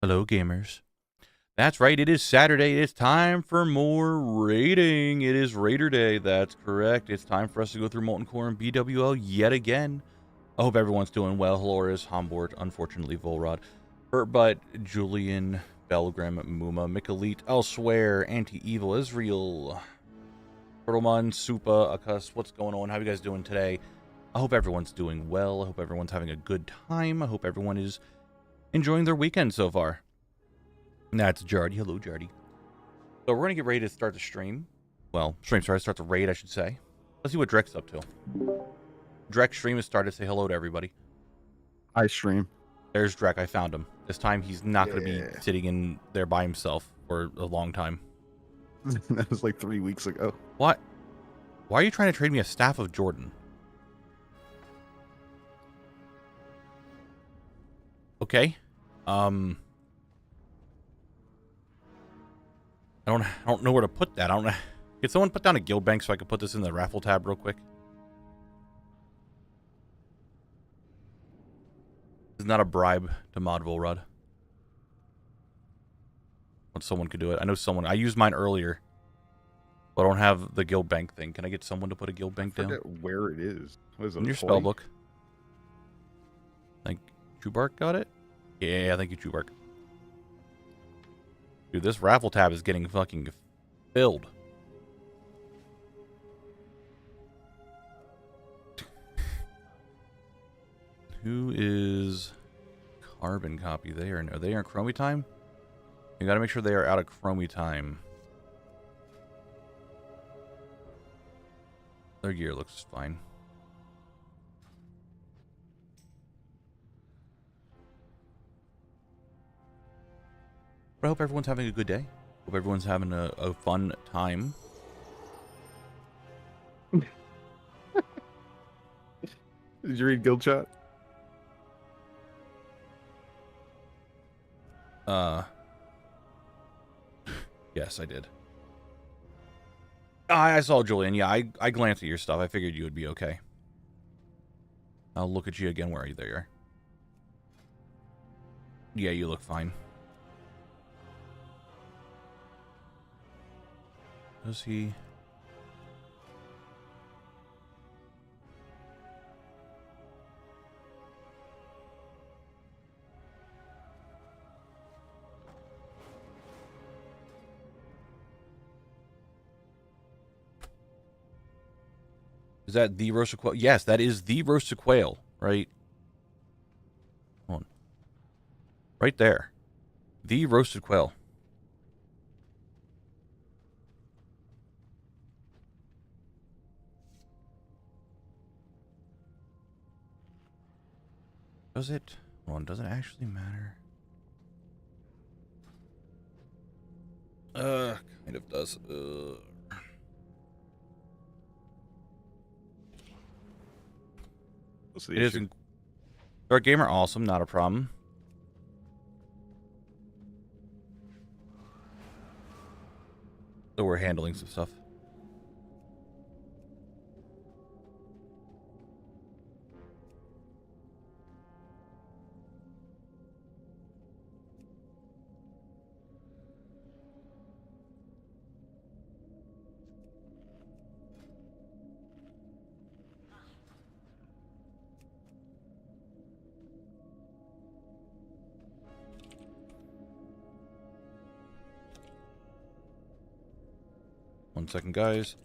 Hello, gamers. That's right, it is Saturday. It's time for more raiding. It is Raider Day. That's correct. It's time for us to go through Molten Core and BWL yet again. I hope everyone's doing well. Haloris, Hombort, unfortunately, Volrod, Hurtbutt, Julian, Belgram, Muma, Mikalit, Elsewhere, Anti-Evil, Israel, Turtlemon, Supa, Akus. What's going on? How are you guys doing today? I hope everyone's doing well. I hope everyone's having a good time. I hope everyone is enjoying their weekend so far. That's Jardy. Hello, Jardy. So we're going to get ready to start the stream. Well, start the raid, I should say. Let's see what Drek's up to. Drek's stream has started. Say hello to everybody. I stream. There's Drek. I found him. This time he's not going to be sitting in there by himself for a long time. That was like 3 weeks ago. What? Why are you trying to trade me a Staff of Jordan? Okay. I don't know where to put that. I don't know. Can someone put down a guild bank so I can put this in the raffle tab real quick? This is not a bribe to mod Volrod. But someone could do it. I know someone. I used mine earlier. But I don't have the guild bank thing. Can I get someone to put a guild bank down? I forget where it is. What is it? In your spell book. I think Chubark got it? Yeah, thank you, Chubark. Dude, this raffle tab is getting fucking filled. Who is Carbon Copy? Are they in Chromie time? You gotta make sure they are out of Chromie time. Their gear looks fine. But I hope everyone's having a good day. Hope everyone's having a fun time. Did you read guild chat? Yes, I did. I saw Julian. Yeah, I glanced at your stuff. I figured you would be okay. I'll look at you again. Where are you? There you are. Yeah, you look fine. Does he? Is that the roasted quail? Yes, that is the roasted quail, right? Hold on. Right there. The roasted quail. Does it? Hold on, does it actually matter? Kind of does. It isn't. Dark Gamer, awesome, not a problem. So we're handling some stuff. One second, guys.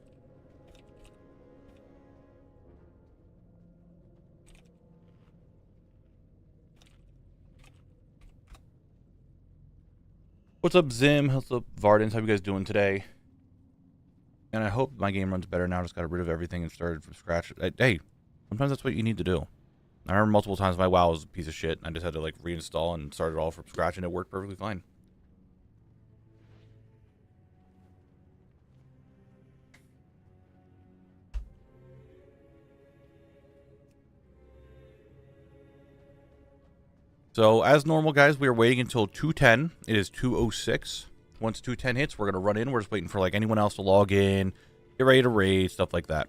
What's up, Zim? What's up, Vardens? How you guys doing today? And I hope my game runs better now. I just got rid of everything and started from scratch. Hey, sometimes that's what you need to do. I remember multiple times my WoW was a piece of shit, and I just had to like reinstall and start it all from scratch, and it worked perfectly fine. So, as normal, guys, we are waiting until 2:10. It is 2:06. Once 2:10 hits, we're going to run in. We're just waiting for, like, anyone else to log in, get ready to raid, stuff like that.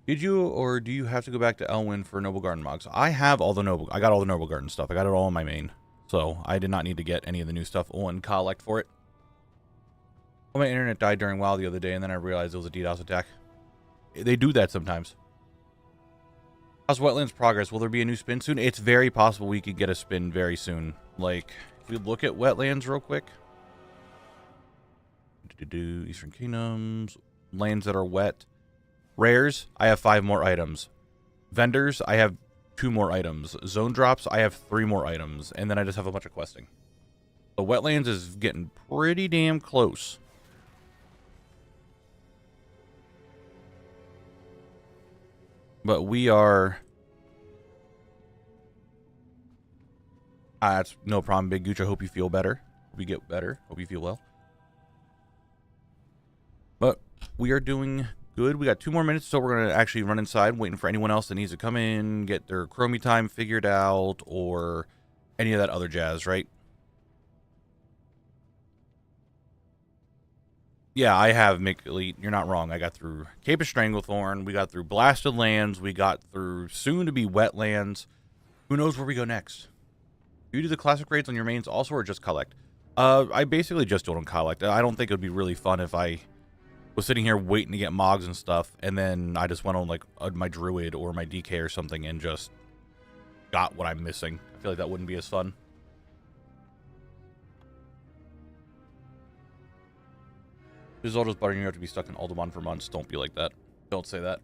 Did you or do you have to go back to Elwyn for Noble Garden mods? I have all the Noble. I got all the Noble Garden stuff. I got it all in my main, so I did not need to get any of the new stuff on collect for it. Well, my internet died during WoW the other day, and then I realized it was a DDoS attack. They do that sometimes. How's Wetlands progress? Will there be a new spin soon? It's very possible we could get a spin very soon. Like, if we look at Wetlands real quick. Eastern Kingdoms. Lands that are wet. Rares, I have 5 more items. Vendors, I have 2 more items. Zone drops, I have 3 more items. And then I just have a bunch of questing. The Wetlands is getting pretty damn close. But we are... that's no problem, Big Gooch. I hope you feel better. Hope you get better. Hope you feel well. But we are doing good. We got 2 more minutes, so we're going to actually run inside, waiting for anyone else that needs to come in, get their chromie time figured out, or any of that other jazz, right? Yeah, I have, Mick Elite. You're not wrong. I got through Cape of Stranglethorn. We got through Blasted Lands. We got through soon-to-be Wetlands. Who knows where we go next? Do you do the classic raids on your mains also, or just collect? I basically just do it on collect. I don't think it would be really fun if I was sitting here waiting to get mogs and stuff, and then I just went on like my druid or my DK or something and just got what I'm missing. I feel like that wouldn't be as fun. This is all just buttering you have to be stuck in Alderaan for months. Don't be like that. Don't say that.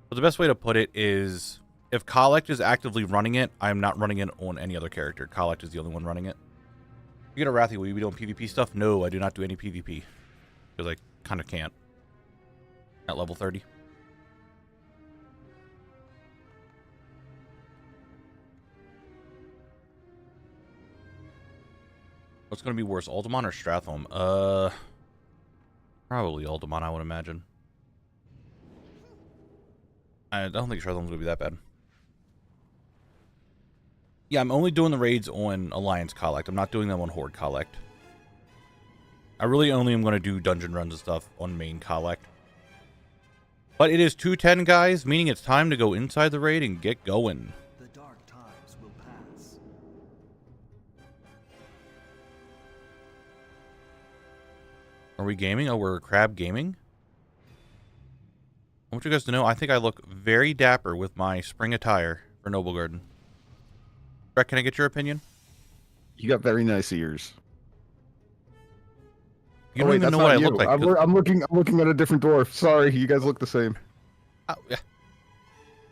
But the best way to put it is, if Collect is actively running it, I'm not running it on any other character. Collect is the only one running it. You get a Wrathy, will you be doing PvP stuff? No, I do not do any PvP. Because I kind of can't. At level 30. What's going to be worse, Alderaan or Stratholme? Probably Alderaan, I would imagine. I don't think Stratholme's going to be that bad. Yeah, I'm only doing the raids on Alliance Collect. I'm not doing them on Horde Collect. I really only am going to do dungeon runs and stuff on main Collect. But it is 2:10, guys, meaning it's time to go inside the raid and get going. The dark times will pass. Are we gaming? Oh, we're Crab Gaming? I want you guys to know, I think I look very dapper with my spring attire for Noble Garden. Brett, can I get your opinion? You got very nice ears. You don't even know what I look like. I'm looking at a different dwarf. Sorry, you guys look the same.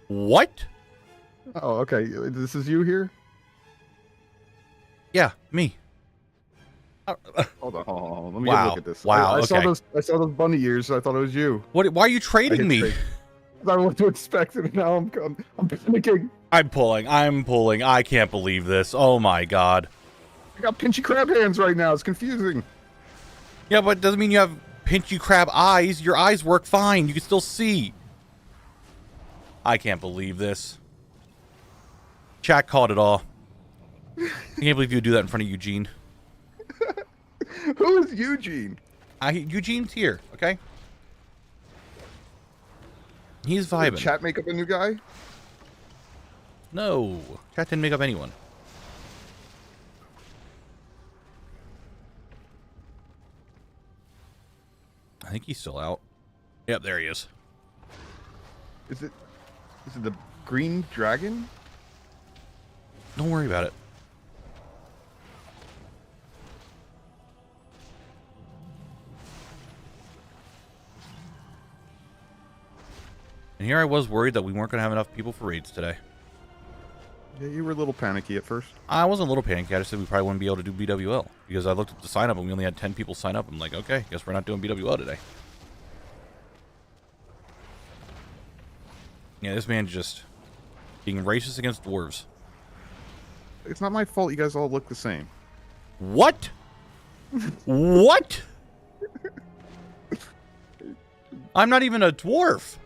What? Oh, okay. This is you here? Yeah, me. Hold on. Let me Wow. look at this. Wow, I saw okay. I saw those bunny ears. So I thought it was you. What? Why are you trading me? I don't know what to expect, and now I'm panicking. I'm pulling. I can't believe this. Oh my god. I got pinchy crab hands right now. It's confusing. Yeah, but it doesn't mean you have pinchy crab eyes. Your eyes work fine. You can still see. I can't believe this. Chat called it all. I can't believe you would do that in front of Eugene. Who is Eugene? Eugene's here, okay? He's Did vibing. chat make up a new guy? No. Chat didn't make up anyone. I think he's still out. Yep, there he is. Is it the green dragon? Don't worry about it. And here I was worried that we weren't going to have enough people for raids today. Yeah, you were a little panicky at first. I wasn't a little panicky. I just said we probably wouldn't be able to do BWL. Because I looked at the sign up and we only had 10 people sign up. I'm like, okay, guess we're not doing BWL today. Yeah, this man's just being racist against dwarves. It's not my fault you guys all look the same. What? What? I'm not even a dwarf.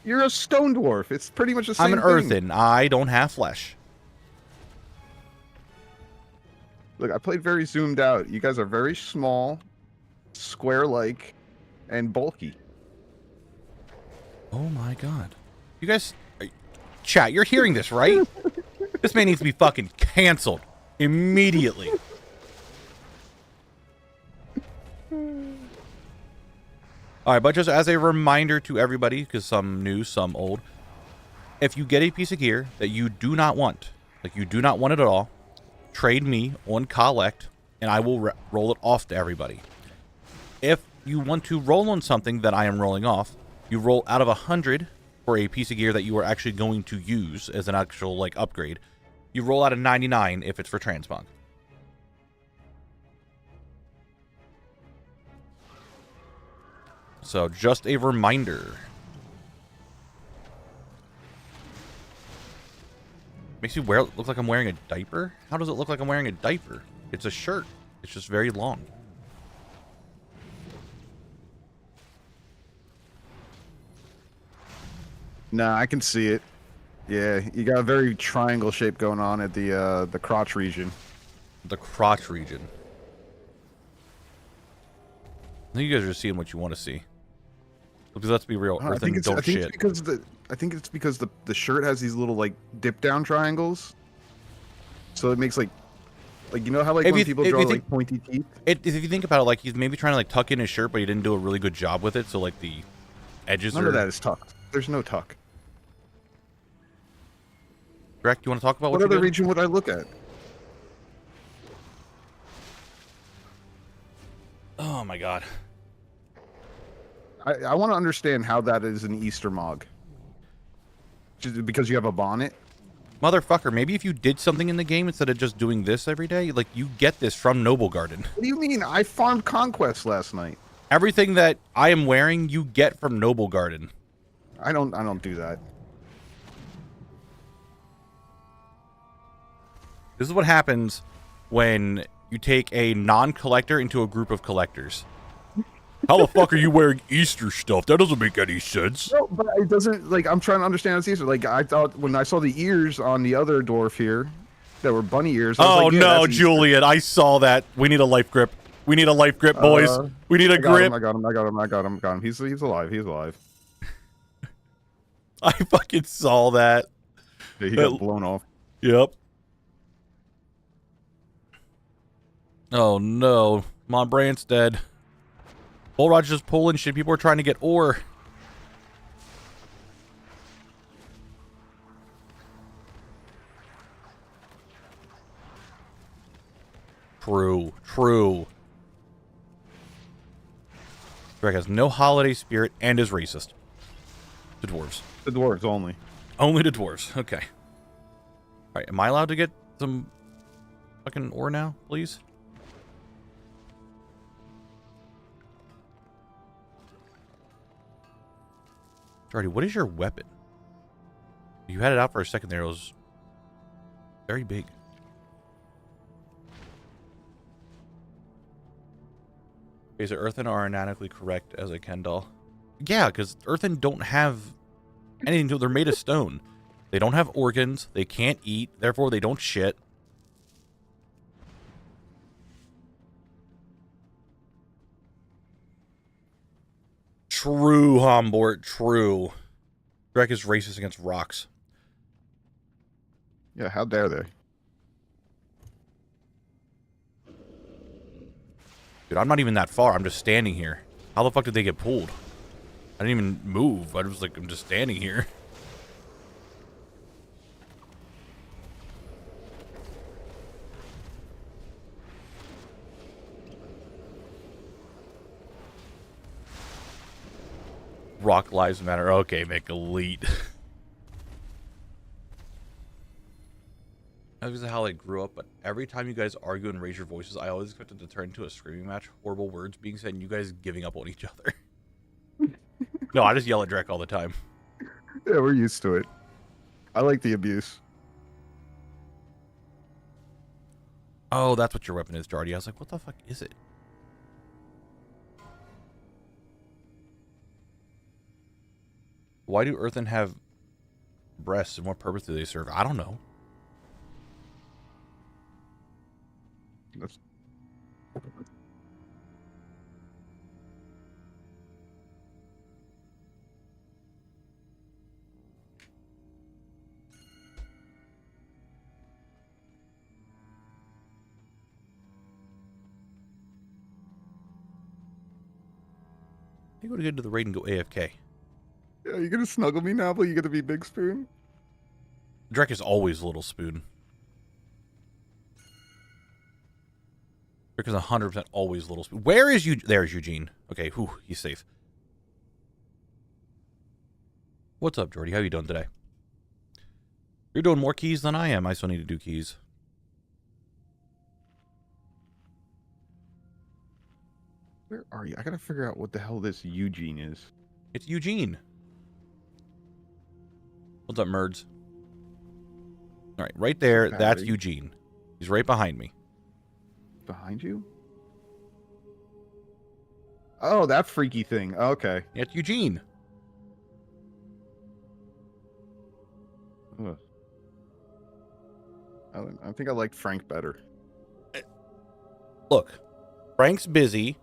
You're a stone dwarf. It's pretty much the same I'm an thing. earthen. I don't have flesh. Look, I played very zoomed out. You guys are very small, square-like, and bulky. Oh my god. You guys, chat, you're hearing this, right? This man needs to be fucking canceled immediately. Alright, but just as a reminder to everybody, because some new, some old, if you get a piece of gear that you do not want, like you do not want it at all, trade me on collect, and I will roll it off to everybody. If you want to roll on something that I am rolling off, you roll out of 100 for a piece of gear that you are actually going to use as an actual, like, upgrade. You roll out of 99 if it's for Transpunk. So, just a reminder. Makes you look like I'm wearing a diaper? How does it look like I'm wearing a diaper? It's a shirt. It's just very long. Nah, I can see it. Yeah, you got a very triangle shape going on at the crotch region. The crotch region. I think you guys are just seeing what you want to see. Because let's be real, Earthen don't shit. I think it's because the shirt has these little like dip down triangles. So it makes like you know how like when people draw like pointy teeth? If you think about it, like he's maybe trying to like tuck in his shirt, but he didn't do a really good job with it, so like the edges None of that is tucked. There's no tuck. Greg, you want to talk about what other region would I look at? Oh my god. I want to understand how that is an Easter Mog. Just because you have a bonnet? Motherfucker, maybe if you did something in the game instead of just doing this every day, like you get this from Noble Garden. What do you mean? I farmed Conquest last night. Everything that I am wearing, you get from Noble Garden. I don't do that. This is what happens when you take a non-collector into a group of collectors. How the fuck are you wearing Easter stuff? That doesn't make any sense. No, but it doesn't, like, I'm trying to understand it's Easter. Like, I thought when I saw the ears on the other dwarf here, that were bunny ears. I was like, yeah, no, Julian, I saw that. We need a life grip. We need a life grip, boys. We need a grip. I got him. He's alive. He's alive. I fucking saw that. Yeah, he got blown off. Yep. Oh no, my brand's dead. Bull Roger's just pulling shit. People are trying to get ore. True. Greg has no holiday spirit and is racist. The dwarves. The dwarves only. Only the dwarves. Okay. Alright, am I allowed to get some fucking ore now, please? Jardy, what is your weapon? You had it out for a second there. It was very big. Okay, so Earthen are anatomically correct as a Kendall. Yeah, because Earthen don't have anything to. They're made of stone. They don't have organs. They can't eat. Therefore, they don't shit. True, Hombort. True. Drek is racist against rocks. Yeah, how dare they? Dude, I'm not even that far. I'm just standing here. How the fuck did they get pulled? I didn't even move. I was like, I'm just standing here. Rock lives matter. Okay, make elite. That was how I grew up, but every time you guys argue and raise your voices, I always expect it to turn into a screaming match. Horrible words being said, and you guys giving up on each other. No, I just yell at Drek all the time. Yeah, we're used to it. I like the abuse. Oh, that's what your weapon is, Jardy. I was like, what the fuck is it? Why do Earthen have breasts, and what purpose do they serve? I don't know. That's... You go to get into the raid and go AFK. Yeah, you gonna snuggle me, Knabble? You gonna be Big Spoon? Drek is always Little Spoon. Drek is 100% always Little Spoon. Where is you? There's Eugene. Okay, whew, he's safe. What's up, Jordy? How you doing today? You're doing more keys than I am. I still need to do keys. Where are you? I gotta figure out what the hell this Eugene is. It's Eugene. What's up, Merds? All right, right there, that's Eugene. He's right behind me. Behind you? Oh, that freaky thing. Okay. Yeah, it's Eugene. Ugh. I think I liked Frank better. Look, Frank's busy.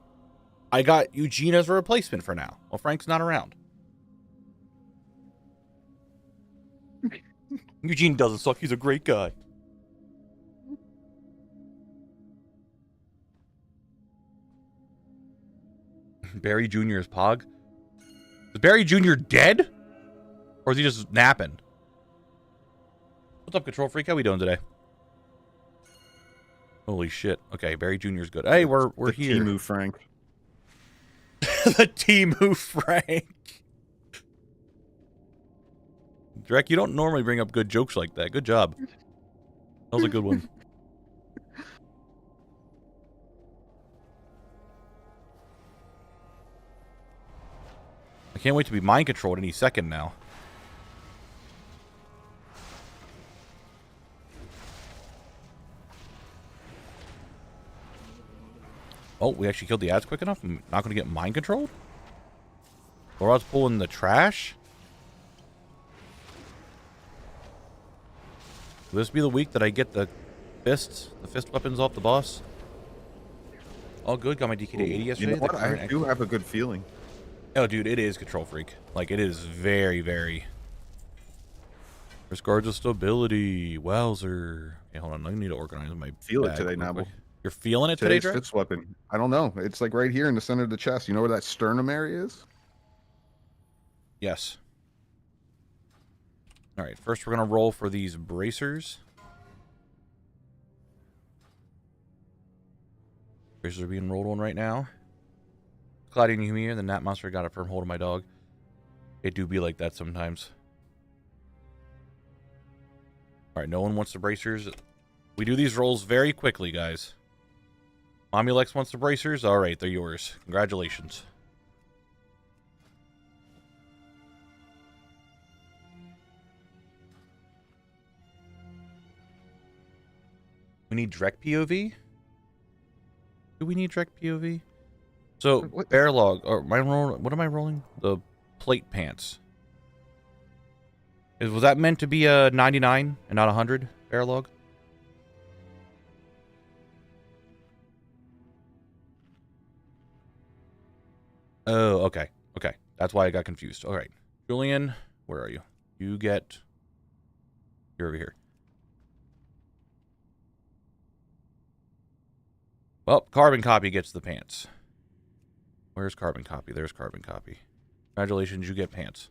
I got Eugene as a replacement for now. Well, Frank's not around. Eugene doesn't suck. He's a great guy. Barry Jr. is Pog. Is Barry Jr. dead? Or is he just napping? What's up, Control Freak? How we doing today? Holy shit. Okay, Barry Jr. is good. Hey, we're here. Timu Frank. The Timu Frank. Drek, you don't normally bring up good jokes like that. Good job. That was a good one. I can't wait to be mind controlled any second now. Oh, we actually killed the ads quick enough? I'm not going to get mind controlled? Or I was pulling the trash? Will this be the week that I get the fist weapons off the boss? All good. Got my DK to 80 yesterday. You know what? I do have a good feeling. Oh, dude, it is Control Freak. Like, it is very, very... Risk guards of stability. Wowzer. Okay, hold on. I need to organize my Feel it bag today, real Knabble. quick. You're feeling it today, Today's Drek? fifth weapon. I don't know. It's like right here in the center of the chest. You know where that sternum area is? Yes. All right, first we're going to roll for these bracers. Bracers are being rolled on right now. Claudia knew me here, the Gnat Monster got a firm hold of my dog. It do be like that sometimes. All right, no one wants the bracers. We do these rolls very quickly, guys. Mommy Lex wants the bracers. All right, they're yours. Congratulations. We need Drek POV? Do we need Drek POV? So, bear log, or what am I rolling? The plate pants. Was that meant to be a 99 and not 100 bear log? Oh, okay. Okay. That's why I got confused. All right. Julian, where are you? You're over here. Well, Carbon Copy gets the pants. Where's Carbon Copy? There's Carbon Copy. Congratulations, you get pants.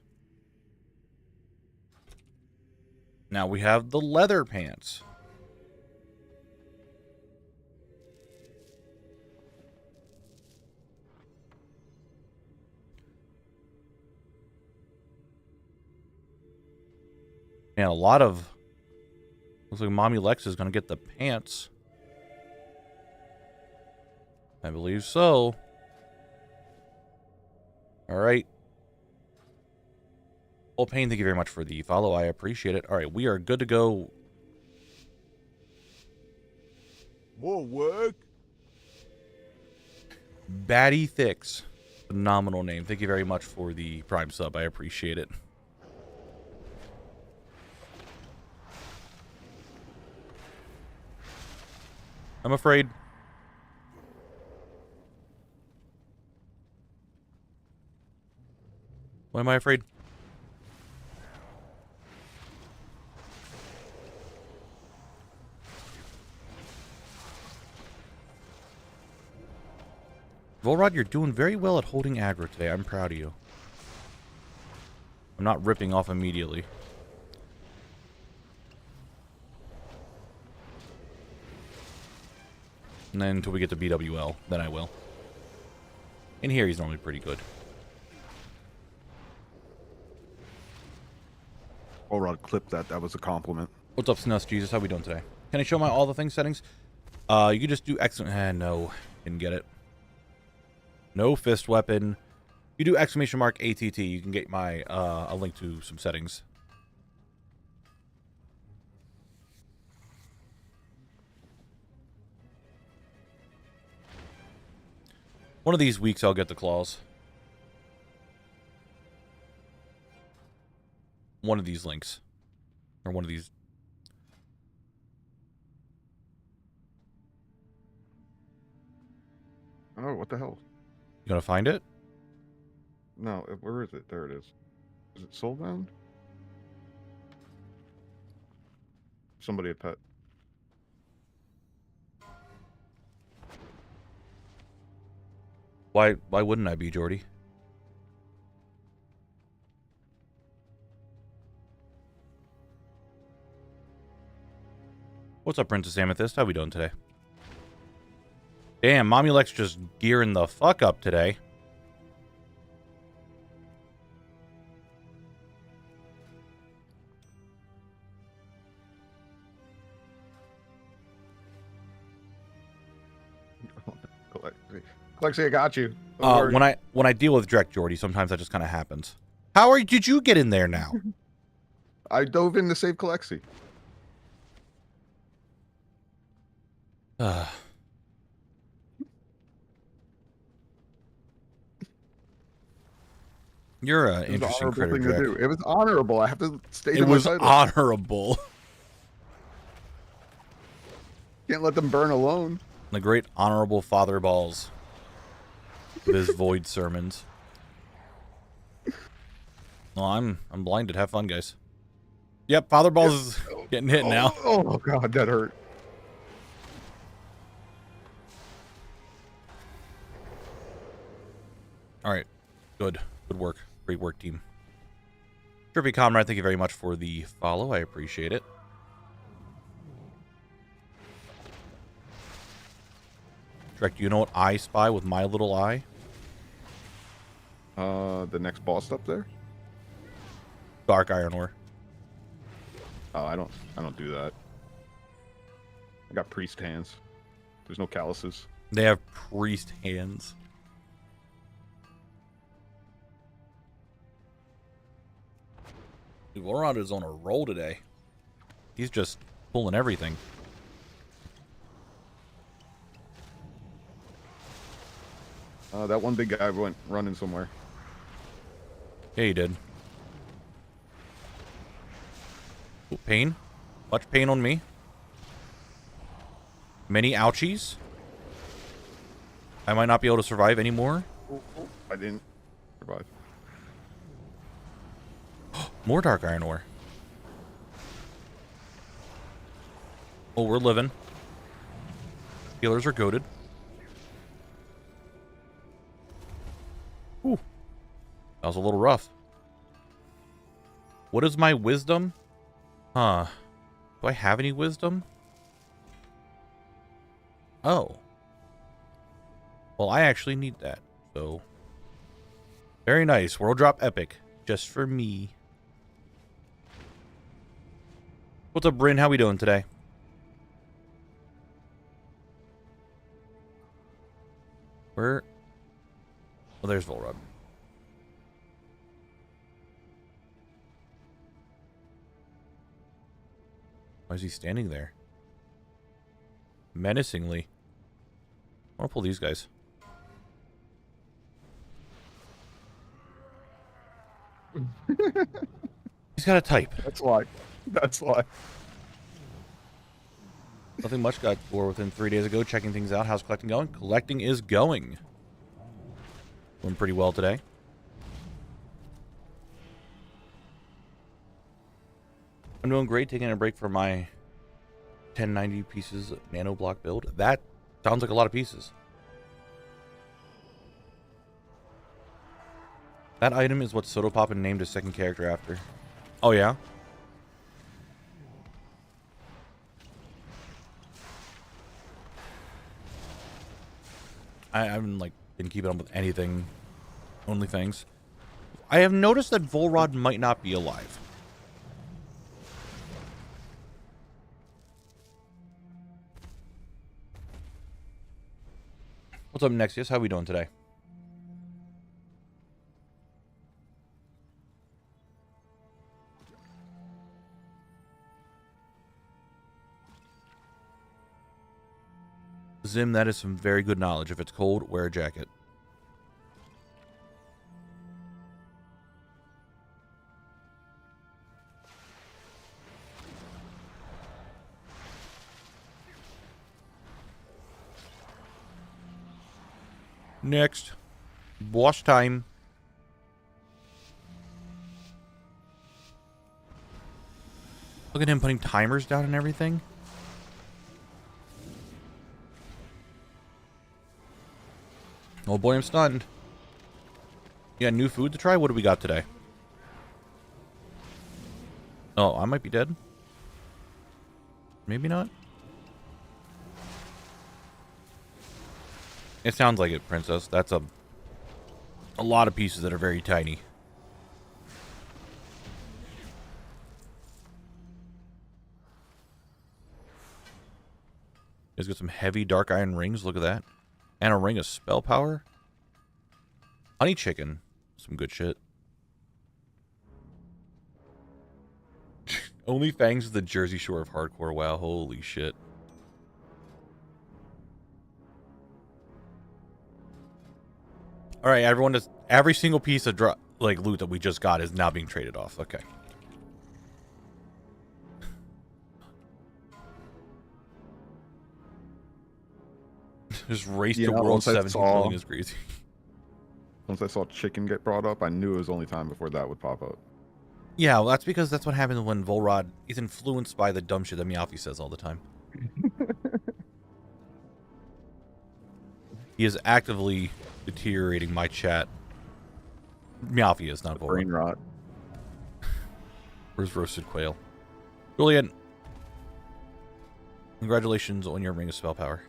Now we have the leather pants. And a lot of... Looks like Mommy Lex is going to get the pants. I believe so. All right. Old Pain, thank you very much for the follow. I appreciate it. All right, we are good to go. More work. Batty Thicks. Phenomenal name. Thank you very much for the Prime sub. I appreciate it. I'm afraid. What am I afraid? Volrod, you're doing very well at holding aggro today. I'm proud of you. I'm not ripping off immediately. And then until we get to BWL, then I will. In here, he's normally pretty good. Rod clipped that. That was a compliment. What's up, Snus Jesus? How we doing today? Can I show my all the things settings? You can just do excellent. No, didn't get it. No fist weapon. You do exclamation mark ATT. You can get my a link to some settings. One of these weeks, I'll get the claws. One of these links. Or one of these. Oh, what the hell? You gonna find it? No, where is it? There it is. Is it soulbound? Somebody a pet. Why wouldn't I be, Jordy? What's up, Princess Amethyst? How we doing today? Damn, Mommy Lex just gearing the fuck up today. Lexi, I got you. When I deal with Drek, Jordy, sometimes that just kind of happens. How did you get in there now? I dove in to save Kalexi. You're an interesting critter, Drek. It was honorable. I have to stay. It was honorable. Can't let them burn alone. The great honorable Father Balls. With his void sermons. Well, I'm blinded. Have fun, guys. Yep, Father Balls is getting hit now. Oh god, that hurt. All right, good work, great work, team. Trippy Comrade, thank you very much for the follow. I appreciate it. Drek, do you know what I spy with my little eye? The next boss up there? Dark Iron Ore. Oh, I don't do that. I got priest hands. There's no calluses. They have priest hands. Dude, Laurent is on a roll today. He's just pulling everything. That one big guy went running somewhere. Yeah, he did. Ooh, pain. Much pain on me. Many ouchies. I might not be able to survive anymore. I didn't survive. More Dark Iron Ore. Oh, we're living. Healers are goated. Ooh. That was a little rough. What is my wisdom? Huh. Do I have any wisdom? Oh. Well, I actually need that. So. Very nice. World drop epic. Just for me. What's up, Bryn? How we doing today? Where? Oh, there's Volrod. Why is he standing there? Menacingly. I want to pull these guys. He's got a type. That's why. That's why. Nothing much got for within 3 days ago. Checking things out. How's collecting going? Collecting is going. Doing pretty well today. I'm doing great. Taking a break from my 1090 pieces nano block build. That sounds like a lot of pieces. That item is what Sodapoppin named his second character after. Oh, yeah? I haven't, like, been keeping up with anything. Only things. I have noticed that Volrod might not be alive. What's up, Nexius? How are we doing today? Zim, that is some very good knowledge. If it's cold, wear a jacket. Next. Wash time. Look at him putting timers down and everything. Oh boy, I'm stunned. You got new food to try? What do we got today? Oh, I might be dead. Maybe not. It sounds like it, Princess. That's a lot of pieces that are very tiny. Guys got some heavy dark iron rings. Look at that. And a ring of spell power. Honey chicken. Some good shit. Only Fangs is the Jersey Shore of hardcore. Wow, holy shit. All right, everyone. Just every single piece of loot that we just got is now being traded off. Okay. Just race to World 17 killing is crazy. Once I saw chicken get brought up, I knew it was only time before that would pop up. Yeah, well, that's because that's what happens when Volrod is influenced by the dumb shit that Meowth says all the time. He is actively deteriorating my chat. Meowth is not Volrod. Brain rot. Where's roasted quail? Brilliant. Congratulations on your ring of spell power.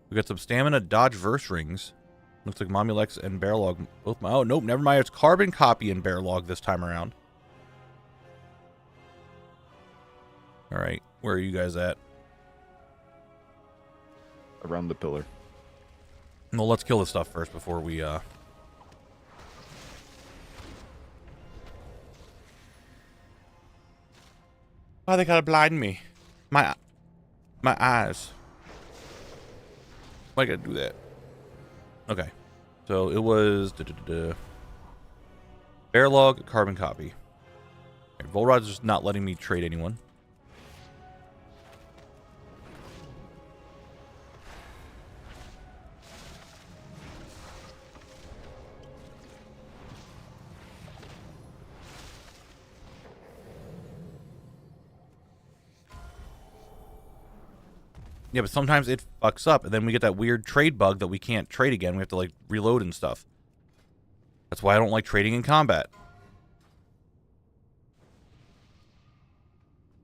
We got some stamina dodge verse rings. Looks like Momulex and Bearlog both. Oh, nope, never mind. It's carbon copy and Bearlog this time around. All right, where are you guys at? Around the pillar. Well, let's kill this stuff first before we, Why they gotta blind me? My eyes. Why I gotta do that? Okay. So it was Bearlog, carbon copy. Okay, Volrod's just not letting me trade anyone. Yeah, but sometimes it fucks up, and then we get that weird trade bug that we can't trade again. We have to, like, reload and stuff. That's why I don't like trading in combat.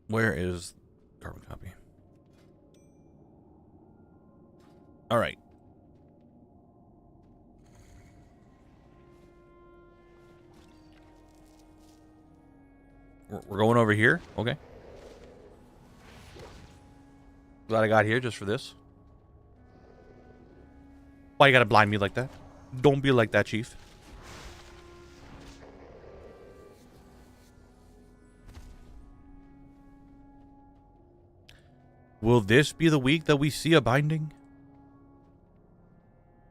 Where is carbon copy? All right. We're going over here? Okay. Glad I got here just for this. Why you gotta blind me like that? Don't be like that, Chief. Will this be the week that we see a binding?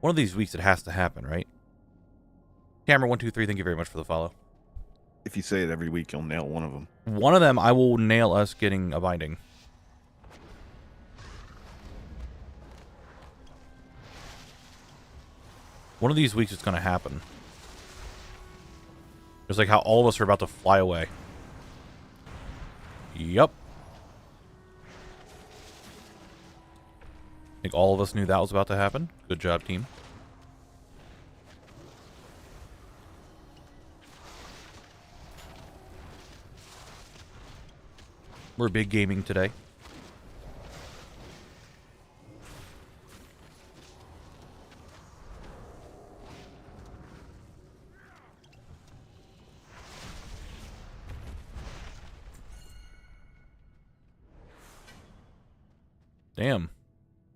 One of these weeks it has to happen, right? Camera123, thank you very much for the follow. If you say it every week, you'll nail one of them. One of them, I will nail us getting a binding. One of these weeks it's going to happen. Just like how all of us are about to fly away. Yup. I think all of us knew that was about to happen. Good job, team. We're big gaming today. Damn.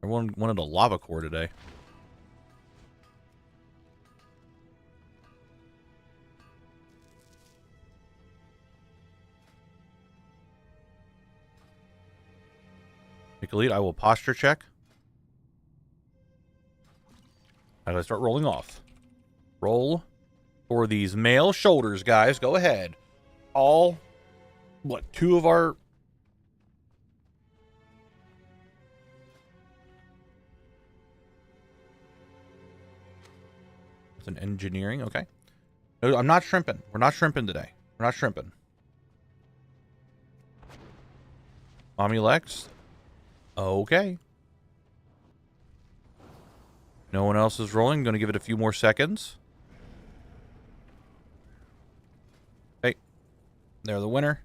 Everyone wanted a lava core today. Elite, I will posture check. As I start rolling off. Roll for these male shoulders, guys. Go ahead. All, what, 2 of our... It's an engineering, okay. No, I'm not shrimping. We're not shrimping today. We're not shrimping. Mommy Lex. Okay. No one else is rolling. I'm going to give it a few more seconds. Hey. They're the winner.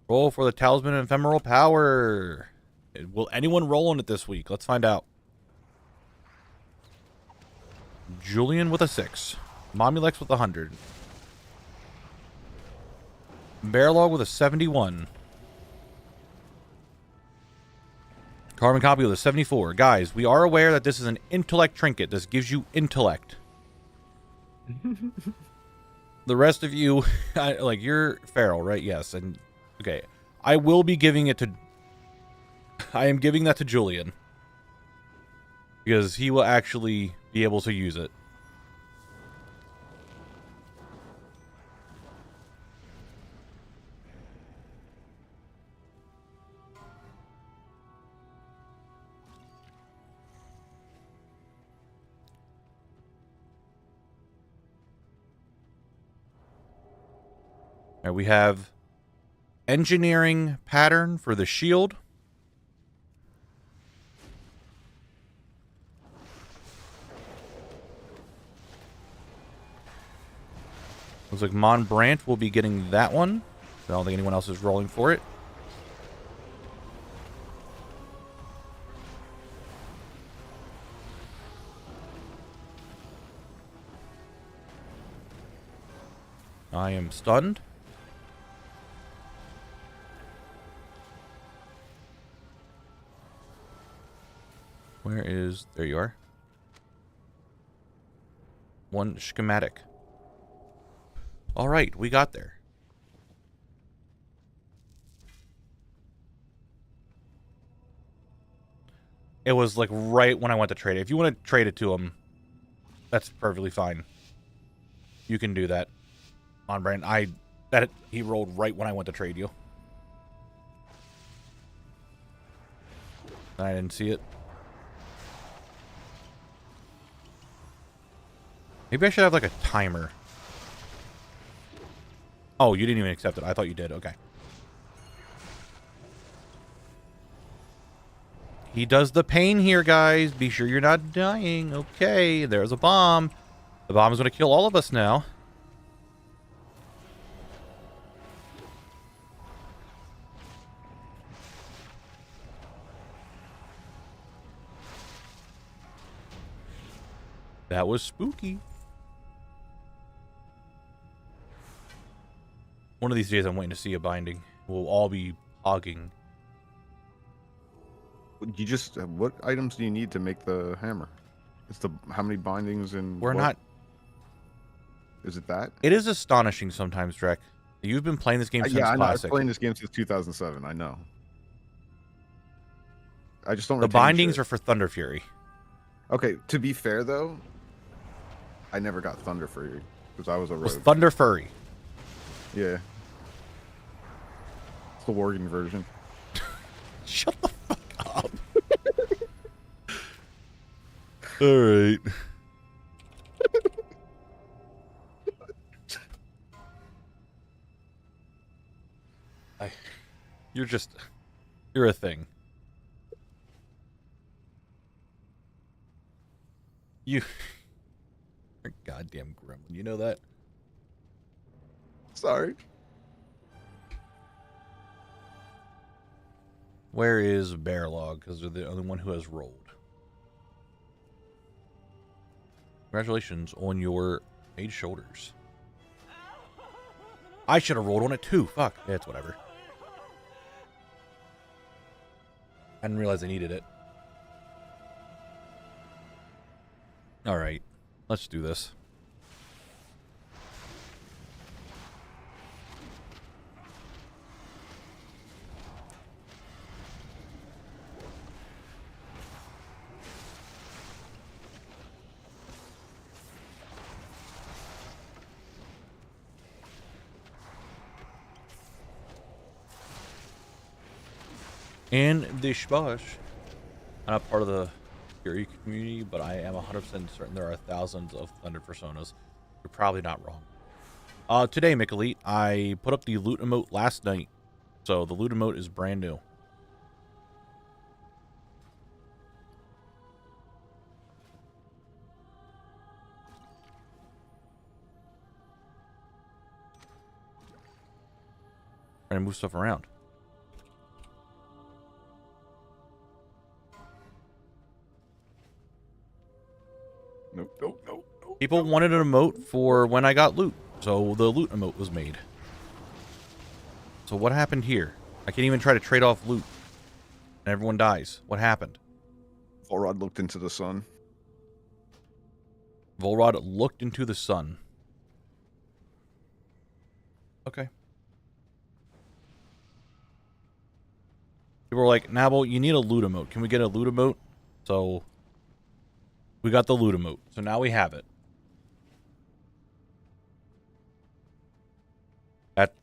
Roll for the Talisman of Ephemeral Power. Will anyone roll on it this week? Let's find out. Julian with a 6. Mommy Lex with 100. Bearlog with a 71. Carbon Copy with a 74. Guys, we are aware that this is an intellect trinket. This gives you intellect. The rest of you, like, you're feral, right? Yes. And okay, I will be giving it to... I am giving that to Julian. Because he will actually be able to use it. All right, we have engineering pattern for the shield. Looks like Mon Brandt will be getting that one. I don't think anyone else is rolling for it. I am stunned. Where is... There you are. One schematic. All right, we got there. It was like right when I went to trade it. If you want to trade it to him, that's perfectly fine. You can do that. On brand. He rolled right when I went to trade you. I didn't see it. Maybe I should have like a timer. Oh, you didn't even accept it. I thought you did. Okay. He does the pain here, guys. Be sure you're not dying. Okay, there's a bomb. The bomb is going to kill all of us now. That was spooky. One of these days I'm waiting to see a binding. We'll all be hogging. You just... What items do you need to make the hammer? It's the... How many bindings and... We're what? not... Is it that? It is astonishing sometimes, Drek. You've been playing this game since yeah, I know. I've Classic. been playing this game since 2007. I know. I just don't... The bindings are for Thunder Fury. Okay, to be fair, though, I never got Thunder Fury because I was a rogue. It was Thunder Furry. Yeah. It's the Worgen version. Shut the fuck up. All right. You're a thing. You're a goddamn gremlin. You know that? Sorry. Where is Bearlog? Because they're the only one who has rolled. Congratulations on your made shoulders. I should have rolled on it too. Fuck. It's whatever. I didn't realize I needed it. Alright. Let's do this. And the Shbosh, I'm not part of the Fury community, but I am 100% certain there are thousands of Thunder Personas. You're probably not wrong. Today, Mikalite, I put up the loot emote last night, so the loot emote is brand new. Trying to move stuff around. Nope. People wanted an emote for when I got loot, so the loot emote was made. So what happened here? I can't even try to trade off loot, and everyone dies. What happened? Volrod looked into the sun. Volrod looked into the sun. Okay. People were like, Knabble, you need a loot emote. Can we get a loot emote? So we got the loot emote. So now we have it.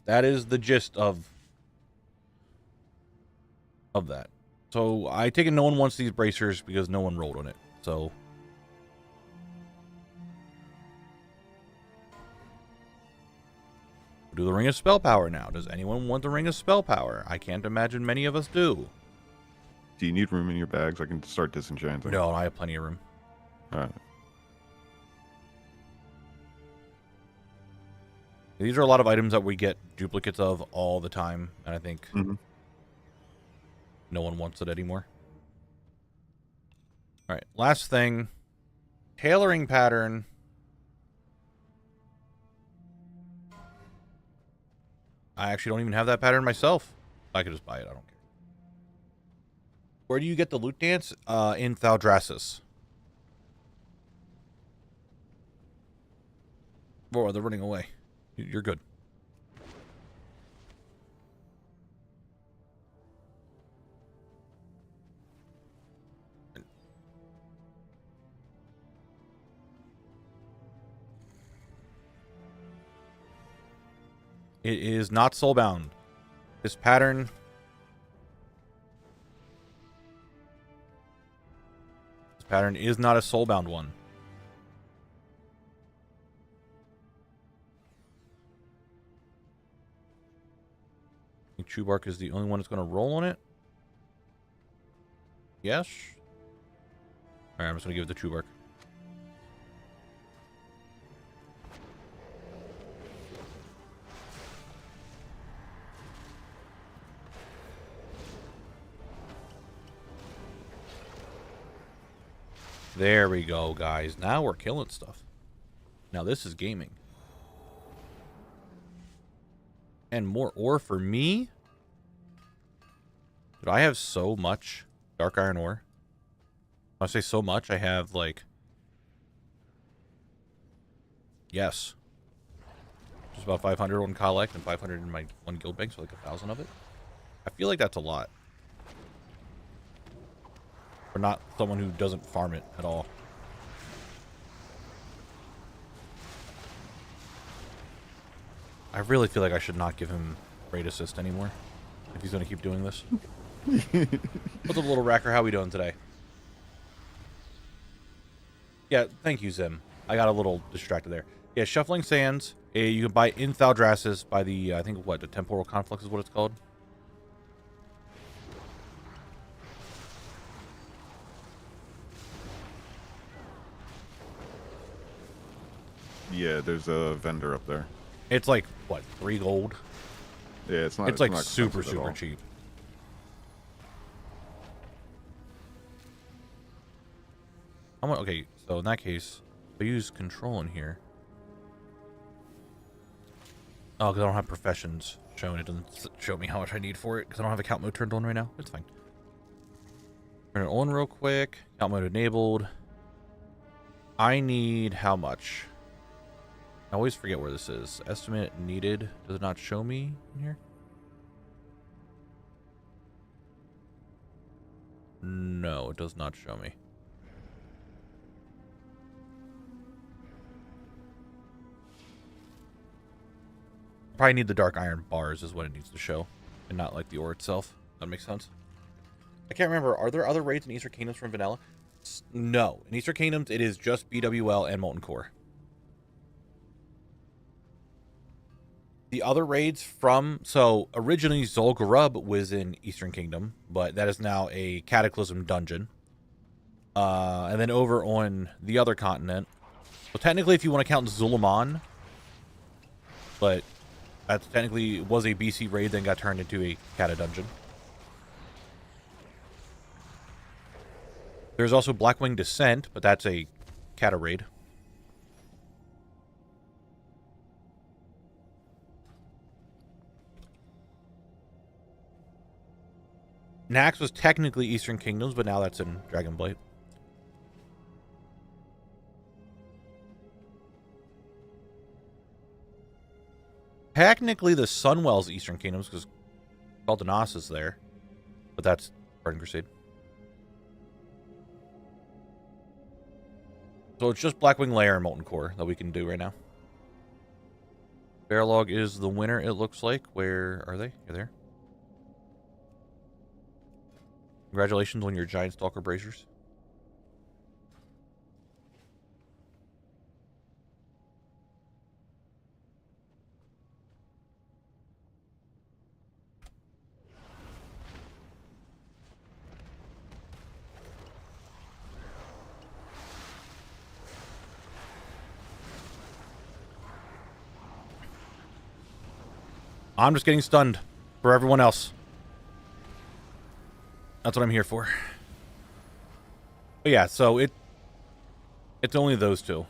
That is the gist of that. So I take it no one wants these bracers because no one rolled on it. So we'll do the Ring of Spell Power now. Does anyone want the Ring of Spell Power? I can't imagine many of us do. Do you need room in your bags? I can start disenchanting. No, I have plenty of room. Alright. These are a lot of items that we get duplicates of all the time, and I think no one wants it anymore. Alright, last thing. Tailoring pattern. I actually don't even have that pattern myself. I could just buy it, I don't care. Where do you get the loot dance? In Thaldraszus. Oh, they're running away. You're good. It is not soulbound. This pattern... This pattern is not a soulbound one. I think Chewbark is the only one that's going to roll on it. Yes? Alright, I'm just going to give it to Chewbark. There we go, guys. Now we're killing stuff. Now this is gaming. And more ore for me? Dude, I have so much dark iron ore. When I say so much, I have like... Yes. Just about 500 on collect and 500 in my one guild bank, so like 1,000 of it. I feel like that's a lot. For not someone who doesn't farm it at all. I really feel like I should not give him raid assist anymore. If he's going to keep doing this. What's up, little Racker? How we doing today? Yeah, thank you, Zim. I got a little distracted there. Yeah, Shuffling Sands. You can buy in Thaldraszus by the, I think, what, the Temporal Conflux is what it's called. Yeah, there's a vendor up there. It's like, what, 3 gold? Yeah, it's not. It's like not super expensive at all. cheap. Okay, so in that case, I use control in here. Oh, because I don't have professions shown. It doesn't show me how much I need for it because I don't have account mode turned on right now. It's fine. Turn it on real quick. Account mode enabled. I need how much? I always forget where this is. Estimate needed. Does it not show me in here? No, it does not show me. Probably need the dark iron bars is what it needs to show, and not like the ore itself. That makes sense. I can't remember. Are there other raids in Eastern Kingdoms from Vanilla? No. In Eastern Kingdoms, it is just BWL and Molten Core. The other raids from... So, originally, Zul'Gurub was in Eastern Kingdom, but that is now a Cataclysm dungeon. And then over on the other continent... So, technically, if you want to count Zul'Aman... But... That technically was a BC raid, then got turned into a Cata dungeon. There's also Blackwing Descent, but that's a Cata raid. Nax was technically Eastern Kingdoms, but now that's in Dragonblight. Technically, the Sunwell's Eastern Kingdoms, because Caldenas is there. But that's Garden Crusade. So it's just Blackwing Lair and Molten Core that we can do right now. Bearlog is the winner, it looks like. Where are they? You're there. Congratulations on your Giant Stalker Bracers. I'm just getting stunned for everyone else. That's what I'm here for. But yeah, so it's only those two.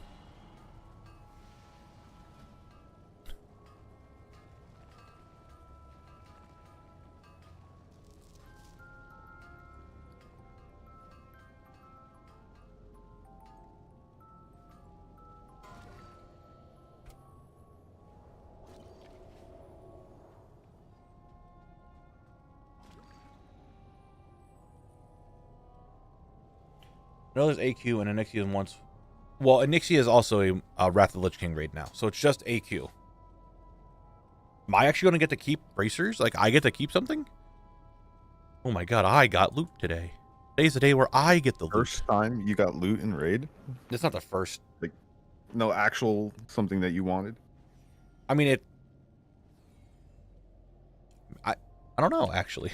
I know there's AQ and Onyxia once. Well, Onyxia is also a Wrath of the Lich King raid now, so it's just AQ. Am I actually going to get to keep bracers? Like, I get to keep something? Oh my god, I got loot today. Today's the day where I get the loot. First time you got loot in raid? It's not the first. Like, no actual something that you wanted? I mean, I don't know, actually.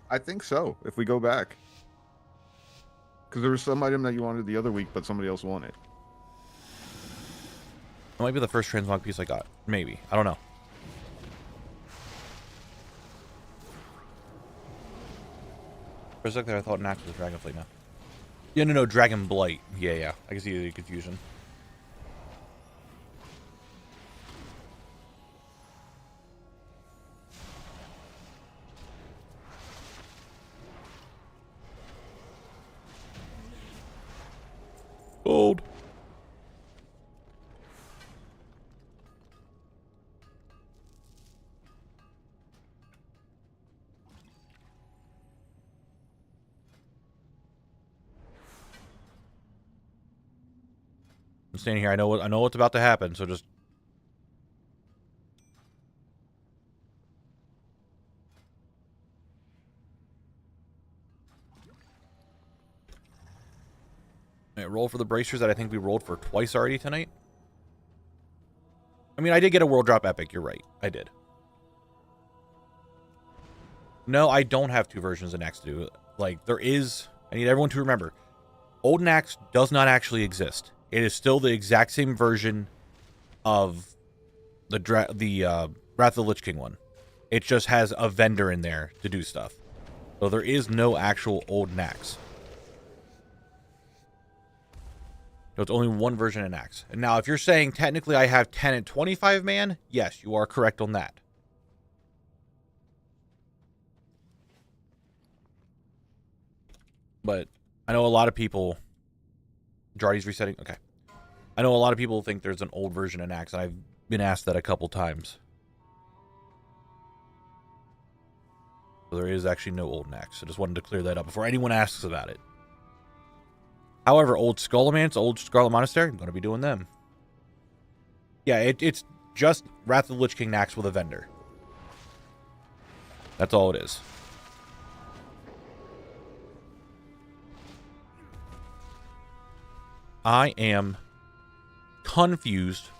I think so, if we go back. Because there was some item that you wanted the other week, but somebody else wanted. It might be the first transmog piece I got. Maybe. I don't know. For a second there, I thought Nax was Dragonflight now. Yeah, no, Dragonblight. Yeah. I can see the confusion. Old. I'm standing here. I know what's about to happen. So just. Right, roll for the bracers that I think we rolled for twice already tonight. I mean, I did get a world drop epic. You're right. I did. No, I don't have 2 versions of Nax to do. Like, there is... I need everyone to remember. Old Nax does not actually exist. It is still the exact same version of the Wrath of the Lich King one. It just has a vendor in there to do stuff. So there is no actual old Nax. So it's only one version of Nax. And now, if you're saying technically I have 10 and 25 man, yes, you are correct on that. But I know a lot of people... Jardy's resetting? Okay. I know a lot of people think there's an old version of Nax, and I've been asked that a couple times. So there is actually no old Nax. I just wanted to clear that up before anyone asks about it. However, old Skullomance, old Scarlet Monastery, I'm going to be doing them. Yeah, it's just Wrath of the Lich King Nax with a vendor. That's all it is. I am confused.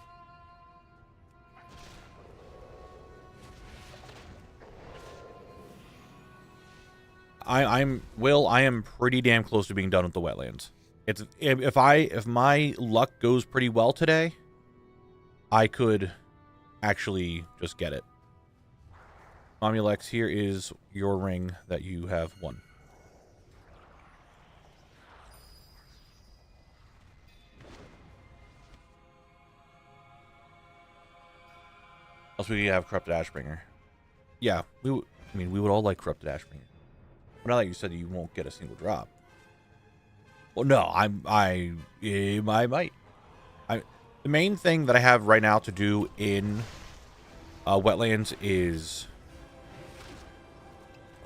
I am pretty damn close to being done with the wetlands. It's if my luck goes pretty well today, I could actually just get it. Amulex, here is your ring that you have won. Else we have Corrupted Ashbringer. Yeah, we would all like Corrupted Ashbringer. But now that you said that you won't get a single drop. Well, no, I might. The main thing that I have right now to do in Wetlands is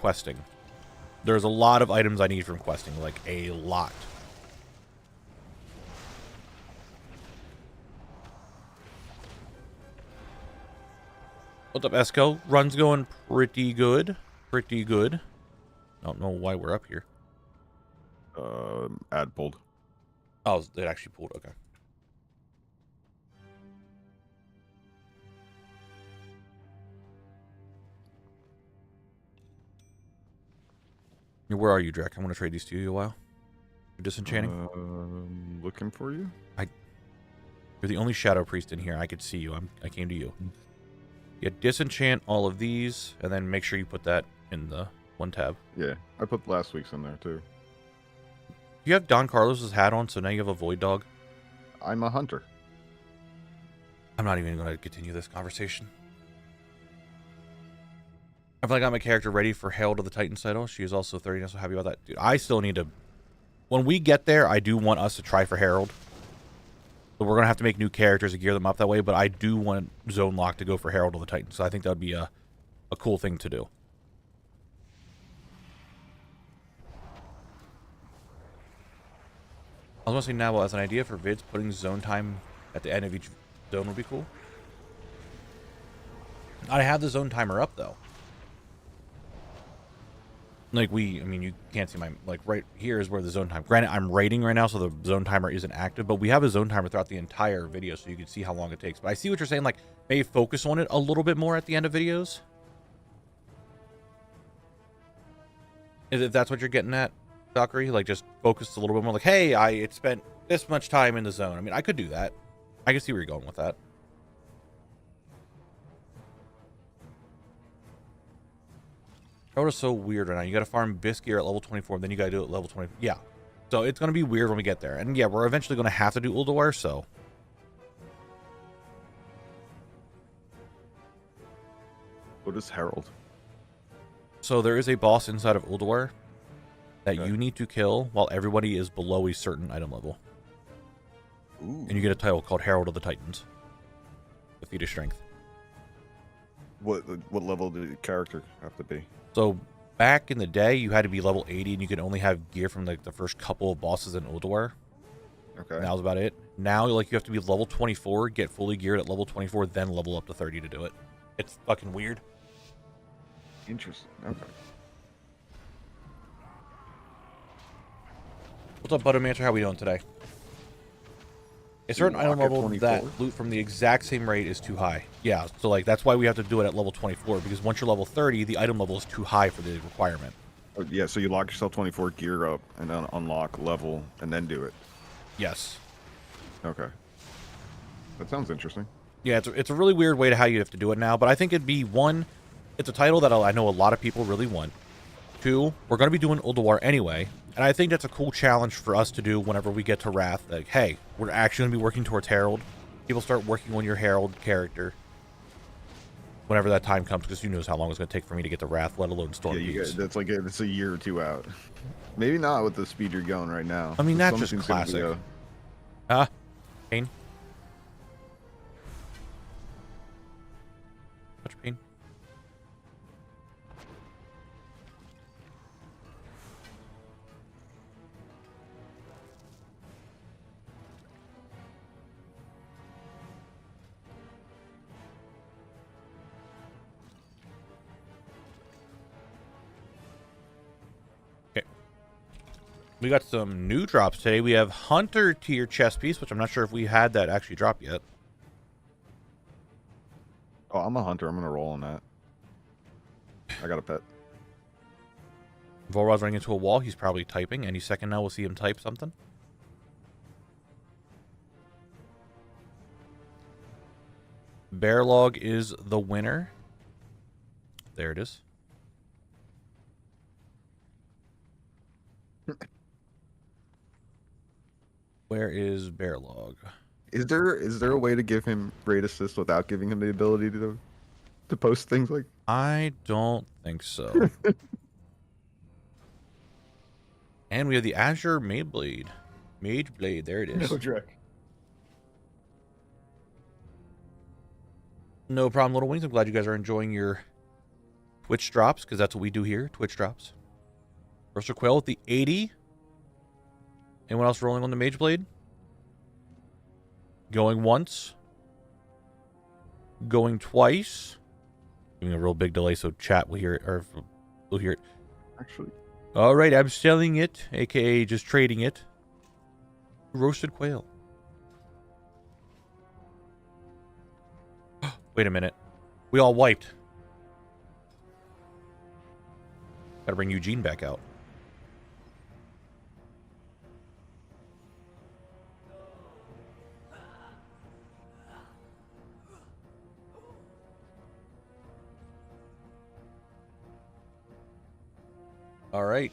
questing. There's a lot of items I need from questing, like a lot. What's up, Esco? Run's going pretty good. Pretty good. I don't know why we're up here. Ad pulled. Oh, it actually pulled. Okay. Where are you, Drek? I'm going to trade these to you a while. You're disenchanting? Looking for you. You're the only Shadow Priest in here. I could see you. I came to you. Yeah, disenchant all of these, and then make sure you put that in the one tab. Yeah, I put last week's in there, too. You have Don Carlos's hat on, so now you have a Void Dog. I'm a hunter. I'm not even going to continue this conversation. I feel like I got my character ready for Herald of the Titans title. She is also 30, so happy about that. Dude, I still need to... When we get there, I do want us to try for Herald. So we're going to have to make new characters and gear them up that way, but I do want Zone Lock to go for Herald of the Titans, so I think that would be a cool thing to do. I was going to say, Knabble, as an idea for vids, putting zone time at the end of each zone would be cool. I have the zone timer up, though. Like, you can't see my, like, right here is where the zone time. Granted, I'm raiding right now, so the zone timer isn't active, but we have a zone timer throughout the entire video, so you can see how long it takes. But I see what you're saying, like, maybe focus on it a little bit more at the end of videos. If that's what you're getting at, Valkyrie, like, just focus a little bit more, like, hey, it spent this much time in the zone. I mean, I could do that. I can see where you're going with that. That was so weird right now. You got to farm Bisgear at level 24, then you got to do it at level 20. Yeah. So it's going to be weird when we get there. And yeah, we're eventually going to have to do Ulduar, so. What is Herald? So there is a boss inside of Ulduar that you need to kill while everybody is below a certain item level. Ooh. And you get a title called Herald of the Titans. Defeat of Strength. What level did the character have to be? So back in the day, you had to be level 80, and you could only have gear from like the first couple of bosses in Ulduar. Okay. And that was about it. Now, like, you have to be level 24, get fully geared at level 24, then level up to 30 to do it. It's fucking weird. Interesting. Okay. What's up, Buttermancer? How we doing today? A certain item level that loot from the exact same raid is too high. Yeah, so like that's why we have to do it at level 24, because once you're level 30, the item level is too high for the requirement. Oh, yeah, so you lock yourself 24, gear up, and then unlock level, and then do it. Yes. Okay. That sounds interesting. Yeah, it's a really weird way to how you have to do it now, but I think it'd be, one, it's a title that I know a lot of people really want. Two, we're going to be doing Ulduar anyway, and I think that's a cool challenge for us to do whenever we get to Wrath. Like, hey, we're actually going to be working towards Herald. People start working on your Herald character whenever that time comes, because who knows how long it's going to take for me to get to Wrath, let alone Storm Peaks. That's like it's a year or two out. Maybe not with the speed you're going right now. I mean, that's just classic. Pain. Much pain. We got some new drops today. We have Hunter tier chest piece, which I'm not sure if we had that actually drop yet. Oh, I'm a hunter. I'm going to roll on that. I got a pet. Volrod's running into a wall. He's probably typing. Any second now we'll see him type something. Bearlog is the winner. There it is. Where is Bearlog? Is there a way to give him raid assist without giving him the ability to post things like? I don't think so. And we have the Azure Mageblade. Mageblade, there it is. No, Drek. No problem, Little Wings. I'm glad you guys are enjoying your Twitch drops, because that's what we do here, Twitch drops. Roaster Quail with the 80. Anyone else rolling on the Mageblade? Going once. Going twice. Giving a real big delay, so chat will hear it, or we'll hear it. Actually. All right, I'm selling it, aka just trading it. Roasted Quail. Wait a minute. We all wiped. Gotta bring Eugene back out. All right,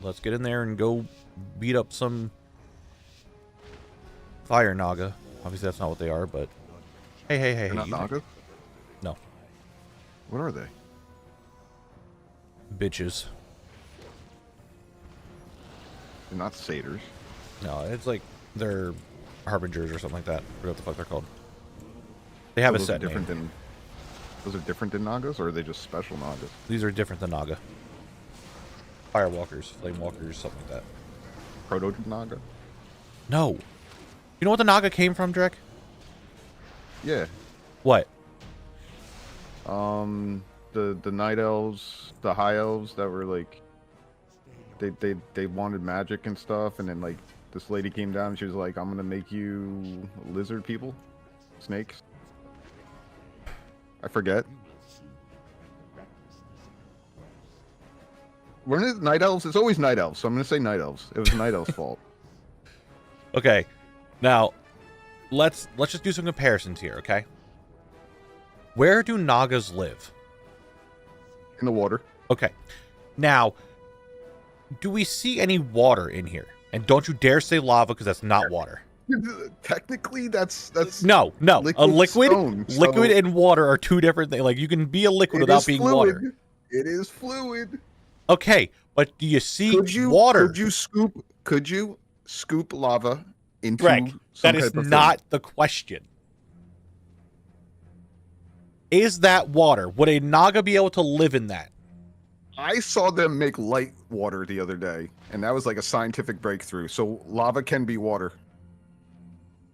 let's get in there and go beat up some Fire Naga. Obviously, that's not what they are, but hey, They're not Naga? No. What are they? Bitches. They're not satyrs. No, it's like they're harbingers or something like that. I forgot what the fuck they're called. They have a set name. Those are different than Nagas, or are they just special Nagas? These are different than Naga. Firewalkers, Flamewalkers, something like that. Proto-Naga? No. You know what the Naga came from, Drek? Yeah. What? The Night Elves, the High Elves that were like... They wanted magic and stuff, and then like this lady came down and she was like, I'm gonna make you lizard people? Snakes? I forget. Weren't it Night Elves? It's always Night Elves, so I'm going to say Night Elves. It was Night Elves' fault. Okay. Now, let's just do some comparisons here, okay? Where do Nagas live? In the water. Okay. Now, do we see any water in here? And don't you dare say lava, because that's not water. Technically, that's no. A liquid, stone, liquid and water are two different things. Like, you can be a liquid without being water. It is fluid. Okay, but do you see water? Could you scoop lava into Greg, that is not the question. Is that water? Would a Naga be able to live in that? I saw them make light water the other day, and that was like a scientific breakthrough. So lava can be water.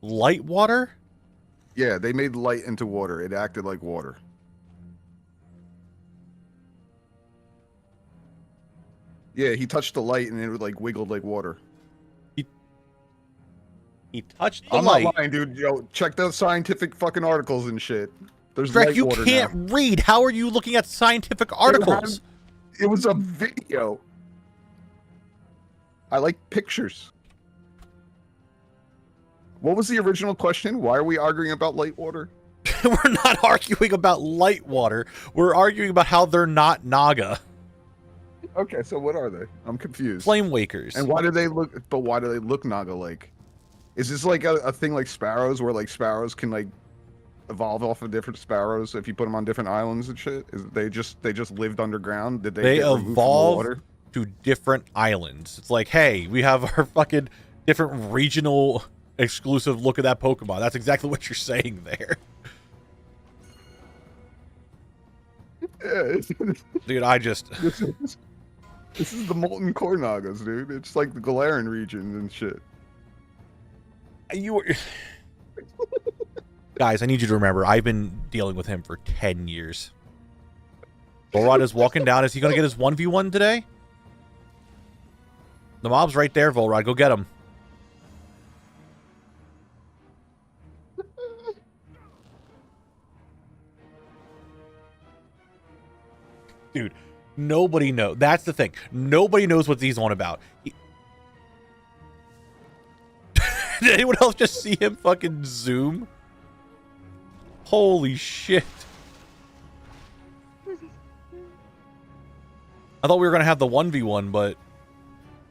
Light water? Yeah, they made light into water. It acted like water. Yeah, he touched the light and it like wiggled like water. He touched the I'm light. not lying, dude. Yo, check those scientific fucking articles and shit. There's Greg, light you water can't now. read. How are you looking at scientific articles? It was a video. I like pictures. What was the original question? Why are we arguing about light water? We're not arguing about light water. We're arguing about how they're not Naga. Okay, so what are they? I'm confused. Flame Wakers. And why do they look? But why do they look Naga-like? Is this like a thing like sparrows, where like sparrows can like evolve off of different sparrows if you put them on different islands and shit? Is they just lived underground? Did they get removed from the water? To different islands. It's like, hey, we have our fucking different regional exclusive look at that Pokemon. That's exactly what you're saying there. Yeah, Dude, I just... This is the molten core Nagas, dude. It's like the Galarian region and shit. You were... Guys, I need you to remember, I've been dealing with him for 10 years. Volrod is walking down. Is he going to get his 1v1 today? The mob's right there, Volrod. Go get him. Dude, nobody knows. That's the thing. Nobody knows what he's on about. Did anyone else just see him fucking zoom? Holy shit. I thought we were going to have the 1v1, but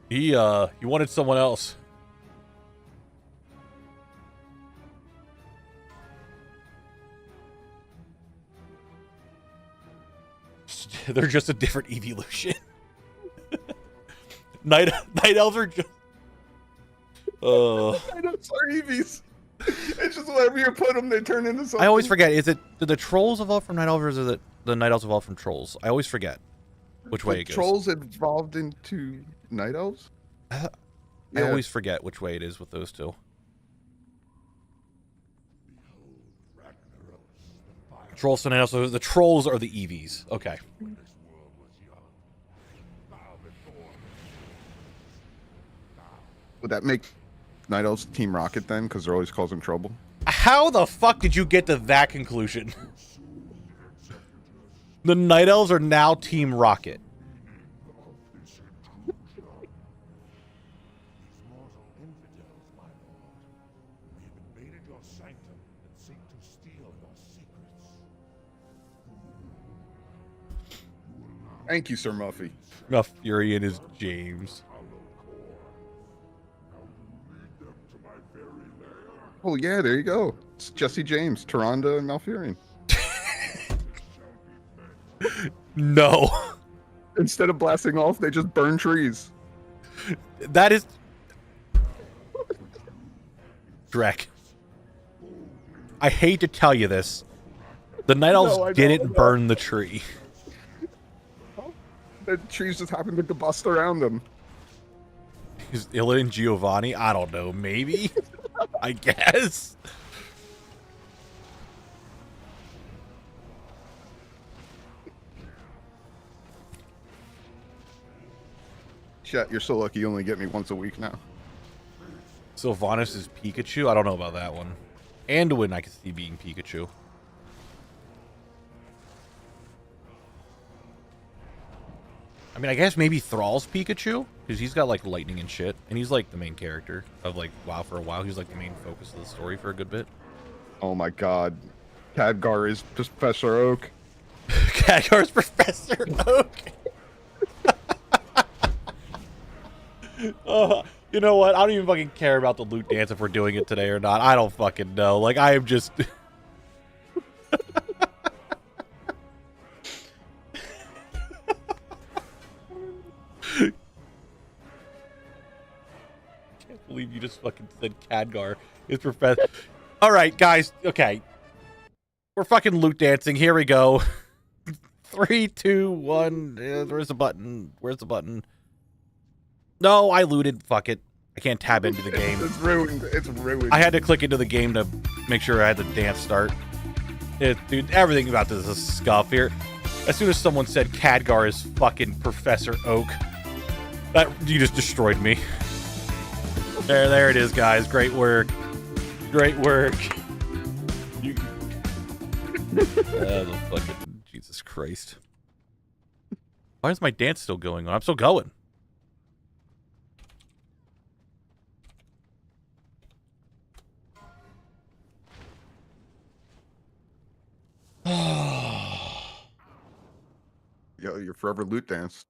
he wanted someone else. They're just a different evolution. Night elves are just... Night elves are Eevees. It's just wherever you put them, they turn into something. I always forget. Did the trolls evolve from night elves, or is it the night elves evolved from trolls? I always forget which way it goes. Trolls evolved into night elves? I always forget which way it is with those two. Trolls to night elves. So the trolls are the Eevees. Okay. Would that make Night Elves Team Rocket then? Because they're always causing trouble. How the fuck did you get to that conclusion? The Night Elves are now Team Rocket. Thank you, Sir Muffy. Enough Fury and his James. Oh yeah, there you go. It's Jesse James, Tyrande, and Malfurion. No. Instead of blasting off, they just burn trees. That is... Drek. I hate to tell you this. The Night Elves didn't burn the tree. The trees just happened to combust around them. Is Illa and Giovanni? I don't know. Maybe? I guess. Chat, you're so lucky you only get me once a week now. Sylvanas is Pikachu? I don't know about that one. Anduin I can see being Pikachu. I mean, I guess maybe Thrall's Pikachu, because he's got, like, lightning and shit. And he's, like, the main character of, like, WoW for a while. He's, like, the main focus of the story for a good bit. Oh my god. Khadgar is Professor Oak. Khadgar's Professor Oak! You know what? I don't even fucking care about the loot dance if we're doing it today or not. I don't fucking know. Like, I am just... Can't believe you just fucking said Khadgar is Professor... Alright, guys. Okay. We're fucking loot dancing. Here we go. 3, 2, 1. Where's the button? Where's the button? No, I looted. Fuck it. I can't tab into the game. It's ruined. It's ruined. I had to click into the game to make sure I had the dance start. Dude, everything about this is a scuff here. As soon as someone said Khadgar is fucking Professor Oak, you just destroyed me. There it is, guys. Great work. Great work. The fucking Jesus Christ. Why is my dance still going on? I'm still going. Your forever loot dance.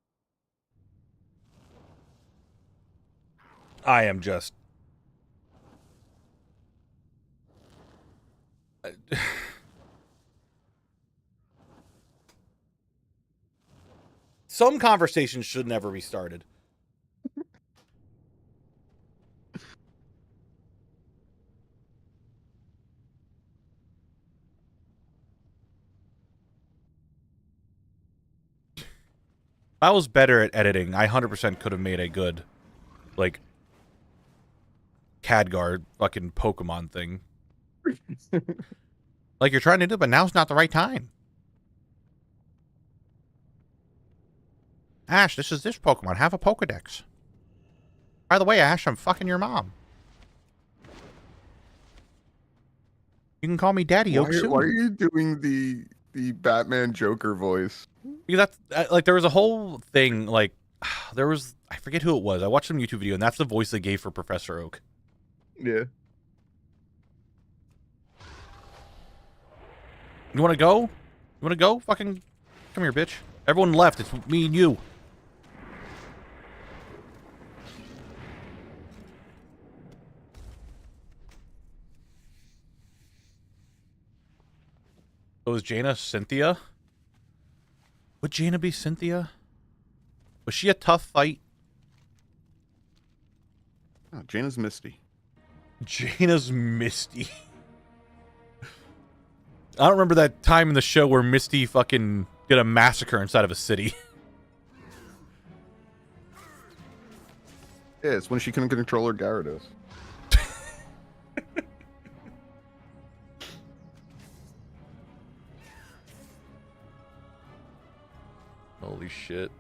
I am just... Some conversations should never be started. If I was better at editing, I 100% could have made a good, like, Khadgar fucking Pokemon thing. Like you're trying to do, but now's not the right time. Ash, this is this Pokemon. Have a Pokedex. By the way, Ash, I'm fucking your mom. You can call me Daddy Oak soon. Why are you doing the Batman Joker voice? Because that's, like, there was a whole thing, like, there was, I forget who it was. I watched some YouTube video, and that's the voice they gave for Professor Oak. Yeah. You want to go? You want to go? Fucking come here, bitch. Everyone left. It's me and you. So was Jaina Cynthia? Would Jaina be Cynthia? Was she a tough fight? Oh, Jaina's Misty. Jaina's Misty. I don't remember that time in the show where Misty fucking did a massacre inside of a city. Yeah, it's when she couldn't control her Gyarados. Holy shit.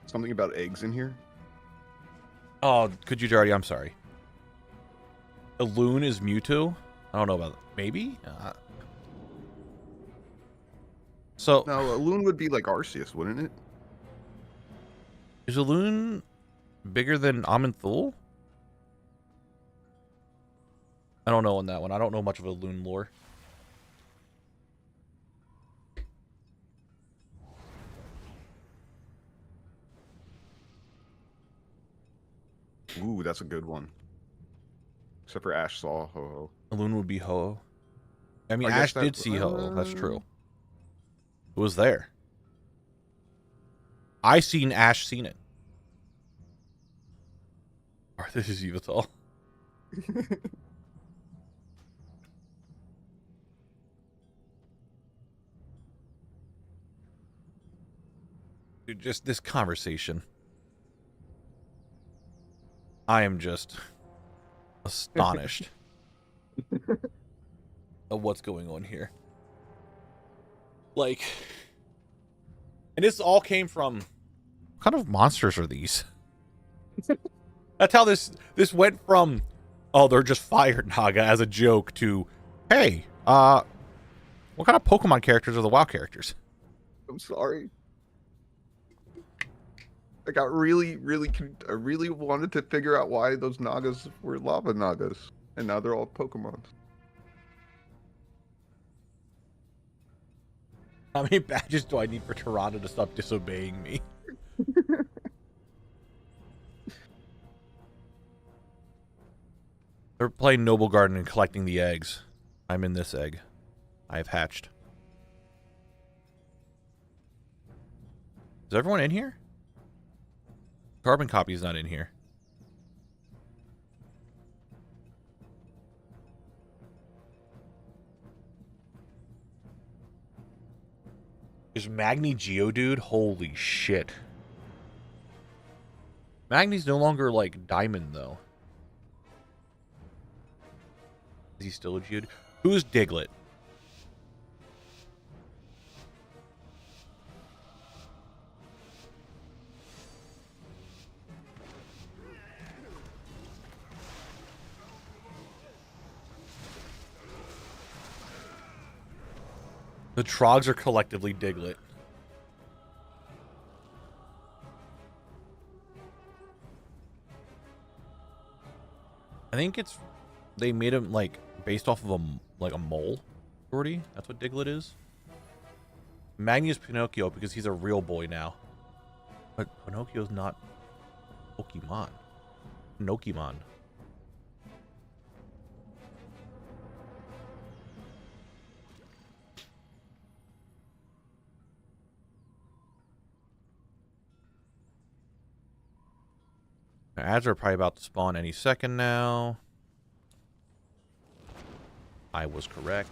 Something about eggs in here? Oh, could you already? I'm sorry. A loon is Mewtwo? I don't know about that. Maybe? So... No, a loon would be like Arceus, wouldn't it? Is a loon bigger than Amanthul? I don't know on that one. I don't know much of a loon lore. Ooh, that's a good one. Except for Ash saw Ho-Oh. A loon would be Ho-Oh. I mean, I guess Ash did see Ho-Oh. That's uh, true. Who was there? I seen Ash seen it. Or this is Yveltal. Dude, just this conversation. I am just astonished of what's going on here. Like, and this all came from, what kind of monsters are these? That's how this went from, oh, they're just fire Naga as a joke to, hey, what kind of Pokemon characters are the WoW characters? I'm sorry. I got really wanted to figure out why those Nagas were lava Nagas. And now they're all Pokemon. How many badges do I need for Toronto to stop disobeying me? They're playing Noble Garden and collecting the eggs. I'm in this egg. I have hatched. Is everyone in here? Carbon copy is not in here. Is Magni Geodude? Holy shit. Magni's no longer like Diamond though. Is he still a Geodude? Who's Diglett? The Trogs are collectively Diglett. I think it's they made him like based off of a mole. Shorty, that's what Diglett is. Magni's Pinocchio because he's a real boy now. But Pinocchio's not Pokemon. Pinocchimon. Ads are probably about to spawn any second now. I was correct.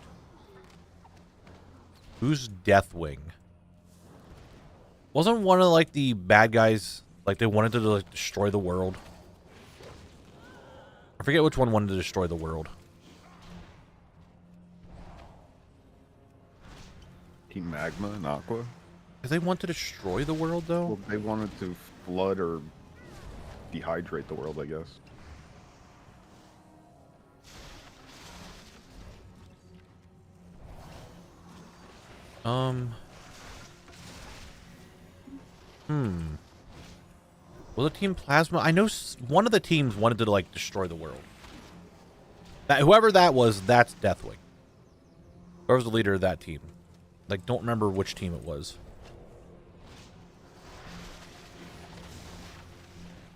Who's Deathwing? Wasn't one of like the bad guys like they wanted to like destroy the world? I forget which one wanted to destroy the world. Team Magma and Aqua. Did they want to destroy the world though? Well, they wanted to flood or dehydrate the world, I guess. Was it Team Plasma? I know one of the teams wanted to like destroy the world. Whoever that was, that's Deathwing. Whoever's the leader of that team. Like, don't remember which team it was.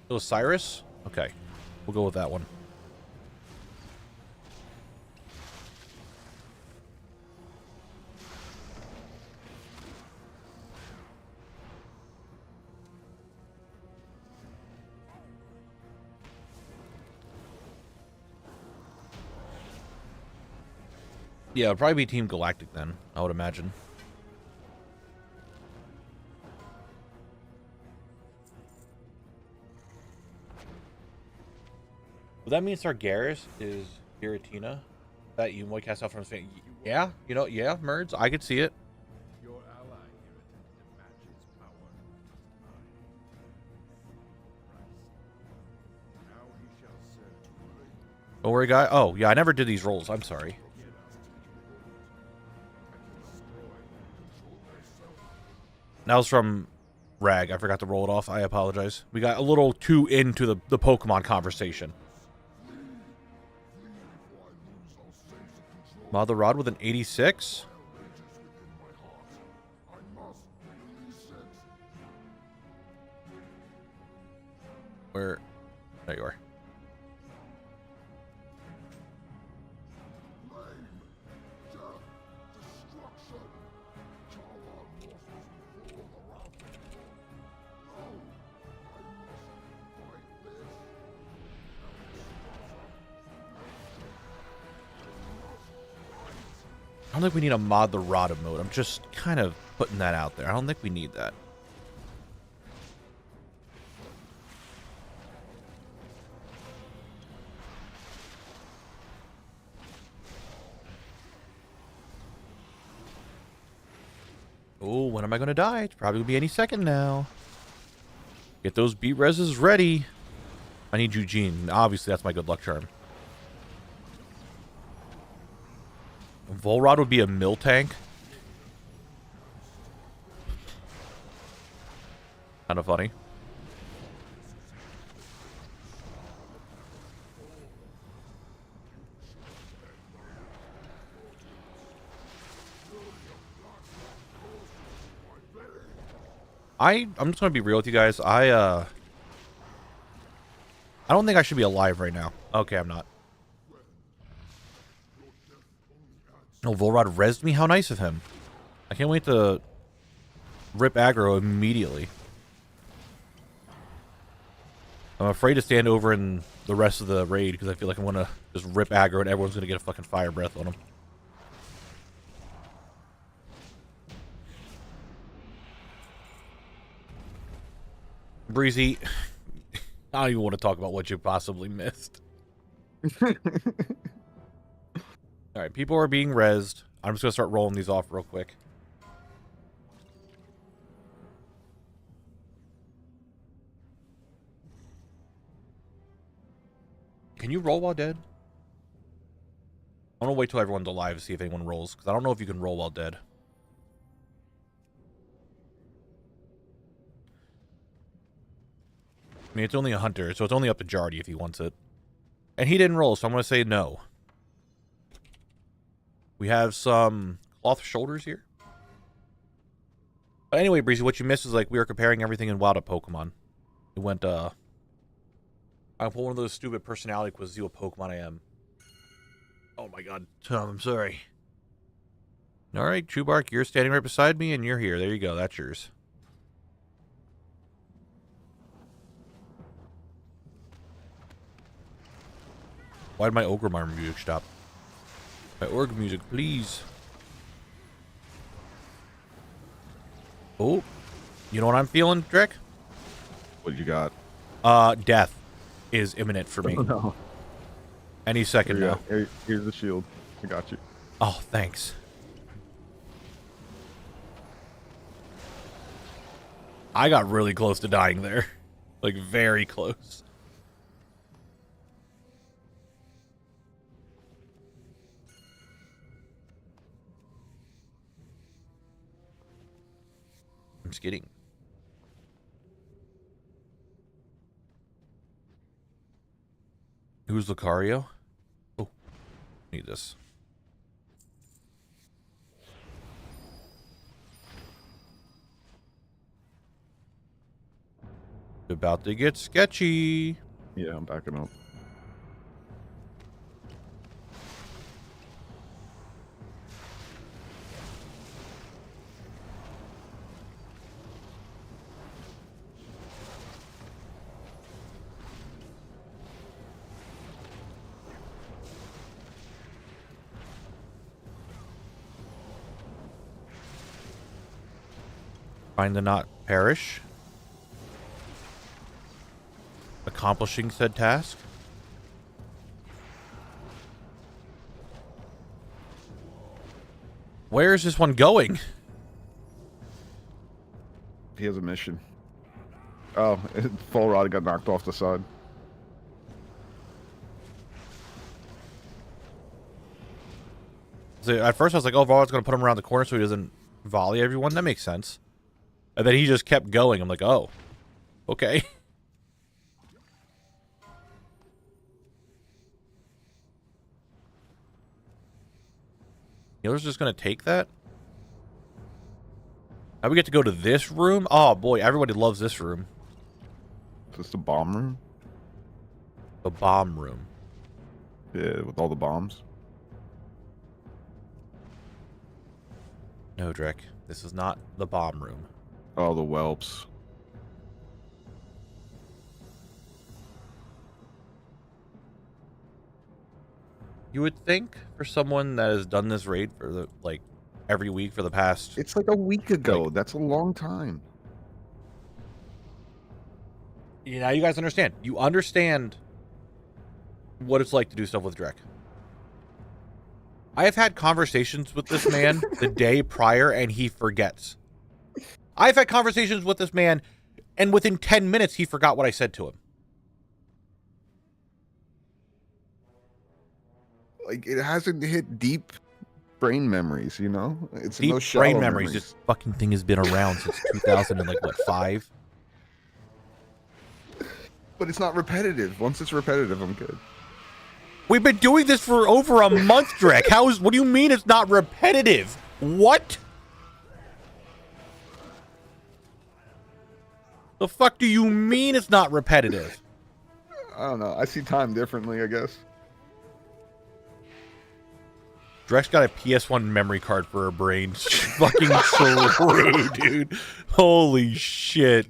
It was Cyrus? Okay. We'll go with that one. Yeah, it'll probably be Team Galactic then, I would imagine. Would that mean Sargeras is Giratina? That you might cast out from his face? Yeah, you know, yeah, Merds, I could see it. Your ally here attempted to match its power. Now he shall serve. Don't worry, guy. Oh, yeah, I never did these rolls. I'm sorry. That was from Rag. I forgot to roll it off. I apologize. We got a little too into the Pokemon conversation. Mother Rod with an 86. Where? There you are. I don't think we need a mod the rod emote. I'm just kind of putting that out there. I don't think we need that. Oh, when am I going to die? It's probably going to be any second now. Get those beat reses ready. I need Eugene. Obviously, that's my good luck charm. Volrod would be a mill tank. Kind of funny. I'm just gonna be real with you guys. I don't think I should be alive right now. Okay, I'm not. Oh, Volrod rezzed me? How nice of him. I can't wait to rip aggro immediately. I'm afraid to stand over in the rest of the raid because I feel like I'm going to just rip aggro and everyone's going to get a fucking fire breath on them. Breezy, I don't even want to talk about what you possibly missed. Alright, people are being rezzed. I'm just going to start rolling these off real quick. Can you roll while dead? I'm going to wait till everyone's alive to see if anyone rolls, because I don't know if you can roll while dead. I mean, it's only a hunter, so it's only up to Jardy if he wants it. And he didn't roll, so I'm going to say no. We have some cloth shoulders here. But anyway, Breezy, what you missed is like we were comparing everything in WoW to Pokemon. It went, I put one of those stupid personality quizzes, see what Pokemon I am. Oh my god, Tom, I'm sorry. Alright, Chewbark, you're standing right beside me and you're here. There you go, that's yours. Why did my Ogrimmar music stop? My org music, please. Oh, you know what I'm feeling, Drek? What you got? Death is imminent for me. Oh, no. Any second now. Here's the shield. I got you. Oh, thanks. I got really close to dying there. Like, very close. I'm just kidding. Who's Lucario? Oh, need this. About to get sketchy. Yeah, I'm backing up. Find the not perish. Accomplishing said task. Where is this one going? He has a mission. Oh, Full Rod got knocked off the side. So at first I was like, oh, Volrod's going to put him around the corner so he doesn't volley everyone. That makes sense. And then he just kept going. I'm like, oh, okay. Healer's just going to take that? Now we get to go to this room? Oh, boy, everybody loves this room. Is this the bomb room? The bomb room. Yeah, with all the bombs. No, Drek. This is not the bomb room. Oh, the whelps. You would think for someone that has done this raid for the, like, every week for the past... It's like a week ago. Like, that's a long time. You know, you guys understand. You understand what it's like to do stuff with Drek. I have had conversations with this man the day prior, and he forgets. I've had conversations with this man, and within 10 minutes, he forgot what I said to him. Like, it hasn't hit deep brain memories, you know? It's Deep no shallow brain memories. This fucking thing has been around since 2000 and, like, what, 5? But it's not repetitive. Once it's repetitive, I'm good. We've been doing this for over a month, Drek. What do you mean it's not repetitive? What? The fuck do you mean it's not repetitive? I don't know. I see time differently, I guess. Drek's got a PS1 memory card for her brain. Fucking true, dude. Holy shit.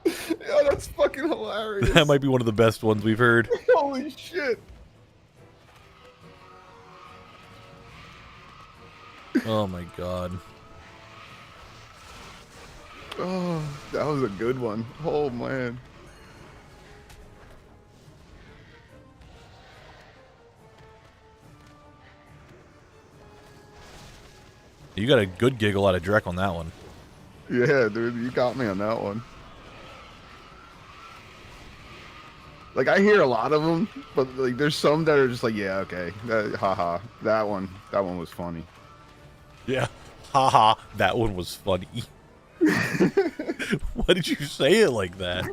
Yeah, that's fucking hilarious. That might be one of the best ones we've heard. Holy shit. Oh my god. Oh, that was a good one. Oh, man. You got a good giggle out of Drek on that one. Yeah, dude, you got me on that one. Like, I hear a lot of them, but like, there's some that are just like, yeah, okay, haha, that one was funny. Yeah, haha, that one was funny. Why did you say it like that?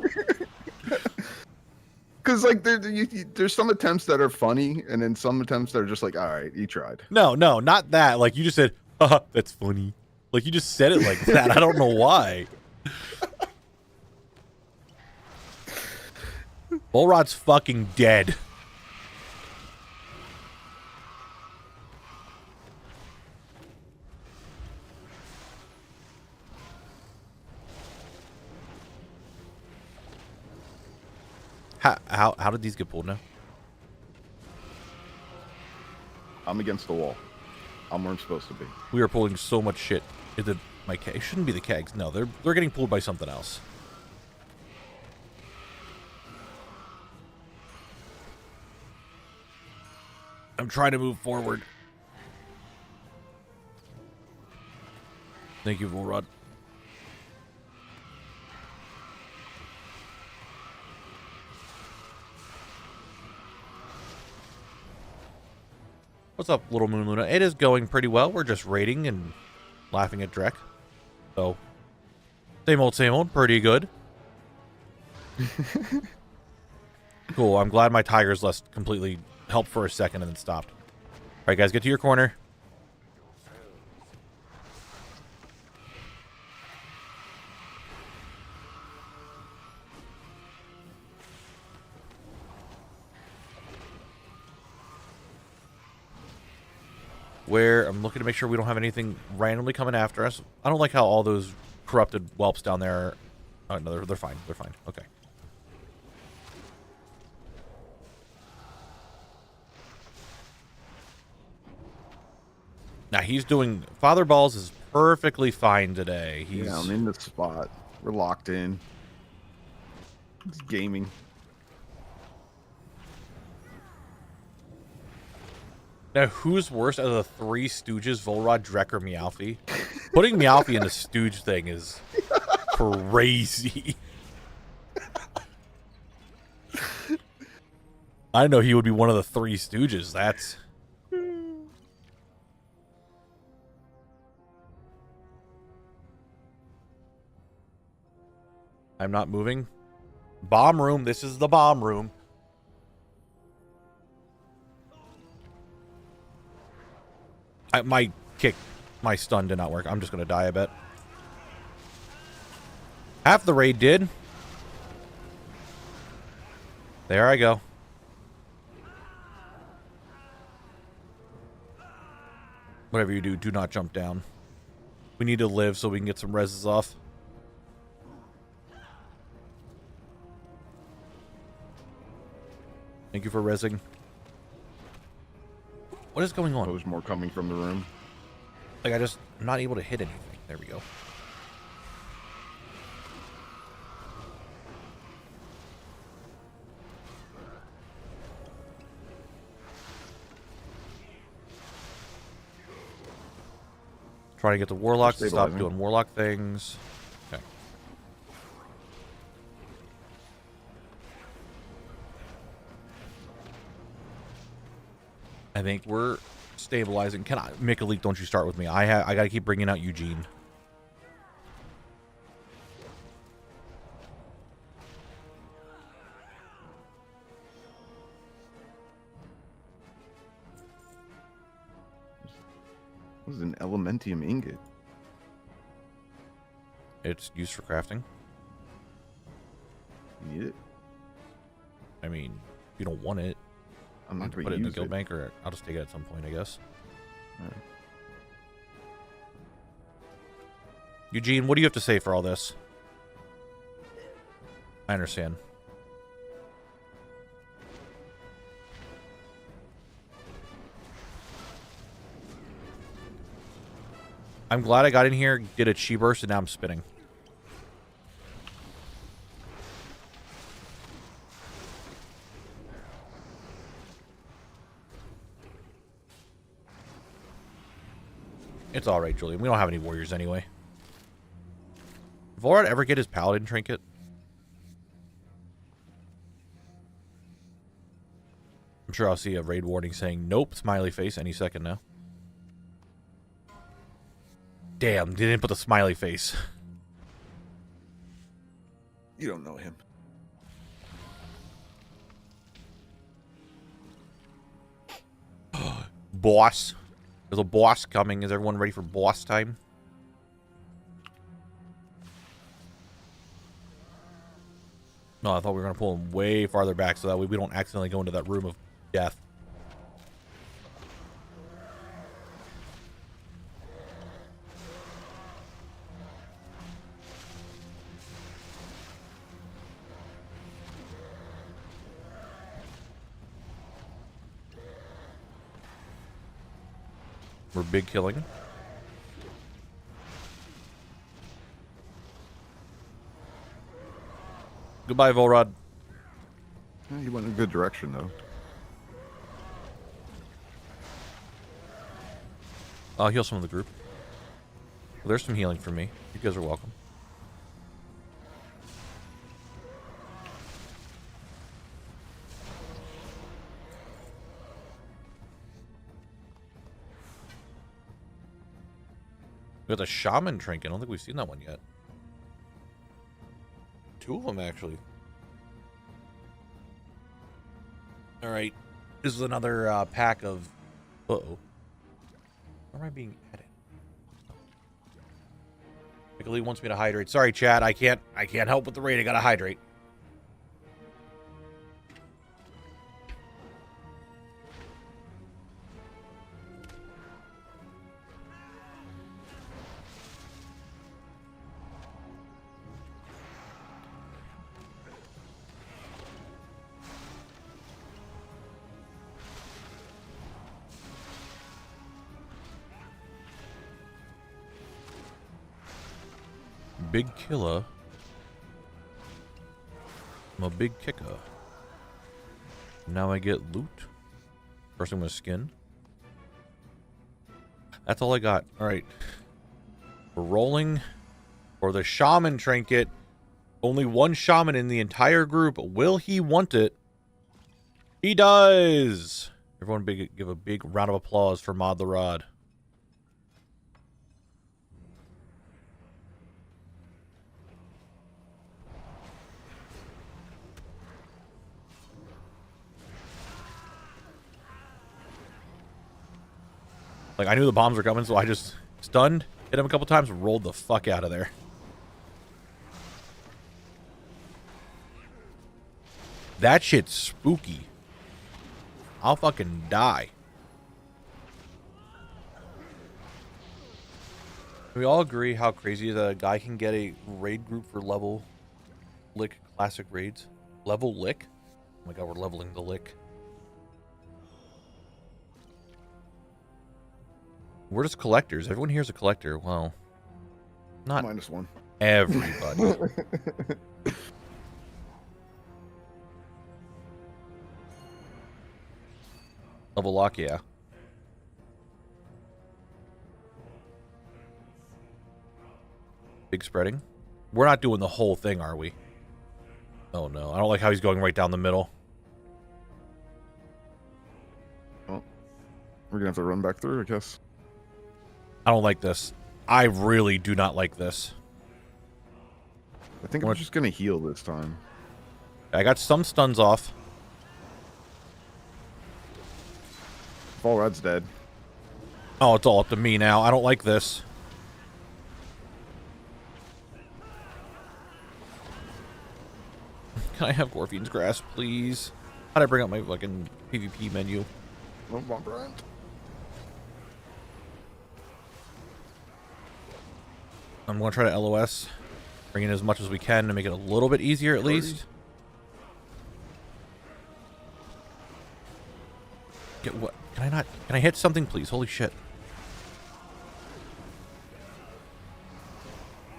Because like there's some attempts that are funny, and then some attempts that are just like, all right, you tried. No, not that. Like, you just said, haha, that's funny. Like, you just said it like that. I don't know why. Bullrod's fucking dead. How did these get pulled now? I'm against the wall. I'm where I'm supposed to be. We are pulling so much shit. Is it my keg? It shouldn't be the kegs. No, they're getting pulled by something else. I'm trying to move forward. Thank you, Volrod. What's up, Little Moon Luna? It is going pretty well. We're just raiding and laughing at Drek. So, same old, pretty good. Cool, I'm glad my Tiger's Lust completely helped for a second and then stopped. Alright guys, get to your corner. Where I'm looking to make sure we don't have anything randomly coming after us. I don't like how all those corrupted whelps down there are... Oh, no, they're fine. They're fine. Okay. Now, he's doing... Father Balls is perfectly fine today. He's... Yeah, I'm in the spot. We're locked in. It's gaming. Now, who's worse out of the three Stooges, Volrod, Drek, or Meowfie? Putting Meowfie in the Stooge thing is crazy. I know he would be one of the three Stooges. That's... I'm not moving. Bomb room. This is the bomb room. My stun did not work. I'm just going to die, I bet. Half the raid did. There I go. Whatever you do, do not jump down. We need to live so we can get some reses off. Thank you for resing. What is going on? There's more coming from the room. Like, I'm not able to hit anything. There we go. Trying to get the warlocks to stop doing warlock things. Okay. I think we're stabilizing. Can I make a leak? Don't you start with me. I gotta keep bringing out Eugene. This is an elementium ingot. It's used for crafting. You need it? I mean, if you don't want it, I'm not going put to it in the use guild it. bank, or I'll just take it at some point, I guess. Right. Eugene, what do you have to say for all this? I understand. I'm glad I got in here, did a chi burst, and now I'm spinning. It's alright, Julian. We don't have any warriors anyway. Did Volrod ever get his paladin trinket? I'm sure I'll see a raid warning saying, nope, smiley face any second now. Damn, they didn't put the smiley face. You don't know him. boss. There's a boss coming. Is everyone ready for boss time? No, I thought we were going to pull him way farther back so that way we don't accidentally go into that room of death. We're big killing. Goodbye, Volrod. Yeah, you went in a good direction, though. I'll heal some of the group. Well, there's some healing for me. You guys are welcome. We got the shaman trinket. I don't think we've seen that one yet. 2 of them, actually. All right. This is another pack of... Uh-oh. Where am I being added? Pickle wants me to hydrate. Sorry, chat. I can't help with the raid. I gotta hydrate. Big killer. I'm a big kicker. Now I get loot. First I'm gonna skin. That's all I got. Alright. We're rolling for the shaman trinket. Only one shaman in the entire group. Will he want it? He does! Everyone give a big round of applause for Mod the Rod. Like, I knew the bombs were coming, so I just stunned, hit him a couple times, rolled the fuck out of there. That shit's spooky. I'll fucking die. We all agree how crazy the guy can get a raid group for level lick classic raids. Level lick? Oh my god, we're leveling the lick. We're just collectors. Everyone here is a collector. Well, not -1. Everybody. Level lock, yeah. Big spreading. We're not doing the whole thing, are we? Oh no, I don't like how he's going right down the middle. Well, we're gonna have to run back through, I guess. I don't like this. I really do not like this. I think I'm just gonna heal this time. I got some stuns off. Volrod's dead. Oh, it's all up to me now. I don't like this. Can I have Gorfine's Grass, please? How'd I bring up my fucking PvP menu? Oh, Brian. I'm going to try to LOS. Bring in as much as we can to make it a little bit easier at least. Get what? Can I not? Can I hit something, please? Holy shit.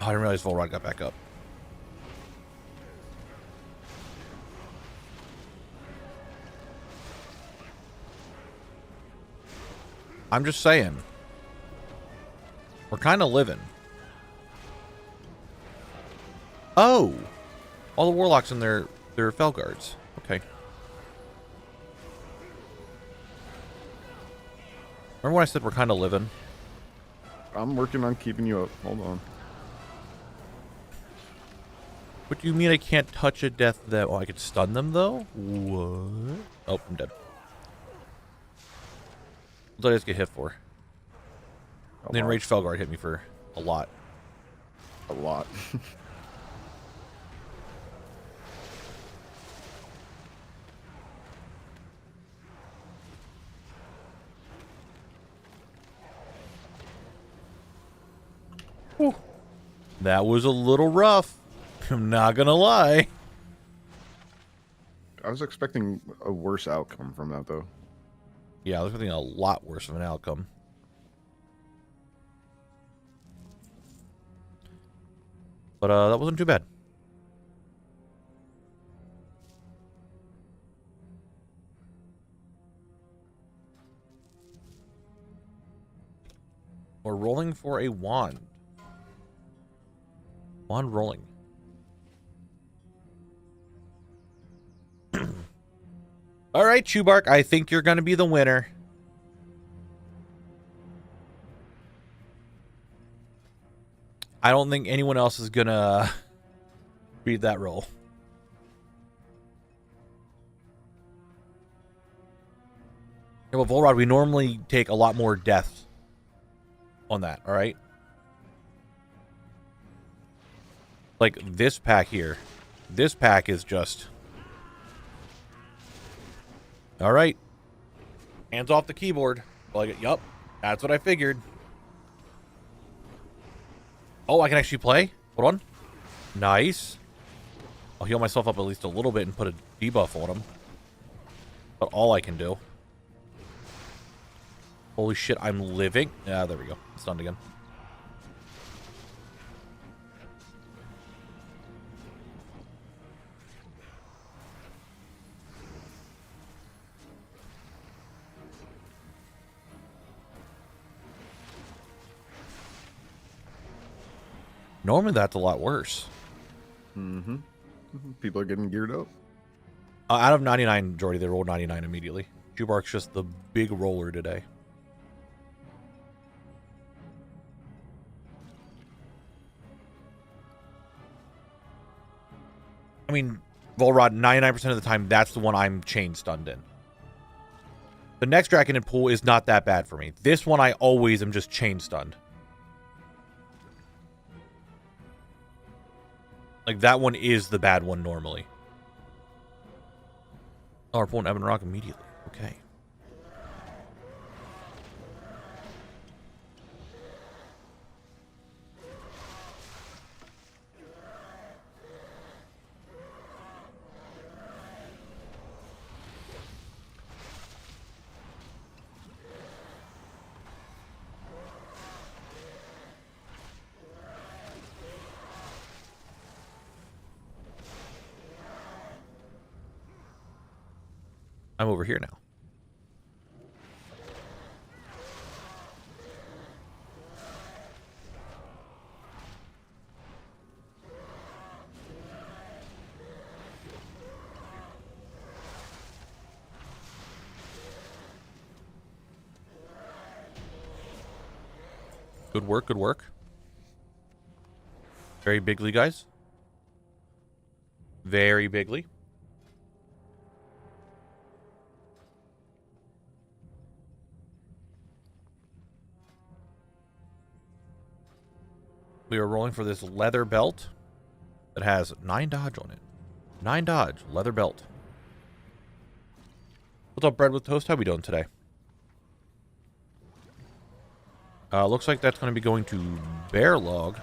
Oh, I didn't realize Volrod got back up. I'm just saying. We're kind of living. Oh! All the warlocks in their fell guards. Okay. Remember when I said we're kind of living? I'm working on keeping you up. Hold on. What do you mean I can't touch a death that... Oh, I could stun them, though? What? Oh, I'm dead. What did I just get hit for? A The lot. Enraged Felguard hit me for a lot. A lot. Whew. That was a little rough. I'm not gonna lie. I was expecting a worse outcome from that, though. Yeah, I was expecting a lot worse of an outcome. But that wasn't too bad. We're rolling for a wand. Wand rolling. All right, Chewbark, I think you're going to be the winner. I don't think anyone else is going to beat that roll. Yeah, well, Volrod, we normally take a lot more deaths on that, all right? Like this pack here. This pack is just... All right. Hands off the keyboard. Like, yup, that's what I figured. Oh, I can actually play? Hold on. Nice. I'll heal myself up at least a little bit and put a debuff on him. But all I can do. Holy shit, I'm living. Yeah, there we go. Stunned again. Normally that's a lot worse. Mm-hmm. People are getting geared up. Out of 99, Jordy, they rolled 99 immediately. Chewbark's just the big roller today. I mean, Volrod, 99% of the time, that's the one I'm chain stunned in. The next Draken in pool is not that bad for me. This one, I always am just chain stunned. Like, that one is the bad one normally. Oh, we're pulling Ebon Rock immediately. Okay. I'm over here now. Good work, good work. Very bigly, guys. Very bigly. We are rolling for this leather belt that has 9 dodge on it. 9 dodge, leather belt. What's up, Bread with Toast? How we doing today? Looks like that's going to be going to Bear Log.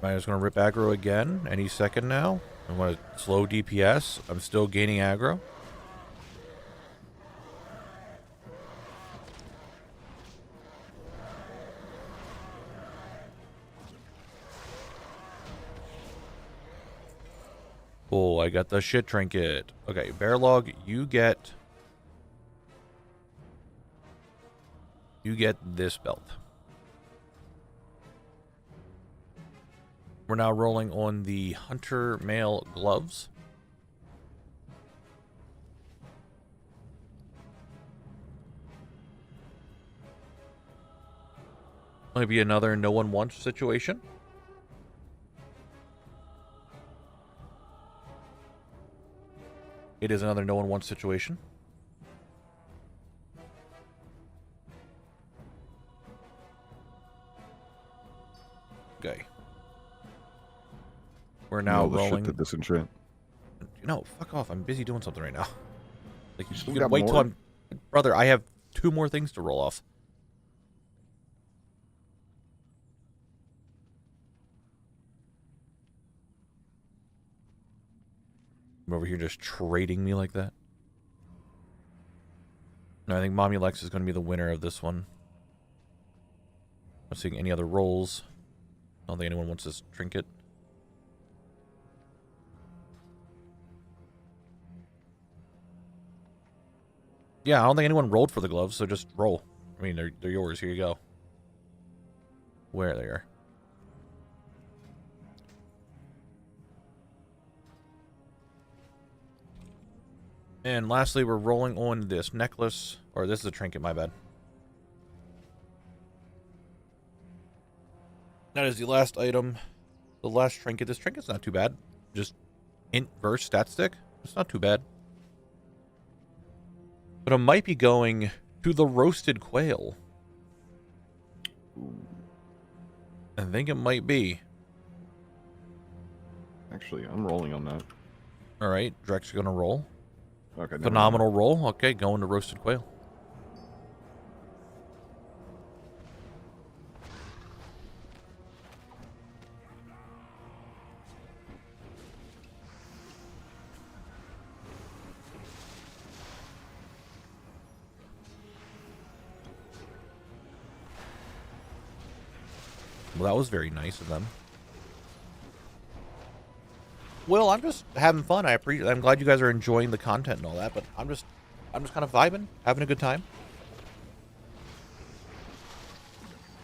I'm just going to rip aggro again any second now. I'm going to slow DPS. I'm still gaining aggro. Oh, I got the shit trinket. Okay, Bearlog, you get this belt. We're now rolling on the Hunter Mail gloves. Maybe another no one wants situation. It is another no one wants situation. Okay. We're now rolling. The disenchant. No, fuck off. I'm busy doing something right now. Like, you still can got wait till more? I'm... Brother, I have 2 more things to roll off. I'm over here just trading me like that. No, I think Mommy Lex is going to be the winner of this one. Not seeing any other rolls. I don't think anyone wants this trinket. Yeah, I don't think anyone rolled for the gloves, so just roll. I mean, they're yours. Here you go. Where they are. And lastly, we're rolling on this necklace. Or this is a trinket, my bad. That is the last item. The last trinket. This trinket's not too bad. Just inverse stat stick. It's not too bad. But I might be going to the roasted quail. I think it might be. Actually, I'm rolling on that. Alright, Drek's gonna roll. Okay. Phenomenal roll. Okay, going to roasted quail. Well, that was very nice of them. Well, I'm just having fun. I'm glad you guys are enjoying the content and all that, but I'm just kind of vibing, having a good time.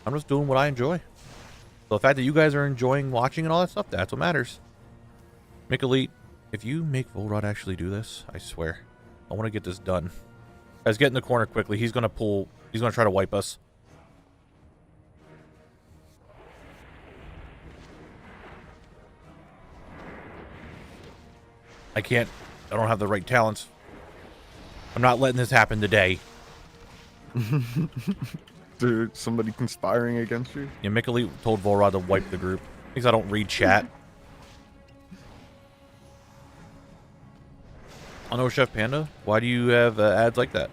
I'm just doing what I enjoy. So the fact that you guys are enjoying watching and all that stuff, that's what matters. Mick Elite, if you make Volrod actually do this, I swear, I want to get this done. Guys, get in the corner quickly. He's gonna try to wipe us. I don't have the right talents. I'm not letting this happen today. Dude, somebody conspiring against you? Yeah, Mick Elite told Volrod to wipe the group. Because I don't read chat. I know, Chef Panda. Why do you have ads like that?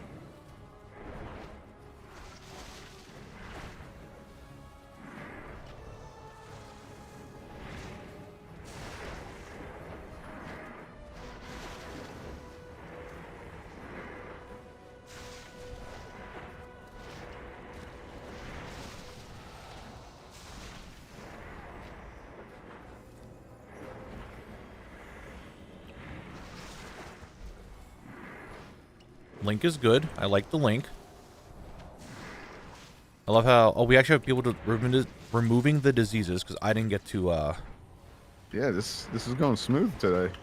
Link is good. I like the link. I love how... Oh, we actually have people to removing the diseases, because I didn't get to... Yeah, this is going smooth today.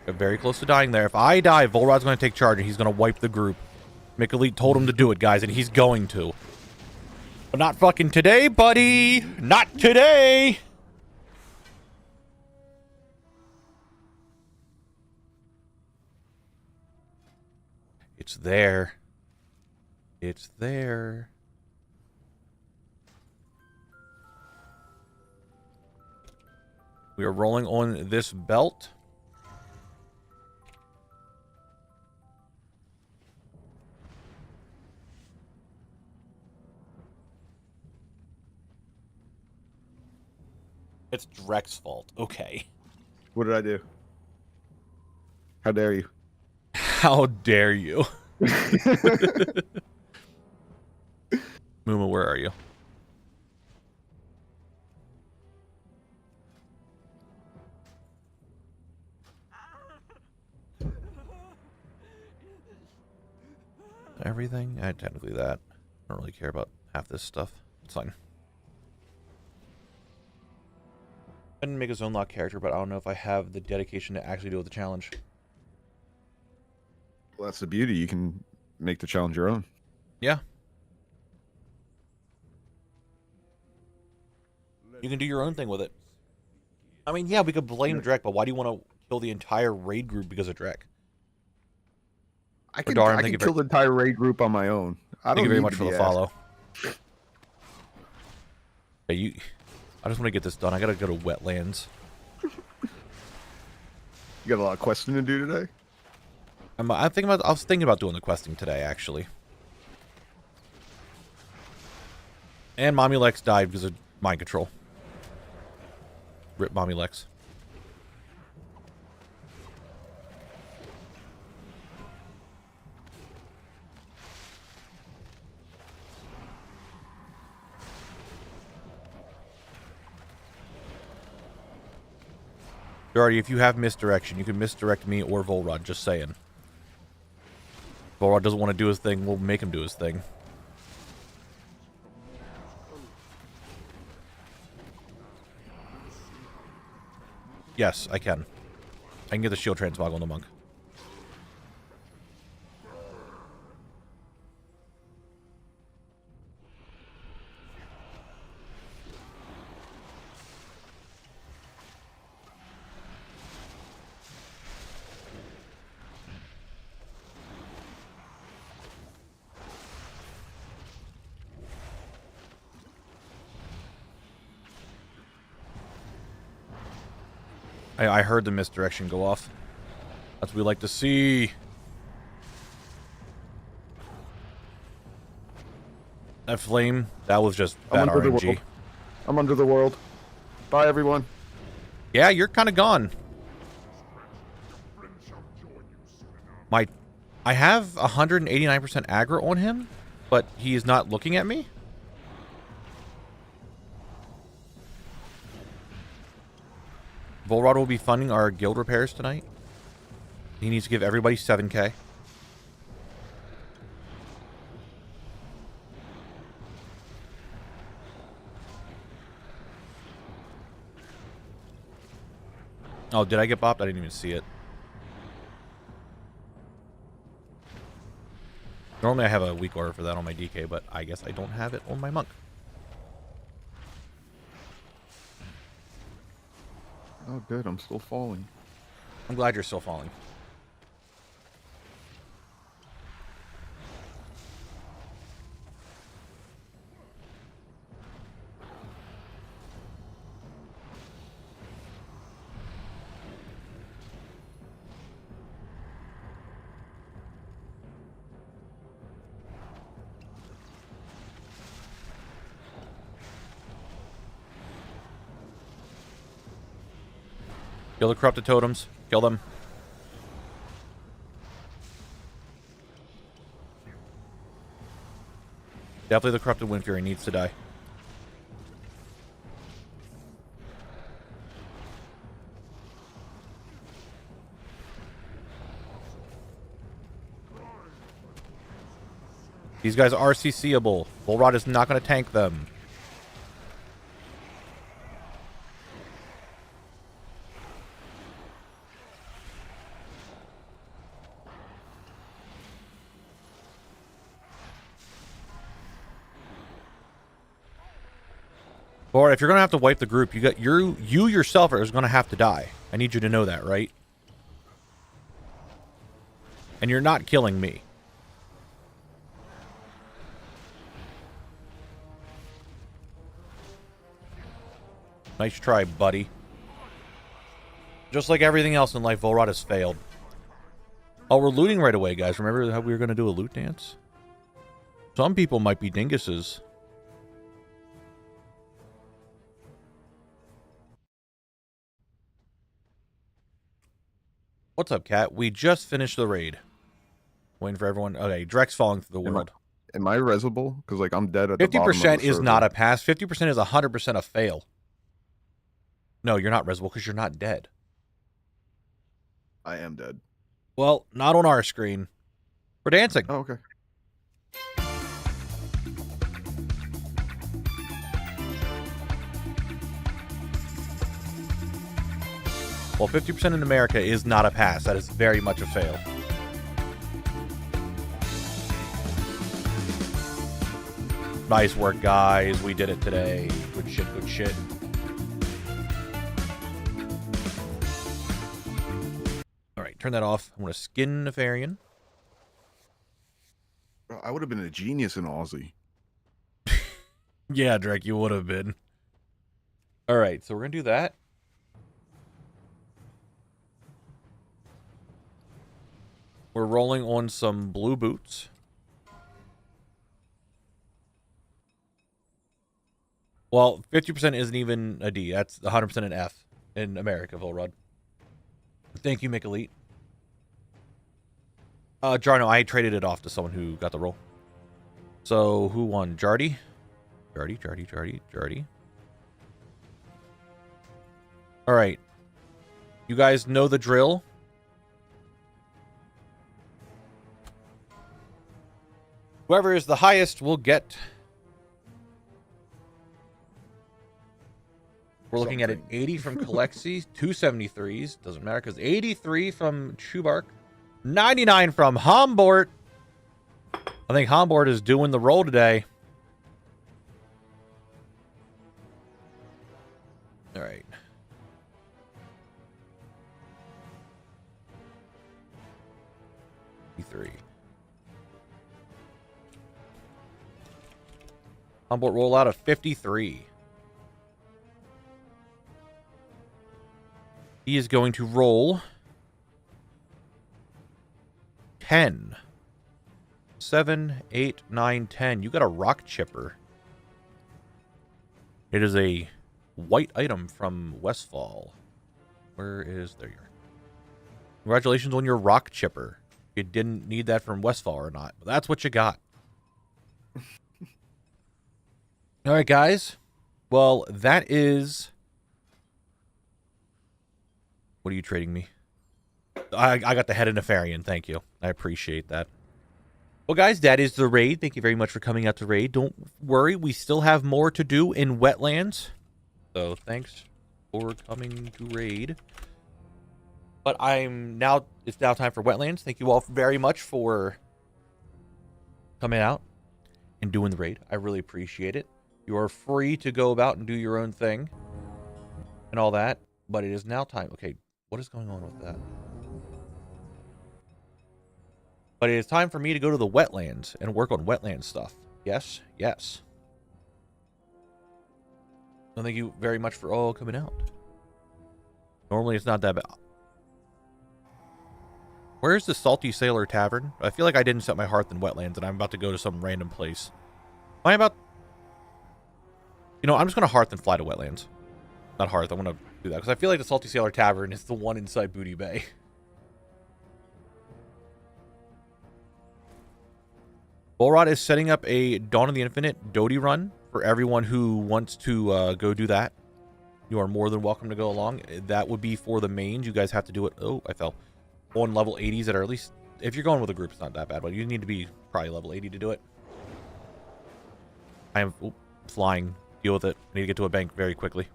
I'm very close to dying there. If I die, Volrod's going to take charge, and he's going to wipe the group. Mick Elite told him to do it, guys, and he's going to. But not fucking today, buddy! Not today! It's there. It's there. We are rolling on this belt. It's Drek's fault. Okay. What did I do? How dare you? How dare you? Muma, where are you? Everything? Technically that. I don't really care about half this stuff. It's fine. I didn't make a zone lock character, but I don't know if I have the dedication to actually do the challenge. Well, that's the beauty. You can make the challenge your own. Yeah. You can do your own thing with it. I mean, yeah, we could blame Drek, but why do you want to kill the entire raid group because of Drek? I can kill the entire raid group on my own. I don't Thank you very need much to for be the asked. follow. Hey, I just want to get this done. I gotta go to Wetlands. You got a lot of questing to do today? I was thinking about doing the questing today, actually. And Mommy Lex died because of mind control. Rip Mommy Lex. Already, if you have misdirection, you can misdirect me or Volrod, just saying. Volrod doesn't want to do his thing, we'll make him do his thing. Yes, I can. I can get the shield transmog on the monk. I heard the misdirection go off. That's what we like to see. That flame, that was just bad RNG. I'm under the world. Bye, everyone. Yeah, you're kind of gone. I have 189% aggro on him, but he is not looking at me. Volrod will be funding our guild repairs tonight. He needs to give everybody 7k. Oh, did I get bopped? I didn't even see it. Normally I have a weak order for that on my DK, but I guess I don't have it on my monk. Oh, good. I'm still falling. I'm glad you're still falling. Kill the corrupted totems. Kill them. Definitely the corrupted Wind Fury needs to die. These guys are CCable. Volrod is not going to tank them. Or if you're gonna have to wipe the group, you yourself are gonna have to die. I need you to know that, right? And you're not killing me. Nice try, buddy. Just like everything else in life, Volrod has failed. Oh, we're looting right away, guys. Remember how we were gonna do a loot dance? Some people might be dinguses. What's up, Cat? We just finished the raid. Waiting for everyone. Okay, Drek's falling through the world. Am I resable? Because like I'm dead at the bottom of the 50% is server. not a pass. 50% is 100% a fail. No, you're not resable because you're not dead. I am dead. Well, not on our screen. We're dancing. Oh, okay. Well, 50% in America is not a pass. That is very much a fail. Nice work, guys. We did it today. Good shit, good shit. All right, turn that off. I'm going to skin Nefarian. Bro, I would have been a genius in Aussie. Yeah, Drake, you would have been. All right, so we're going to do that. We're rolling on some blue boots. Well, 50% isn't even a D. That's 100% an F in America, Volrod. Thank you, Mick Jarno, I traded it off to someone who got the roll. So, who won? Jardy? Jardy. All right. You guys know the drill. Whoever is the highest will get... We're looking at an 80 from Kalexi, 273s. Doesn't matter because 83 from Chubark, 99 from Hombort. I think Hombort is doing the roll today. All right. E3. Hombort roll out of 53. He is going to roll 10. 7, 8, 9, 10. You got a rock chipper. It is a white item from Westfall. Where is... There you are. Congratulations on your rock chipper. You didn't need that from Westfall or not, but that's what you got. All right, guys. Well, that is... What are you trading me? I got the head of Nefarian. Thank you. I appreciate that. Well, guys, that is the raid. Thank you very much for coming out to raid. Don't worry. We still have more to do in Wetlands. So thanks for coming to raid. But it's now time for Wetlands. Thank you all very much for coming out and doing the raid. I really appreciate it. You are free to go about and do your own thing and all that. But it is now time. Okay. What is going on with that? But it is time for me to go to the wetlands and work on wetland stuff. Yes, yes. So thank you very much for all coming out. Normally it's not that bad. Where's the Salty Sailor Tavern? I feel like I didn't set my hearth in wetlands and I'm about to go to some random place. Am I about... You know, I'm just going to hearth and fly to wetlands. Not hearth, I want to do that. Because I feel like the Salty Sailor Tavern is the one inside Booty Bay. Bullrod is setting up a Dawn of the Infinite Doty run for everyone who wants to go do that. You are more than welcome to go along. That would be for the mains. You guys have to do it. Oh, I fell. On level 80s that are at least... If you're going with a group, it's not that bad. But you need to be probably level 80 to do it. I am flying. Deal with it. I need to get to a bank very quickly.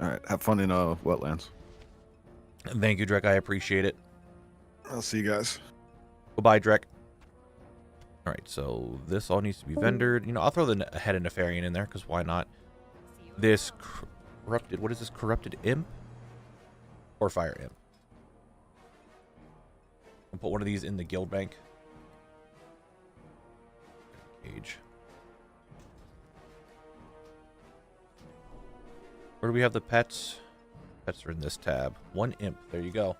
All right, have fun in Wetlands. Thank you, Drek. I appreciate it. I'll see you guys. Goodbye, Drek. All right, so this all needs to be vendored. You know, I'll throw the head of Nefarian in there, because why not? This corrupted... What is this? Corrupted imp? Or fire imp? I'll put one of these in the guild bank. Cage. Where do we have the pets? Pets are in this tab. One imp. There you go.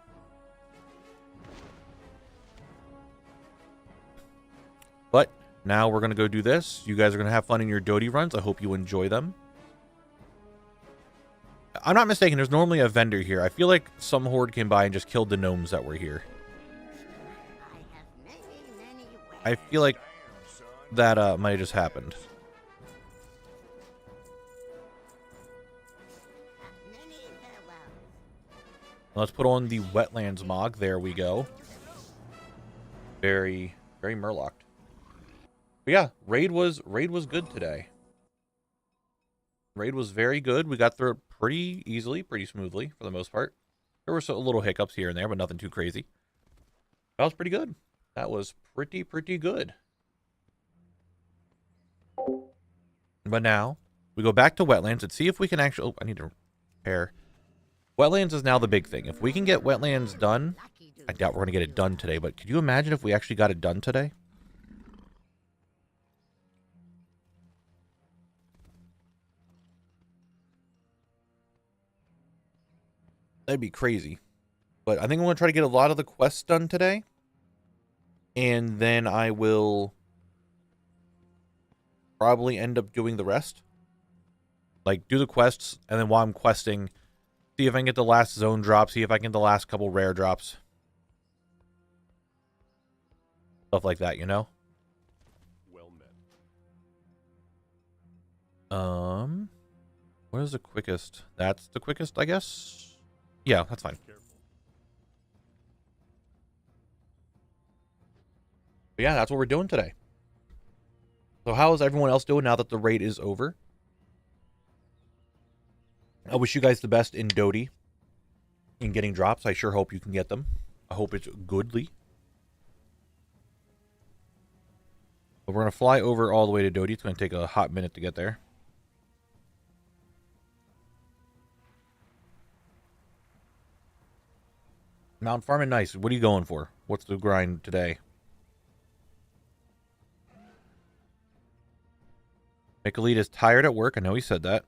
But now we're going to go do this. You guys are going to have fun in your Doty runs. I hope you enjoy them. I'm not mistaken. There's normally a vendor here. I feel like some horde came by and just killed the gnomes that were here. I feel like that might have just happened. Let's put on the Wetlands Mog. There we go. Very, very murlocked. But yeah, raid was good today. Raid was very good. We got through it pretty easily, pretty smoothly for the most part. There were some little hiccups here and there, but nothing too crazy. That was pretty good. That was pretty good. But now, we go back to Wetlands and see if we can actually... Oh, I need to repair. Wetlands is now the big thing. If we can get Wetlands done... I doubt we're going to get it done today, but could you imagine if we actually got it done today? That'd be crazy. But I think I'm going to try to get a lot of the quests done today. And then I will probably end up doing the rest. Like, do the quests, and then while I'm questing, see if I can get the last zone drop, see if I can get the last couple rare drops. Stuff like that, you know? Well met. What is the quickest? That's the quickest, I guess? Yeah, that's fine. Careful. But yeah, that's what we're doing today. So how is everyone else doing now that the raid is over? I wish you guys the best in Dodie in getting drops. I sure hope you can get them. I hope it's goodly. But we're going to fly over all the way to Dodie. It's going to take a hot minute to get there. Mount Farming, nice. What are you going for? What's the grind today? Mikalita is tired at work. I know he said that.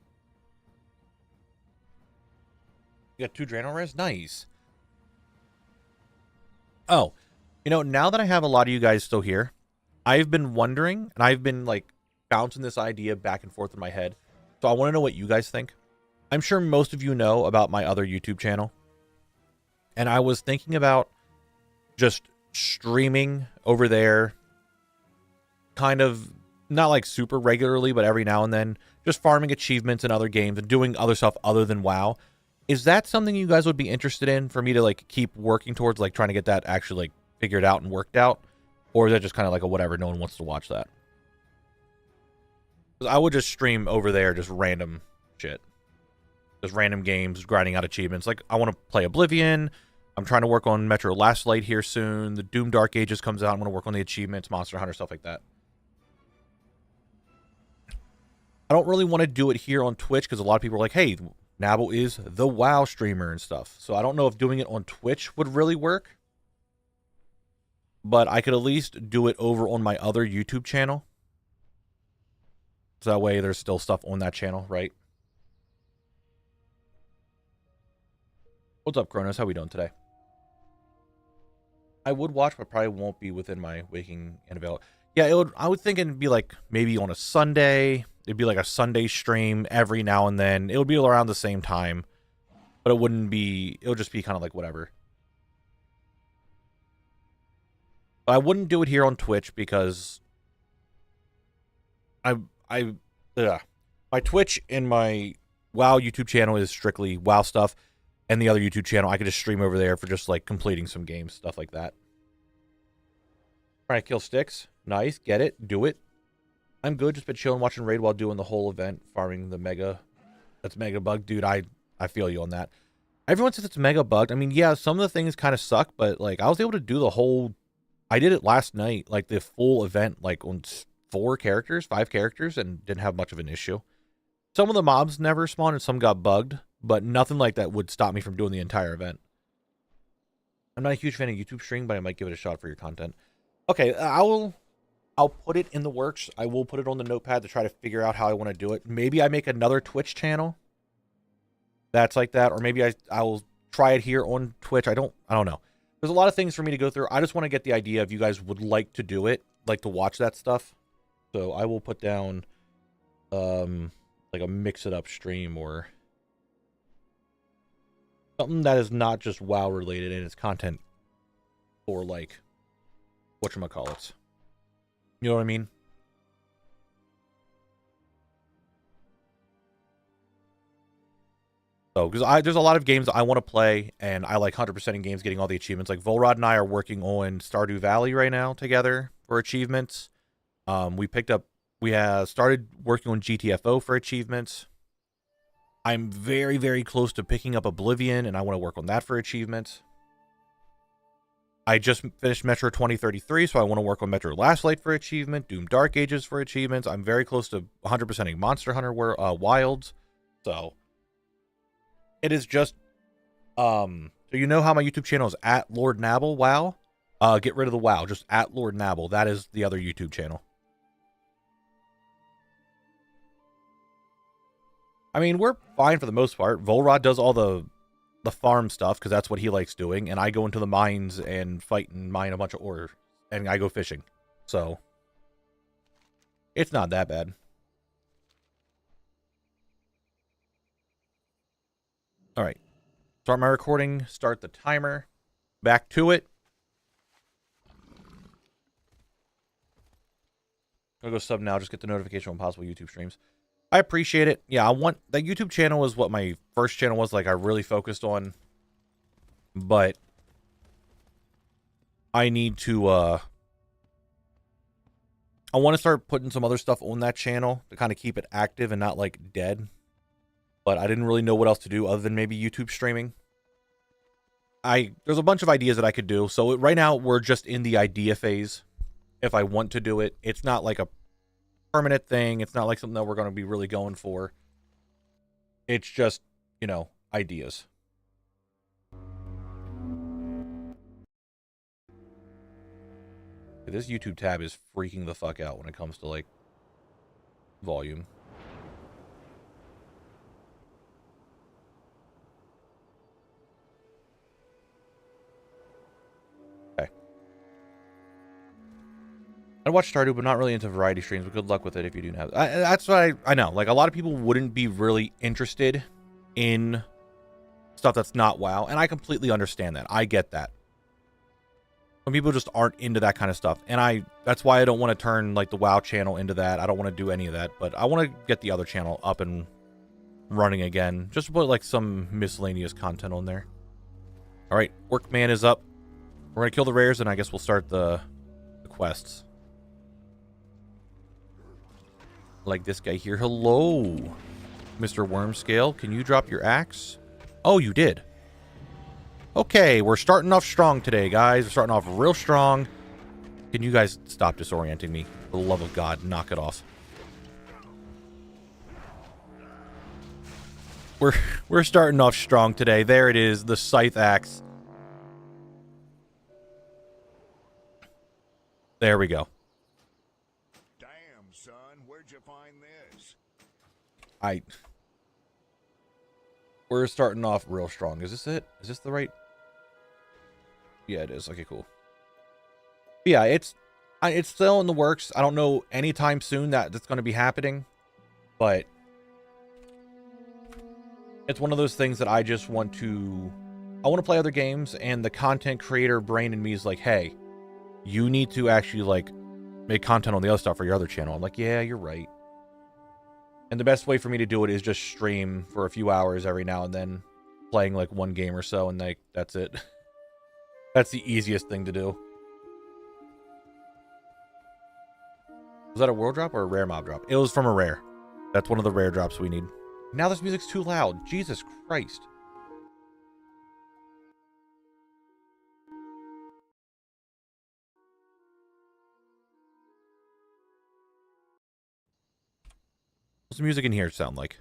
You got 2 Drano Res? Nice. Oh, you know, now that I have a lot of you guys still here, I've been wondering, and I've been, like, bouncing this idea back and forth in my head. So I want to know what you guys think. I'm sure most of you know about my other YouTube channel. And I was thinking about just streaming over there, kind of, not like super regularly, but every now and then, just farming achievements in other games and doing other stuff other than WoW. Is that something you guys would be interested in for me to, like, keep working towards, like, trying to get that actually, like, figured out and worked out? Or is that just kind of like a whatever, no one wants to watch that? 'Cause I would just stream over there just random shit. Just random games, grinding out achievements. Like, I want to play Oblivion. I'm trying to work on Metro Last Light here soon. The Doom Dark Ages comes out. I'm going to work on the achievements, Monster Hunter, stuff like that. I don't really want to do it here on Twitch because a lot of people are like, hey, Knabble is the WoW streamer and stuff. So I don't know if doing it on Twitch would really work. But I could at least do it over on my other YouTube channel. So that way there's still stuff on that channel, right? What's up, Kronos? How we doing today? I would watch, but probably won't be within my waking and avail. Yeah, I would think it'd be like maybe on a Sunday. It'd be like a Sunday stream every now and then. It would be around the same time. But it wouldn't be... It would just be kind of like whatever. But I wouldn't do it here on Twitch because... my Twitch and my WoW YouTube channel is strictly WoW stuff. And the other YouTube channel, I could just stream over there for just, like, completing some games, stuff like that. Trying to kill sticks. Nice. Get it. Do it. I'm good. Just been chilling, watching Raid while doing the whole event, farming the Mega. That's Mega Bug. Dude, I feel you on that. Everyone says it's Mega Bugged. I mean, yeah, some of the things kind of suck, but, like, I was able to do the whole... I did it last night, like, the full event, like, on 5 characters, and didn't have much of an issue. Some of the mobs never spawned and some got bugged, but nothing like that would stop me from doing the entire event. I'm not a huge fan of YouTube streaming, but I might give it a shot for your content. Okay, I'll put it in the works. I will put it on the notepad to try to figure out how I want to do it. Maybe I make another Twitch channel that's like that, or maybe I will try it here on Twitch. I don't know. There's a lot of things for me to go through. I just want to get the idea if you guys would like to do it, like to watch that stuff. So I will put down like a mix-it-up stream or something that is not just WoW related and it's content for, like, whatchamacallits. You know what I mean? So, because there's a lot of games I want to play, and I like 100% in games getting all the achievements. Like, Volrod and I are working on Stardew Valley right now together for achievements. We have started working on GTFO for achievements. I'm very, very close to picking up Oblivion, and I want to work on that for achievements. I just finished Metro 2033, so I want to work on Metro Last Light for achievement, Doom Dark Ages for achievements. I'm very close to 100%ing Monster Hunter Wilds. So, it is just, so you know how my YouTube channel is at Lord Knabble, WoW? Get rid of the WoW, just at Lord Knabble. That is the other YouTube channel. I mean, we're fine for the most part. Volrod does all the farm stuff because that's what he likes doing, and I go into the mines and fight and mine a bunch of ore, and I go fishing. So, it's not that bad. All right. Start my recording. Start the timer. Back to it. I'm going to go sub now. Just get the notification on possible YouTube streams. I appreciate it. Yeah, I want... That YouTube channel was what my first channel was. Like, I really focused on. But... I need to, I want to start putting some other stuff on that channel to kind of keep it active and not, like, dead. But I didn't really know what else to do other than maybe YouTube streaming. There's a bunch of ideas that I could do. So right now, we're just in the idea phase. If I want to do it, it's not like a permanent thing. It's not like something that we're going to be really going for. It's just, you know, ideas. This YouTube tab is freaking the fuck out when it comes to, like, volume. Okay. I watch Stardew, but not really into variety streams, but good luck with it if you do have it. That's what I know. Like, a lot of people wouldn't be really interested in stuff that's not WoW, and I completely understand that. I get that. Some people just aren't into that kind of stuff, and that's why I don't want to turn, like, the WoW channel into that. I don't want to do any of that, but I want to get the other channel up and running again, just to put, like, some miscellaneous content on there. All right, Workman is up. We're going to kill the rares, and I guess we'll start the quests. Like this guy here. Hello, Mr. Wormscale. Can you drop your axe? Oh, you did. Okay, we're starting off strong today, guys. We're starting off real strong. Can you guys stop disorienting me? For the love of God, knock it off. We're starting off strong today. There it is, the scythe axe. There we go. Damn, son, where'd you find this? We're starting off real strong. Is this it? Is this the right? Yeah, it is. Okay, cool. Yeah, it's still in the works. I don't know anytime soon that that's going to be happening, but it's one of those things that I just want to... I want to play other games, and the content creator brain in me is like, hey, you need to actually, like, make content on the other stuff for your other channel. I'm like, yeah, you're right. And the best way for me to do it is just stream for a few hours every now and then, playing, like, one game or so, and, like, that's it. That's the easiest thing to do. Was that a world drop or a rare mob drop? It was from a rare. That's one of the rare drops we need. Now this music's too loud. Jesus Christ. What's the music in here sound like?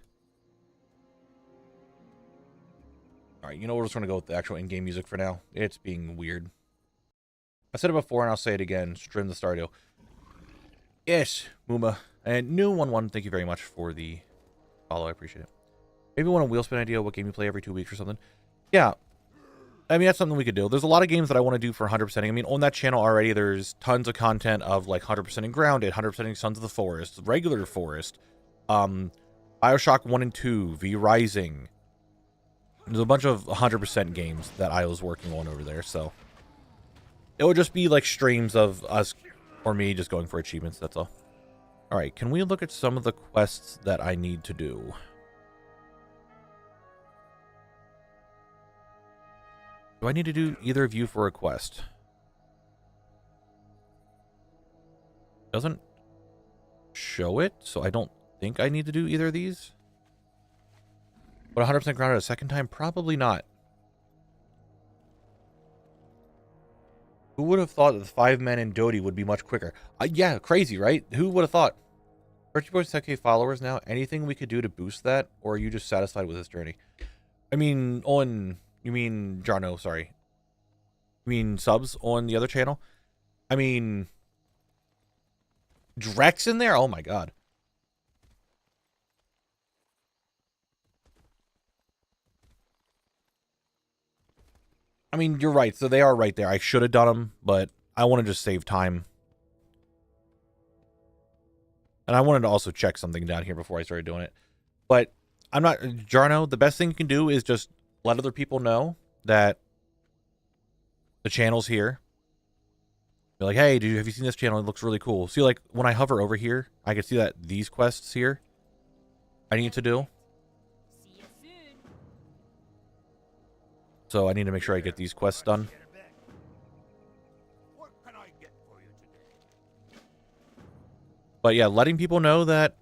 Alright, you know, we're just going to go with the actual in-game music for now. It's being weird. I said it before, and I'll say it again. Stream the Stardew. Yes, Mooma. And New11, thank you very much for the follow. I appreciate it. Maybe want a wheel spin idea, what game you play every 2 weeks or something. Yeah. I mean, that's something we could do. There's a lot of games that I want to do for 100%ing. I mean, on that channel already, there's tons of content of, like, 100%ing Grounded, 100%ing Sons of the Forest, regular Forest, Bioshock 1 and 2, V Rising. There's a bunch of 100% games that I was working on over there, so it would just be like streams of us or me just going for achievements, that's all. Alright, can we look at some of the quests that I need to do? Do I need to do either of you for a quest? Doesn't show it, so I don't think I need to do either of these. But 100% grounded a second time? Probably not. Who would have thought that the 5 men in Dodie would be much quicker? Yeah, crazy, right? Who would have thought? 13.7k followers now. Anything we could do to boost that? Or are you just satisfied with this journey? I mean, you mean Jarno, sorry. You mean subs on the other channel? I mean, Drex in there? Oh my god. I mean, you're right. So they are right there. I should have done them, but I want to just save time. And I wanted to also check something down here before I started doing it. But I'm not... Jarno, the best thing you can do is just let other people know that the channel's here. Be like, hey, have you seen this channel? It looks really cool. See, like, when I hover over here, I can see that these quests here I need to do. See you soon. So I need to make sure I get these quests done. What can I get for you today? But yeah, letting people know that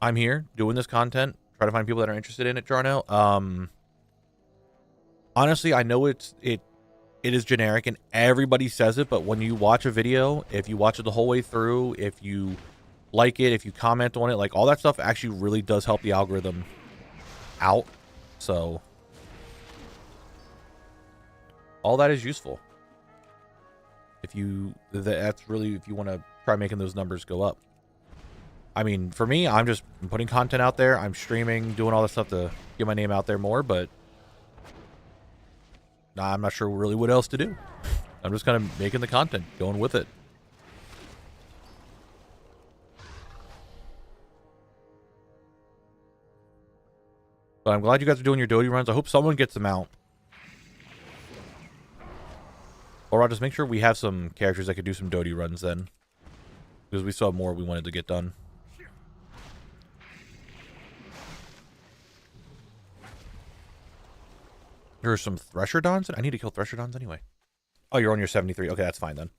I'm here doing this content. Try to find people that are interested in it, Jarno. Honestly, I know it is generic and everybody says it, but when you watch a video, if you watch it the whole way through, if you like it, if you comment on it, like all that stuff actually really does help the algorithm out. So all that is useful. That's really, if you want to try making those numbers go up. I mean, for me, I'm just putting content out there. I'm streaming, doing all this stuff to get my name out there more, but I'm not sure really what else to do. I'm just kind of making the content, going with it. But I'm glad you guys are doing your Dodie runs. I hope someone gets them out. Or I'll just make sure we have some characters that could do some Dodie runs then. Because we still have more we wanted to get done. There's some Thresher-dons? I need to kill Thresher-dons anyway. Oh, you're on your 73. Okay, that's fine then.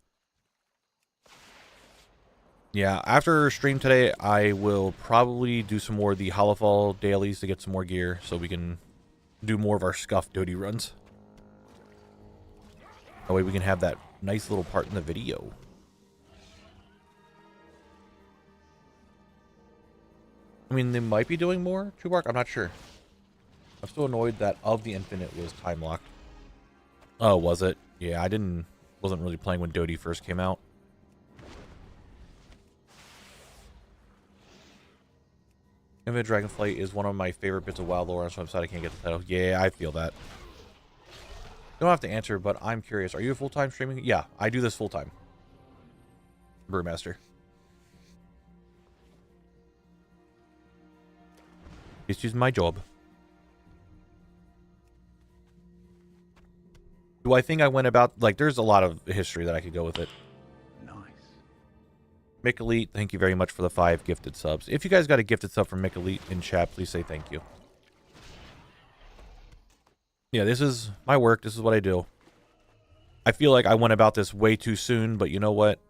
Yeah, after stream today, I will probably do some more of the Hollowfall dailies to get some more gear so we can do more of our scuffed Dodie runs. That way we can have that nice little part in the video. I mean, they might be doing more, Truebark. I'm not sure. I'm still annoyed that Of the Infinite was time locked. Oh, was it? Yeah, wasn't really playing when Dodie first came out. Infinite Dragonflight is one of my favorite bits of WoW lore, so I'm sad I can't get the title. Yeah, I feel that. You don't have to answer, but I'm curious. Are you a full-time streaming? Yeah, I do this full-time. Brewmaster. It's just my job. Do I think I went about... Like, there's a lot of history that I could go with it. Nice. Mick Elite, thank you very much for the 5 gifted subs. If you guys got a gifted sub from Mick Elite in chat, please say thank you. Yeah, this is my work. This is what I do. I feel like I went about this way too soon, but you know what?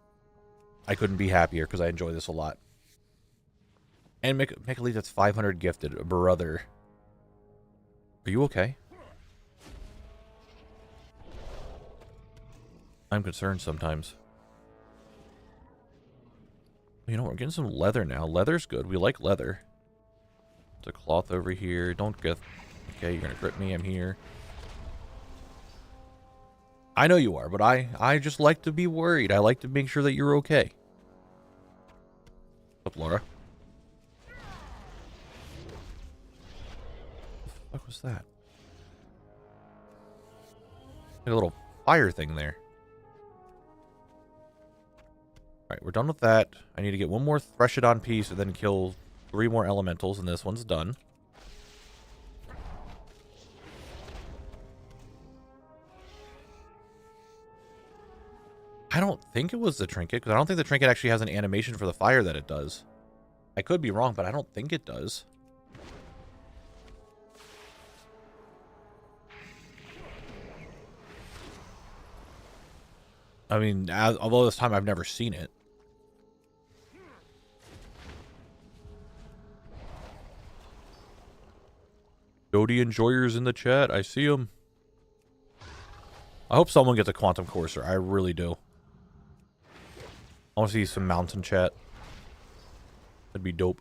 I couldn't be happier because I enjoy this a lot. And Mick Elite, that's 500 gifted. Brother. Are you okay? I'm concerned sometimes. You know, we're getting some leather now. Leather's good. We like leather. There's a cloth over here. Don't get... Okay, you're gonna grip me. I'm here. I know you are, but I just like to be worried. I like to make sure that you're okay. What's up, Laura? What the fuck was that? Like a little fire thing there. Alright, we're done with that. I need to get one more Threshodon piece and then kill 3 more elementals, and this one's done. I don't think it was the trinket, because I don't think the trinket actually has an animation for the fire that it does. I could be wrong, but I don't think it does. I mean, although this time I've never seen it. Dodie enjoyers in the chat. I see them. I hope someone gets a quantum courser. I really do. I want to see some mountain chat. That'd be dope.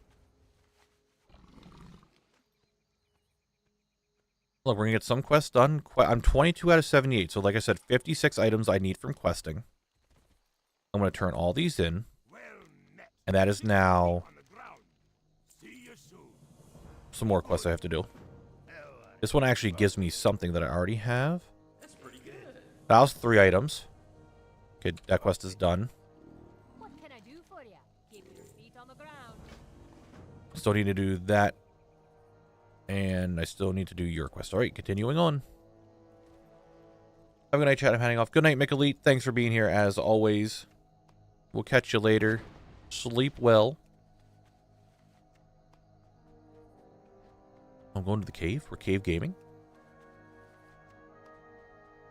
Look, we're going to get some quests done. I'm 22 out of 78. So like I said, 56 items I need from questing. I'm going to turn all these in. And that is now some more quests I have to do. This one actually gives me something that I already have. That was 3 items. Okay, that quest is done. What can I do for ya? Keep your feet on the ground. Still need to do that. And I still need to do your quest. All right, continuing on. Have a good night, chat. I'm heading off. Good night, Mick. Thanks for being here, as always. We'll catch you later. Sleep well. I'm going to the cave. We're cave gaming.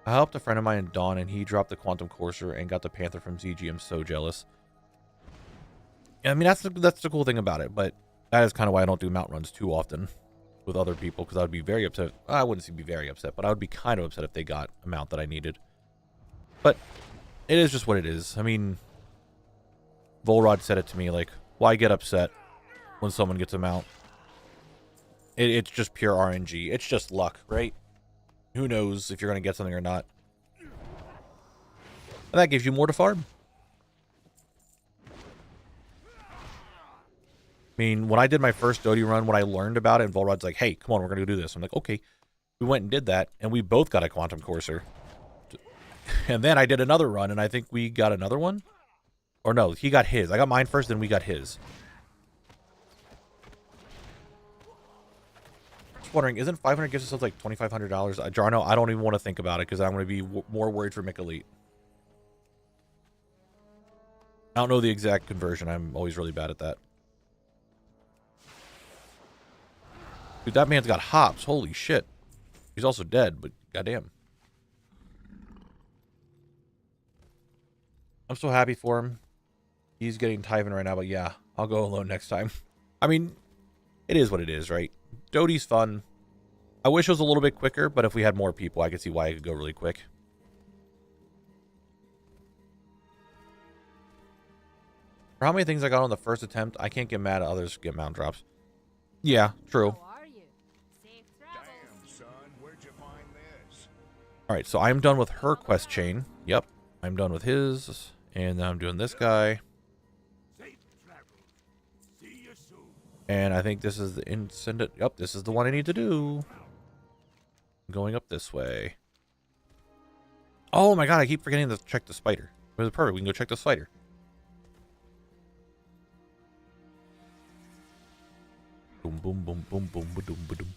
I helped a friend of mine in Dawn, and he dropped the Quantum Courser and got the Panther from ZG. I'm so jealous. I mean, that's the cool thing about it, but that is kind of why I don't do mount runs too often with other people, because I would be very upset. I wouldn't be very upset, but I would be kind of upset if they got a mount that I needed. But it is just what it is. I mean, Volrod said it to me, like, why get upset when someone gets a mount? It's just pure RNG. It's just luck, right? Who knows if you're going to get something or not. And that gives you more to farm. I mean, when I did my first Dodie run, when I learned about it, and Volrod's like, hey, come on, we're going to do this. I'm like, okay. We went and did that, and we both got a Quantum Courser. And then I did another run, and I think we got another one. Or no, he got his. I got mine first, then we got his. Just wondering, isn't 500 gifts of subs like $2,500? Jarno, I don't even want to think about it, because I'm going to be more worried for Mick Elite. I don't know the exact conversion. I'm always really bad at that. Dude, that man's got hops. Holy shit. He's also dead, but goddamn. I'm so happy for him. He's getting Tyven right now, but yeah, I'll go alone next time. I mean, it is what it is, right? Dodie's fun. I wish it was a little bit quicker, but if we had more people, I could see why it could go really quick. For how many things I got on the first attempt, I can't get mad at others get mount drops. Yeah, true. How are you? Safe travels. Damn, son, where'd you find this? Alright, so I'm done with her quest chain. Yep, I'm done with his. And now I'm doing this guy. Safe travels. See you soon. And I think this is the incident. Yep, this is the one I need to do. Going up this way. Oh my god, I keep forgetting to check the spider. It was perfect. We can go check the spider. Boom, boom, boom, boom, boom, boom, boom.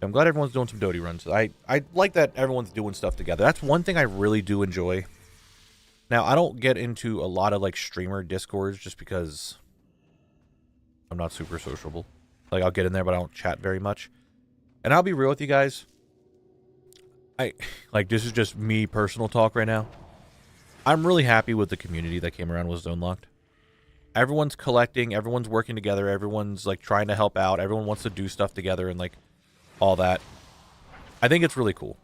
I'm glad everyone's doing some Dodie runs. I like that everyone's doing stuff together. That's one thing I really do enjoy. Now, I don't get into a lot of, like, streamer discords just because I'm not super sociable. Like, I'll get in there, but I don't chat very much. And I'll be real with you guys. Like, this is just me personal talk right now. I'm really happy with the community that came around with Zone Locked. Everyone's collecting, everyone's working together, everyone's, like, trying to help out, everyone wants to do stuff together and, like, all that. I think it's really cool.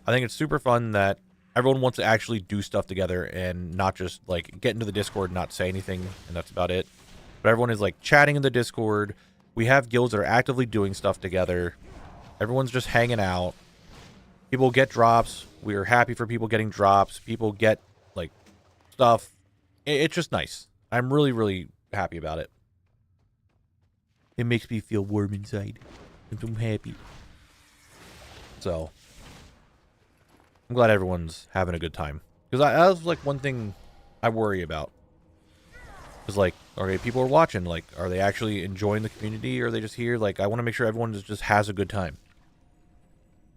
I think it's super fun that everyone wants to actually do stuff together and not just, like, get into the Discord and not say anything, and that's about it. But everyone is, like, chatting in the Discord. We have guilds that are actively doing stuff together. Everyone's just hanging out. People get drops. We are happy for people getting drops. People get, like, stuff. It's just nice. I'm really, really happy about it. It makes me feel warm inside. I'm happy. So, I'm glad everyone's having a good time. Because that was, like, one thing I worry about. Is, like, okay, people are watching. Like, are they actually enjoying the community? Or are they just here? Like, I want to make sure everyone just has a good time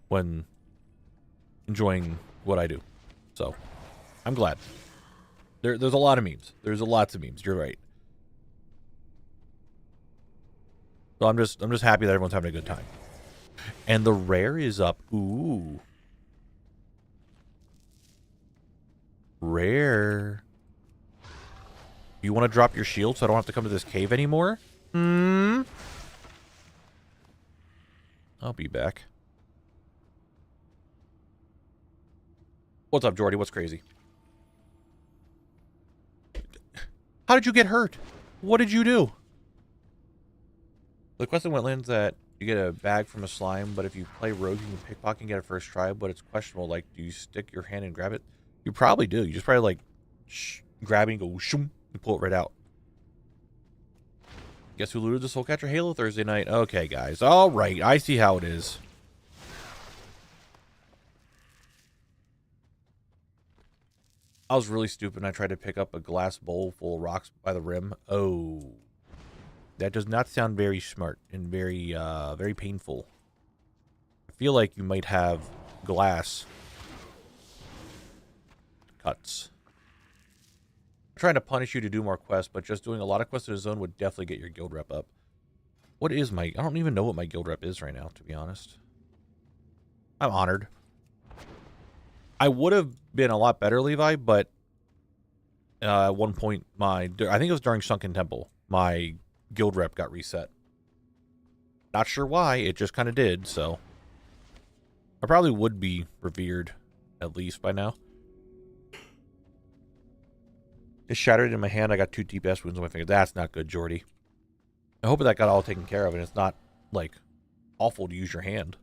when enjoying what I do. So, I'm glad. There's a lot of memes. There's lots of memes. You're right. So I'm just happy that everyone's having a good time. And the rare is up. Ooh. Rare. You want to drop your shield so I don't have to come to this cave anymore? Hmm? I'll be back. What's up, Jordy? What's crazy? How did you get hurt? What did you do? The quest in Wetlands that you get a bag from a slime, but if you play rogue, you can pickpocket and get it first try, but it's questionable. Like, do you stick your hand and grab it? You probably do. You just probably, like, grab it and go, shoom, and pull it right out. Guess who looted the Soulcatcher Halo Thursday night? Okay, guys. All right. I see how it is. I was really stupid and I tried to pick up a glass bowl full of rocks by the rim. Oh. That does not sound very smart and very, very painful. I feel like you might have glass cuts. I'm trying to punish you to do more quests, but just doing a lot of quests in a zone would definitely get your guild rep up. What is my... I don't even know what my guild rep is right now, to be honest. I'm honored. I would have been a lot better, Levi, but at one point, I think it was during Sunken Temple, my guild rep got reset. Not sure why, it just kind of did, so I probably would be revered at least by now. It's shattered in my hand. I got 2 deep ass wounds on my finger. That's not good, Jordy. I hope that got all taken care of and it's not, like, awful to use your hand.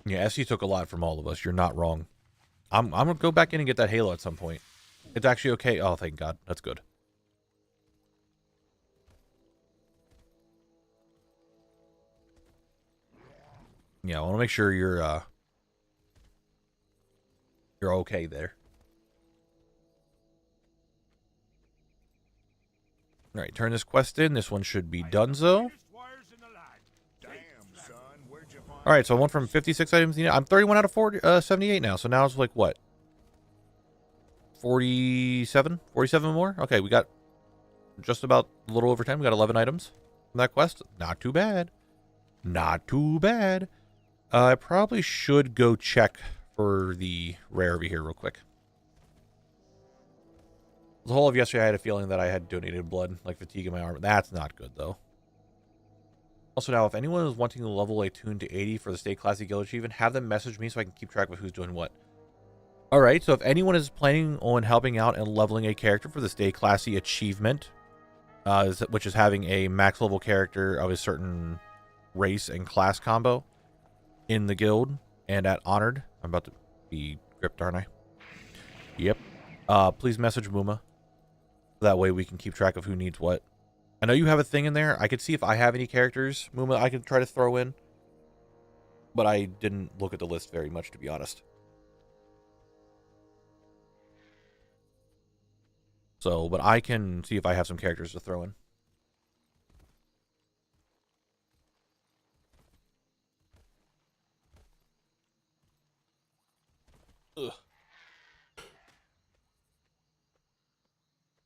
Yeah, SC took a lot from all of us. You're not wrong. I'm going to go back in and get that Halo at some point. It's actually okay. Oh, thank God. That's good. Yeah, I want to make sure you're okay there. All right, turn this quest in. This one should be donezo. All right, so I went from 56 items. I'm 31 out of 78 now. So now it's like what? 47 more. Okay, we got just about a little over 10. We got 11 items from that quest. Not too bad. Not too bad. I probably should go check for the rare over here real quick. The whole of yesterday, I had a feeling that I had donated blood, like fatigue in my armor. That's not good, though. Also, now, if anyone is wanting to level a tune to 80 for the Stay Classy Guild Achievement, have them message me so I can keep track of who's doing what. Alright, so if anyone is planning on helping out and leveling a character for the Stay Classy Achievement, which is having a max level character of a certain race and class combo in the guild and at Honored. I'm about to be gripped, aren't I? Yep. Please message Muma. That way we can keep track of who needs what. I know you have a thing in there. I could see if I have any characters, Muma, I could try to throw in. But I didn't look at the list very much, to be honest. So, but I can see if I have some characters to throw in. Ugh.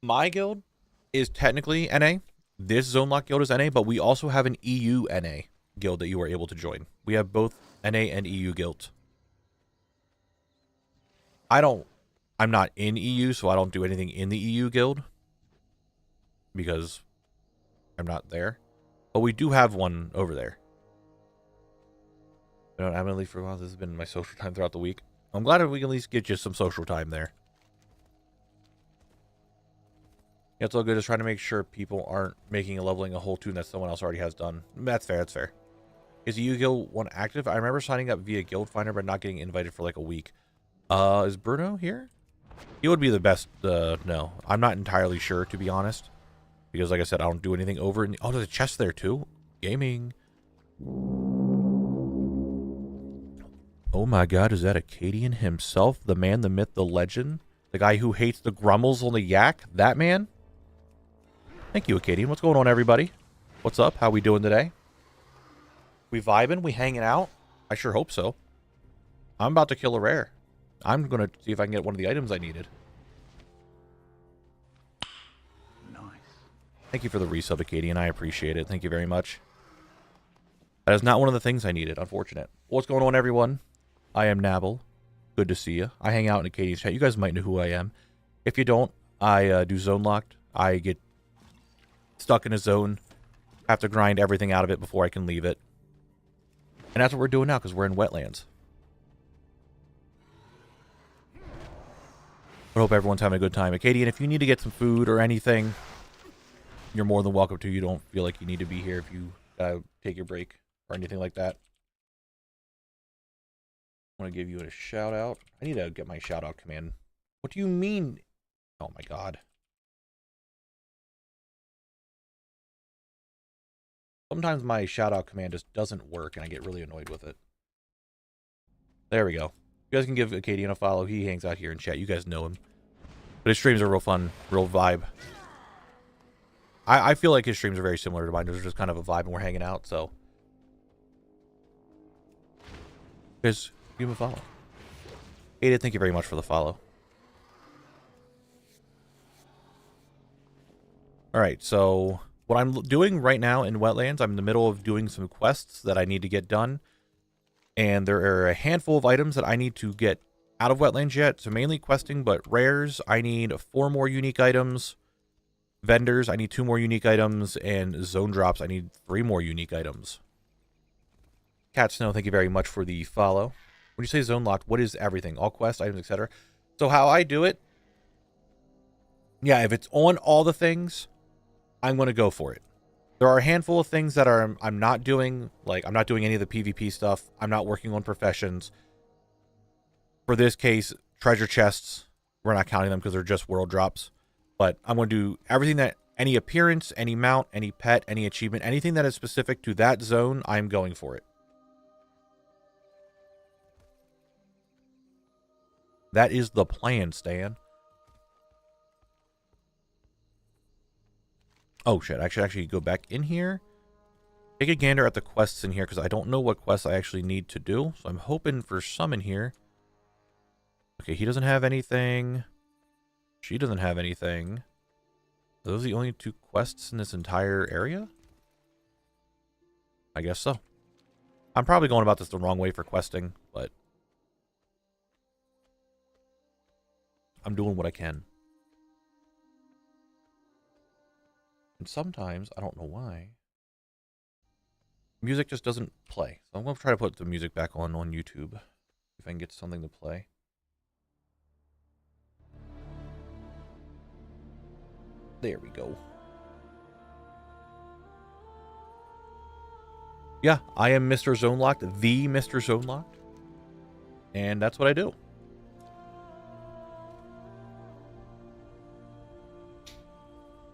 My guild is technically NA. This Zone Lock guild is NA, but we also have an EU NA guild that you are able to join. We have both NA and EU guilds. I'm not in EU, so I don't do anything in the EU guild because I'm not there. But we do have one over there. I'm going to leave for a while. This has been my social time throughout the week. I'm glad we can at least get you some social time there. Yeah, it's all good. Just trying to make sure people aren't making and leveling a whole tune that someone else already has done. That's fair. That's fair. Is the EU guild one active? I remember signing up via Guild Finder, but not getting invited for like a week. Is Bruno here? He would be the best. No, I'm not entirely sure, to be honest. Because like I said, I don't do anything over in the... Oh, there's a chest there too. Gaming. Oh my God, is that Acadian himself? The man, the myth, the legend? The guy who hates the grumbles on the yak? That man? Thank you, Acadian. What's going on, everybody? What's up? How we doing today? We vibing? We hanging out? I sure hope so. I'm about to kill a rare. I'm going to see if I can get one of the items I needed. Nice. Thank you for the resub, Acadian. I appreciate it. Thank you very much. That is not one of the things I needed, unfortunate. What's going on, everyone? I am Knabble. Good to see you. I hang out in Acadian's chat. You guys might know who I am. If you don't, I do Zone Locked. I get stuck in a zone, have to grind everything out of it before I can leave it. And that's what we're doing now, because we're in wetlands. I hope everyone's having a good time. Acadian, if you need to get some food or anything, you're more than welcome to. You don't feel like you need to be here if you take your break or anything like that. I want to give you a shout out. I need to get my shout out command. What do you mean? Oh my god. Sometimes my shout out command just doesn't work and I get really annoyed with it. There we go. You guys can give Acadian a follow. He hangs out here in chat. You guys know him. But his streams are real fun, real vibe. I feel like his streams are very similar to mine. There's just kind of a vibe and we're hanging out, so. Guys, give him a follow. Ada, thank you very much for the follow. Alright, so what I'm doing right now in Wetlands, I'm in the middle of doing some quests that I need to get done. And there are a handful of items that I need to get out of Wetlands yet. So mainly questing, but rares, I need 4 more unique items. Vendors, I need 2 more unique items. And zone drops, I need 3 more unique items. Cat Snow, thank you very much for the follow. When you say zone locked, what is everything? All quests, items, etc. So how I do it, yeah, if it's on all the things, I'm going to go for it. There are a handful of things that I'm not doing. Like, I'm not doing any of the PvP stuff. I'm not working on professions. For this case, treasure chests, we're not counting them because they're just world drops. But I'm going to do everything that, any appearance, any mount, any pet, any achievement, anything that is specific to that zone, I'm going for it. That is the plan, Stan. Oh, shit. I should actually go back in here. Take a gander at the quests in here, because I don't know what quests I actually need to do. So I'm hoping for some in here. Okay, he doesn't have anything. She doesn't have anything. Are those the only 2 quests in this entire area? I guess so. I'm probably going about this the wrong way for questing, but I'm doing what I can. And sometimes, I don't know why, music just doesn't play. So I'm going to try to put the music back on YouTube. If I can get something to play. There we go. Yeah, I am Mr. Zone Locked, the Mr. Zone Locked. And that's what I do.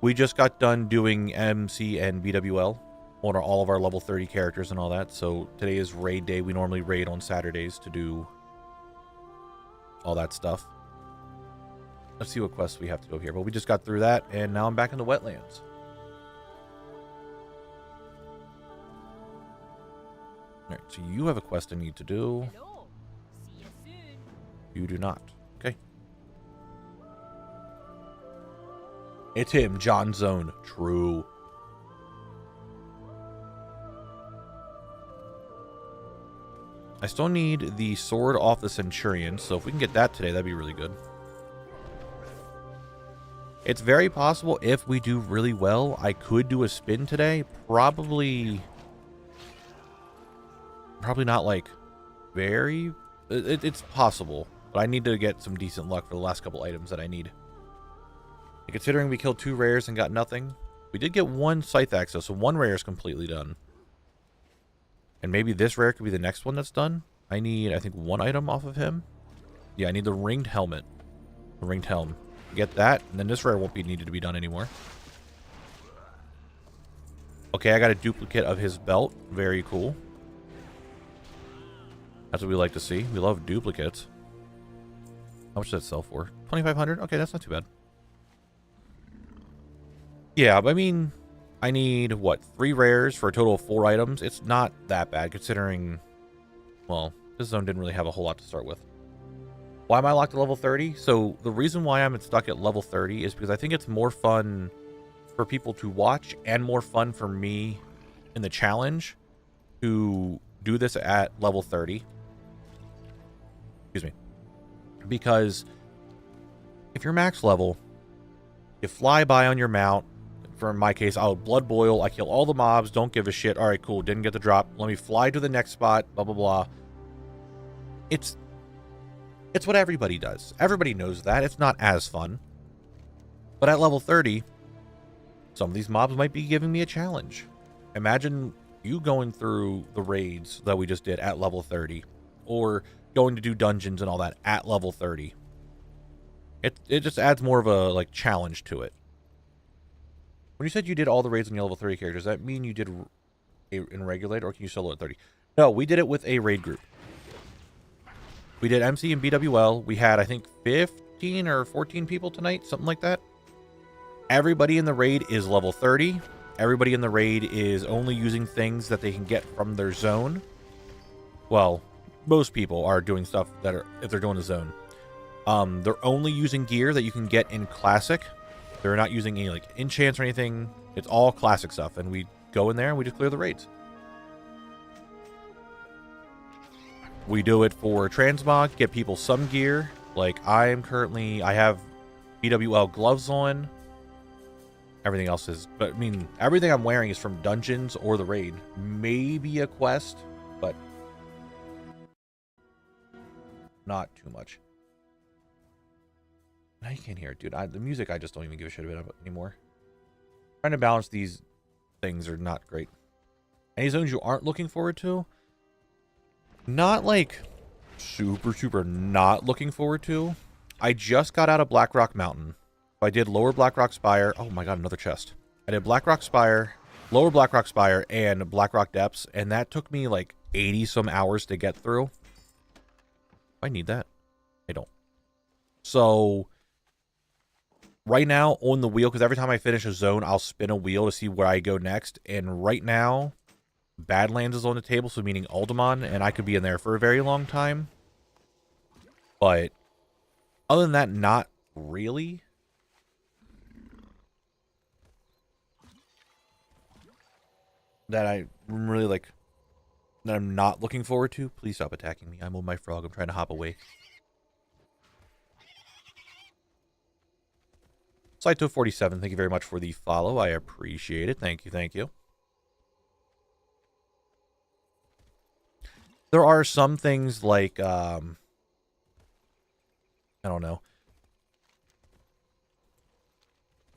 We just got done doing MC and BWL on all of our level 30 characters and all that. So today is raid day. We normally raid on Saturdays to do all that stuff. Let's see what quests we have to go here. But we just got through that, and now I'm back in the wetlands. Alright, so you have a quest I need to do. Hello. See you soon. You do not. Okay. It's him, John Zone. True. I still need the sword off the Centurion, so if we can get that today, that'd be really good. It's very possible if we do really well, I could do a spin today. Probably not like very... It's possible, but I need to get some decent luck for the last couple items that I need. And considering we killed 2 rares and got nothing, we did get 1 Scythe Axe, so 1 rare is completely done. And maybe this rare could be the next one that's done. I need, I think, 1 item off of him. Yeah, I need the ringed helmet. The ringed helm. Get that, and then this rare won't be needed to be done anymore. Okay, I got a duplicate of his belt. Very cool. That's what we like to see. We love duplicates. How much does that sell for? 2,500? Okay, that's not too bad. Yeah, but I mean, I need, what, 3 rares for a total of 4 items? It's not that bad, considering, well, this zone didn't really have a whole lot to start with. Why am I locked at level 30? So, the reason why I'm stuck at level 30 is because I think it's more fun for people to watch and more fun for me in the challenge to do this at level 30. Excuse me. Because if you're max level, You fly by on your mount. For my case, I'll blood boil. I kill all the mobs. Don't give a shit. All right, cool. Didn't get the drop. Let me fly to the next spot. Blah, blah, blah. It's what everybody does. Everybody knows that. It's not as fun. But at level 30, some of these mobs might be giving me a challenge. Imagine you going through the raids that we just did at level 30. Or going to do dungeons and all that at level 30. It just adds more of a, like, challenge to it. When you said you did all the raids on your level 30 characters, does that mean you did in Regulate, or can you solo at 30? No, we did it with a raid group. We did MC and BWL. We had, I think, 15 or 14 people tonight, something like that. Everybody in the raid is level 30. Everybody in the raid is only using things that they can get from their zone. Well, most people are doing stuff that are, if they're doing the zone. They're only using gear that you can get in Classic. They're not using any, like, enchants or anything. It's all Classic stuff. And we go in there and we just clear the raids. We do it for transmog, get people some gear. Like, I have BWL gloves on. Everything else is, but I mean, everything I'm wearing is from dungeons or the raid. Maybe a quest, but not too much. Now you can't hear it, dude. The music, I just don't even give a shit about anymore. Trying to balance these things are not great. Any zones you aren't looking forward to? Not like super not looking forward to. I just got out of Blackrock Mountain. I did Lower Blackrock Spire. Oh my god, another chest. I did Blackrock Spire, Lower Blackrock Spire, and Blackrock Depths, and that took me like 80 some hours to get through. I need that. I don't. So right now on the wheel, because every time I finish a zone, I'll spin a wheel to see where I go next. And right now, Badlands is on the table, so meaning Alderman, and I could be in there for a very long time. But other than that, not really. That I'm really like, that I'm not looking forward to. Please stop attacking me. I'm on my frog. I'm trying to hop away. Saito 47, thank you very much for the follow. I appreciate it. Thank you, thank you. There are some things like, I don't know.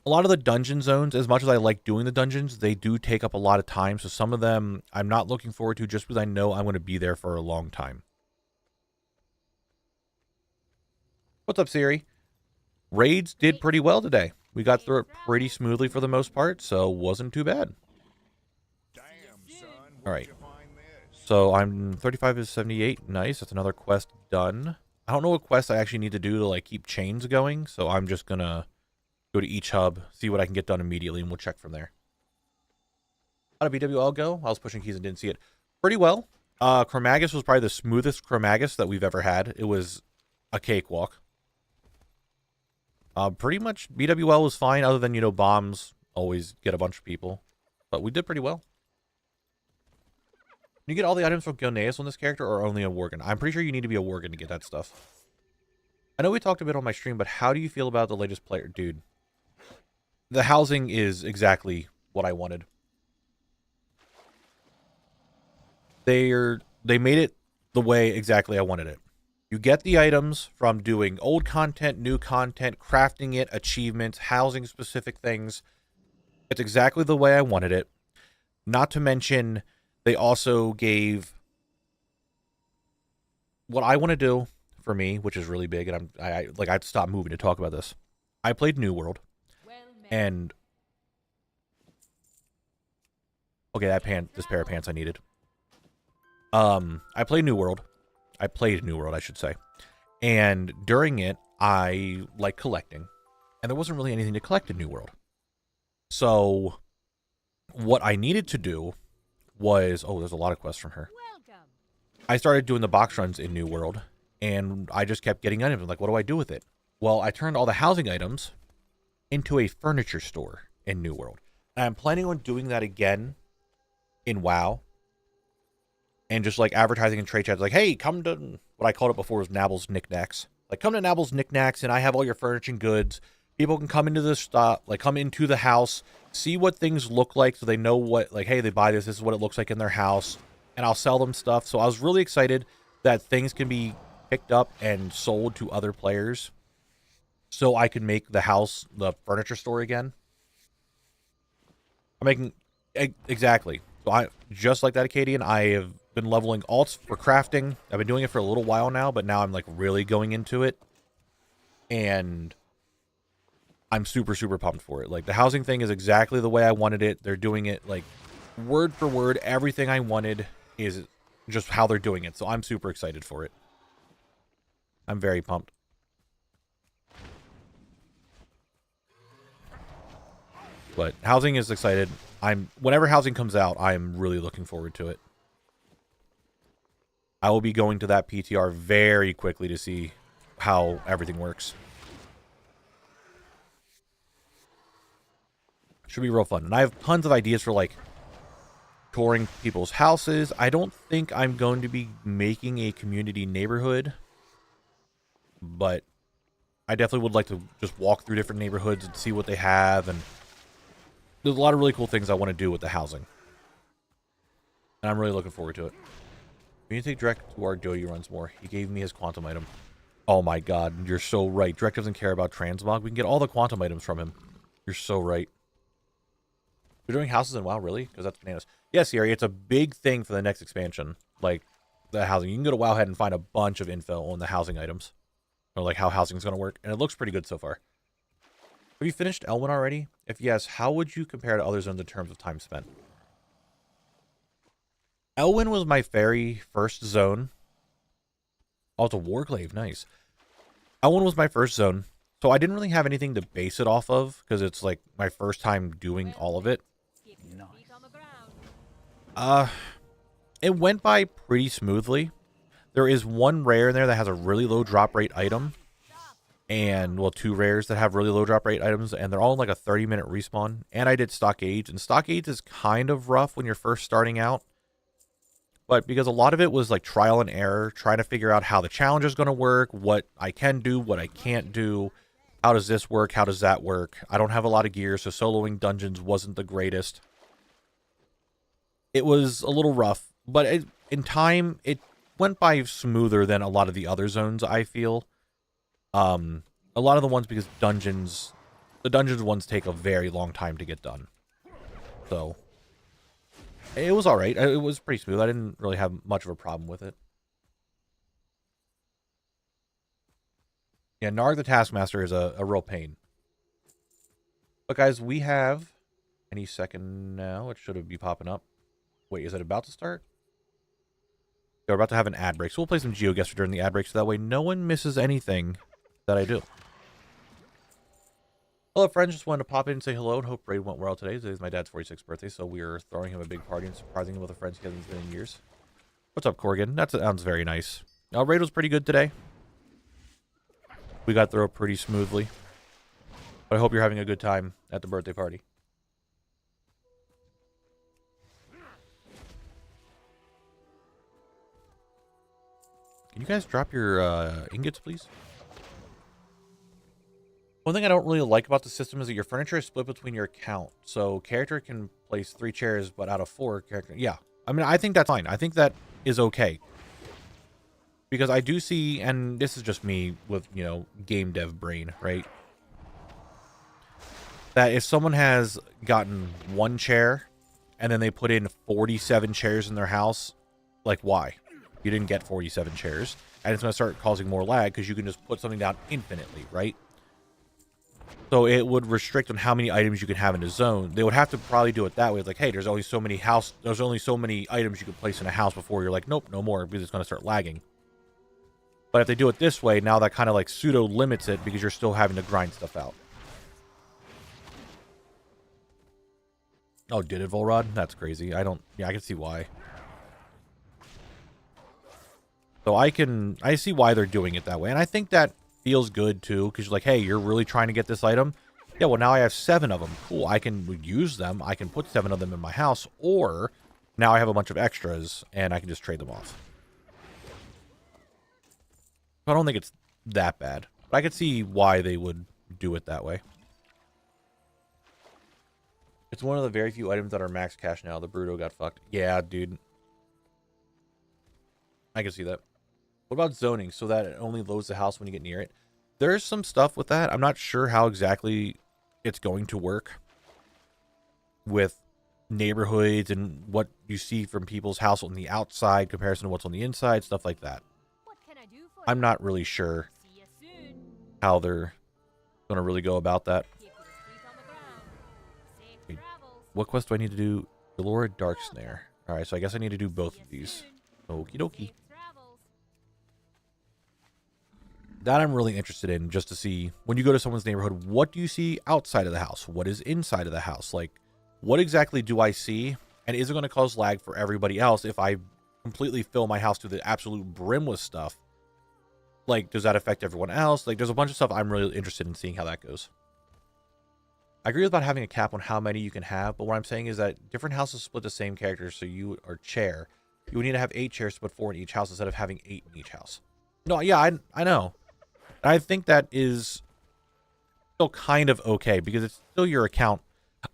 A lot of the dungeon zones, as much as I like doing the dungeons, they do take up a lot of time. So some of them I'm not looking forward to just because I know I'm going to be there for a long time. What's up, Siri? Raids did pretty well today. We got through it pretty smoothly for the most part, so wasn't too bad. Damn, son. All right. So I'm 35 to 78. Nice. That's another quest done. I don't know what quest I actually need to do to like keep chains going, so I'm just going to go to each hub, see what I can get done immediately, and we'll check from there. How did BWL go? I was pushing keys and didn't see it. Pretty well. Chromagus was probably the smoothest Chromagus that we've ever had. It was a cakewalk. Pretty much BWL was fine, other than, you know, bombs always get a bunch of people. But we did pretty well. Can you get all the items from Gilneas on this character, or only a Worgen? I'm pretty sure you need to be a Worgen to get that stuff. I know we talked a bit on my stream, but how do you feel about the latest player? Dude, the housing is exactly what I wanted. They made it the way exactly I wanted it. You get the items from doing old content, new content, crafting it, achievements, housing specific things. It's exactly the way I wanted it. Not to mention, they also gave what I want to do for me, which is really big, and I have to stop moving to talk about this. I played New World, and okay, this pair of pants I needed. I played New World. I should say. And during it, I like collecting. And there wasn't really anything to collect in New World. So what I needed to do was... Oh, there's a lot of quests from her. Welcome. I started doing the box runs in New World. And I just kept getting items. Like, what do I do with it? Well, I turned all the housing items into a furniture store in New World. And I'm planning on doing that again in WoW. And just like advertising in trade chats, like, hey, come to what I called it before was Knabble's Knickknacks. Like, come to Knabble's Knickknacks, and I have all your furniture and goods. people can come into the stop, like come into the house, see what things look like so they know what, like, hey, they buy this, this is what it looks like in their house, and I'll sell them stuff. So I was really excited that things can be picked up and sold to other players so I could make the house the furniture store again. I'm making, exactly. So I, just like that Acadian, I have been leveling alts for crafting. I've been doing it for a little while now, but now I'm like really going into it. And I'm super, super pumped for it. Like, the housing thing is exactly the way I wanted it. They're doing it, like, word for word. Everything I wanted is just how they're doing it. So I'm super excited for it. I'm very pumped. But housing is excited. Whenever housing comes out, I'm really looking forward to it. I will be going to that PTR very quickly to see how everything works. Should be real fun. And I have tons of ideas for, like, touring people's houses. I don't think I'm going to be making a community neighborhood, but I definitely would like to just walk through different neighborhoods and see what they have. And there's a lot of really cool things I want to do with the housing. And I'm really looking forward to it. We need to take Drek to our Doty runs more. He gave me his quantum item. Oh my god, you're so right. Drek doesn't care about transmog. We can get all the quantum items from him. You're so right. We're doing houses in WoW, really? Because that's bananas. Yes, Yuri, it's a big thing for the next expansion. Like, the housing. You can go to WoWHead and find a bunch of info on the housing items. Or, like, how housing is going to work. And it looks pretty good so far. Have you finished Elwyn already? If yes, how would you compare to other zones in terms of time spent? Elwyn was my very first zone. Oh, it's a Warglaive. Nice. Elwyn was my first zone. So I didn't really have anything to base it off of. Because it's, like, my first time doing all of it. It went by pretty smoothly. There is one rare in there that has a really low drop rate item. And, well, 2 rares that have really low drop rate items. And they're all in like a 30-minute respawn. And I did Stockades. And Stockades is kind of rough when you're first starting out. But because a lot of it was like trial and error. Trying to figure out how the challenge is going to work. What I can do. What I can't do. How does this work? How does that work? I don't have a lot of gear. So soloing dungeons wasn't the greatest. It was a little rough. But in time, it went by smoother than a lot of the other zones, I feel. A lot of the ones, because the dungeons ones take a very long time to get done. So, it was alright. It was pretty smooth. I didn't really have much of a problem with it. Yeah, Narg the Taskmaster is a real pain. But guys, we have, any second now, it should be popping up. Wait, is it about to start? Yeah, we're about to have an ad break, so we'll play some GeoGuessr during the ad break, so that way no one misses anything that I do. Hello, friends. Just wanted to pop in and say hello and hope Raid went well today. Today's my dad's 46th birthday, so we are throwing him a big party and surprising him with a friend he hasn't seen in years. What's up, Corgan? That sounds very nice. Raid was pretty good today. We got through it pretty smoothly. But I hope you're having a good time at the birthday party. Can you guys drop your ingots, please? One thing I don't really like about the system is that your furniture is split between your account. So character can place 3 chairs, but out of 4 character. Yeah, I mean, I think that's fine. I think that is okay. Because I do see, and this is just me with, you know, game dev brain, right? That if someone has gotten 1 chair and then they put in 47 chairs in their house, like, why? You didn't get 47 chairs. And it's going to start causing more lag because you can just put something down infinitely, right? So it would restrict on how many items you can have in a zone. They would have to probably do it that way. It's like, hey, there's only so many items you can place in a house before you're like, nope, no more, because it's going to start lagging. But if they do it this way, now that kind of like pseudo limits it because you're still having to grind stuff out. Oh, did it, Volrod? That's crazy. Yeah, I can see why. So I see why they're doing it that way. And I think that feels good too, because you're like, hey, you're really trying to get this item. Yeah, well, now I have 7 of them. Cool, I can use them. I can put 7 of them in my house, or now I have a bunch of extras and I can just trade them off. I don't think it's that bad, but I could see why they would do it that way. It's one of the very few items that are max cash now. The Bruto got fucked. Yeah, dude. I can see that. What about zoning? So that it only loads the house when you get near it. There's some stuff with that. I'm not sure how exactly it's going to work with neighborhoods and what you see from people's house on the outside comparison to what's on the inside, stuff like that. What can I do for I'm not really sure See you soon. how they're going to really go about that. Keep your feet on the ground. Safe travels. What quest do I need to do? Galore Dark Snare. Alright, so I guess I need to do both See of you these. soon. Okie dokie. Safe travels. That I'm really interested in, just to see, when you go to someone's neighborhood, what do you see outside of the house? What is inside of the house? Like, what exactly do I see? And is it going to cause lag for everybody else if I completely fill my house to the absolute brim with stuff? Like, does that affect everyone else? Like, there's a bunch of stuff I'm really interested in seeing how that goes. I agree about having a cap on how many you can have, but what I'm saying is that different houses split the same characters, so you or chair. You would need to have 8 chairs to put 4 in each house instead of having 8 in each house. No, yeah, I know. I think that is still kind of okay because it's still your account.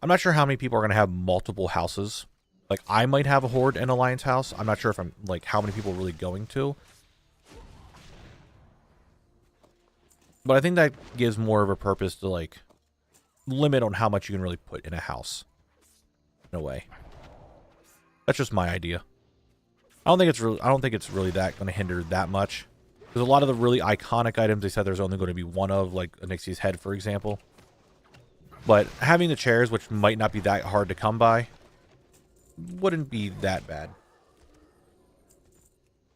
I'm not sure how many people are going to have multiple houses. Like, I might have a Horde and Alliance house. I'm not sure if I'm, like, how many people are really going to. But I think that gives more of a purpose to, like, limit on how much you can really put in a house. In a way. That's just my idea. I don't think it's really that going to hinder that much. Because a lot of the really iconic items, they said there's only going to be one of, like Onyxia's head, for example. But having the chairs, which might not be that hard to come by, wouldn't be that bad.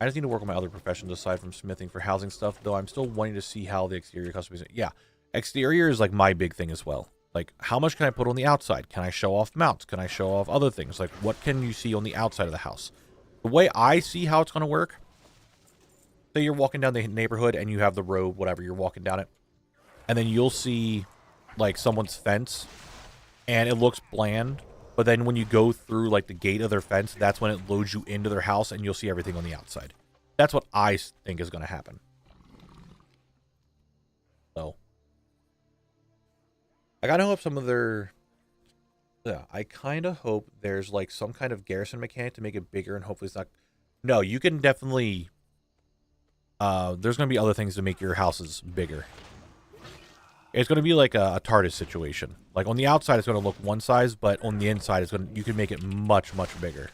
I just need to work on my other professions aside from smithing for housing stuff, though I'm still wanting to see how the exterior customization... Yeah, exterior is like my big thing as well. Like, how much can I put on the outside? Can I show off mounts? Can I show off other things? Like, what can you see on the outside of the house? The way I see how it's going to work... Say you're walking down the neighborhood and you have the road, whatever, you're walking down it. And then you'll see, like, someone's fence. And it looks bland. But then when you go through, like, the gate of their fence, that's when it loads you into their house and you'll see everything on the outside. That's what I think is going to happen. So. I kind of hope some of their... Yeah, I kind of hope there's, like, some kind of garrison mechanic to make it bigger and hopefully it's not... No, you can definitely... there's going to be other things to make your houses bigger. It's going to be like a TARDIS situation. Like, on the outside, it's going to look one size, but on the inside, you can make it much, much bigger.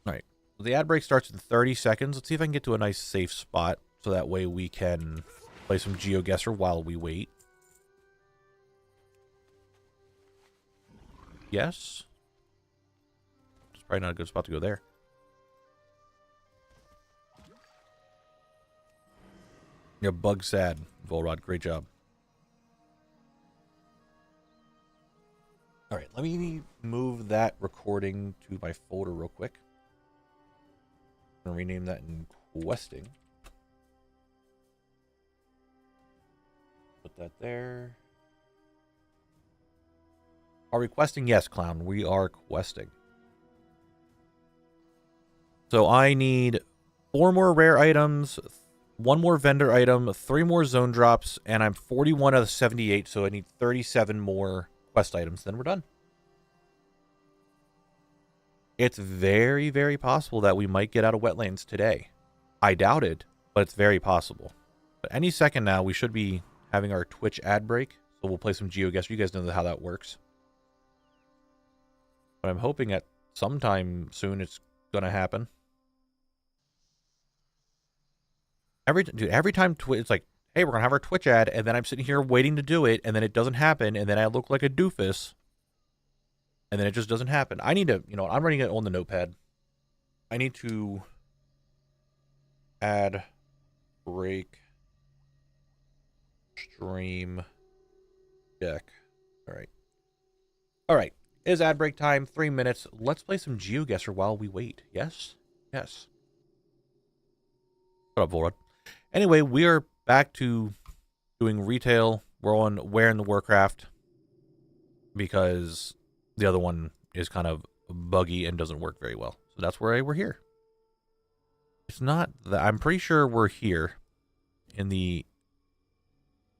Alright. So the ad break starts in 30 seconds. Let's see if I can get to a nice safe spot, so that way we can play some GeoGuessr while we wait. Yes? It's probably not a good spot to go there. You're bug sad, Volrod. Great job. Alright, let me move that recording to my folder real quick. I'm going to rename that in questing. Put that there. Are we questing? Yes, Clown. We are questing. So I need 4 more rare items, 1 more vendor item, 3 more zone drops, and I'm 41 out of 78, so I need 37 more quest items, then we're done. It's very, very possible that we might get out of Wetlands today. I doubt it, but it's very possible. But any second now, we should be having our Twitch ad break, so we'll play some GeoGuessr. You guys know how that works. But I'm hoping at sometime soon it's going to happen. Every time it's like, hey, we're going to have our Twitch ad, and then I'm sitting here waiting to do it, and then it doesn't happen, and then I look like a doofus, and then it just doesn't happen. I need to, I'm running it on the notepad. I need to ad break stream deck. All right. It is ad break time, 3 minutes. Let's play some GeoGuessr while we wait. Yes? Yes. Shut up, Volrod. Anyway, we are back to doing retail. We're on Where in the Warcraft because the other one is kind of buggy and doesn't work very well. So that's why we're here. It's not that I'm pretty sure we're here. in the...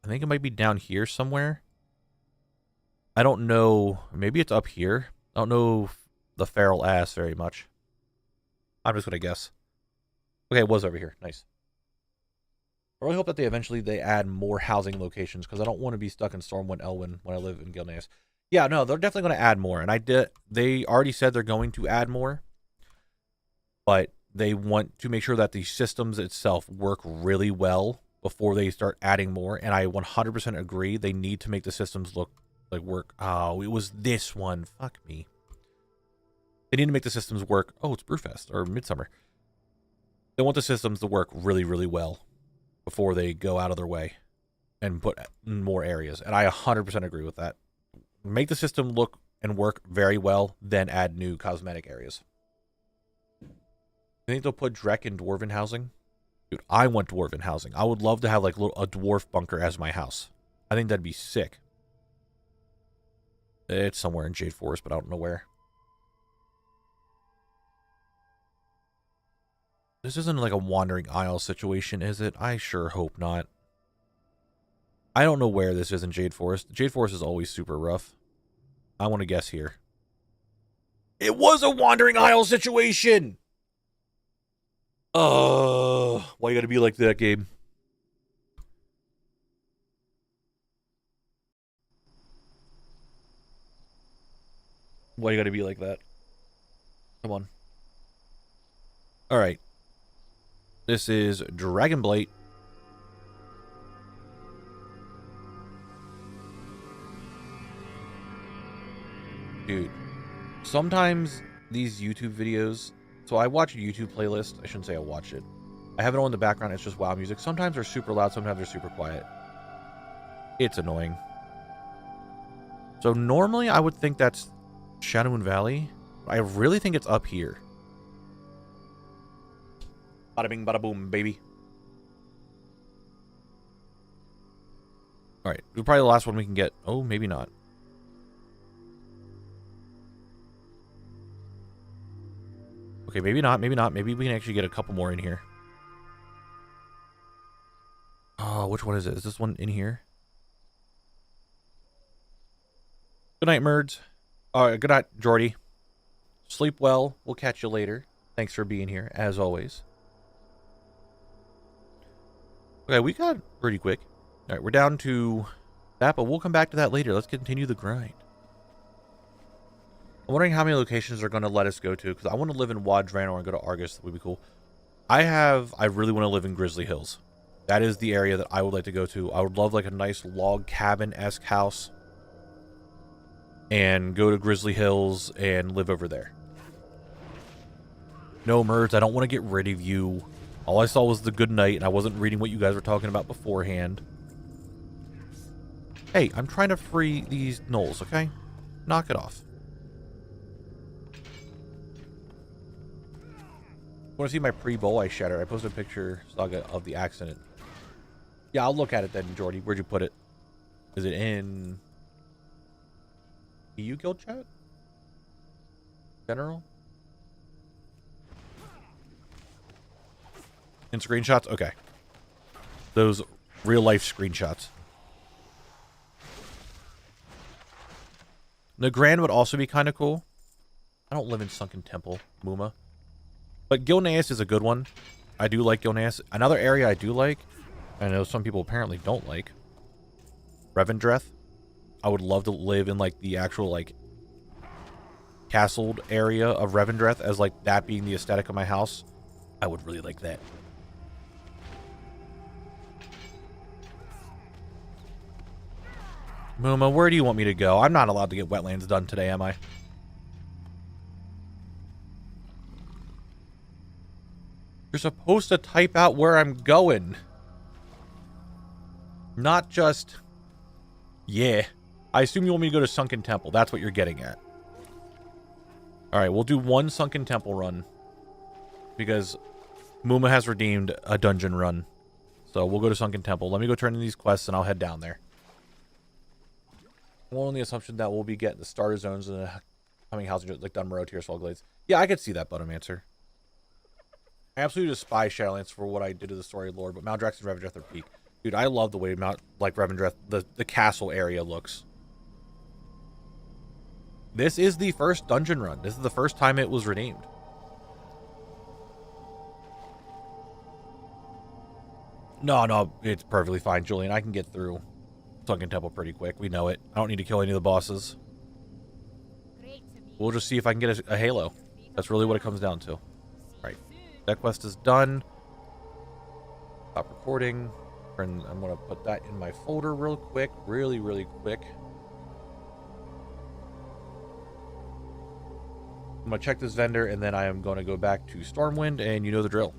I think it might be down here somewhere. I don't know. Maybe it's up here. I don't know the feral ass very much. I'm just going to guess. Okay, it was over here. Nice. I really hope that they add more housing locations, because I don't want to be stuck in Stormwind Elwyn when I live in Gilneas. Yeah, no, they're definitely going to add more. And they already said they're going to add more. But they want to make sure that the systems itself work really well before they start adding more. And I 100% agree. They need to make the systems look like work. Oh, it was this one. Fuck me. They need to make the systems work. Oh, it's Brewfest or Midsummer. They want the systems to work really, really well before they go out of their way and put more areas. And I 100% agree with that. Make the system look and work very well, then add new cosmetic areas. You think they'll put Drek in Dwarven housing? Dude, I want Dwarven housing. I would love to have like a dwarf bunker as my house. I think that'd be sick. It's somewhere in Jade Forest, but I don't know where. This isn't like a Wandering Isle situation, is it? I sure hope not. I don't know where this is in Jade Forest. Jade Forest is always super rough. I want to guess here. It was a Wandering Isle situation! Why you gotta be like that, Gabe? Why you gotta be like that? Come on. Alright. This is Dragonblight. Dude. Sometimes these YouTube videos... So I watch a YouTube playlist. I shouldn't say I watch it. I have it on in the background. It's just WoW music. Sometimes they're super loud. Sometimes they're super quiet. It's annoying. So normally I would think that's Shadowmoon Valley. I really think it's up here. Bada bing, bada boom, baby. Alright, probably the last one we can get. Oh, maybe not. Okay, maybe not, maybe not. Maybe we can actually get a couple more in here. Oh, which one is it? Is this one in here? Good night, Merds. Good night, Jordy. Sleep well. We'll catch you later. Thanks for being here, as always. Okay, we got pretty quick. Alright, we're down to that, but we'll come back to that later. Let's continue the grind. I'm wondering how many locations they're going to let us go to, because I want to live in WOD Draenor and go to Argus. That would be cool. I really want to live in Grizzly Hills. That is the area that I would like to go to. I would love like a nice log cabin-esque house and go to Grizzly Hills and live over there. No, Merds, I don't want to get rid of you. All I saw was the good night, and I wasn't reading what you guys were talking about beforehand. Hey, I'm trying to free these gnolls, okay? Knock it off. Want to see my pre-bowl I shattered? I posted a picture, Saga, of the accident. Yeah, I'll look at it then, Jordy. Where'd you put it? Is it in EU Guild chat? General? In screenshots? Okay. Those real-life screenshots. The Grand would also be kind of cool. I don't live in Sunken Temple, Muma. But Gilneas is a good one. I do like Gilneas. Another area I do like, I know some people apparently don't like, Revendreth. I would love to live in like the actual like castled area of Revendreth, as like that being the aesthetic of my house. I would really like that. Muma, where do you want me to go? I'm not allowed to get wetlands done today, am I? You're supposed to type out where I'm going. Not just... Yeah. I assume you want me to go to Sunken Temple. That's what you're getting at. Alright, we'll do one Sunken Temple run. Because Muma has redeemed a dungeon run. So we'll go to Sunken Temple. Let me go turn in these quests and I'll head down there. Well, on the assumption that we'll be getting the starter zones and the coming housing, like Dunmorrow, Tearsfall Glades. Yeah, I could see that, Buttomancer. I absolutely despise Shadowlands for what I did to the story lore, but Maldrax and Revendreth are peak. Dude, I love the way Revendreth, the castle area looks. This is the first dungeon run. This is the first time it was redeemed. No, it's perfectly fine, Julian. I can get through Sunken Temple pretty quick. We know it. I don't need to kill any of the bosses. We'll just see if I can get a Halo. That's really what it comes down to. Right. That quest is done. Stop recording. And I'm going to put that in my folder real quick. Really quick. I'm going to check this vendor, and then I am going to go back to Stormwind, and you know the drill.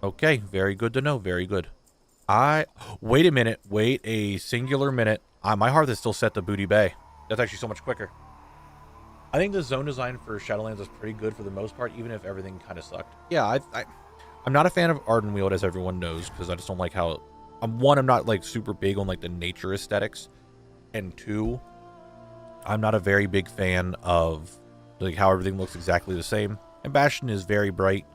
Okay, very good to know. Very good. Wait a minute. Wait a singular minute. My hearth is still set to Booty Bay. That's actually so much quicker. I think the zone design for Shadowlands is pretty good for the most part, even if everything kind of sucked. Yeah, I'm not a fan of Ardenweald, as everyone knows, because I just don't like how... I'm not like super big on like the nature aesthetics. And 2, I'm not a very big fan of like how everything looks exactly the same. And Bastion is very bright.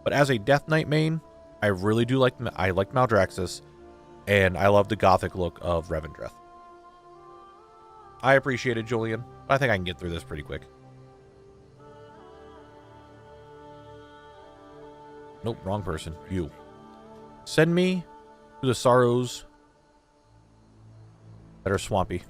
But as a Death Knight main, I really do like Maldraxxus, and I love the gothic look of Revendreth. I appreciate it, Julian, but I think I can get through this pretty quick. Nope, wrong person. You. Send me to the sorrows that are swampy.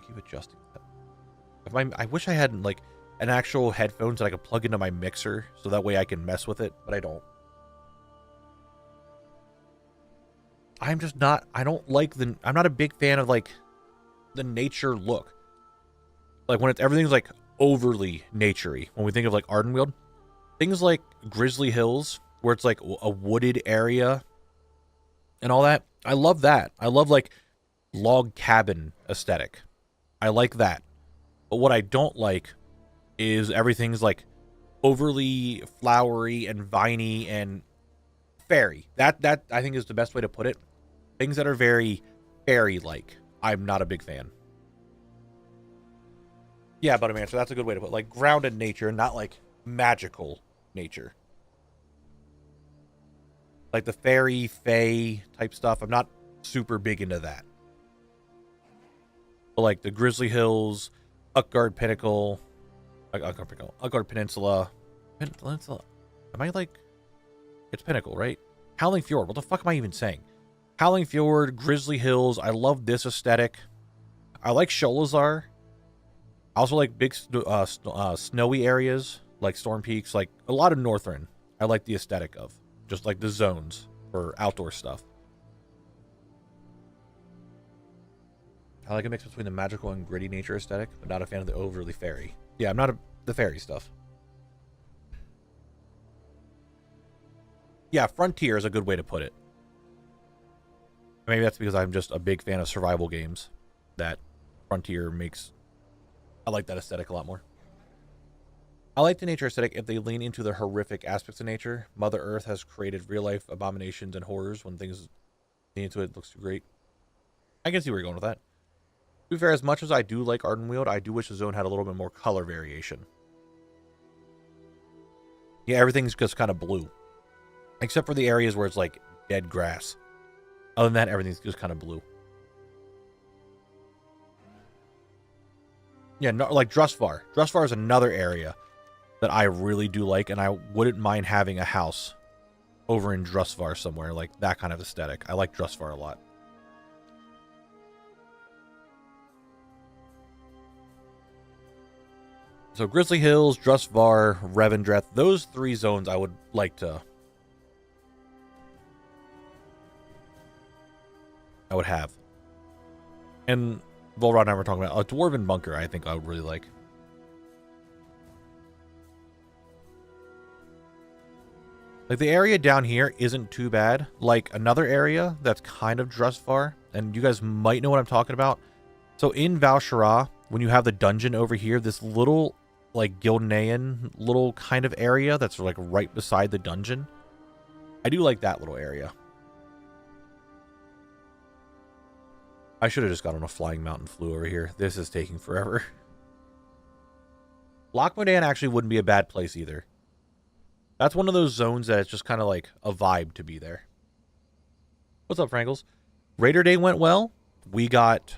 Keep adjusting that. I wish I had like an actual headphones that I could plug into my mixer so that way I can mess with it, but I don't. I'm not a big fan of like the nature look. Like when everything's like overly naturey. When we think of like Ardenweald, things like Grizzly Hills, where it's like a wooded area and all that. I love that. I love like log cabin aesthetic. I like that. But what I don't like is everything's like overly flowery and viney and fairy. That I think is the best way to put it. Things that are very fairy-like, I'm not a big fan. Yeah, Butterman, so that's a good way to put it. Like grounded nature, not like magical nature. Like the fairy, fae type stuff, I'm not super big into that. But like the Grizzly Hills, Utgard Pinnacle, Utgard Peninsula. Am I like... It's Pinnacle, right? Howling Fjord. What the fuck am I even saying? Howling Fjord, Grizzly Hills. I love this aesthetic. I like Sholazar. I also like big snowy areas, like Storm Peaks, like a lot of Northrend. I like the aesthetic of. Just like the zones for outdoor stuff. I like a mix between the magical and gritty nature aesthetic, but not a fan of the overly fairy. Yeah, I'm not the fairy stuff. Yeah, Frontier is a good way to put it. Maybe that's because I'm just a big fan of survival games that Frontier makes. I like that aesthetic a lot more. I like the nature aesthetic if they lean into the horrific aspects of nature. Mother Earth has created real-life abominations and horrors. When things lean into it, it looks great. I can see where you're going with that. To be fair, as much as I do like Ardenweald, I do wish the zone had a little bit more color variation. Yeah, everything's just kind of blue. Except for the areas where it's like dead grass. Other than that, everything's just kind of blue. Yeah, no, like Drustvar. Drustvar is another area that I really do like, and I wouldn't mind having a house over in Drustvar somewhere, like that kind of aesthetic. I like Drustvar a lot. So Grizzly Hills, Drustvar, Revendreth, those 3 zones I would like to... I would have. And Volrod and I were talking about a Dwarven Bunker I think I would really like. Like the area down here isn't too bad. Like another area that's kind of Drustvar, and you guys might know what I'm talking about. So in Val'sharah, when you have the dungeon over here, this little like Gilnean little kind of area that's like right beside the dungeon. I do like that little area. I should have just got on a flying mount and flew over here. This is taking forever. Loch Modan actually wouldn't be a bad place either. That's one of those zones that it's just kind of like a vibe to be there. What's up, Frankles? Raider Day went well. We got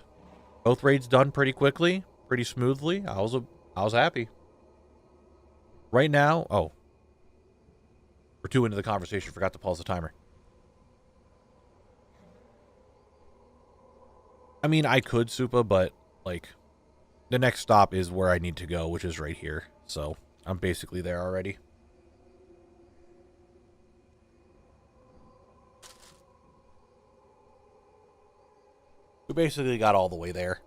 both raids done pretty quickly, pretty smoothly. I was happy. Right now, oh. We're 2 into the conversation. Forgot to pause the timer. I mean, I could Supa, but, like, the next stop is where I need to go, which is right here. So, I'm basically there already. We basically got all the way there.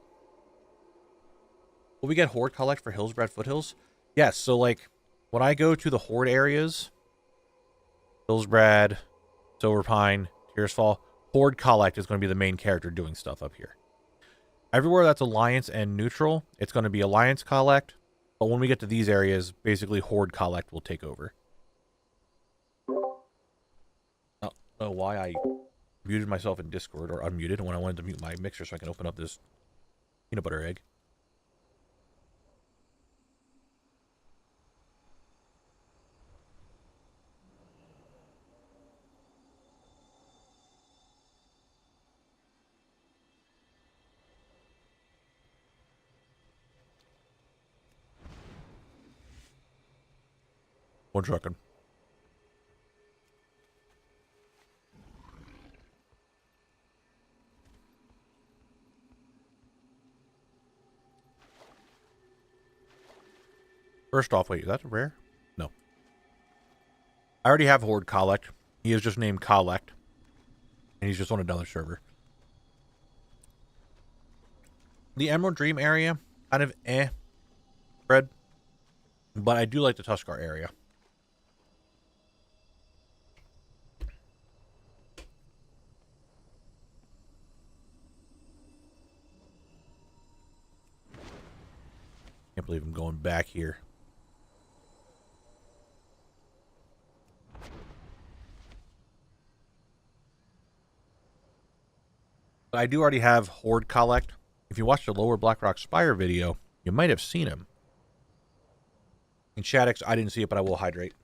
Will we get Horde Collect for Hillsbrad Foothills? Yes, so, like, when I go to the Horde areas, Hillsbrad, Silverpine, Tearsfall, Horde Collect is going to be the main character doing stuff up here. Everywhere that's Alliance and Neutral, it's going to be Alliance Collect. But when we get to these areas, basically Horde Collect will take over. I don't know why I muted myself in Discord, or unmuted when I wanted to mute my mixer so I can open up this peanut butter egg. One second. First off, wait, is that rare? No. I already have Horde Collect. He is just named Collect. And he's just on another server. The Emerald Dream area, kind of spread. But I do like the Tuskar area. Can't believe I'm going back here. But I do already have Horde Collect. If you watched the Lower Blackrock Spire video, you might have seen him. In Shaddix, I didn't see it, but I will hydrate.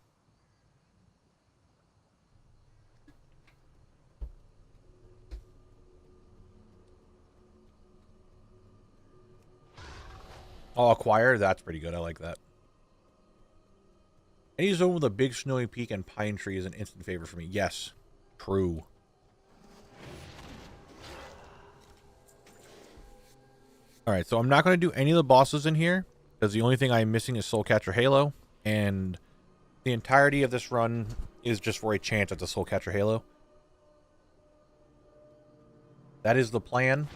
Oh, Acquire, that's pretty good. I like that. Any zone with a big snowy peak and pine tree is an instant favor for me. Yes, true. Alright, so I'm not going to do any of the bosses in here, because the only thing I'm missing is Soulcatcher Halo, and the entirety of this run is just for a chance at the Soulcatcher Halo. That is the plan.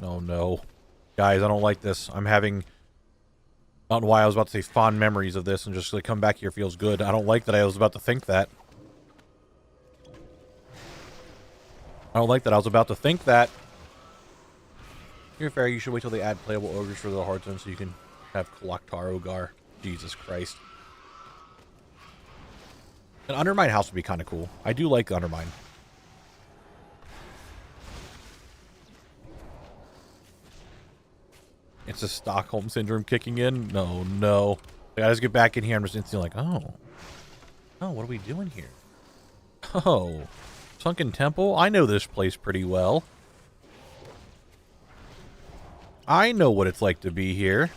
Oh no. Guys, I don't like this. I'm having... I don't know why I was about to say fond memories of this and just like come back here feels good. I don't like that I was about to think that. I don't like that I was about to think that. You're fair, you should wait till they add playable ogres for the hard zone so you can have Kolaktar Ogar. Jesus Christ. An Undermine house would be kind of cool. I do like Undermine. It's a Stockholm Syndrome kicking in? No, no. I gotta just get back in here. I'm just instantly like, oh. Oh, what are we doing here? Oh. Sunken Temple? I know this place pretty well. I know what it's like to be here.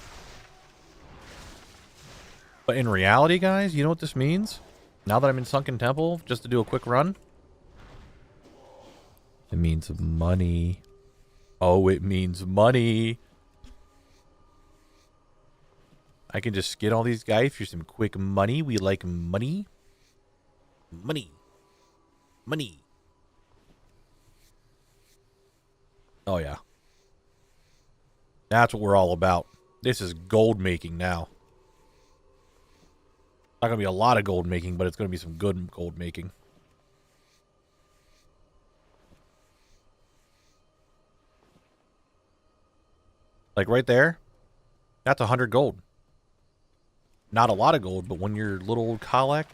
But in reality, guys, you know what this means? Now that I'm in Sunken Temple, just to do a quick run. It means money. Oh, it means money. I can just skid all these guys for some quick money. We like money. Money. Money. Oh, yeah. That's what we're all about. This is gold making now. Not going to be a lot of gold making, but it's going to be some good gold making. Like right there, that's 100 gold. Not a lot of gold, but when you're little old collect,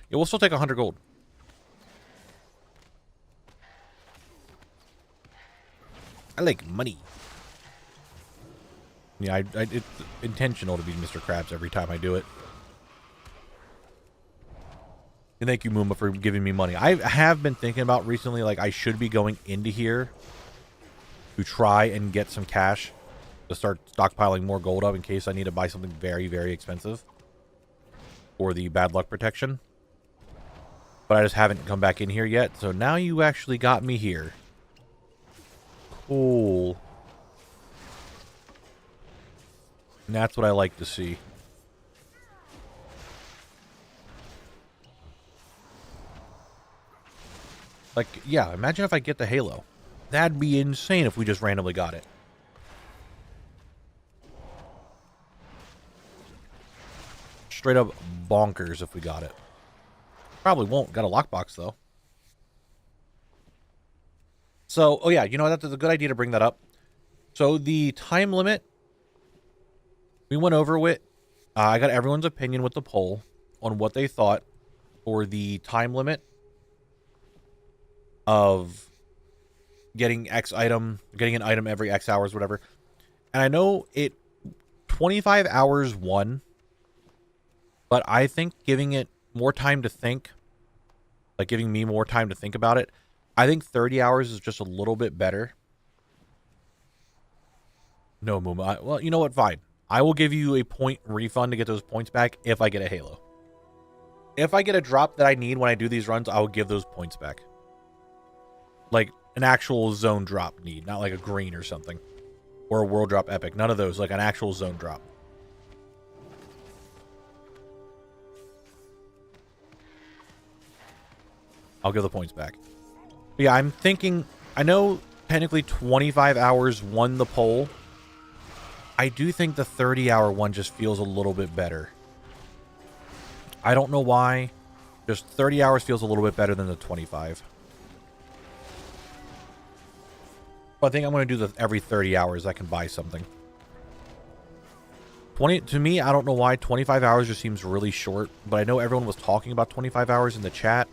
it will still take 100 gold. I like money. Yeah, it's intentional to be Mr. Krabs every time I do it. And thank you, Mooma, for giving me money. I have been thinking about recently, like, I should be going into here to try and get some cash to start stockpiling more gold up in case I need to buy something very, very expensive for the bad luck protection. But I just haven't come back in here yet. So now you actually got me here. Cool. And that's what I like to see. Like, yeah, imagine if I get the Halo. That'd be insane if we just randomly got it. Straight up bonkers if we got it. Probably won't. Got a lockbox, though. So, oh yeah, you know, that's a good idea to bring that up. So, the time limit, we went over it. I got everyone's opinion with the poll on what they thought for the time limit of getting X item, getting an item every X hours, whatever. And I know 25 hours won, but I think giving it more time to think, like giving me more time to think about it, I think 30 hours is just a little bit better. No, Mooma. Well, you know what? Fine. I will give you a point refund to get those points back if I get a Halo. If I get a drop that I need when I do these runs, I will give those points back. Like an actual zone drop need, not like a green or something. Or a world drop epic. None of those, like an actual zone drop. I'll give the points back. But yeah, I'm thinking, I know technically 25 hours won the poll. I do think the 30-hour one just feels a little bit better. I don't know why. Just 30 hours feels a little bit better than the 25. But I think I'm going to do the every 30 hours I can buy something. 20 to me, I don't know why 25 hours just seems really short, but I know everyone was talking about 25 hours in the chat,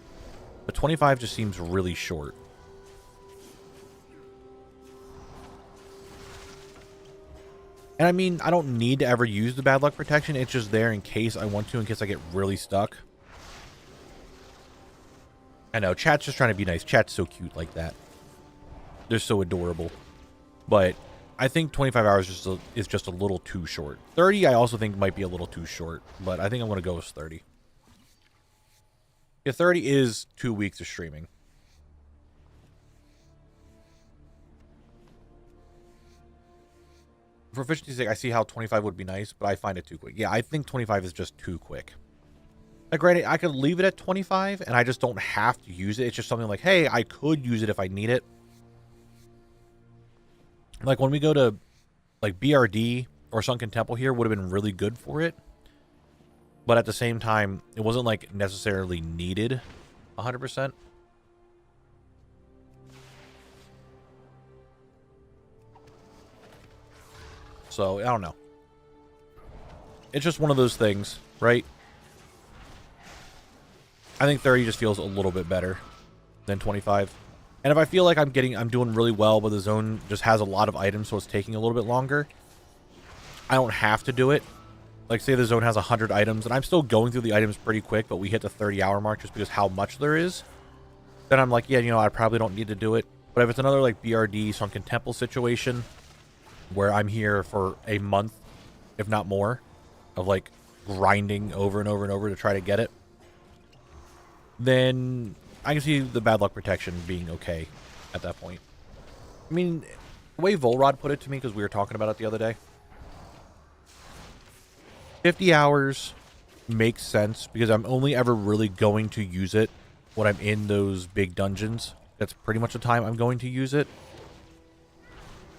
but 25 just seems really short. And I mean, I don't need to ever use the bad luck protection. It's just there in case I want to, in case I get really stuck. I know, chat's just trying to be nice. Chat's so cute like that. They're so adorable. But I think 25 hours is just a little too short. 30 I also think might be a little too short, but I think I'm going to go with 30. Yeah, 30 is 2 weeks of streaming. For efficiency's sake, I see how 25 would be nice, but I find it too quick. Yeah, I think 25 is just too quick. Like, granted, I could leave it at 25, and I just don't have to use it. It's just something like, hey, I could use it if I need it. Like, when we go to, like, BRD or Sunken Temple here would have been really good for it. But at the same time, it wasn't, like, necessarily needed 100%. So, I don't know. It's just one of those things, right? I think 30 just feels a little bit better than 25. And if I feel like I'm doing really well, but the zone just has a lot of items, so it's taking a little bit longer, I don't have to do it. Like, say the zone has 100 items, and I'm still going through the items pretty quick, but we hit the 30-hour mark just because how much there is. Then I'm like, yeah, you know, I probably don't need to do it. But if it's another, like, BRD, Sunken Temple situation, where I'm here for a month, if not more, of, like, grinding over and over and over to try to get it, then I can see the bad luck protection being okay at that point. I mean, the way Volrod put it to me, because we were talking about it the other day, 50 hours makes sense because I'm only ever really going to use it when I'm in those big dungeons. That's pretty much the time I'm going to use it.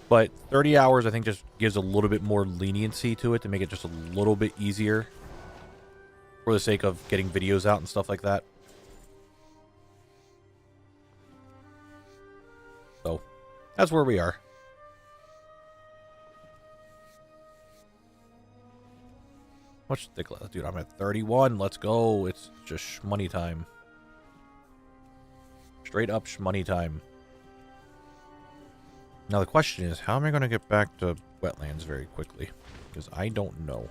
But 30 hours, I think, just gives a little bit more leniency to it to make it just a little bit easier for the sake of getting videos out and stuff like that. So, That's where we are. What's the dude? I'm at 31. Let's go. It's just money time. Straight up money time. Now the question is, how am I going to get back to wetlands very quickly? Because I don't know.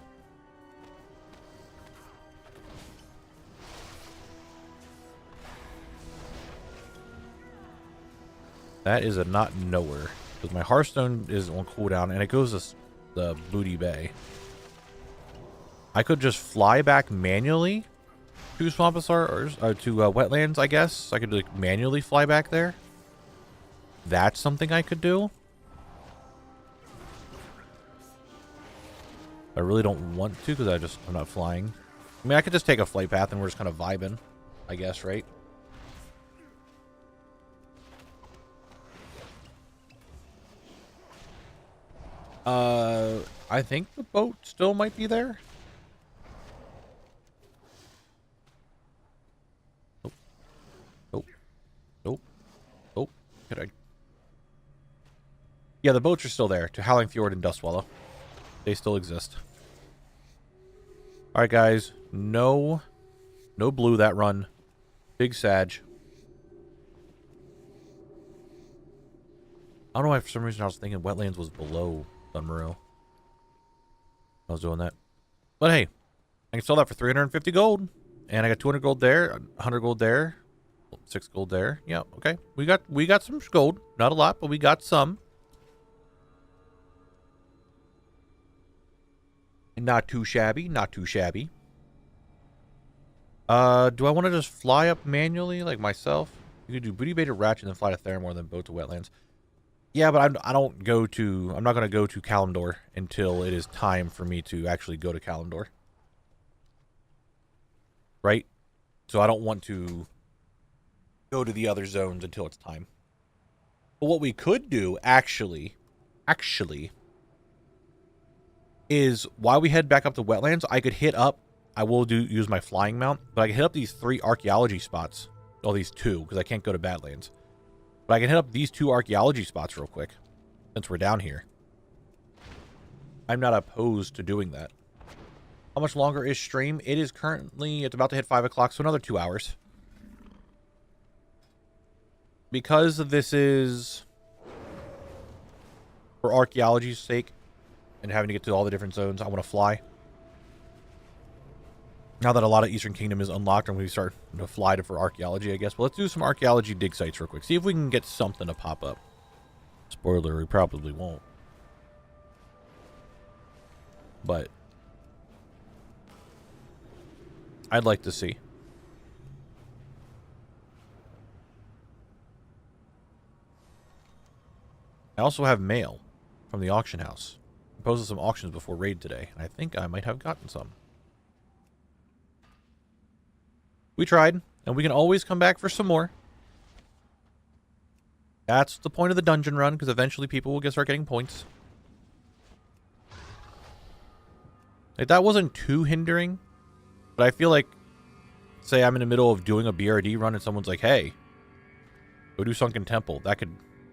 That is a not nowhere. Because my Hearthstone is on cooldown and it goes to the Booty Bay. I could just fly back manually to Swampasar or to wetlands, I guess. I could like manually fly back there. That's something I could do. I really don't want to because I'm not flying. I mean, I could just take a flight path and we're just kind of vibing, I guess, right? I think the boat still might be there. Nope. Nope. Nope. Nope. Could I? Yeah, the boats are still there. To Howling Fjord and Dustwallow. They still exist. Alright, guys. No blue that run. Big Sag. I don't know why for some reason I was thinking wetlands was below Sunmurrow. I was doing that. But hey, I can sell that for 350 gold. And I got 200 gold there, 100 gold there, 6 gold there. Yeah, okay. We got some gold. Not a lot, but we got some. Not too shabby, not too shabby. Do I want to just fly up manually like myself? You could do Booty Bay to Ratchet and then fly to Theramore and then boat to wetlands. Yeah, but I'm not going to go to Kalimdor until it is time for me to actually go to Kalimdor. Right? So I don't want to go to the other zones until it's time. But what we could do, actually, is while we head back up to wetlands, I could hit up, I will use my flying mount, but I can hit up these 3 archaeology spots. Well, these 2, because I can't go to Badlands. But I can hit up these 2 archaeology spots real quick, since we're down here. I'm not opposed to doing that. How much longer is stream? It is currently, it's about to hit 5 o'clock, so another 2 hours. Because this is for archaeology's sake, and having to get to all the different zones, I want to fly. Now that a lot of Eastern Kingdom is unlocked, I'm going to start to fly for archaeology, I guess. But let's do some archaeology dig sites real quick. See if we can get something to pop up. Spoiler, we probably won't. But I'd like to see. I also have mail from the auction house. I posted some auctions before raid today, and I think I might have gotten some. We tried, and we can always come back for some more. That's the point of the dungeon run, because eventually people will start getting points. Like, that wasn't too hindering, but I feel like, say I'm in the middle of doing a BRD run and someone's like, hey, go do Sunken Temple. That could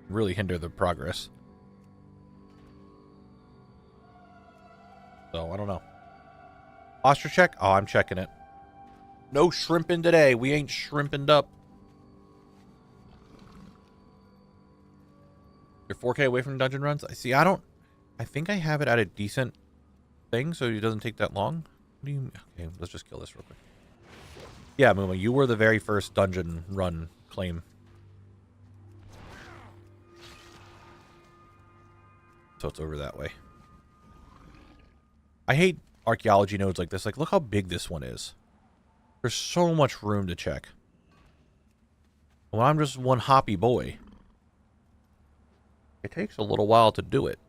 really hinder the progress. So, I don't know. Posture check? Oh, I'm checking it. No shrimping today. We ain't shrimping up. You're 4K away from dungeon runs? I see. I think I have it at a decent thing, so it doesn't take that long. What do you... Okay, let's just kill this real quick. Yeah, Muma, you were the very first dungeon run claim. So it's over that way. I hate archaeology nodes like this. Like, look how big this one is. There's so much room to check. When I'm just one hoppy boy, it takes a little while to do it.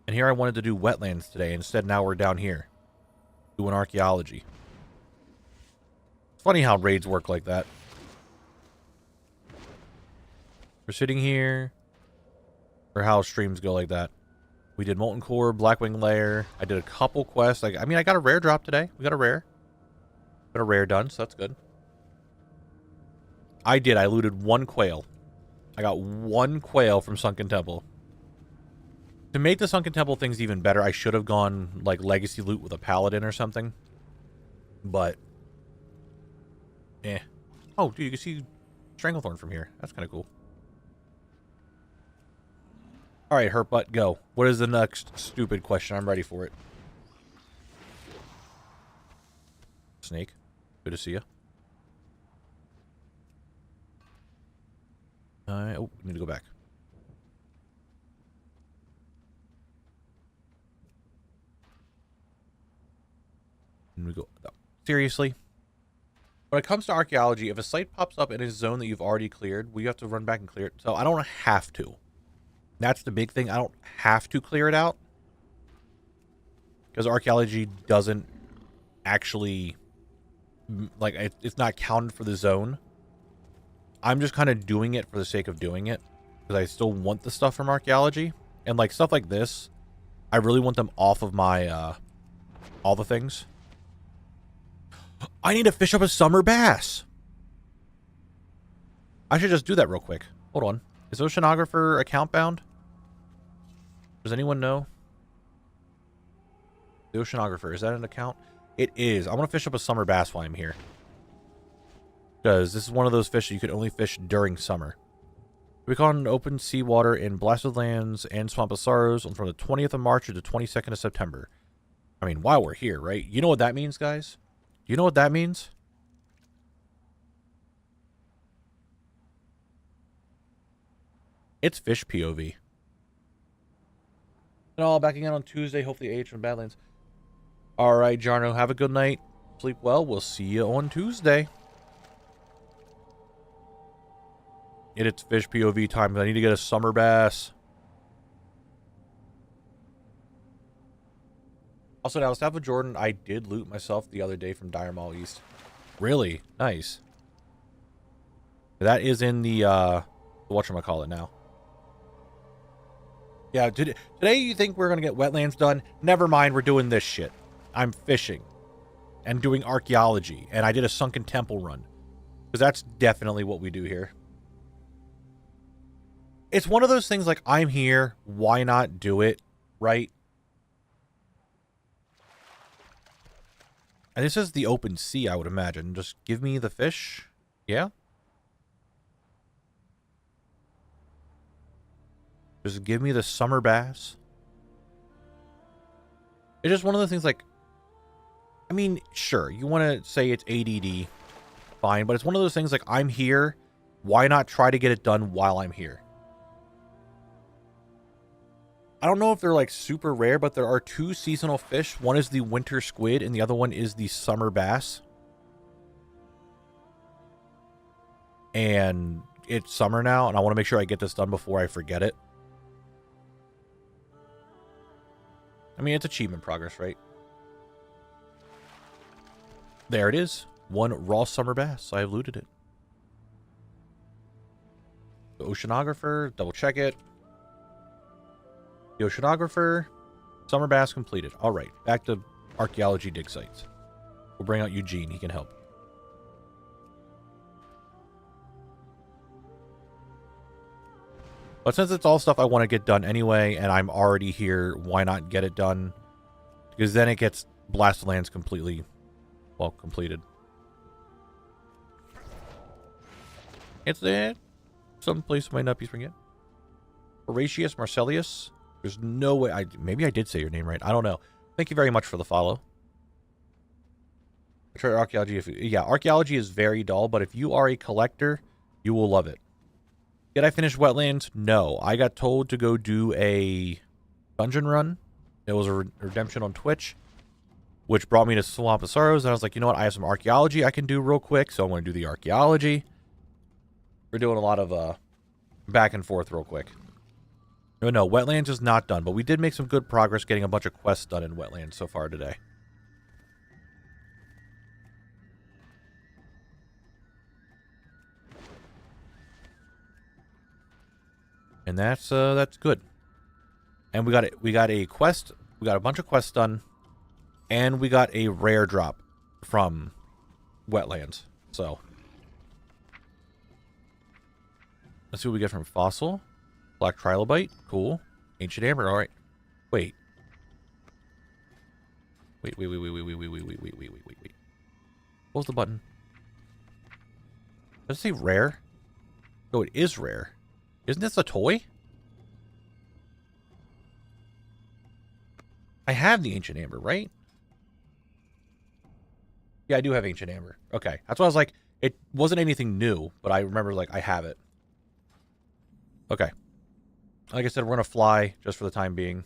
And here I wanted to do wetlands today. Instead, now we're down here doing archaeology. It's funny how raids work like that. We're sitting here. Or how streams go like that. We did Molten Core, Blackwing Lair. I did a couple quests. Like, I mean, I got a rare drop today. We got a rare. Got a rare done, so that's good. I did. I looted 1 quail. I got 1 quail from Sunken Temple. To make the Sunken Temple things even better, I should have gone, like, legacy loot with a paladin or something. But, oh, dude, you can see Stranglethorn from here. That's kind of cool. Alright, Herpbutt, go. What is the next stupid question? I'm ready for it. Snake, good to see you. Oh, need to go back. And we go. No. Seriously? When it comes to archaeology, if a site pops up in a zone that you've already cleared, well, you have to run back and clear it. So I don't have to. That's the big thing. I don't have to clear it out. Because archaeology doesn't actually... Like, it's not counted for the zone. I'm just kind of doing it for the sake of doing it. Because I still want the stuff from archaeology. And, like, stuff like this, I really want them off of my, all the things. I need to fish up a summer bass. I should just do that real quick. Hold on. Is Oceanographer account bound? Does anyone know? The Oceanographer, is that an account? It is. I want to fish up a summer bass while I'm here. Because this is one of those fish that you could only fish during summer. We caught in open seawater in Blasted Lands and Swamp of Sorrows from the 20th of March to the 22nd of September. I mean, while we're here, right? You know what that means, guys? You know what that means? It's fish POV. And all back again on Tuesday. Hopefully AH from Badlands. Alright, Jarno. Have a good night. Sleep well. We'll see you on Tuesday. It's fish POV time. I need to get a summer bass. Also, now, Staff of Jordan, I did loot myself the other day from Dire Mall East. Really? Nice. That is in the, whatchamacallit now. Yeah, today you think we're going to get wetlands done? Never mind, we're doing this shit. I'm fishing. And doing archaeology. And I did a Sunken Temple run. Because that's definitely what we do here. It's one of those things like, I'm here, why not do it, right? And this is the open sea, I would imagine. Just give me the fish. Yeah? Just give me the summer bass. It's just one of the things like... I mean, sure, you want to say it's ADD. Fine, but it's one of those things like, I'm here. Why not try to get it done while I'm here? I don't know if they're like super rare, but there are 2 seasonal fish. One is the winter squid and the other one is the summer bass. And it's summer now, and I want to make sure I get this done before I forget it. I mean, it's achievement progress, right? There it is. 1 raw summer bass. I have looted it. The Oceanographer, double check it. The Oceanographer, summer bass completed. All right, back to archaeology dig sites. We'll bring out Eugene. He can help. But since it's all stuff I want to get done anyway, and I'm already here, why not get it done? Because then it gets Blasted Lands completely, well, completed. It's there. Some place might not be spring yet. Horatius Marcellius. There's no way. Maybe I did say your name right. I don't know. Thank you very much for the follow. I try archaeology. Yeah, archaeology is very dull, but if you are a collector, you will love it. Did I finish Wetlands? No. I got told to go do a dungeon run. It was a redemption on Twitch, which brought me to Swamp of Sorrows. And I was like, you know what? I have some archaeology I can do real quick, so I'm going to do the archaeology. We're doing a lot of back and forth real quick. No, Wetlands is not done, but we did make some good progress getting a bunch of quests done in Wetlands so far today. And that's good. And we got a quest, we got a bunch of quests done, and we got a rare drop from Wetlands. So Let's see what we get from Fossil. Black Trilobite. Cool. Ancient Amber. All right. Wait. Wait. What was the button? Does it say rare? Oh, it is rare. Isn't this a toy? I have the Ancient Amber, right? Yeah, I do have Ancient Amber. Okay. That's why I was like, it wasn't anything new, but I remember, like, I have it. Okay. Like I said, we're going to fly just for the time being.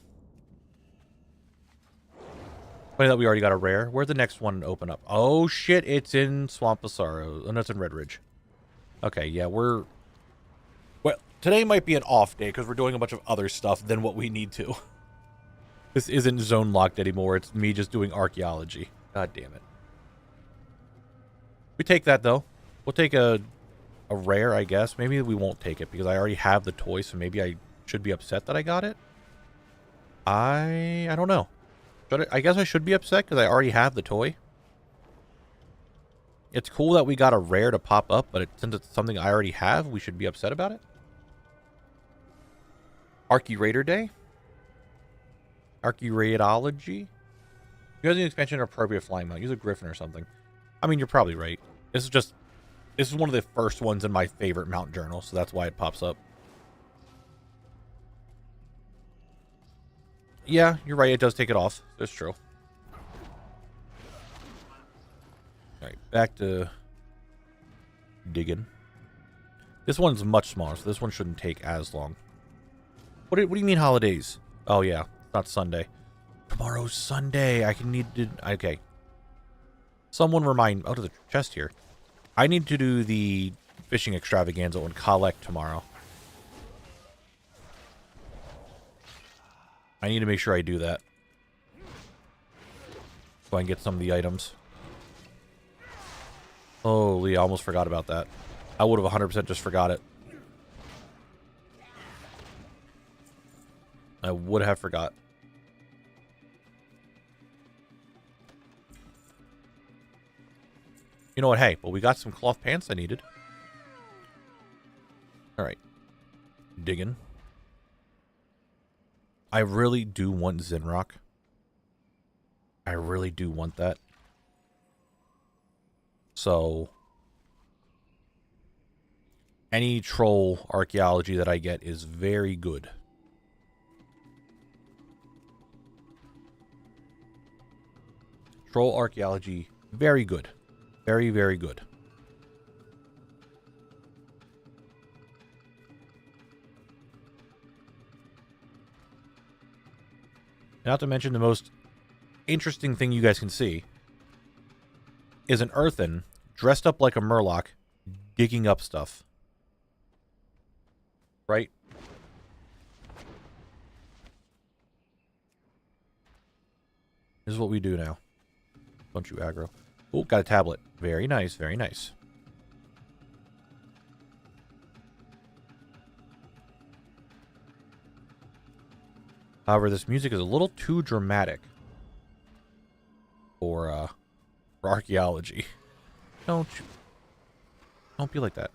Funny that we already got a rare. Where'd the next one open up? Oh, shit. It's in Swamp of Sorrow. Oh, no, it's in Red Ridge. Okay, yeah, we're... Well, today might be an off day because we're doing a bunch of other stuff than what we need to. This isn't zone locked anymore. It's me just doing archaeology. God damn it. We take that, though. We'll take a rare, I guess. Maybe we won't take it because I already have the toy, so maybe I should be upset that I got it. I don't know. I guess I should be upset because I already have the toy. It's cool that we got a rare to pop up, but since it's something I already have, we should be upset about it. RAIDURDAY? Raidology? You guys need an expansion or appropriate flying mount. Use a griffin or something. I mean, you're probably right. This is one of the first ones in my favorite mount journal, so that's why it pops up. Yeah, you're right. It does take it off. That's true. Alright, back to digging. This one's much smaller, so this one shouldn't take as long. What do you mean holidays? Oh, yeah. It's not Sunday. Tomorrow's Sunday. I can need to... Okay. Someone remind... Oh, to the chest here. I need to do the fishing extravaganza on Collect tomorrow. I need to make sure I do that. So I can get some of the items. Holy, I almost forgot about that. I would have 100% just forgot it. I would have forgot. You know what? Hey, well, we got some cloth pants I needed. Alright. Digging. I really do want Zinrock. I really do want that. So, any troll archaeology that I get is very good. Troll archaeology, very good. Very, very good. Not to mention the most interesting thing you guys can see is an earthen dressed up like a murloc digging up stuff. Right? This is what we do now. Don't you aggro. Oh, got a tablet. Very nice, very nice. However, this music is a little too dramatic for archaeology. Don't be like that.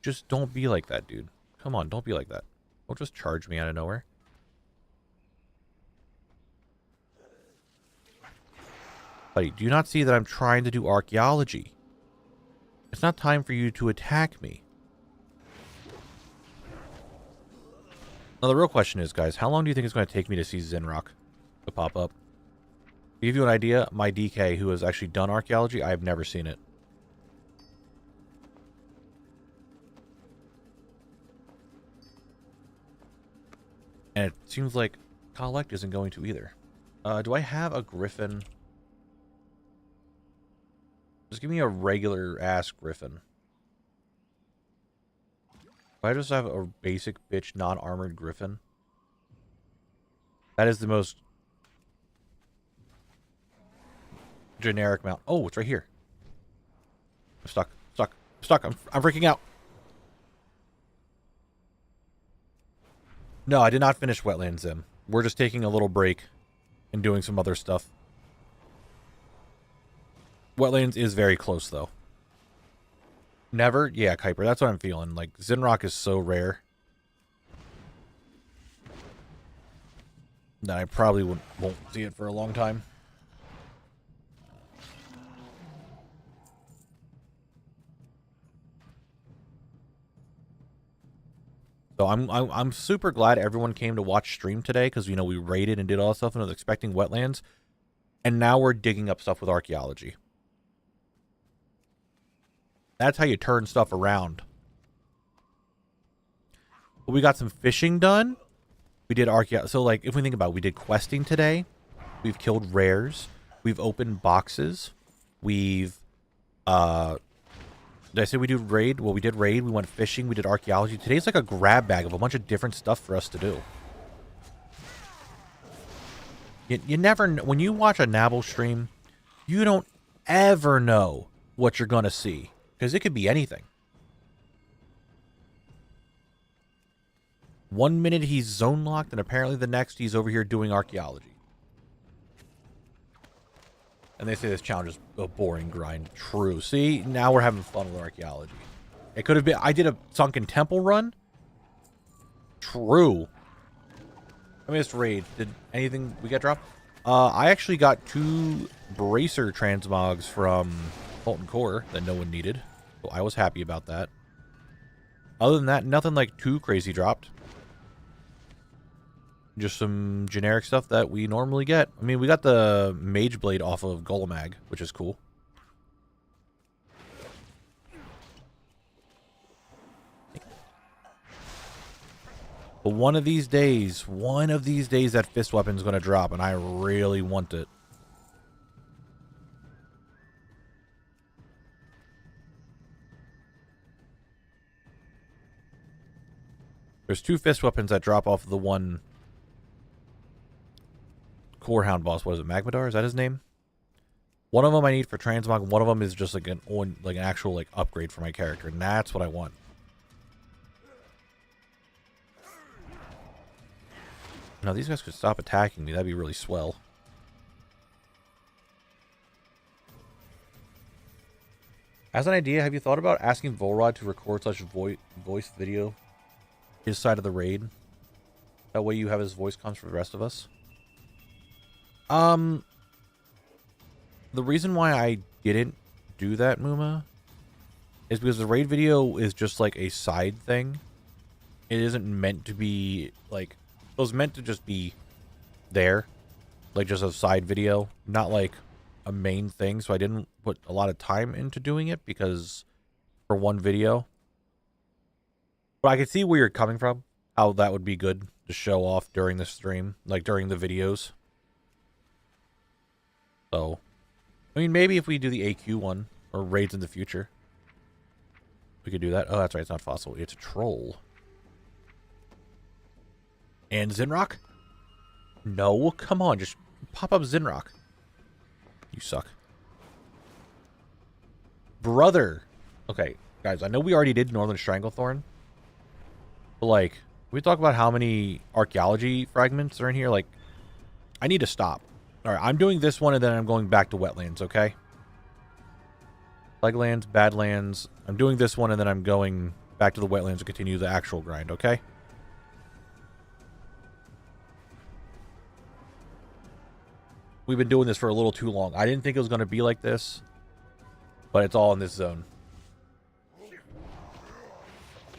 Just don't be like that, dude. Come on, don't be like that. Don't just charge me out of nowhere. Buddy, do you not see that I'm trying to do archaeology? It's not time for you to attack me. Now, the real question is, guys, how long do you think it's going to take me to see Zinrock to pop up? To give you an idea, my DK, who has actually done archaeology, I have never seen it. And it seems like Collect isn't going to either. Do I have a Griffin? Just give me a regular-ass Griffin. Do I just have a basic bitch non-armored Griffin? That is the most generic mount. Oh, it's right here. I'm stuck. I'm freaking out. No, I did not finish Wetlands Zim. We're just taking a little break and doing some other stuff. Wetlands is very close, though. Never? Yeah, Kuiper, that's what I'm feeling. Like, Zinrock is so rare that I probably won't see it for a long time. So I'm super glad everyone came to watch stream today because, you know, we raided and did all that stuff and I was expecting wetlands. And now we're digging up stuff with archaeology. That's how you turn stuff around. But we got some fishing done. We did archaeology. So, like, if we think about it, we did questing today. We've killed rares. We've opened boxes. We've, did I say we do raid? Well, we did raid. We went fishing. We did archaeology. Today's like a grab bag of a bunch of different stuff for us to do. You never know. When you watch a Knabble stream, you don't ever know what you're going to see. Because it could be anything. 1 minute he's zone locked, and apparently the next he's over here doing archaeology. And they say this challenge is a boring grind. True. See, now we're having fun with archaeology. It could have been... I did a sunken temple run. True. I missed raid. Did anything we got dropped? I actually got 2 bracer transmogs from Molten Core that no one needed. So I was happy about that. Other than that, nothing like too crazy dropped. Just some generic stuff that we normally get. I mean, we got the Mage Blade off of Golemag, which is cool. But one of these days that fist weapon's going to drop, and I really want it. There's 2 fist weapons that drop off of the one Corehound boss. What is it? Magmadar? Is that his name? One of them I need for transmog, and one of them is just like an actual like upgrade for my character, and that's what I want. Now these guys could stop attacking me. That'd be really swell. As an idea, have you thought about asking Volrod to record such voice video his side of the raid? That way you have his voice comes for the rest of us. The reason why I didn't do that, Muma, is because the raid video is just like a side thing. It isn't meant to be like... It was meant to just be there. Like just a side video. Not like a main thing. So I didn't put a lot of time into doing it because... For one video. But I can see where you're coming from. How that would be good to show off during the stream. Like during the videos. So, I mean, maybe if we do the AQ one, or raids in the future, we could do that. Oh, that's right, it's not Fossil, it's a Troll. And Zinrock? No, come on, just pop up Zinrock. You suck. Brother! Okay, guys, I know we already did Northern Stranglethorn, but, like, we talk about how many archaeology fragments are in here, like, I need to stop. Alright, I'm doing this one and then I'm going back to Wetlands, okay? Leglands, Badlands. I'm doing this one and then I'm going back to the Wetlands to continue the actual grind, okay? We've been doing this for a little too long. I didn't think it was going to be like this, but it's all in this zone.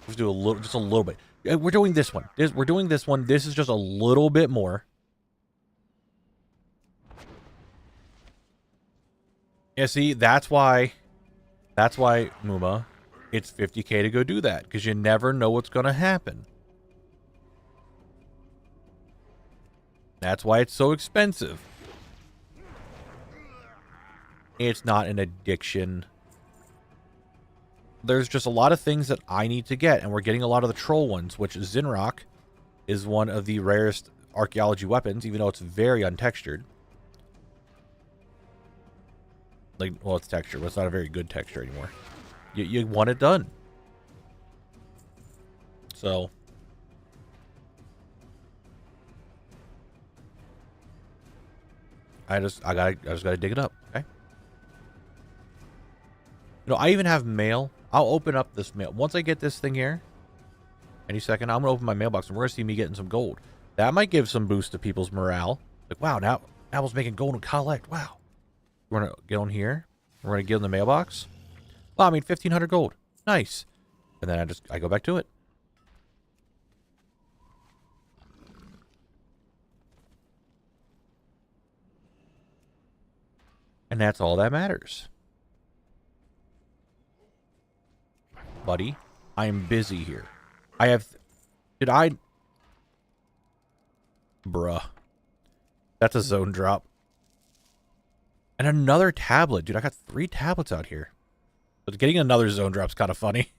Let's do a little, just a little bit. We're doing this one. We're doing this one. This is just a little bit more. Yeah, see, that's why, Muma, it's 50k to go do that, because you never know what's going to happen. That's why it's so expensive. It's not an addiction. There's just a lot of things that I need to get, and we're getting a lot of the troll ones, which Zinrock is one of the rarest archaeology weapons, even though it's very untextured. Like, well, it's texture, but it's not a very good texture anymore. You want it done. So. I just gotta dig it up, okay? You know, I even have mail. I'll open up this mail. Once I get this thing here, any second, I'm going to open my mailbox and we're going to see me getting some gold. That might give some boost to people's morale. Like, wow, now Nabble's making gold and collect. Wow. We're going to get on here. We're going to get in the mailbox. Well, I mean, 1,500 gold. Nice. And then I go back to it. And that's all that matters. Buddy, I am busy here. I have... Bruh. That's a zone drop. And another tablet. Dude, I got 3 tablets out here. But getting another zone drop's kind of funny.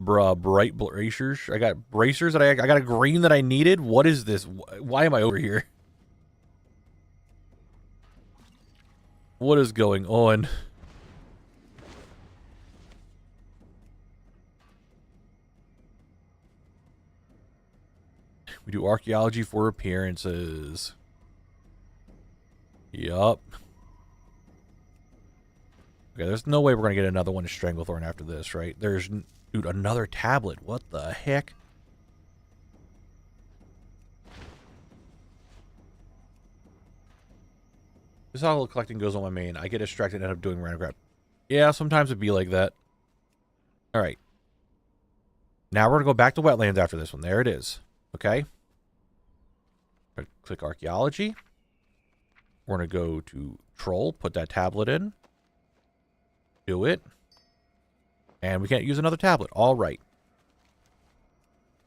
Bruh, bright bracers. I got bracers that I got a green that I needed. What is this? Why am I over here? What is going on? We do archaeology for appearances. Yup. Okay, there's no way we're going to get another one to Stranglethorn after this, right? There's... Dude, another tablet. What the heck? This is how all the collecting goes on my main. I get distracted and end up doing random crap. Yeah, sometimes it'd be like that. Alright. Now we're going to go back to Wetlands after this one. There it is. Okay. Click Archaeology. We're going to go to Troll. Put that tablet in. Do it. And we can't use another tablet. All right.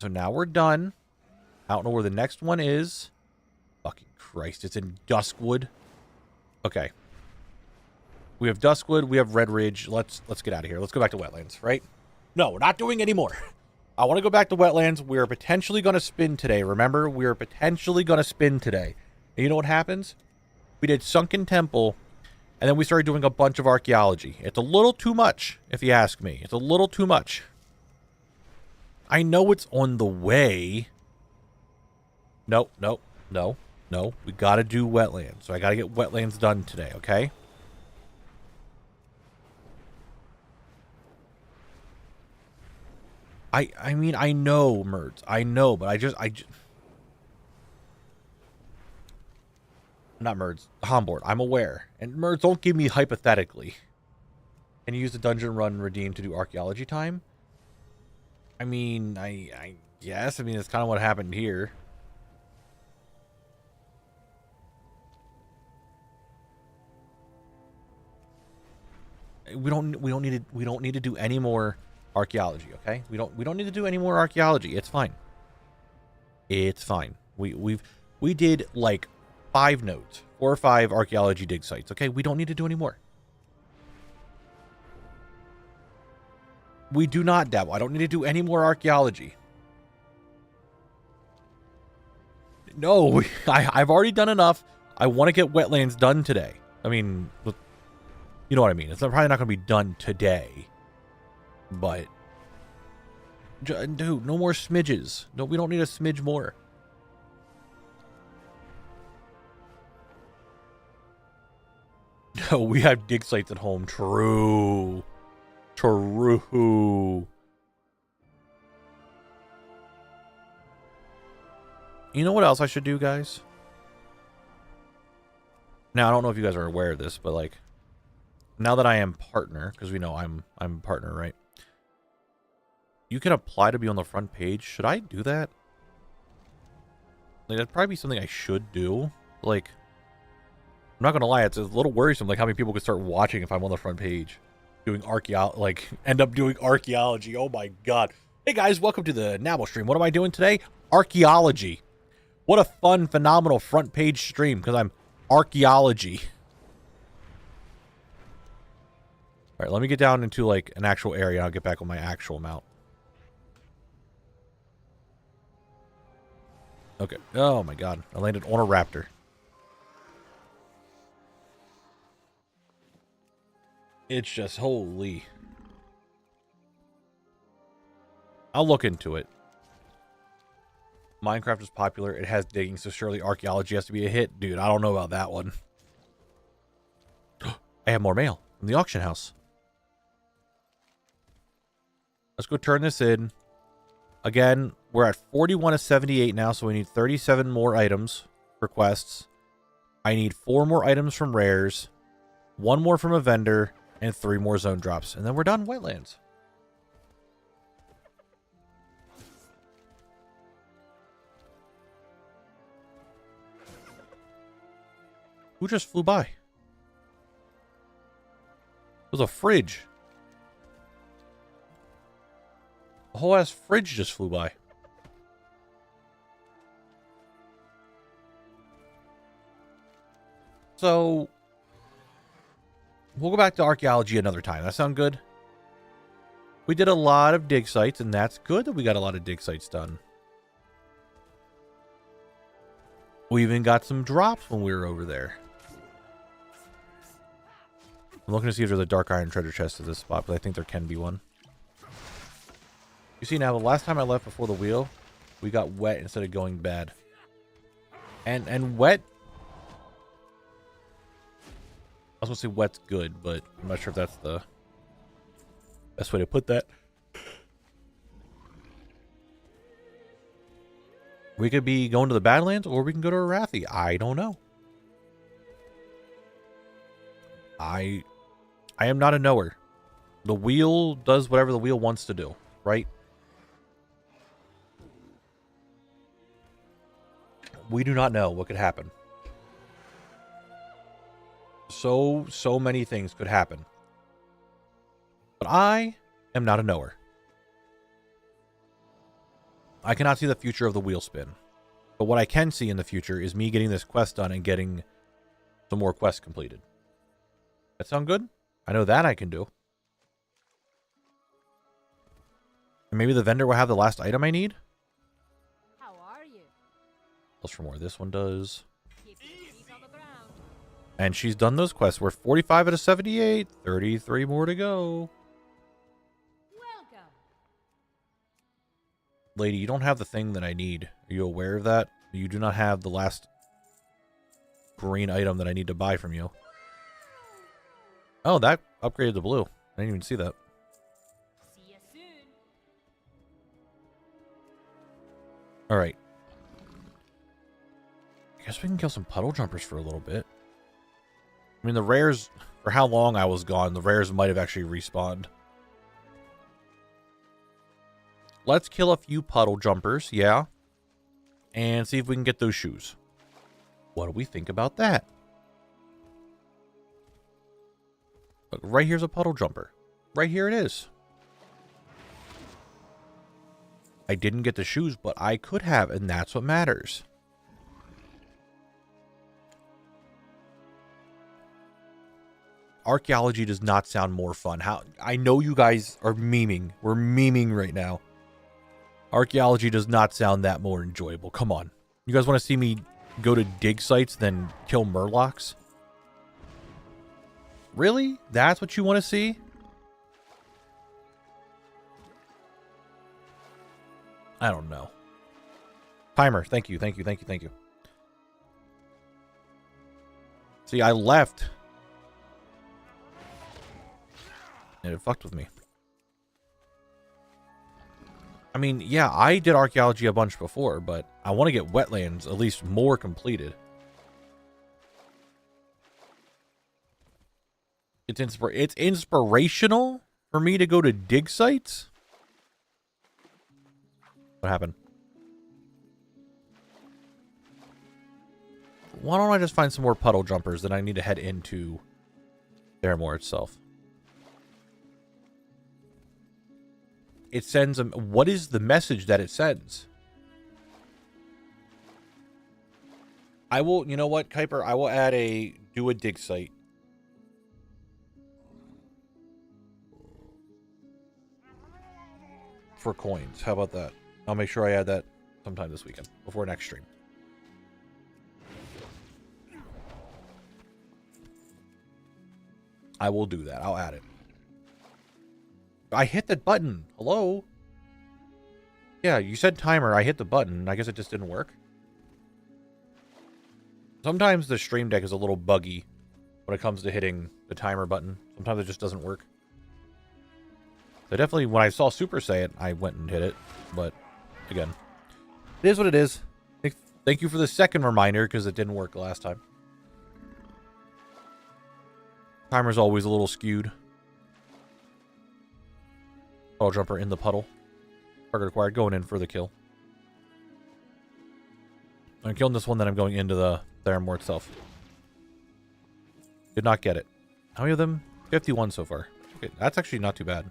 So now we're done. I don't know where the next one is. Fucking Christ. It's in Duskwood. Okay. We have Duskwood. We have Red Ridge. Let's get out of here. Let's go back to Wetlands, right? No, we're not doing any more. I want to go back to Wetlands. We're potentially going to spin today. Remember, we're potentially going to spin today. And you know what happens? We did Sunken Temple. And then we started doing a bunch of archaeology. It's a little too much, if you ask me. It's a little too much. I know it's on the way. No. We got to do Wetlands. So I got to get Wetlands done today, okay? I mean, I know, Merds. I know, but I just... Not Merds. Homboard. I'm aware. And Merds, don't give me hypothetically. Can you use the dungeon run redeem to do archaeology time? I mean, I guess. I mean, that's kind of what happened here. We don't need to do any more archaeology, okay? We don't need to do any more archaeology. It's fine. It's fine. We did like 5 nodes, 4 or 5 archaeology dig sites. Okay, we don't need to do any more. We do not dabble. I don't need to do any more archaeology. No, I've already done enough. I want to get Wetlands done today. I mean, you know what I mean. It's probably not going to be done today. But, dude, no more smidges. No, we don't need a smidge more. No, we have dig sites at home. True. You know what else I should do, guys? Now, I don't know if you guys are aware of this, but like, now that I am partner, because we know I'm partner, right? You can apply to be on the front page. Should I do that? Like, that'd probably be something I should do. Like, I'm not gonna lie, it's a little worrisome, like how many people could start watching if I'm on the front page doing end up doing archaeology. Oh my god. Hey guys, welcome to the Knabble stream. What am I doing today? Archaeology. What a fun, phenomenal front page stream, because I'm archaeology. Alright, let me get down into like an actual area. I'll get back on my actual mount. Okay. Oh my god. I landed on a raptor. It's just, holy. I'll look into it. Minecraft is popular. It has digging, so surely archaeology has to be a hit. Dude, I don't know about that one. I have more mail from the auction house. Let's go turn this in. Again, we're at 41 of 78 now, so we need 37 more items for quests. I need 4 more items from rares, 1 more from a vendor, and 3 more zone drops. And then we're done wetlands. Who just flew by? It was a fridge. A whole ass fridge just flew by. So, we'll go back to archaeology another time. That sound good? We did a lot of dig sites, and that's good that we got a lot of dig sites done. We even got some drops when we were over there. I'm looking to see if there's a dark iron treasure chest at this spot, but I think there can be one. You see now, the last time I left before the wheel, we got wet instead of going bad. And wet... I was going to say wet's good, but I'm not sure if that's the best way to put that. We could be going to the Badlands, or we can go to Arathi. I don't know. I am not a knower. The wheel does whatever the wheel wants to do, right? We do not know what could happen. So many things could happen. But I am not a knower. I cannot see the future of the wheel spin. But what I can see in the future is me getting this quest done and getting some more quests completed. That sound good? I know that I can do. And maybe the vendor will have the last item I need? How are you? Plus for more. This one does. Keep your feet on the ground. And she's done those quests. We're 45 out of 78. 33 more to go. Welcome. Lady, you don't have the thing that I need. Are you aware of that? You do not have the last green item that I need to buy from you. Oh, that upgraded to blue. I didn't even see that. See you soon. All right. I guess we can kill some puddle jumpers for a little bit. I mean, the rares, for how long I was gone, the rares might have actually respawned. Let's kill a few puddle jumpers, yeah. And see if we can get those shoes. What do we think about that? Look, right here's a puddle jumper. Right here it is. I didn't get the shoes, but I could have, and that's what matters. Archaeology does not sound more fun. How I know you guys are memeing. We're memeing right now. Archaeology does not sound that more enjoyable. Come on. You guys want to see me go to dig sites than kill murlocs? Really? That's what you want to see? I don't know. Timer, thank you, thank you, thank you, thank you. See, I left. And it fucked with me. I mean, yeah, I did archaeology a bunch before, but I want to get wetlands at least more completed. It's inspirational for me to go to dig sites? What happened? Why don't I just find some more puddle jumpers that I need to head into Theramore itself? It sends them. What is the message that it sends? I will, you know what, Kuiper? I will add do a dig site. For coins. How about that? I'll make sure I add that sometime this weekend before next stream. I will do that. I'll add it. I hit that button. Hello? Yeah, you said timer. I hit the button. I guess it just didn't work. Sometimes the stream deck is a little buggy when it comes to hitting the timer button. Sometimes it just doesn't work. So definitely, when I saw Super say it, I went and hit it. But, again, it is what it is. Thank you for the second reminder, because it didn't work last time. Timer's always a little skewed. Ball jumper in the puddle. Target acquired, going in for the kill. I'm killing this one, then I'm going into the Theramore itself. Did not get it. How many of them? 51 so far. Okay, that's actually not too bad.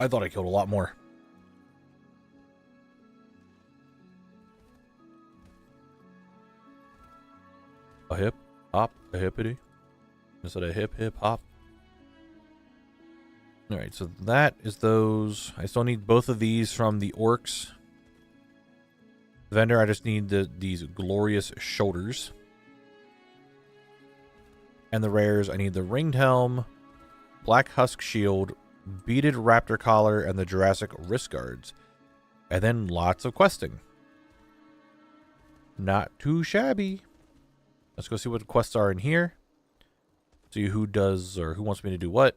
I thought I killed a lot more. A hip, hop, a hippity. Instead of hip, hip, hop. Alright, so that is those. I still need both of these from the orcs. Vendor, I just need these glorious shoulders. And the rares, I need the ringed helm, black husk shield, beaded raptor collar, and the Jurassic wrist guards. And then lots of questing. Not too shabby. Let's go see what the quests are in here. See who does or who wants me to do what.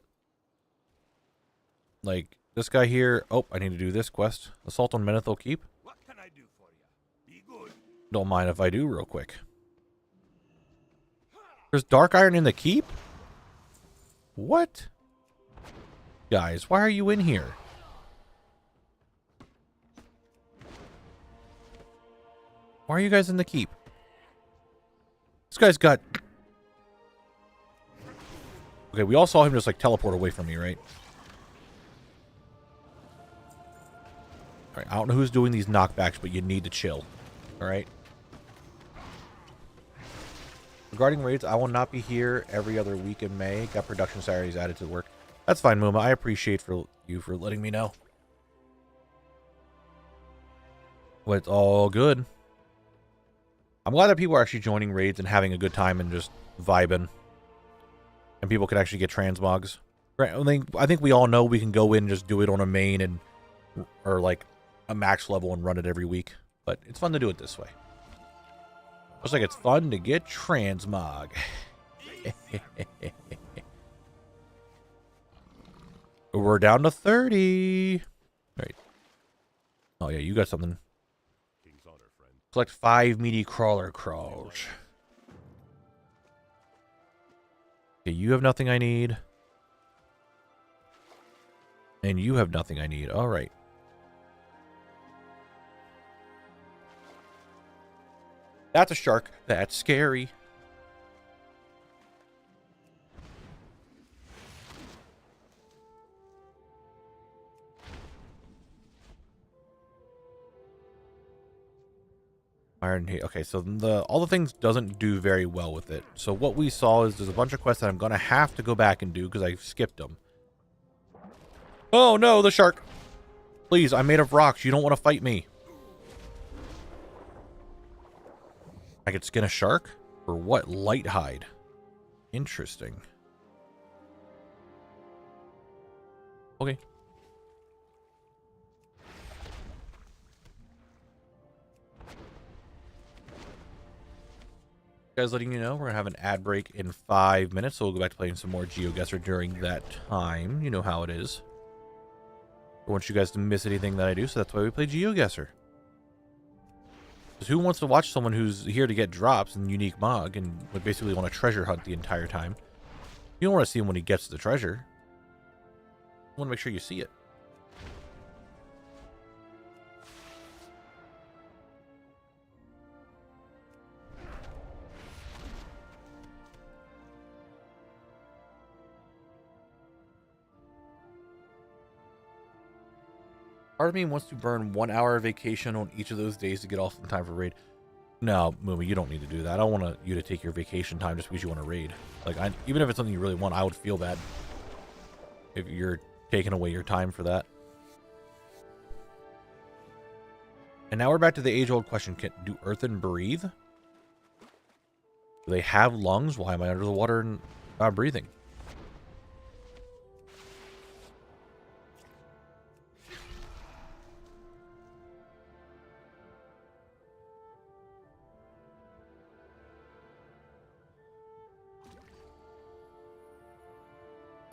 Like this guy here. Oh, I need to do this quest. Assault on Menethil Keep. What can I do for you? Be good. Don't mind if I do real quick. There's dark iron in the keep? What? Guys, why are you in here? Why are you guys in the keep? This guy's got... Okay, we all saw him just like teleport away from me, right? Alright, I don't know who's doing these knockbacks, but you need to chill. Alright? Regarding raids, I will not be here every other week in May. Got production Saturdays added to work. That's fine, Mooma. I appreciate you for letting me know. But it's all good. I'm glad that people are actually joining raids and having a good time and just vibing. And people can actually get transmogs. I think we all know we can go in and just do it on a main and or like a max level and run it every week. But it's fun to do it this way. Looks like it's fun to get transmog. We're down to 30. Right. Oh yeah, you got something. King's honor, friend. Collect 5 meaty crawler crawls. Okay, you have nothing I need. And you have nothing I need. All right. That's a shark. That's scary. Iron Heat. Okay, so all the things doesn't do very well with it. So what we saw is there's a bunch of quests that I'm gonna have to go back and do because I skipped them. Oh no, the shark! Please, I'm made of rocks. You don't want to fight me. I could skin a shark? For what? Light hide. Interesting. Okay. Guys, letting you know, we're going to have an ad break in 5 minutes, so we'll go back to playing some more GeoGuessr during that time. You know how it is. I want you guys to miss anything that I do, so that's why we play GeoGuessr. Because who wants to watch someone who's here to get drops and unique mog and would basically want to treasure hunt the entire time? You don't want to see him when he gets the treasure. You want to make sure you see it. Part of me wants to burn 1 hour of vacation on each of those days to get off in time for raid. No, Moomy, you don't need to do that. I don't want you to take your vacation time just because you want to raid. Like, even if it's something you really want, I would feel bad if you're taking away your time for that. And now we're back to the age-old question. Do earthen breathe? Do they have lungs? Why am I under the water and not breathing?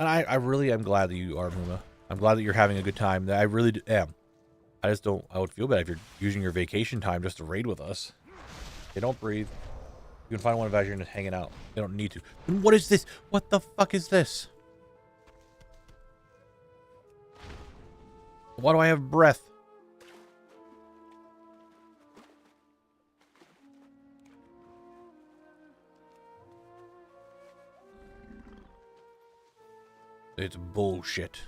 And I really am glad that you are, Muma. I'm glad that you're having a good time. I really am. I just don't, I would feel bad if you're using your vacation time just to raid with us. They don't breathe. You can find one of as you're just hanging out. They don't need to. And what is this? What the fuck is this? Why do I have breath? It's bullshit.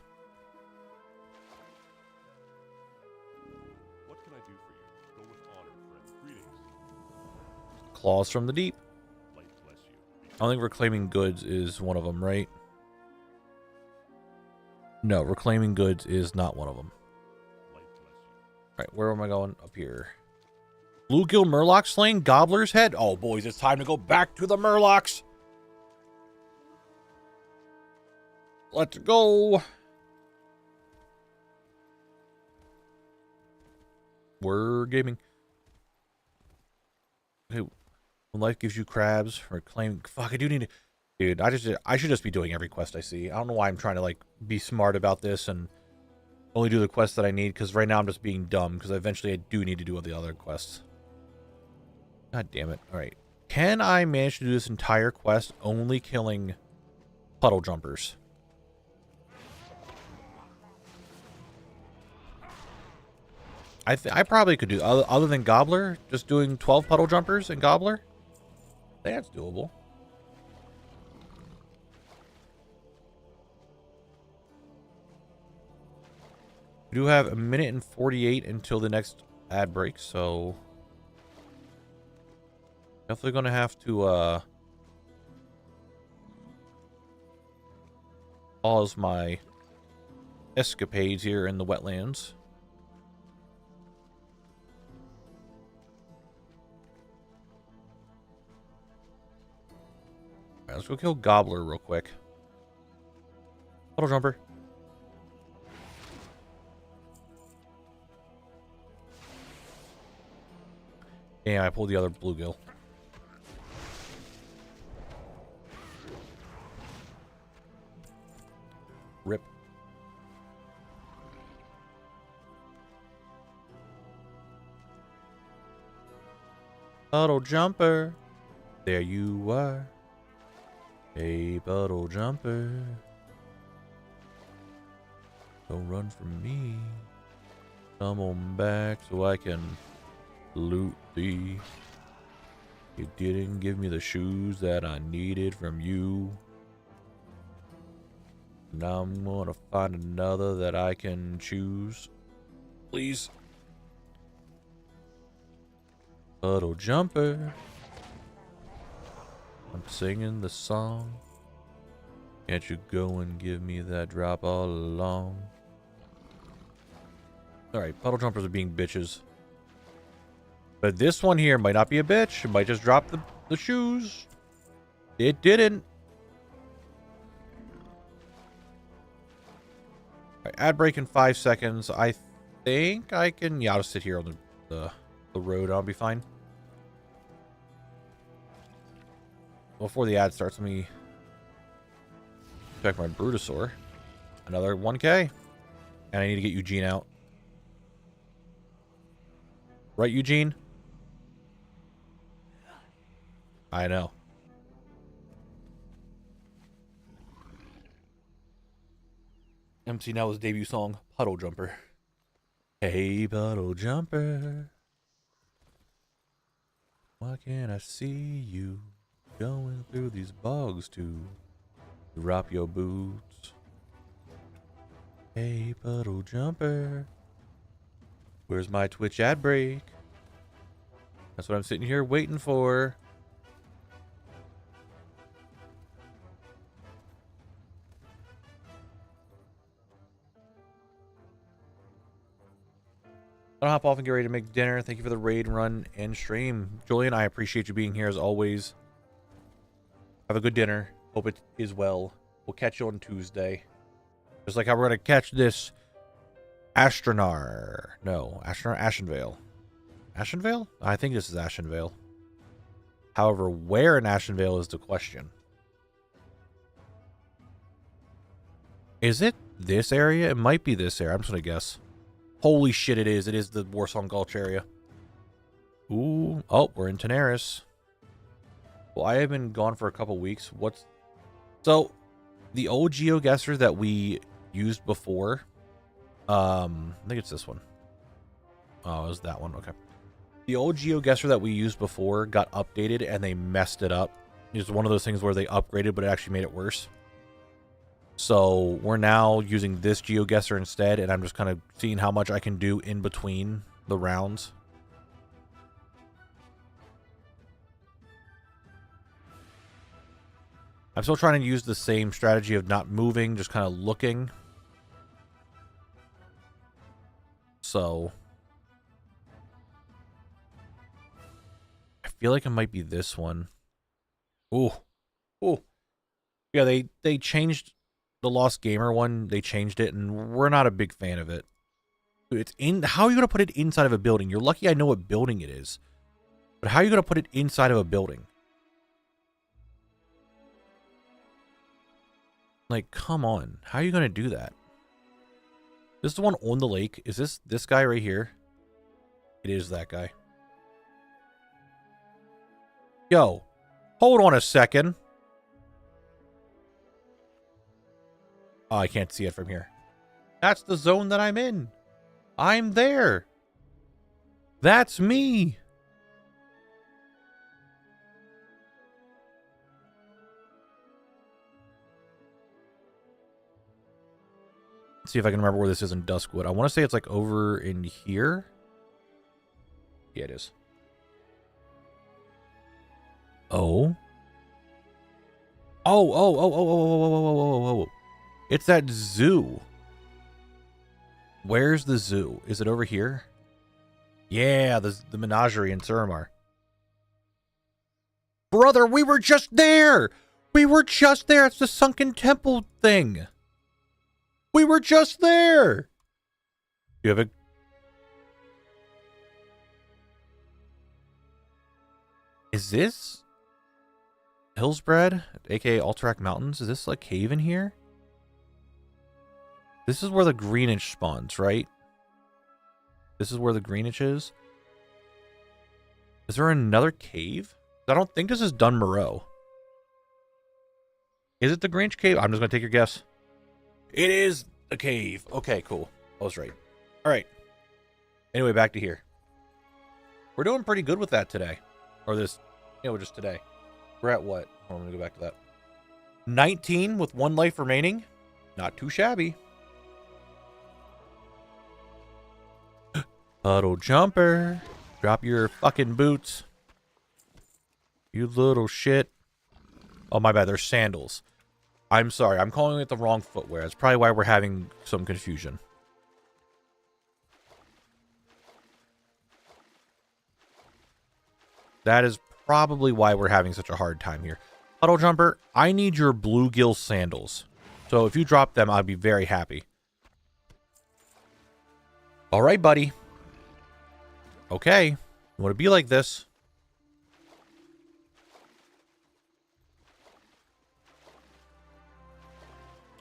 What can I do for you? Go with honor, friend. Greetings. Claws from the deep. Light bless you. I don't think reclaiming goods is one of them, right? No, reclaiming goods is not one of them. Light bless you. Right, where am I going? Up here. Bluegill Murloc slain Gobbler's head. Oh, boys, it's time to go back to the Murlocs. Let's go. We're gaming. Okay, when life gives you crabs, reclaim. Fuck, I do need to. Dude, I should just be doing every quest I see. I don't know why I'm trying to like be smart about this and only do the quests that I need, because right now I'm just being dumb, because eventually I do need to do all the other quests. God damn it. Alright. Can I manage to do this entire quest only killing puddle jumpers? I probably could do, other than Gobbler, just doing 12 puddle jumpers and Gobbler. That's doable. We do have 1:48 until the next ad break, so definitely gonna have to pause my escapades here in the wetlands. Alright, let's go kill Gobbler real quick. Puddle jumper. Yeah, I pulled the other bluegill. Rip. Puddle jumper. There you are. Hey, puddle jumper. Don't run from me. Come on back so I can loot thee. You didn't give me the shoes that I needed from you. Now I'm gonna find another that I can choose. Please. Puddle jumper. I'm singing the song. Can't you go and give me that drop all along? Alright, puddle jumpers are being bitches. But this one here might not be a bitch. It might just drop the shoes. It didn't. Right, ad break in 5 seconds. I think I can... Yeah, I'll just sit here on the road. I'll be fine. Before the ad starts, let me check my Brutosaur. Another 1K. And I need to get Eugene out. Right, Eugene? I know. MC Nell's debut song, Puddle Jumper. Hey, puddle jumper. Why can't I see you going through these bogs to drop your boots? Hey, puddle jumper. Where's my Twitch ad break? That's what I'm sitting here waiting for. I'll hop off and get ready to make dinner. Thank you for the raid, run, and stream. Julian, I appreciate you being here as always. Have a good dinner. Hope it is well. We'll catch you on Tuesday. Just like how we're going to catch this Astronar. No, Astronar, Ashenvale. Ashenvale? I think this is Ashenvale. However, where in Ashenvale is the question. Is it this area? It might be this area. I'm just gonna guess. Holy shit, it is. It is the Warsong Gulch area. Ooh. Oh, we're in Tenaris. Well, I have been gone for a couple weeks. So, the old GeoGuessr that we used before, I think it's this one. Oh, it was that one. Okay. The old GeoGuessr that we used before got updated and they messed it up. It's one of those things where they upgraded, but it actually made it worse. So we're now using this GeoGuessr instead, and I'm just kind of seeing how much I can do in between the rounds. I'm still trying to use the same strategy of not moving, just kind of looking. So I feel like it might be this one. Ooh. Ooh. Yeah, they changed the Lost Gamer one. They changed it, and we're not a big fan of it. It's in. How are you going to put it inside of a building? You're lucky I know what building it is. But how are you going to put it inside of a building? Like, come on. How are you going to do that? This is the one on the lake. Is this guy right here? It is that guy. Yo, hold on a second. Oh, I can't see it from here. That's the zone that I'm in. I'm there. That's me. Let's see if I can remember where this is in Duskwood. I want to say it's like over in here. Yeah, it is. Oh. Oh. It's that zoo. Where's the zoo? Is it over here? Yeah, the menagerie in Suramar. Brother, we were just there! We were just there! It's the sunken temple thing! We were just there! You have a... Is this... Hillsbred, aka Alterac Mountains? Is this a cave in here? This is where the Greenwich spawns, right? This is where the Greenwich is. Is there another cave? I don't think this is Dunmoreau. Is it the Greenwich cave? I'm just going to take your guess. It is a cave. Okay, cool. I was right. All right. Anyway, back to here. We're doing pretty good with that today. Or this, just today. We're at what? Hold on, let me go back to that. 19 with 1 life remaining. Not too shabby. Puddle jumper. Drop your fucking boots. You little shit. Oh, my bad. They're sandals. I'm sorry. I'm calling it the wrong footwear. That's probably why we're having some confusion. That is probably why we're having such a hard time here. Puddle jumper, I need your bluegill sandals. So if you drop them, I'd be very happy. All right, buddy. Okay. You want to be like this?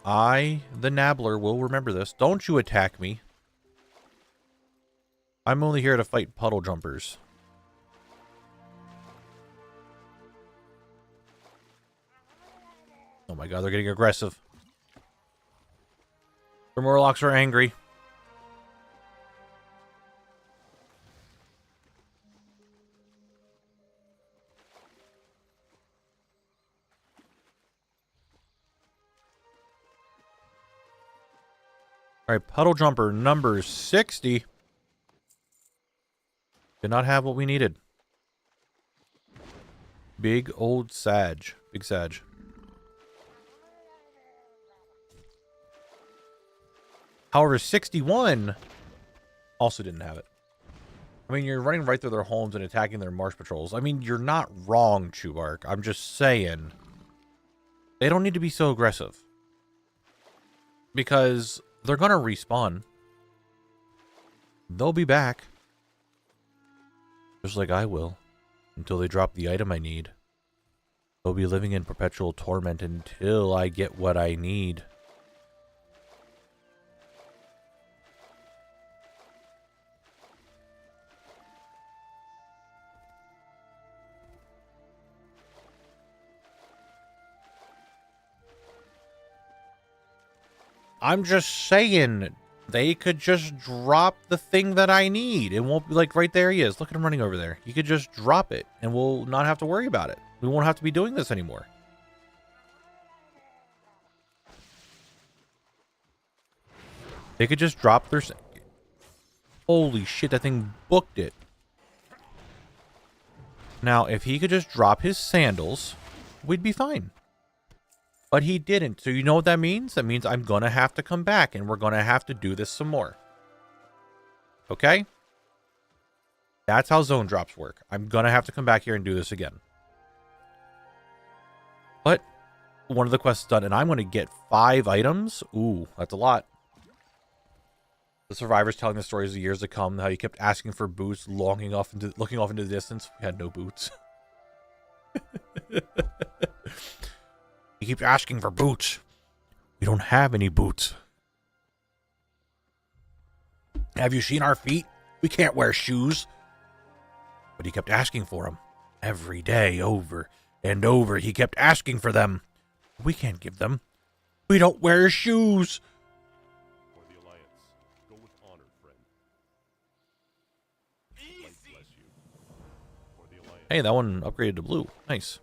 I, the Nabbler, will remember this. Don't you attack me. I'm only here to fight puddle jumpers. Oh my god, they're getting aggressive. The Murlocs are angry. Alright, puddle jumper number 60. Did not have what we needed. Big old Sag. Big Sag. However, 61 also didn't have it. I mean, you're running right through their homes and attacking their marsh patrols. I mean, you're not wrong, Chubark. I'm just saying. They don't need to be so aggressive. Because they're going to respawn. They'll be back. Just like I will. Until they drop the item I need. They'll be living in perpetual torment until I get what I need. I'm just saying, they could just drop the thing that I need. It won't be like, right there he is. Look at him running over there. You could just drop it and we'll not have to worry about it. We won't have to be doing this anymore. They could just drop their... Holy shit, that thing booked it. Now, if he could just drop his sandals, we'd be fine. But he didn't. So you know what that means? That means I'm going to have to come back and we're going to have to do this some more. Okay? That's how zone drops work. I'm going to have to come back here and do this again. But one of the quests is done and I'm going to get 5 items. Ooh, that's a lot. The survivors telling the stories of years to come, how he kept asking for boots, looking off into the distance. We had no boots. He keeps asking for boots. We don't have any boots. Have you seen our feet? We can't wear shoes. But he kept asking for them. Every day, over and over, he kept asking for them. We can't give them. We don't wear shoes. For the Alliance, go with honor, friend. Light bless you. For the Alliance. Hey, that one upgraded to blue. Nice.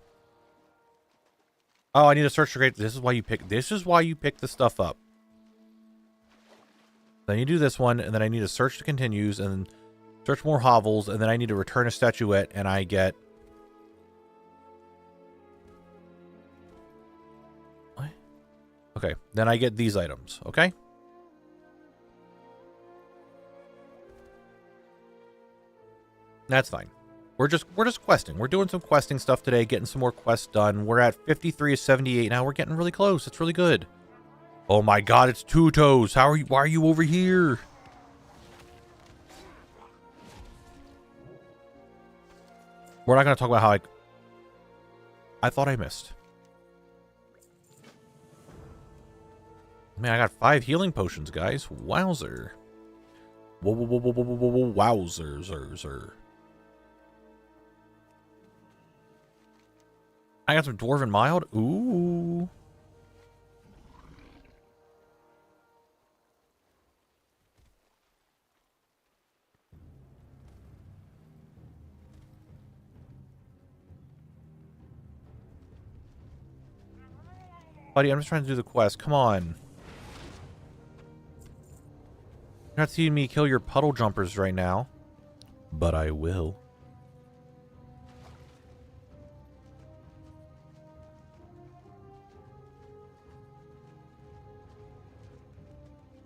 Oh, I need to search for great. This is why you pick the stuff up. Then you do this one, and then I need to search the continues, and search more hovels, and then I need to return a statuette, and I get... What? Okay, then I get these items, okay? That's fine. We're just questing. We're doing some questing stuff today, getting some more quests done. We're at 53 of 78 now. We're getting really close. It's really good. Oh my god, it's Two Toes. Why are you over here? We're not going to talk about how I thought I missed. Man, I got 5 healing potions, guys. Wowzer. Wowzers. I got some Dwarven Mild. Ooh. Buddy, I'm just trying to do the quest. Come on. You're not seeing me kill your puddle jumpers right now. But I will.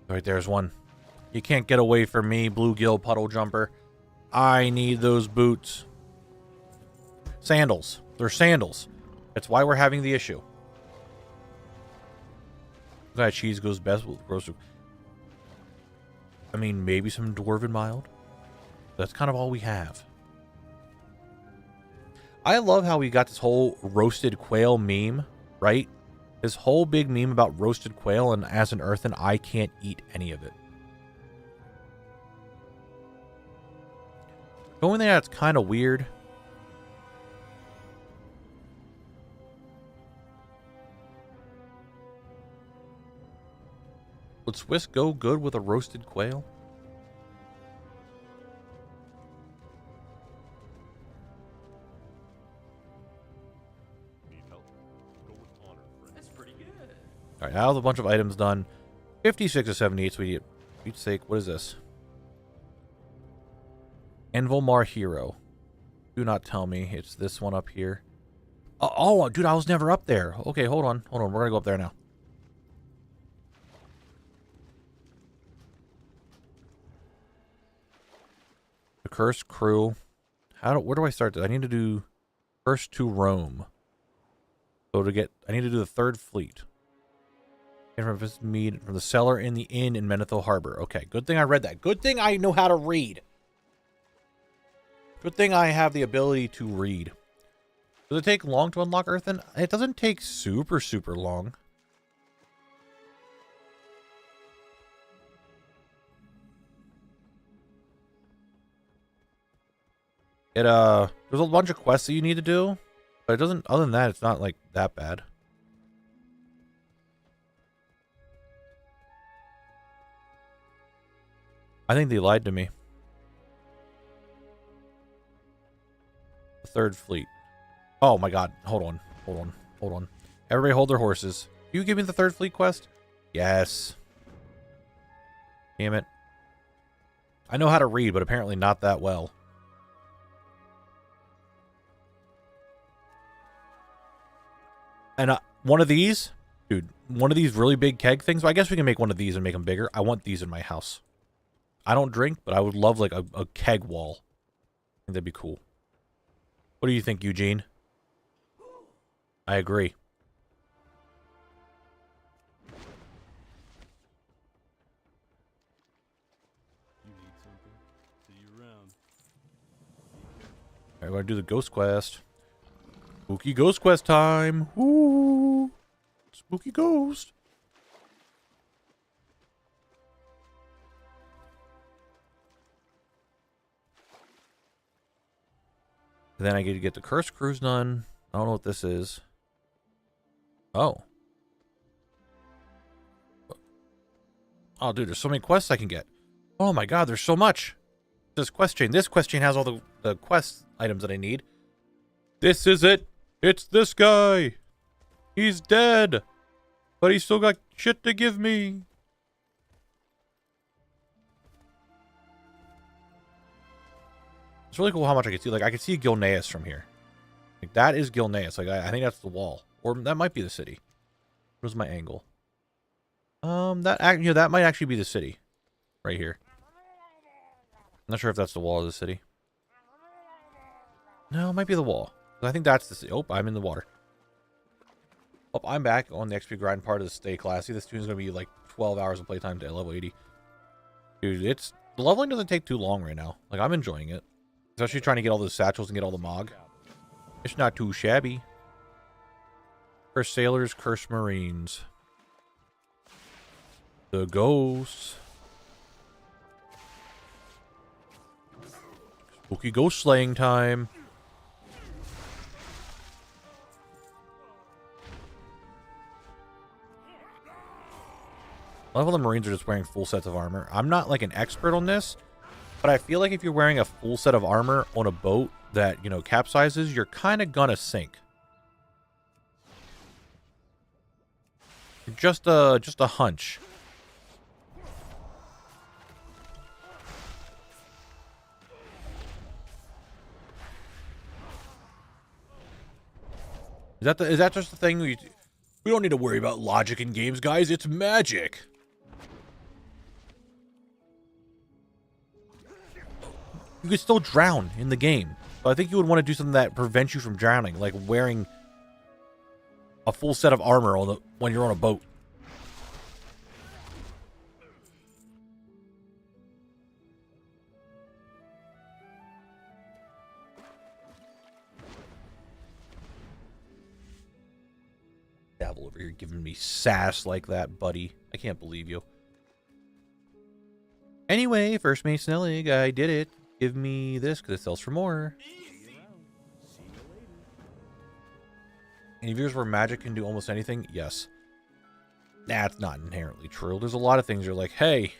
Right, there's one. You can't get away from me, bluegill puddle jumper. I need those boots. Sandals. They're sandals. That's why we're having the issue. That cheese goes best with roasted. I mean, maybe some Dwarven Mild. That's kind of all we have. I love how we got this whole roasted quail meme, right? This whole big meme about roasted quail, and as an earthen, I can't eat any of it. The only thing that's kind of weird. Would Swiss go good with a roasted quail? Need help? Go with honor, friend. That's pretty good. All right, now with a bunch of items done. 56 of 78, so we get... Pete's sake, what is this? Envolmar Hero. Do not tell me it's this one up here. Oh, dude, I was never up there. Okay, hold on. We're going to go up there now. The Cursed Crew. Where do I start this? I need to do First to Rome. So I need to do the Third Fleet. And from the cellar in the inn in Menethil Harbor. Okay, good thing I read that. Good thing I know how to read. Good thing I have the ability to read. Does it take long to unlock Earthen? It doesn't take super long. There's a bunch of quests that you need to do, but it doesn't, other than that, it's not like that bad. I think they lied to me. The third fleet. Oh my god. Hold on. Hold on. Hold on. Everybody hold their horses. You give me the third fleet quest? Yes. Damn it. I know how to read, but apparently not that well. And one of these, dude, one of these really big keg things. Well, I guess we can make one of these and make them bigger. I want these in my house. I don't drink, but I would love like a keg wall. I think that'd be cool. What do you think, Eugene? I agree. You need something? See you around. Alright, we're gonna do the ghost quest. Spooky ghost quest time. Ooh. Spooky ghost. And then I get to get the curse cruise done. I don't know what this is. Oh. Oh, dude, there's so many quests I can get. Oh my god, there's so much. This quest chain. This quest chain has all the quest items that I need. This is it. It's this guy. He's dead. But he's still got shit to give me. It's really cool how much I can see. Like, I can see Gilneas from here. Like, that is Gilneas. Like, I think that's the wall. Or that might be the city. Where's my angle? That might actually be the city. Right here. I'm not sure if that's the wall of the city. No, it might be the wall. I think that's the city. Oh, I'm in the water. Oh, I'm back on the XP grind part of the Stay Classy. This tune's going to be like 12 hours of playtime to level 80. Dude, the leveling doesn't take too long right now. Like, I'm enjoying it. Especially trying to get all those satchels and get all the Mog. It's not too shabby. Cursed Sailors, Cursed Marines. The Ghosts. Spooky ghost slaying time. A lot of the Marines are just wearing full sets of armor. I'm not like an expert on this, but I feel like if you're wearing a full set of armor on a boat that, you know, capsizes, you're kind of gonna sink. Just a hunch. Is that just the thing? We don't need to worry about logic in games, guys. It's magic. You could still drown in the game. But I think you would want to do something that prevents you from drowning, like wearing a full set of armor when you're on a boat. Dabble over here giving me sass like that, buddy. I can't believe you. Anyway, First Mate Snellig, I did it. Give me this because it sells for more. Any viewers where magic can do almost anything? Yes. That's not inherently true. There's a lot of things you're like, hey,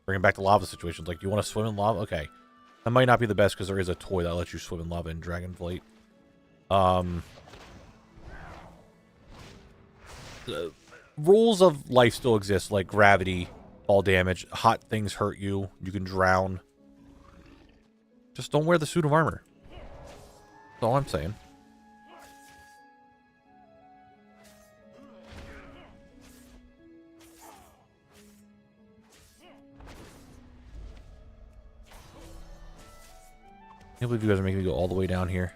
bringing back to lava situations. Like, do you want to swim in lava? Okay. That might not be the best because there is a toy that lets you swim in lava in Dragonflight. The rules of life still exist, like gravity, fall damage, hot things hurt you, you can drown. Just don't wear the suit of armor. That's all I'm saying. I can't believe you guys are making me go all the way down here.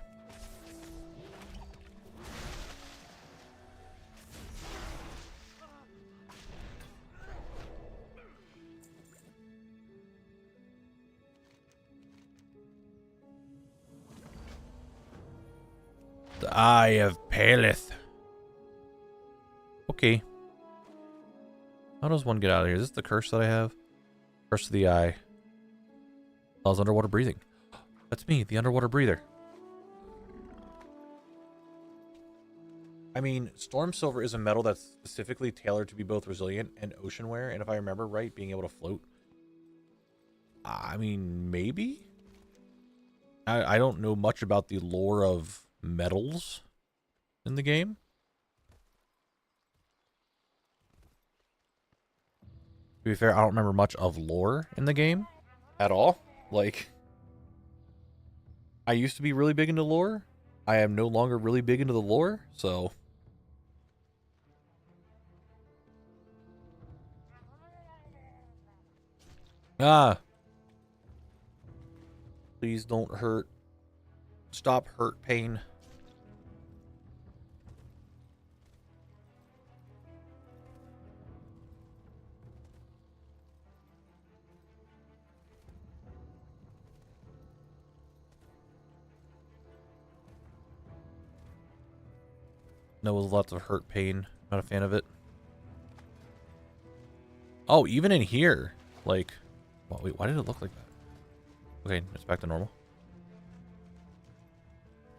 The Eye of Paleth. Okay. How does one get out of here? Is this the curse that I have? Curse of the Eye. Allows underwater breathing. That's me, the underwater breather. I mean, Storm Silver is a metal that's specifically tailored to be both resilient and ocean wear, and if I remember right, being able to float. I mean, maybe? I don't know much about the lore of metals in the game. To be fair, I don't remember much of lore in the game at all. Like, I used to be really big into lore. I am no longer really big into the lore, so... Ah. Please don't hurt. Stop hurt pain. No, with lots of hurt pain. Not a fan of it. Oh, even in here. Like, well, wait, why did it look like that? Okay, it's back to normal.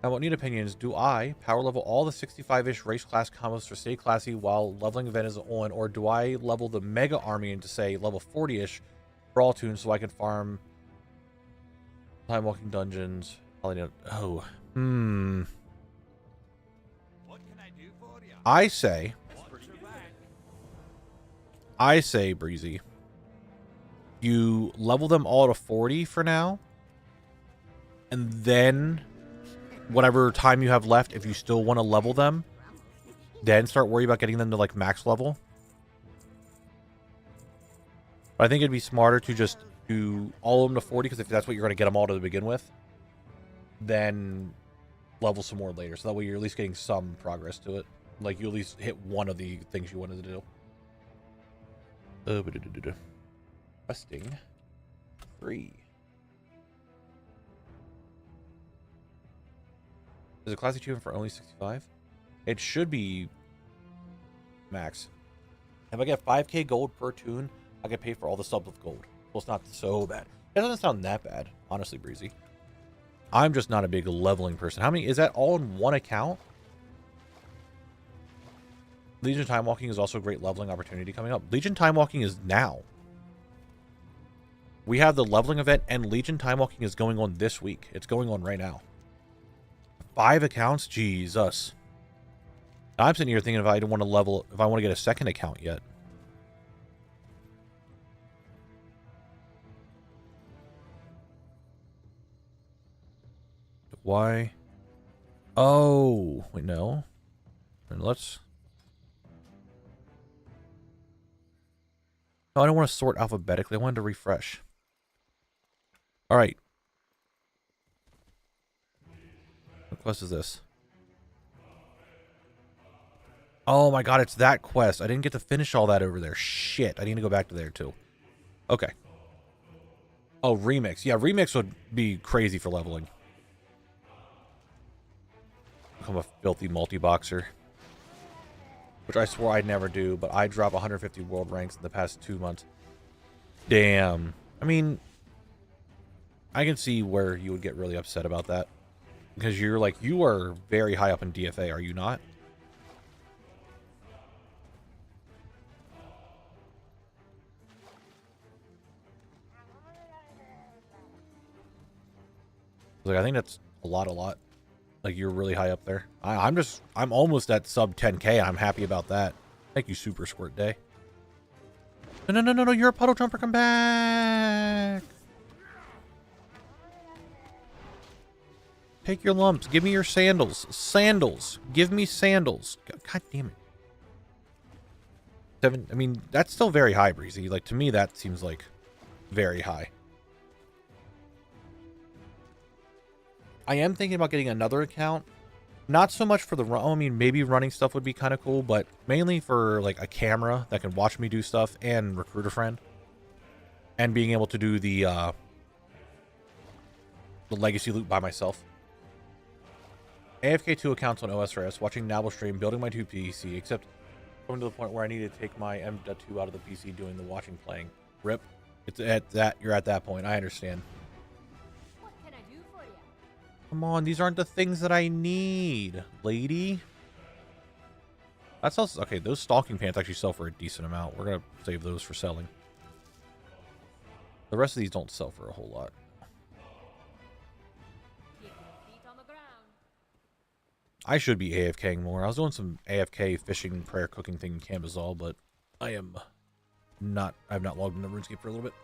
Now, what need opinions? Do I power level all the 65-ish race class combos to stay classy while leveling event is on, or do I level the mega army into, say, level 40-ish for all tunes so I can farm time walking dungeons? Oh, What can I do for you? I say, Breezy, you level them all to 40 for now, and then whatever time you have left, if you still want to level them, then start worrying about getting them to like max level. But I think it'd be smarter to just do all of them to 40, because if that's what you're going to get them all to begin with, then level some more later. So that way you're at least getting some progress to it. Like you at least hit one of the things you wanted to do. Resting 3. Is it class achievement for only 65? It should be max. If I get 5k gold per tune, I can pay for all the subs with gold. Well, it's not so bad. It doesn't sound that bad, honestly, Breezy. I'm just not a big leveling person. How many? Is that all in one account? Legion Time Walking is also a great leveling opportunity coming up. Legion Time Walking is now. We have the leveling event, and Legion Time Walking is going on this week. It's going on right now. 5 accounts? Jesus. I'm sitting here thinking if I don't want to level, if I want to get a second account yet. Why? Oh, wait, no. And let's... No, I don't want to sort alphabetically. I wanted to refresh. All right. What quest is this? Oh my god, it's that quest. I didn't get to finish all that over there. Shit, I need to go back to there too. Okay. Oh, Remix. Yeah, Remix would be crazy for leveling. Become a filthy multi-boxer. Which I swore I'd never do, but I dropped 150 world ranks in the past 2 months. Damn. I mean, I can see where you would get really upset about that. Because you're like, you are very high up in DFA, are you not? Like, I think that's a lot. Like, you're really high up there. I'm almost at sub 10k. I'm happy about that. Thank you, Super Squirt Day. No, you're a puddle jumper. Come back. Take your lumps. Give me your sandals. Sandals. Give me sandals. God damn it. 7. I mean, that's still very high, Breezy. Like, to me, that seems like very high. I am thinking about getting another account. Not so much for the run. I mean, maybe running stuff would be kind of cool, but mainly for like a camera that can watch me do stuff and recruit a friend. And being able to do the legacy loot by myself. AFK 2 accounts on OSRS, watching Knabble stream, building my 2 PC, except coming to the point where I need to take my M.2 out of the PC doing the watching playing. RIP. It's at that, you're at that point. I understand. What can I do for you? Come on, these aren't the things that I need, lady. That sells. Okay, those stalking pants actually sell for a decent amount. We're gonna save those for selling. The rest of these don't sell for a whole lot. Keep your feet on the ground. I should be AFKing more. I was doing some AFK fishing, prayer cooking thing in Cambazal, but I have not logged into RuneScape for a little bit.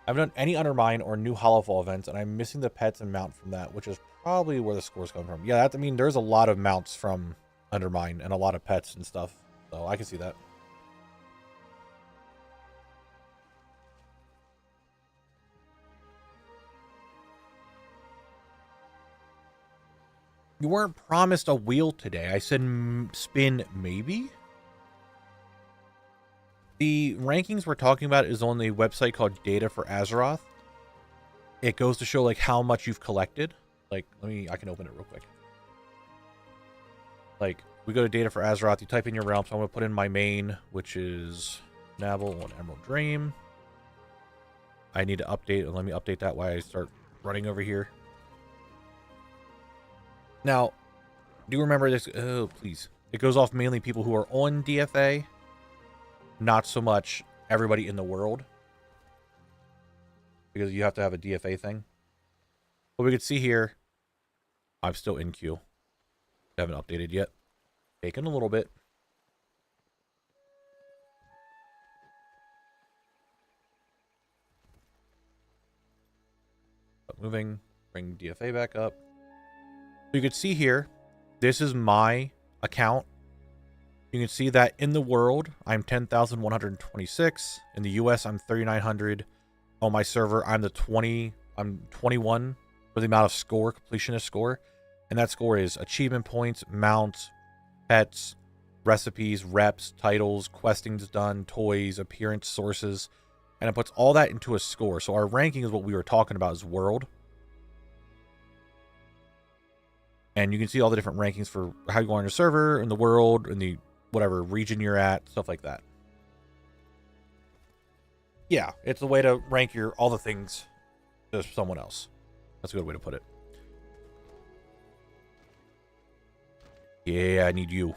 I haven't done any Undermine or new Hollowfall events, and I'm missing the pets and mount from that, which is probably where the scores come from. Yeah, I mean, there's a lot of mounts from Undermine and a lot of pets and stuff, so I can see that. You weren't promised a wheel today. I said spin maybe? The rankings we're talking about is on the website called Data for Azeroth. It goes to show like how much you've collected. Like, I can open it real quick. Like, we go to Data for Azeroth, you type in your realm, so I'm going to put in my main, which is Knabble on Emerald Dream. I need to update, and let me update that while I start running over here. Now, do you remember this? Oh, please. It goes off mainly people who are on DFA. Not so much everybody in the world. Because you have to have a DFA thing. But we can see here, I'm still in queue. I haven't updated yet. Taking a little bit. But moving, bring DFA back up. So you can see here, this is my account. You can see that in the world, I'm 10,126. In the US, I'm 3,900. On my server, I'm 21 for the amount of score, completionist score. And that score is achievement points, mounts, pets, recipes, reps, titles, questings done, toys, appearance, sources. And it puts all that into a score. So our ranking is what we were talking about as world. And you can see all the different rankings for how you go on your server, in the world, in the whatever region you're at, stuff like that. Yeah, it's a way to rank all the things to someone else. That's a good way to put it. Yeah, I need you.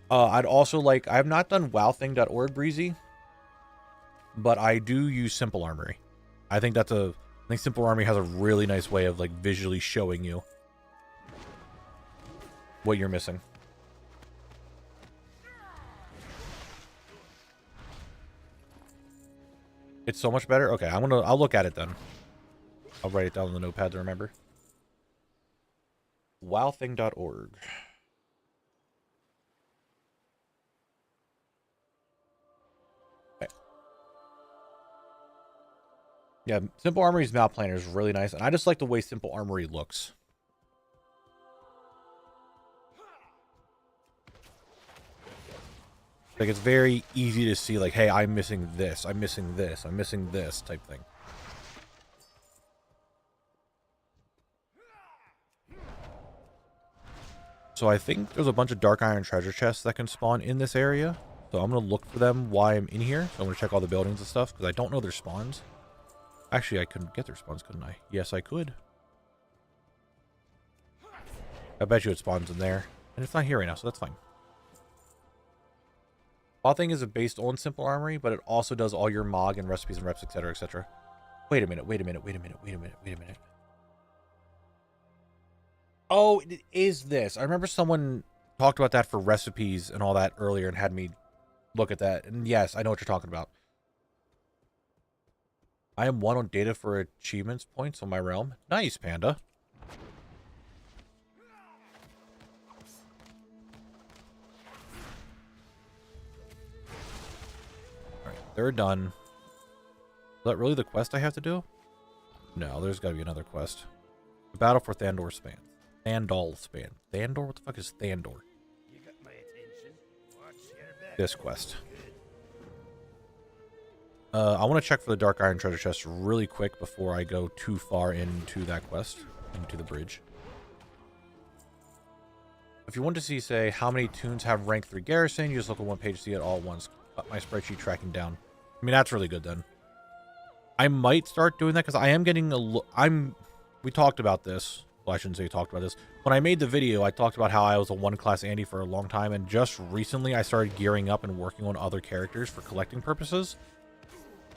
I'd also like, I have not done wowthing.org, Breezy, but I do use Simple Armory. I think Simple Armory has a really nice way of like visually showing you what you're missing. It's so much better. Okay, I'll look at it then. I'll write it down on the notepad to remember. Wowthing.org. Okay. Yeah, Simple Armory's map planner is really nice, and I just like the way Simple Armory looks. Like, it's very easy to see, like, hey, I'm missing this, I'm missing this, I'm missing this type thing. So I think there's a bunch of Dark Iron treasure chests that can spawn in this area. So I'm going to look for them while I'm in here. So I'm going to check all the buildings and stuff, because I don't know their spawns. Actually, I couldn't get their spawns, couldn't I? Yes, I could. I bet you it spawns in there. And it's not here right now, so that's fine. Thing is based on Simple Armory, but it also does all your MOG and recipes and reps, etc., etc. Wait a minute. Oh, it is this. I remember someone talked about that for recipes and all that earlier and had me look at that. And yes, I know what you're talking about. I am 1 on data for achievements points on my realm. Nice, Panda. They're done. Is that really the quest I have to do? No, there's got to be another quest. The battle for Thandor span. Thandal span. Thandor? What the fuck is Thandor? You got my attention. Watch your back. This quest. I want to check for the Dark Iron treasure chest really quick before I go too far into that quest. Into the bridge. If you want to see, say, how many tunes have rank 3 garrison, you just look at one page to see it all at once. Cut my spreadsheet tracking down. I mean, that's really good then. I might start doing that because I am getting we talked about this Well, I shouldn't say talked about this. When I made the video, I talked about how I was a one-class Andy for a long time, and just recently I started gearing up and working on other characters for collecting purposes.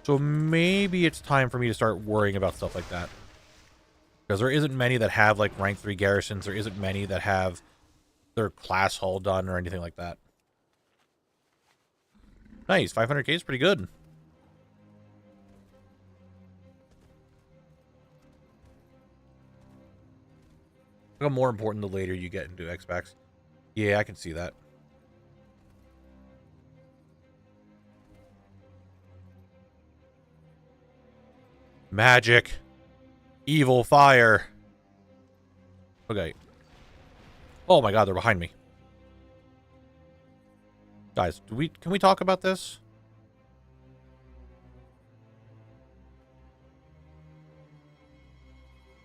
So maybe it's time for me to start worrying about stuff like that. Because there isn't many that have, like, rank 3 garrisons. There isn't many that have their class hull done or anything like that. Nice. 500k is pretty good. More important the later you get into X-Packs. Yeah, I can see that. Magic. Evil fire. Okay. Oh my god, they're behind me. Guys, can we talk about this?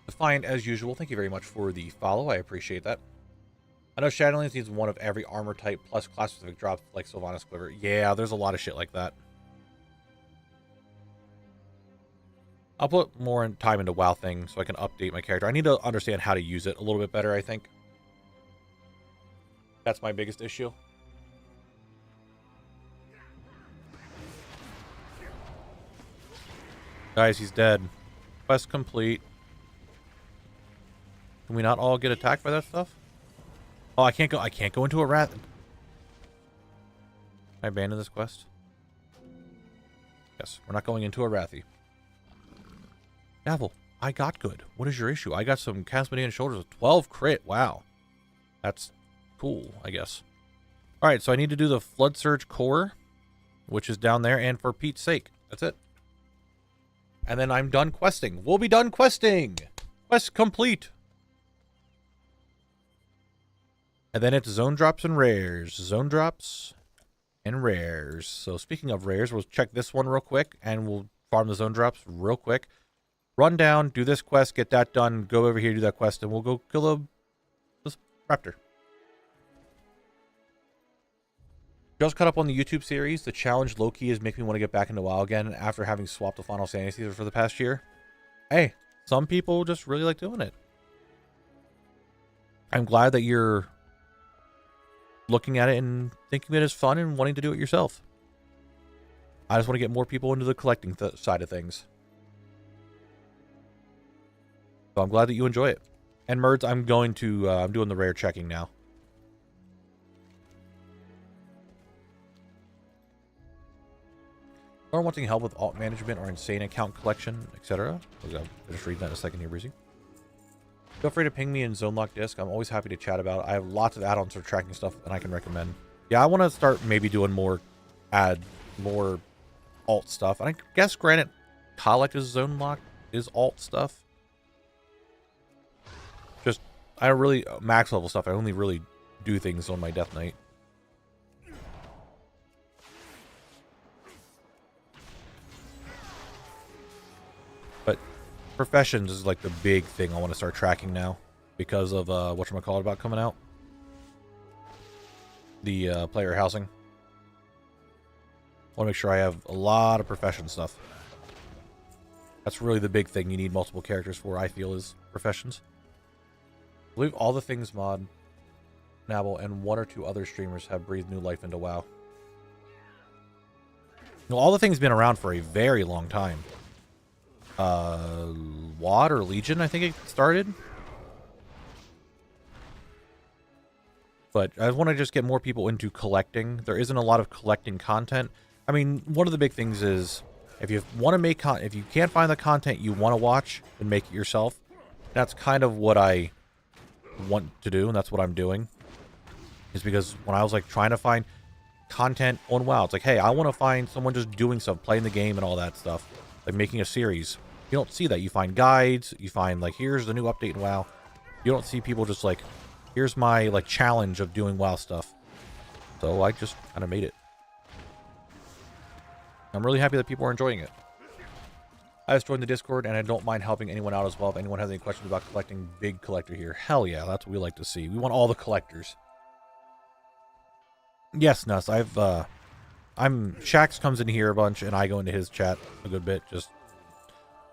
Defiant as usual. Thank you very much for the follow. I appreciate that. I know Shadowlands needs one of every armor type plus class specific drops like Sylvanas Quiver. Yeah, there's a lot of shit like that. I'll put more time into WoW things so I can update my character. I need to understand how to use it a little bit better, I think. That's my biggest issue. Guys, he's dead. Quest complete. Can we not all get attacked by that stuff? Oh, I can't go into a rat. Can I abandon this quest? Yes, we're not going into a Wrathy. Knabble, I got good. What is your issue? I got some Casmodian shoulders with 12 crit. Wow. That's cool, I guess. Alright, so I need to do the Flood Surge core, which is down there, and for Pete's sake, that's it. And then I'm done questing. We'll be done questing! Quest complete! And then it's zone drops and rares. Zone drops and rares. So speaking of rares, we'll check this one real quick, and we'll farm the zone drops real quick. Run down, do this quest, get that done, go over here, do that quest, and we'll go kill this raptor. Just caught up on the YouTube series. The challenge low-key is making me want to get back into WoW again after having swapped the Final Fantasy for the past year. Hey, some people just really like doing it. I'm glad that you're looking at it and thinking it is fun and wanting to do it yourself. I just want to get more people into the collecting side of things. So I'm glad that you enjoy it. And Merds, I'm going to, I'm doing the rare checking now. Or wanting help with alt management or insane account collection, etc. I'll just read that in a second here, Breezy. Feel free to ping me in Zone Lock Disc. I'm always happy to chat about it. I have lots of add-ons for tracking stuff that I can recommend. Yeah, I want to start maybe doing more alt stuff. And I guess, granted, Collect is Zone Lock is alt stuff. Just, I don't really, max level stuff, I only really do things on my Death Knight. But Professions is like the big thing I want to start tracking now because of whatchamacallit about coming out. The player housing. I want to make sure I have a lot of profession stuff. That's really the big thing you need multiple characters for, I feel, is professions. I believe all the things mod, Knabble, and one or two other streamers have breathed new life into WoW. Well, all the things been around for a very long time. WOD or Legion, I think it started. But I want to just get more people into collecting. There isn't a lot of collecting content. I mean, one of the big things is if you want to make if you can't find the content you want to watch, then make it yourself. That's kind of what I want to do, and that's what I'm doing. Is because when I was like trying to find content on WoW, it's like, hey, I want to find someone just doing stuff, playing the game and all that stuff, like making a series. You don't see that. You find guides, you find like, here's the new update in WoW. You don't see people just like, here's my like challenge of doing WoW stuff. So I just kind of made it. I'm really happy that people are enjoying it. I just joined the Discord, and I don't mind helping anyone out as well. If anyone has any questions about collecting, big collector here. Hell yeah, that's what we like to see. We want all the collectors. Yes, Nuss, Shax comes in here a bunch, and I go into his chat a good bit. Just,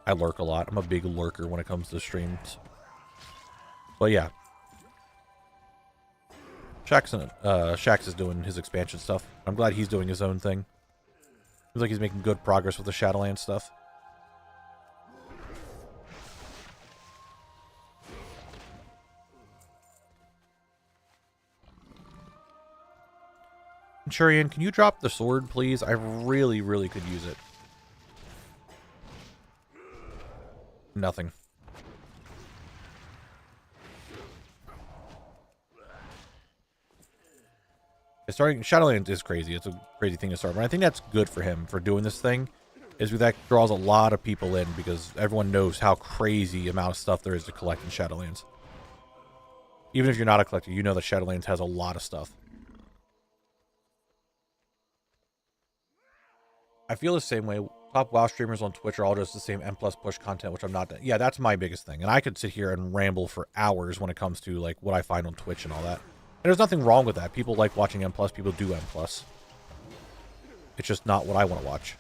I lurk a lot. I'm a big lurker when it comes to streams. But yeah. Shax is doing his expansion stuff. I'm glad he's doing his own thing. Seems like he's making good progress with the Shadowlands stuff. Churian, can you drop the sword, please? I really, really could use it. Nothing. Starting Shadowlands is crazy. It's a crazy thing to start, but I think that's good for him for doing this thing. Is that draws a lot of people in because everyone knows how crazy amount of stuff there is to collect in Shadowlands. Even if you're not a collector, you know that Shadowlands has a lot of stuff. I feel the same way. Top WoW streamers on Twitch are all just the same M+ push content, which I'm not. Yeah, that's my biggest thing. And I could sit here and ramble for hours when it comes to like what I find on Twitch and all that. And there's nothing wrong with that. People like watching M+. People do M+. It's just not what I want to watch.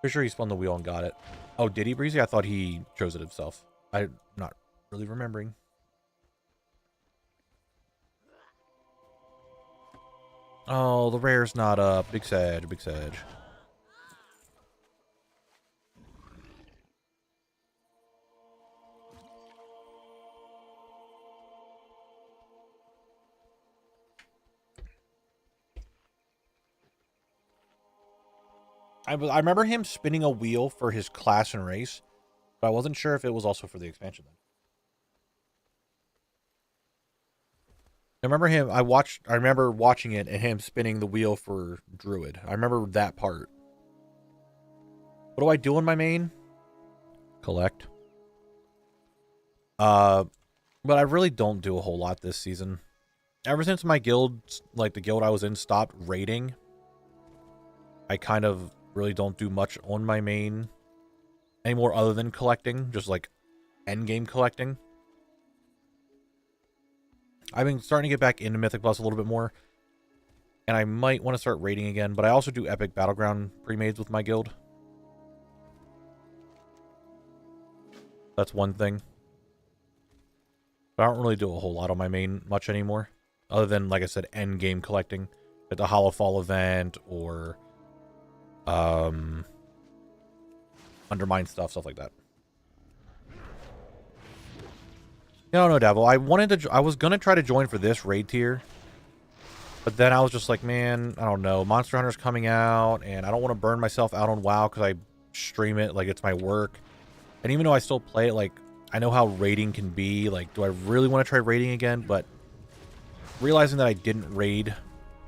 Pretty sure he spun the wheel and got it. Oh, did he, Breezy? I thought he chose it himself. I'm not really remembering. Oh, the rare's not up. Big Sag, Big Sag. I remember him spinning a wheel for his class and race, but I wasn't sure if it was also for the expansion then. I remember watching it and him spinning the wheel for Druid. I remember that part. What do I do in my main? Collect. But I really don't do a whole lot this season. Ever since my guild, like the guild I was in, stopped raiding, I kind of really don't do much on my main anymore other than collecting, just like endgame collecting. I've been starting to get back into Mythic Plus a little bit more, and I might want to start raiding again, but I also do Epic Battleground pre-mades with my guild. That's one thing. But I don't really do a whole lot on my main much anymore, other than, like I said, endgame collecting, like the Hollowfall event, or Undermine stuff like that. No, Dabble. I was gonna try to join for this raid tier, but then I was just like, man, I don't know. Monster Hunter's coming out, and I don't want to burn myself out on WoW because I stream it like it's my work. And even though I still play it, like I know how raiding can be. Like, do I really want to try raiding again? But realizing that I didn't raid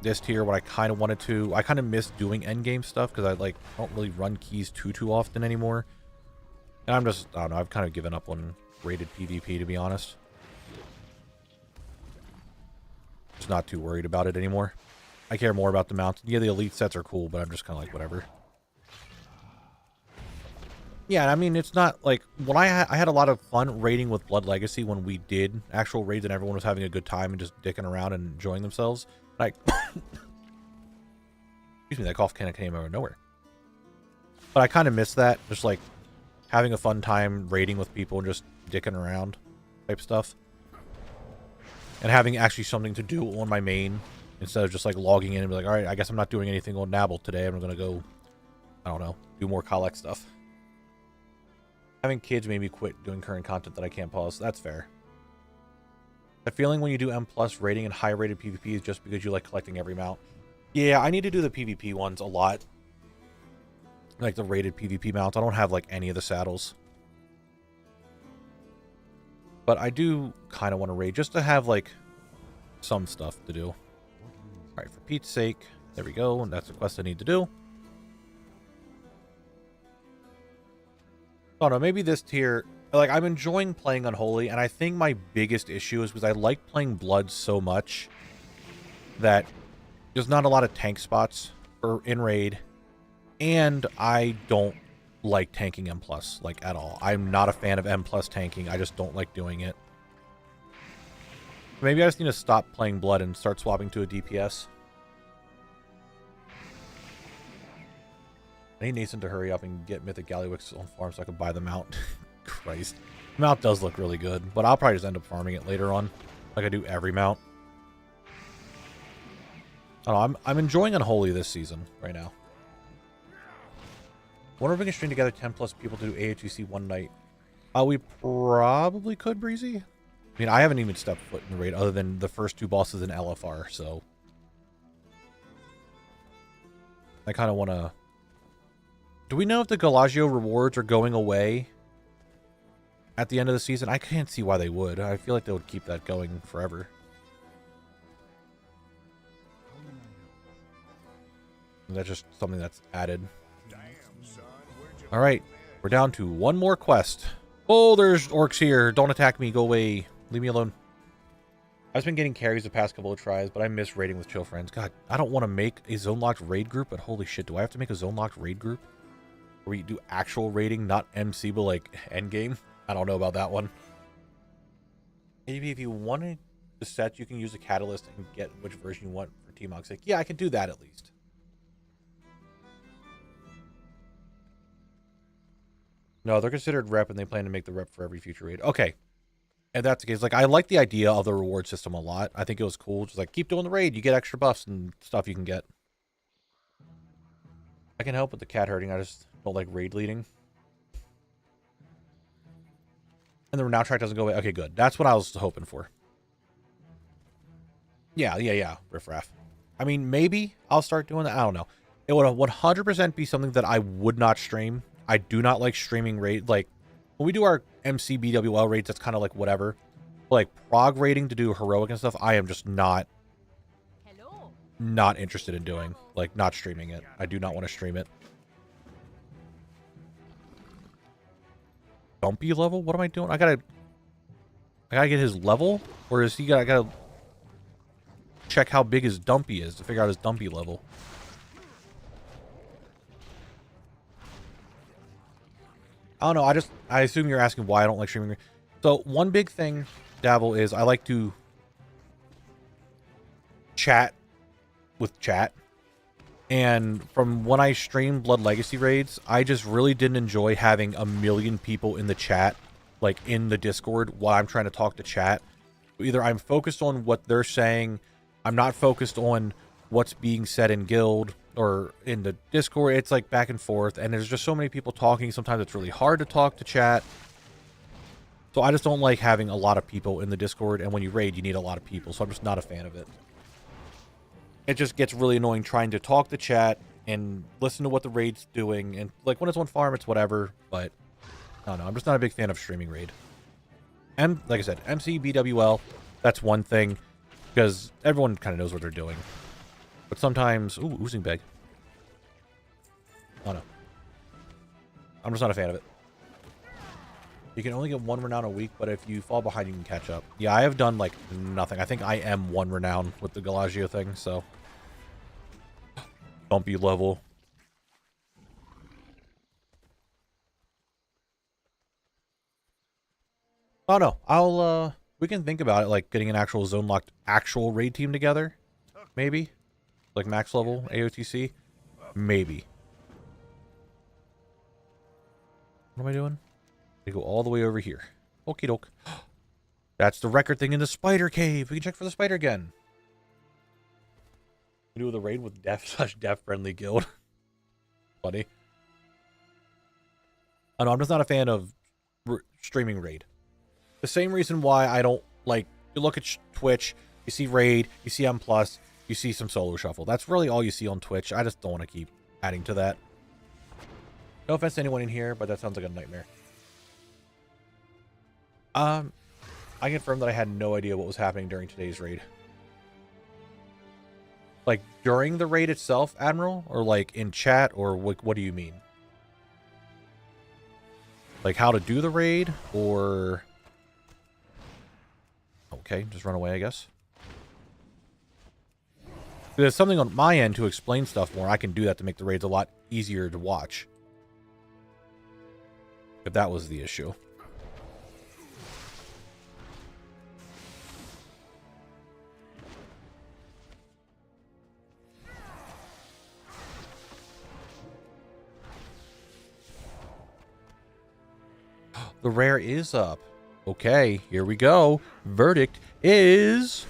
this tier what I kind of wanted to, I kind of miss doing endgame stuff because I don't really run keys too often anymore. And I don't know. I've kind of given up on rated PvP, to be honest. Just not too worried about it anymore. I care more about the mounts. Yeah, the elite sets are cool, but I'm just kind of like, whatever. Yeah, I mean, it's not like when I had a lot of fun raiding with Blood Legacy when we did actual raids and everyone was having a good time and just dicking around and enjoying themselves. Like, excuse me, that cough kind of came out of nowhere. But I kind of miss that, just like having a fun time raiding with people and just dicking around type stuff. And having actually something to do on my main instead of just like logging in and be like, all right, I guess I'm not doing anything on Knabble today. I'm going to go, I don't know, do more collect stuff. Having kids made me quit doing current content that I can't pause. That's fair. The feeling when you do M+ rating and high rated PvP is just because you like collecting every mount. Yeah, I need to do the PvP ones a lot. Like the rated PvP mounts. I don't have like any of the saddles. But I do kind of want to raid just to have like some stuff to do. Alright, for Pete's sake. There we go. And that's the quest I need to do. I don't know, maybe this tier, like, I'm enjoying playing Unholy, and I think my biggest issue is because I like playing Blood so much that there's not a lot of tank spots for in raid, and I don't like tanking M+, like, at all. I'm not a fan of M+ tanking. I just don't like doing it. Maybe I just need to stop playing Blood and start swapping to a DPS. I need Nathan to hurry up and get Mythic Gallywix on farm so I can buy them out. Christ. Mount does look really good, but I'll probably just end up farming it later on, like I do every mount. I don't know, I'm enjoying Unholy this season right now. Wonder if we can string together 10 plus people to do AHUC one night. We probably could, Breezy. I mean, I haven't even stepped foot in the raid other than the first 2 bosses in LFR, so I kind of want to... Do we know if the Galagio rewards are going away at the end of the season? I can't see why they would. I feel like they would keep that going forever. And that's just something that's added. Alright, we're down to one more quest. Oh, there's orcs here. Don't attack me. Go away. Leave me alone. I've been getting carries the past couple of tries, but I miss raiding with chill friends. God, I don't want to make a zone-locked raid group, but holy shit, do I have to make a zone-locked raid group? Where we do actual raiding, not MC, but like endgame? I don't know about that one. Maybe if you wanted the set, you can use a catalyst and get which version you want for T-Mog's sake. Yeah, I can do that at least. No, they're considered rep, and they plan to make the rep for every future raid. Okay. And that's the case. Like, I like the idea of the reward system a lot. I think it was cool. Just like, keep doing the raid. You get extra buffs and stuff you can get. I can help with the cat herding. I just don't like raid leading. And the renown track doesn't go away. Okay, good. That's what I was hoping for. Yeah. Riff raff. I mean, maybe I'll start doing that. I don't know. It would 100% be something that I would not stream. I do not like streaming raid. Like, when we do our MC BWL raids, that's kind of like whatever. But like, prog raiding to do heroic and stuff, I am just not interested in doing. Like, not streaming it. I do not want to stream it. Dumpy level? What am I doing? I gotta get his level? Or is he I gotta check how big his Dumpy is to figure out his Dumpy level. I don't know. I assume you're asking why I don't like streaming. So one big thing, Dabble, is I like to chat with chat. And from when I streamed Blood Legacy raids, I just really didn't enjoy having a million people in the chat, like in the Discord, while I'm trying to talk to chat. Either I'm focused on what they're saying, I'm not focused on what's being said in guild or in the Discord. It's like back and forth, and there's just so many people talking. Sometimes it's really hard to talk to chat. So I just don't like having a lot of people in the Discord, and when you raid, you need a lot of people. So I'm just not a fan of it. It just gets really annoying trying to talk to chat and listen to what the raid's doing. And like when it's on farm, it's whatever. But I don't know. I'm just not a big fan of streaming raid. And like I said, MC, BWL, that's one thing. Because everyone kind of knows what they're doing. But sometimes... Ooh, oozing bag. Oh no. I'm just not a fan of it. You can only get 1 renown a week, but if you fall behind, you can catch up. Yeah, I have done, like, nothing. I think I am 1 renown with the Galagio thing, so... Bumpy level. Oh, no. I'll, we can think about it, like, getting an actual zone-locked actual raid team together. Maybe. Like, max level AOTC. Maybe. What am I doing? I go all the way over here. Okie doke. That's the record thing in the spider cave. We can check for the spider again. We do the raid with deaf friendly guild. Funny. I know, I'm just not a fan of streaming raid. The same reason why I don't like, you look at Twitch, you see raid, you see M+, you see some solo shuffle. That's really all you see on Twitch. I just don't want to keep adding to that. No offense to anyone in here, but that sounds like a nightmare. I confirmed that I had no idea what was happening during today's raid. Like, during the raid itself, Admiral? Or, like, in chat? Or what do you mean? Like, how to do the raid? Or... Okay, just run away, I guess. If there's something on my end to explain stuff more, I can do that to make the raids a lot easier to watch. If that was the issue. The rare is up. Okay, here we go. Verdict is...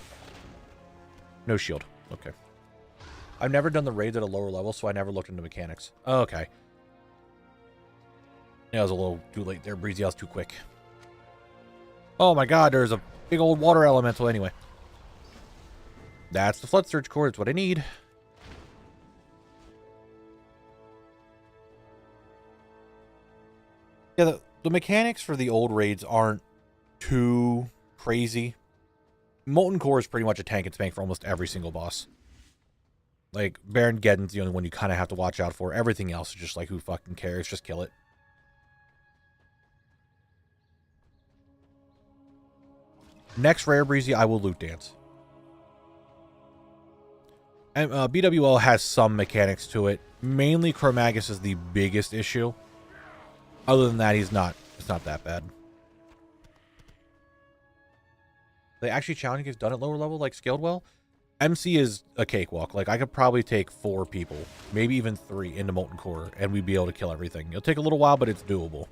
no shield. Okay. I've never done the raids at a lower level, so I never looked into mechanics. Okay. Yeah, I was a little too late there, Breezy. I was too quick. Oh my god, there's a big old water elemental anyway. That's the Flood Surge core. It's what I need. Yeah, the mechanics for the old raids aren't too crazy. Molten Core is pretty much a tank and spank for almost every single boss. Like, Baron Geddon's the only one you kind of have to watch out for. Everything else is just like, who fucking cares? Just kill it. Next rare, Breezy, I will loot dance. And BWL has some mechanics to it. Mainly Chromagus is the biggest issue. Other than that, it's not that bad. They actually challenge if you've done it lower level, like scaled well. MC is a cakewalk. Like, I could probably take 4 people, maybe even 3 into Molten Core, and we'd be able to kill everything. It'll take a little while, but it's doable.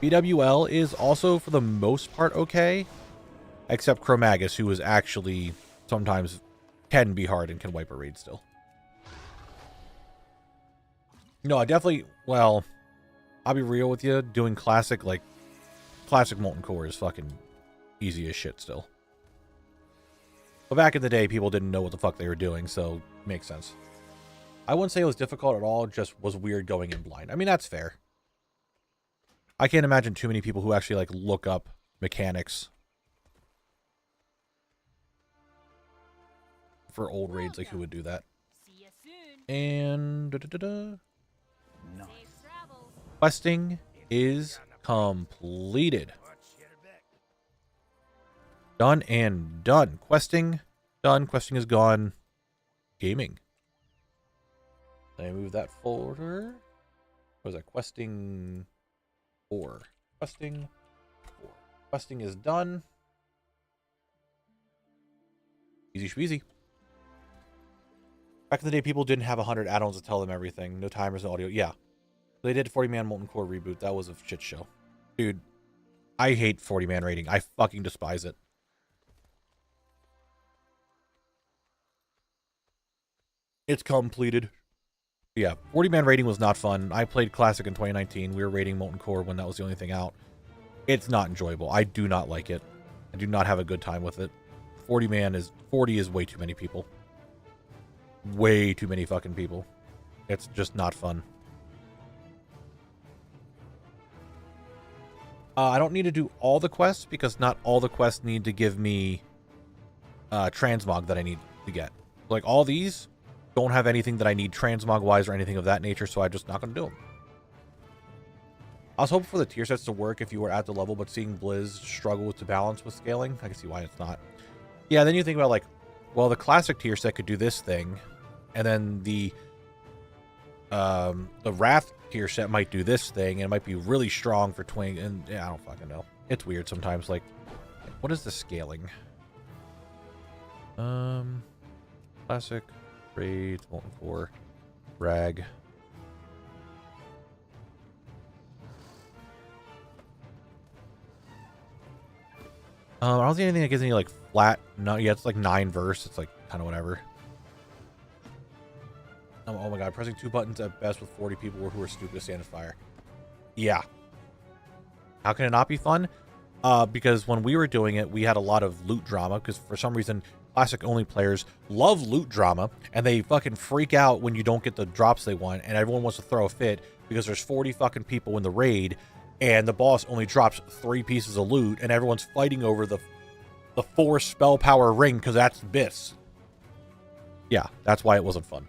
BWL is also, for the most part, okay. Except Chromagus, who is actually sometimes can be hard and can wipe a raid still. No, I definitely, well, I'll be real with you. Doing classic Molten Core is fucking easy as shit still. But back in the day, people didn't know what the fuck they were doing, so it makes sense. I wouldn't say it was difficult at all, just was weird going in blind. I mean, that's fair. I can't imagine too many people who actually, like, look up mechanics for old raids, like, who would do that. See you soon. And... Safe travels. questing is completed. Done and done. Questing done. Questing is gone. Gaming. Let me move that folder. What was that? Questing 4. Questing 4. Questing is done. Easy schmeezy. Back in the day, people didn't have 100 add-ons to tell them everything. No timers, no audio. Yeah. They did 40-man Molten Core reboot. That was a shit show. Dude, I hate 40-man raiding. I fucking despise it. It's completed. Yeah, 40-man raiding was not fun. I played Classic in 2019. We were raiding Molten Core when that was the only thing out. It's not enjoyable. I do not like it. I do not have a good time with it. 40 is way too many people. Way too many fucking people. It's just not fun. I don't need to do all the quests because not all the quests need to give me transmog that I need to get. Like, all these don't have anything that I need transmog-wise or anything of that nature, so I'm just not going to do them. I was hoping for the tier sets to work if you were at the level, but seeing Blizz struggle to balance with scaling, I can see why it's not. Yeah, then you think about, like, well, the classic tier set could do this thing, and then the Wrath tier set might do this thing, and it might be really strong for Twing, and yeah, I don't fucking know. It's weird sometimes. Like, what is the scaling? Classic, Raid, Molten Core, Rag. I don't see anything that gives any, like, flat. No, yeah, it's like 9 verse. It's like kind of whatever. Oh my god, pressing 2 buttons at best with 40 people who are stupid to stand in fire. Yeah. How can it not be fun? Because when we were doing it, we had a lot of loot drama, because for some reason, Classic only players love loot drama, and they fucking freak out when you don't get the drops they want, and everyone wants to throw a fit, because there's 40 fucking people in the raid, and the boss only drops 3 pieces of loot, and everyone's fighting over the 4 spell power ring, because that's Biss. Yeah, that's why it wasn't fun.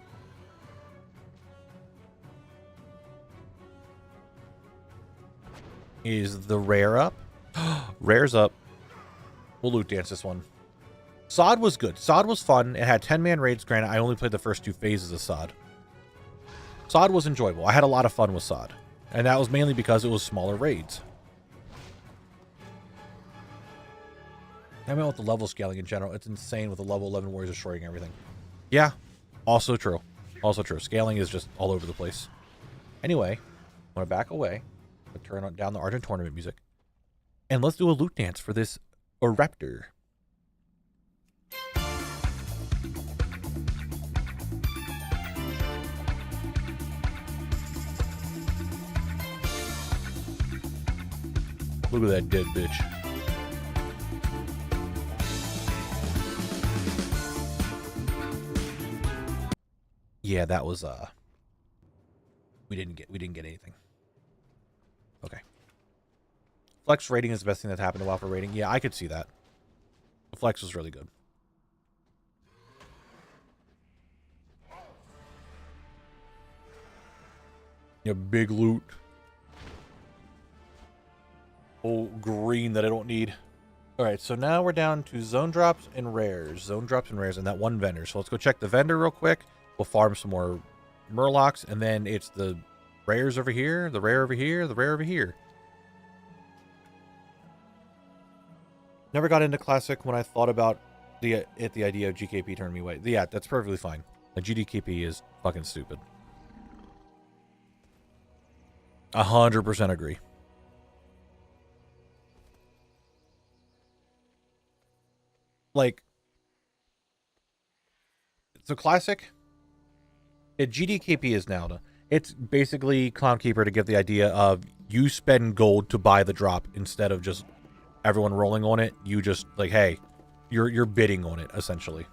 Is the rare up? Rare's up. We'll loot dance this one. Sod was good. Sod was fun. It had 10-man raids. Granted, I only played the first 2 phases of Sod. Sod was enjoyable. I had a lot of fun with Sod. And that was mainly because it was smaller raids. I mean, with the level scaling in general, it's insane with the level 11 warriors destroying everything. Yeah, also true. Also true. Scaling is just all over the place. Anyway, I'm going to back away. Turn down the Argent Tournament music. And let's do a loot dance for this raptor. Look at that dead bitch. Yeah, that was we didn't get anything. Okay. Flex rating is the best thing that happened to WoW for rating. Yeah, I could see that. The flex was really good. Yeah, big loot. Oh, green that I don't need. Alright, so now we're down to zone drops and rares. Zone drops and rares and that one vendor. So let's go check the vendor real quick. We'll farm some more Murlocs, and then it's the rares over here, the rare over here, the rare over here. Never got into Classic when I thought about the idea of GKP turning me away. Yeah, that's perfectly fine. The GDKP is fucking stupid. 100% agree. Like, so Classic, GDKP is now, it's basically Clown Keeper to give the idea of you spend gold to buy the drop instead of just everyone rolling on it. You just like, hey, you're bidding on it essentially.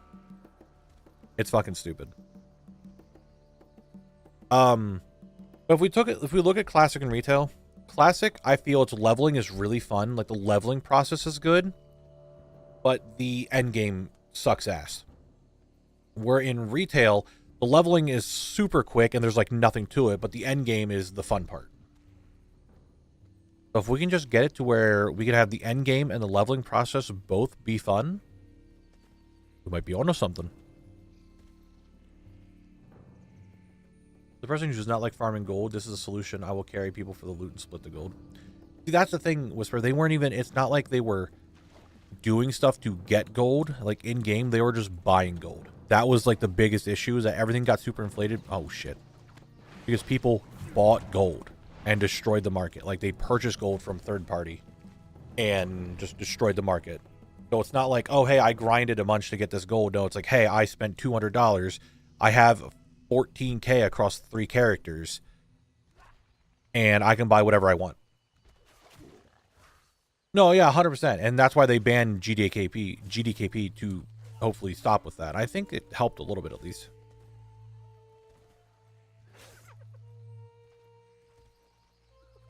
It's fucking stupid. But if we look at Classic and Retail, Classic, I feel its leveling is really fun. Like the leveling process is good, but the end game sucks ass. Where in Retail, the leveling is super quick and there's like nothing to it, but the end game is the fun part. So if we can just get it to where we can have the end game and the leveling process both be fun, we might be onto something. The person who does not like farming gold, this is a solution. I will carry people for the loot and split the gold. See, that's the thing, Whisper. They weren't even, it's not like they were doing stuff to get gold. Like in game, they were just buying gold. That was like the biggest issue, is that everything got super inflated. Oh shit. Because people bought gold and destroyed the market. Like they purchased gold from third party and just destroyed the market. So it's not like, oh hey, I grinded a bunch to get this gold. No, it's like, hey, I spent $200. I have 14k across 3 characters and I can buy whatever I want. No, yeah, 100%. And that's why they banned GDKP to hopefully stop with that. I think it helped a little bit at least.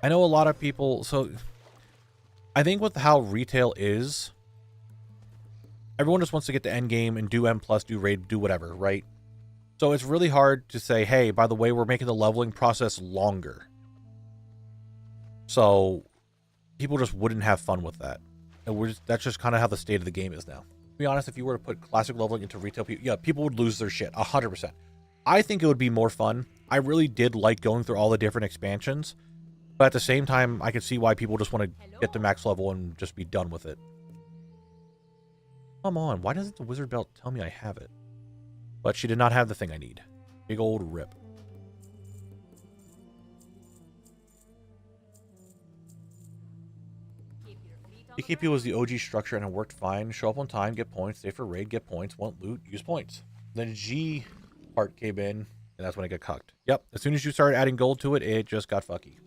I know a lot of people, so I think with how Retail is, everyone just wants to get the end game and do M+, do raid, do whatever, right? So it's really hard to say, hey, by the way, we're making the leveling process longer. So people just wouldn't have fun with that. And that's just kind of how the state of the game is now. To be honest, if you were to put Classic leveling into Retail, yeah, people would lose their shit, 100%. I think it would be more fun. I really did like going through all the different expansions. But at the same time, I can see why people just want to get to max level and just be done with it. Come on, why doesn't the wizard belt tell me I have it? But she did not have the thing I need. Big old rip. EKP was the OG structure and it worked fine. Show up on time, get points, stay for raid, get points, want loot, use points. Then G part came in, and that's when it got cucked. Yep, as soon as you started adding gold to it, it just got fucky.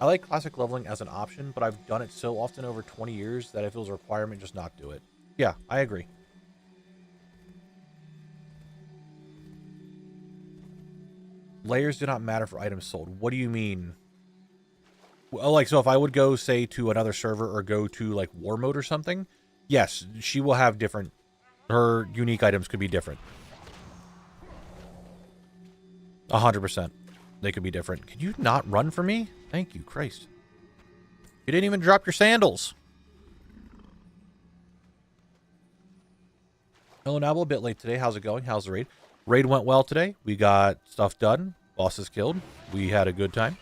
I like Classic leveling as an option, but I've done it so often over 20 years that it feels a requirement just not do it. Yeah, I agree. Layers do not matter for items sold. What do you mean? Well, like, so if I would go, say, to another server or go to, like, War Mode or something, yes, she will have different... Her unique items could be different. 100%. They could be different. Can you not run for me? Thank you, Christ. You didn't even drop your sandals. Hello, Knabble. A bit late today. How's it going? How's the raid? Raid went well today. We got stuff done. Bosses killed. We had a good time.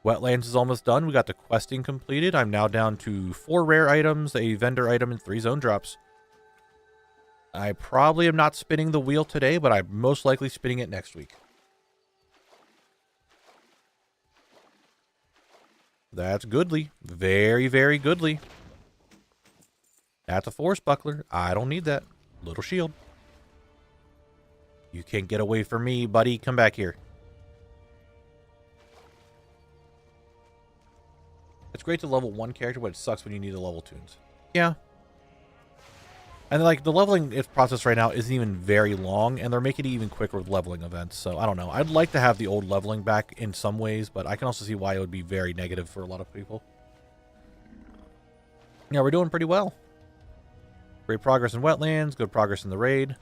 Wetlands is almost done. We got the questing completed. I'm now down to 4 rare items, a vendor item, and 3 zone drops. I probably am not spinning the wheel today, but I'm most likely spinning it next week. That's goodly. Very, very goodly. That's a force buckler. I don't need that. Little shield. You can't get away from me, buddy. Come back here. It's great to level one character, but it sucks when you need to level tunes. Yeah. And like the leveling process right now isn't even very long, and they're making it even quicker with leveling events. So I don't know. I'd like to have the old leveling back in some ways, but I can also see why it would be very negative for a lot of people. Yeah, we're doing pretty well. Great progress in wetlands, good progress in the raid.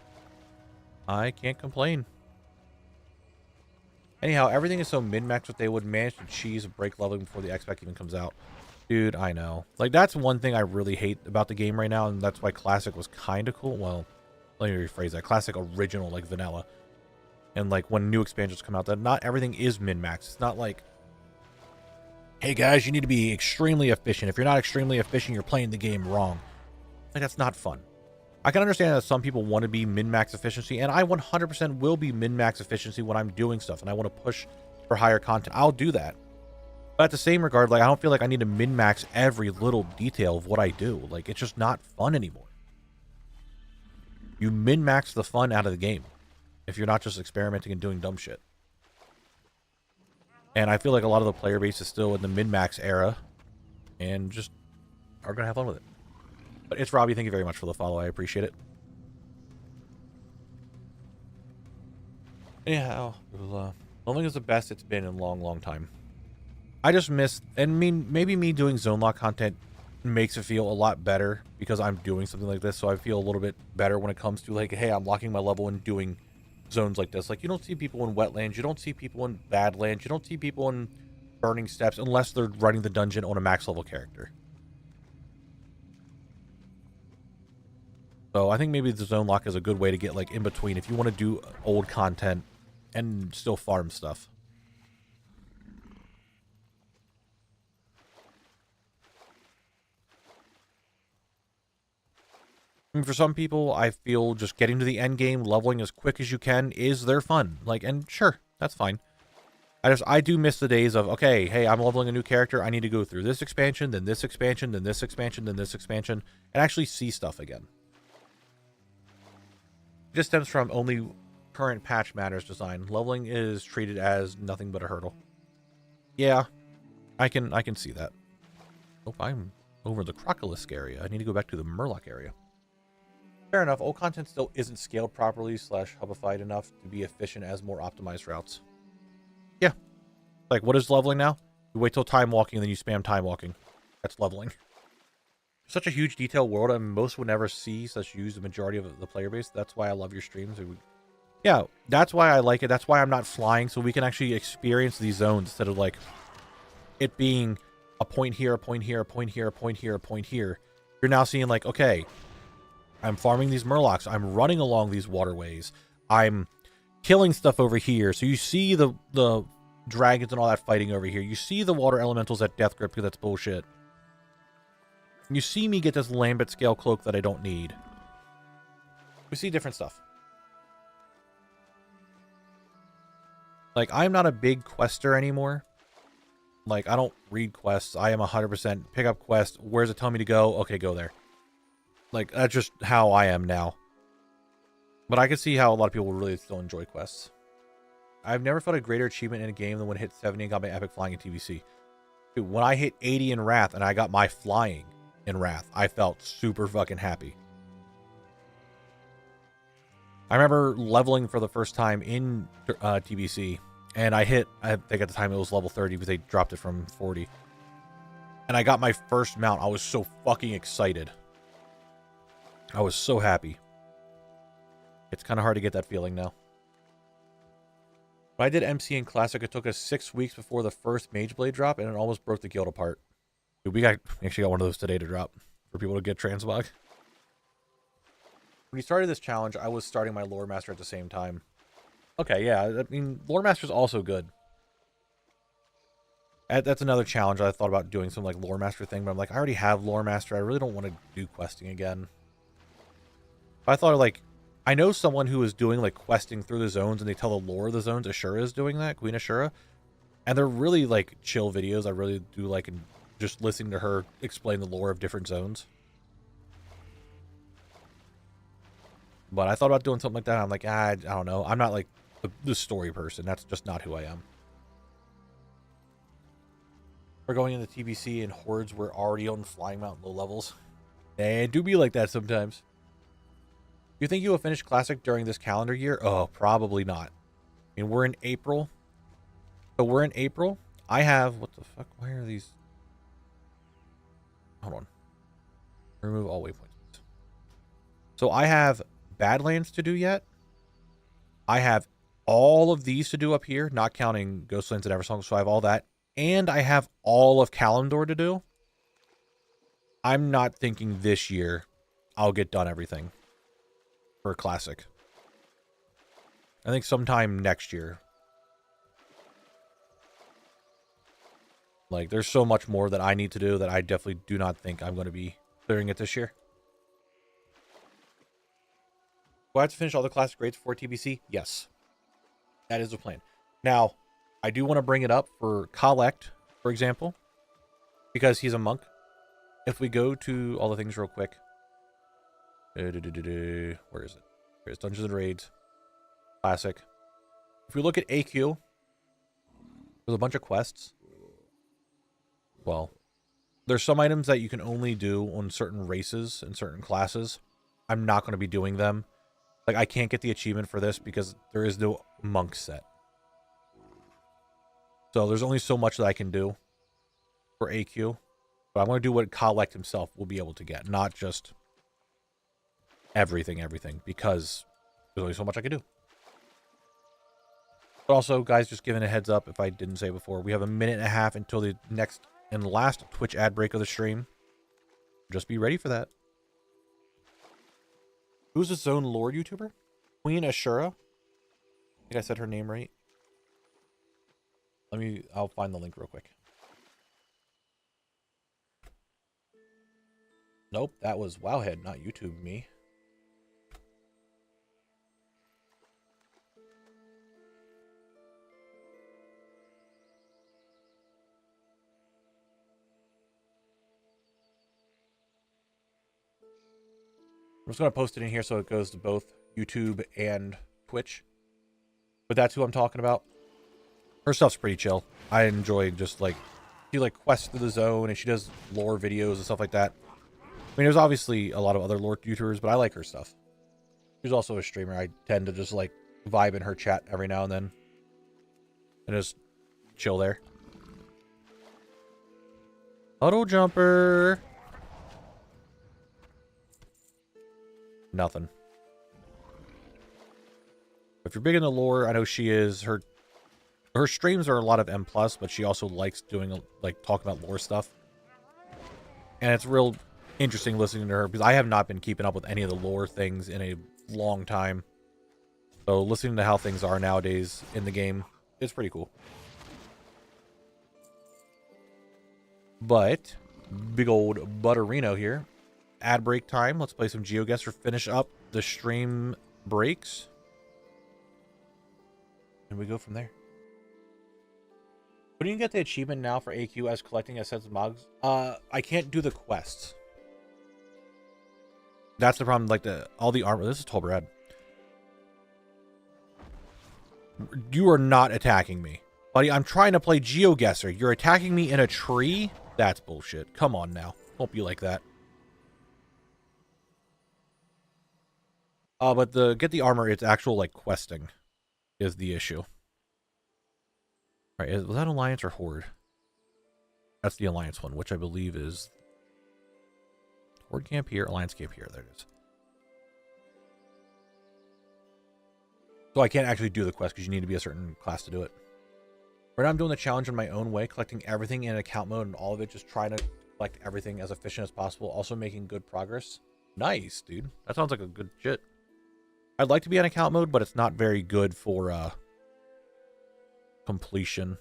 I can't complain. Anyhow, everything is so min-max that they would manage to cheese a break leveling before the X-Pack even comes out. Dude, I know. Like, that's one thing I really hate about the game right now, and that's why Classic was kind of cool. Well, let me rephrase that. Classic original, like vanilla. And, like, when new expansions come out, that not everything is min-max. It's not like, hey, guys, you need to be extremely efficient. If you're not extremely efficient, you're playing the game wrong. Like, that's not fun. I can understand that some people want to be min-max efficiency, and I 100% will be min-max efficiency when I'm doing stuff, and I want to push for higher content. I'll do that. But at the same regard, like, I don't feel like I need to min-max every little detail of what I do. Like, it's just not fun anymore. You min-max the fun out of the game if you're not just experimenting and doing dumb shit. And I feel like a lot of the player base is still in the min-max era and just are going to have fun with it. But it's Robbie. Thank you very much for the follow. I appreciate it. Anyhow, leveling is the best it's been in a long, long time. I just miss, and I mean, maybe me doing zone lock content makes it feel a lot better because I'm doing something like this, so I feel a little bit better when it comes to, like, hey, I'm locking my level and doing zones like this. Like, you don't see people in wetlands, you don't see people in badlands, you don't see people in burning steps unless they're running the dungeon on a max level character. So I think maybe the zone lock is a good way to get, like, in between if you want to do old content and still farm stuff. I mean, for some people, I feel just getting to the end game, leveling as quick as you can is their fun. Like, and sure, that's fine. I do miss the days of, okay, hey, I'm leveling a new character. I need to go through this expansion, then this expansion, then this expansion, then this expansion, and actually see stuff again. It just stems from only current patch matters design. Leveling is treated as nothing but a hurdle. Yeah, I can see that. Oh, I'm over the Crocolisk area. I need to go back to the Murloc area. Fair enough. Old content still isn't scaled properly / hubified enough to be efficient as more optimized routes. Yeah. Like, what is leveling now? You wait till time walking and then you spam time walking. That's leveling. Such a huge detailed world, and most would never see / use the majority of the player base. That's why I love your streams. Yeah, that's why I like it. That's why I'm not flying, so we can actually experience these zones instead of, like, it being a point here, a point here, a point here, a point here, a point here. You're now seeing, like, okay, I'm farming these Murlocs. I'm running along these waterways. I'm killing stuff over here. So you see the dragons and all that fighting over here. You see the water elementals at Death Grip because that's bullshit. You see me get this Lambent Scale Cloak that I don't need. We see different stuff. Like, I'm not a big quester anymore. Like, I don't read quests. I am 100% pick up quest. Where's it telling me to go? Okay, go there. Like, that's just how I am now. But I can see how a lot of people really still enjoy quests. I've never felt a greater achievement in a game than when I hit 70 and got my epic flying in TVC. Dude, when I hit 80 in Wrath and I got my flying in Wrath, I felt super fucking happy. I remember leveling for the first time in TBC, and I think at the time it was level 30 because they dropped it from 40. And I got my first mount. I was so fucking excited. I was so happy. It's kind of hard to get that feeling now. When I did MC in Classic, it took us 6 weeks before the first Mage Blade drop, and it almost broke the guild apart. Dude, we actually got one of those today to drop for people to get transmog. When you started this challenge, I was starting my Lore Master at the same time. Okay, yeah, I mean, Lore Master's also good. That's another challenge I thought about doing, some like Lore Master thing, but I'm like, I already have Lore Master. I really don't want to do questing again. I thought, like, I know someone who is doing, like, questing through the zones, and they tell the lore of the zones. Ashura is doing that, Queen Ashura. And they're really, like, chill videos. I really do like just listening to her explain the lore of different zones. But I thought about doing something like that. I'm like, I don't know. I'm not, like, the story person. That's just not who I am. We're going into TBC and hordes were already on flying mount low levels. And do be like that sometimes. You think you will finish Classic during this calendar year? Oh, probably not. I mean, we're in April. So we're in April. I have... What the fuck? Why are these... Hold on. Remove all waypoints. So I have Badlands to do yet. I have all of these to do up here, not counting Ghostlands and Eversong. So I have all that. And I have all of Kalimdor to do. I'm not thinking this year I'll get done everything for a Classic. I think sometime next year. Like, there's so much more that I need to do that I definitely do not think I'm going to be clearing it this year. Do I have to finish all the Classic grades before TBC? Yes. That is the plan. Now, I do want to bring it up for Collect, for example, because he's a monk. If we go to all the things real quick. Where is it? Here's Dungeons and Raids. Classic. If we look at AQ, there's a bunch of quests. Well, there's some items that you can only do on certain races and certain classes. I'm not going to be doing them. Like, I can't get the achievement for this because there is no monk set. So there's only so much that I can do for AQ. But I'm going to do what Collect himself will be able to get, not just everything, because there's only so much I can do. But also, guys, just giving a heads up, if I didn't say before, we have a minute and a half until the next and last Twitch ad break of the stream. Just be ready for that. Who's this Zone Lord YouTuber? Queen Ashura? I think I said her name right. I'll find the link real quick. Nope, that was WoWHead, not YouTube me. I'm just going to post it in here so it goes to both YouTube and Twitch. But that's who I'm talking about. Her stuff's pretty chill. I enjoy just, like, she, like, quests through the zone, and she does lore videos and stuff like that. I mean, there's obviously a lot of other lore YouTubers, but I like her stuff. She's also a streamer. I tend to just, like, vibe in her chat every now and then. And just chill there. Auto jumper. Nothing. If you're big into lore, I know she is. Her streams are a lot of M+, but she also likes doing, like, talking about lore stuff. And it's real interesting listening to her, because I have not been keeping up with any of the lore things in a long time. So listening to how things are nowadays in the game, it's pretty cool. But, big old Butterino here. Ad break time. Let's play some GeoGuessr, finish up the stream breaks. And we go from there. Couldn't you get the achievement now for AQ as collecting a sets of mogs? I can't do the quests. That's the problem. Like, all the armor. This is Tolbrad. You are not attacking me. Buddy, I'm trying to play GeoGuessr. You're attacking me in a tree? That's bullshit. Come on now. Don't be like that. But get the armor, it's actual, like, questing is the issue. All right, was that Alliance or Horde? That's the Alliance one, which I believe is Horde camp here, Alliance camp here. There it is. So I can't actually do the quest because you need to be a certain class to do it. Right now I'm doing the challenge in my own way, collecting everything in account mode and all of it, just trying to collect everything as efficient as possible, also making good progress. Nice, dude. That sounds like a good shit. I'd like to be on account mode, but it's not very good for completion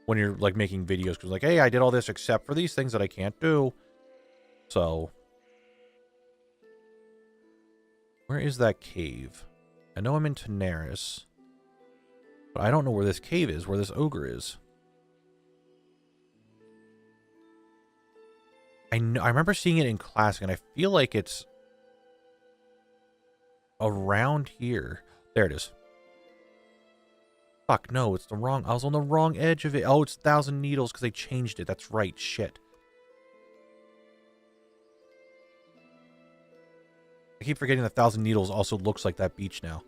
when you're, like, making videos, because, like, hey, I did all this except for these things that I can't do. So where is that cave? I know I'm in Tenaris. But I don't know where this cave is, where this ogre is. I remember seeing it in Classic, and I feel like it's around here. There it is. Fuck, no, it's the wrong... I was on the wrong edge of it. Oh, it's 1,000 Needles because they changed it. That's right, shit. I keep forgetting that 1,000 Needles also looks like that beach now.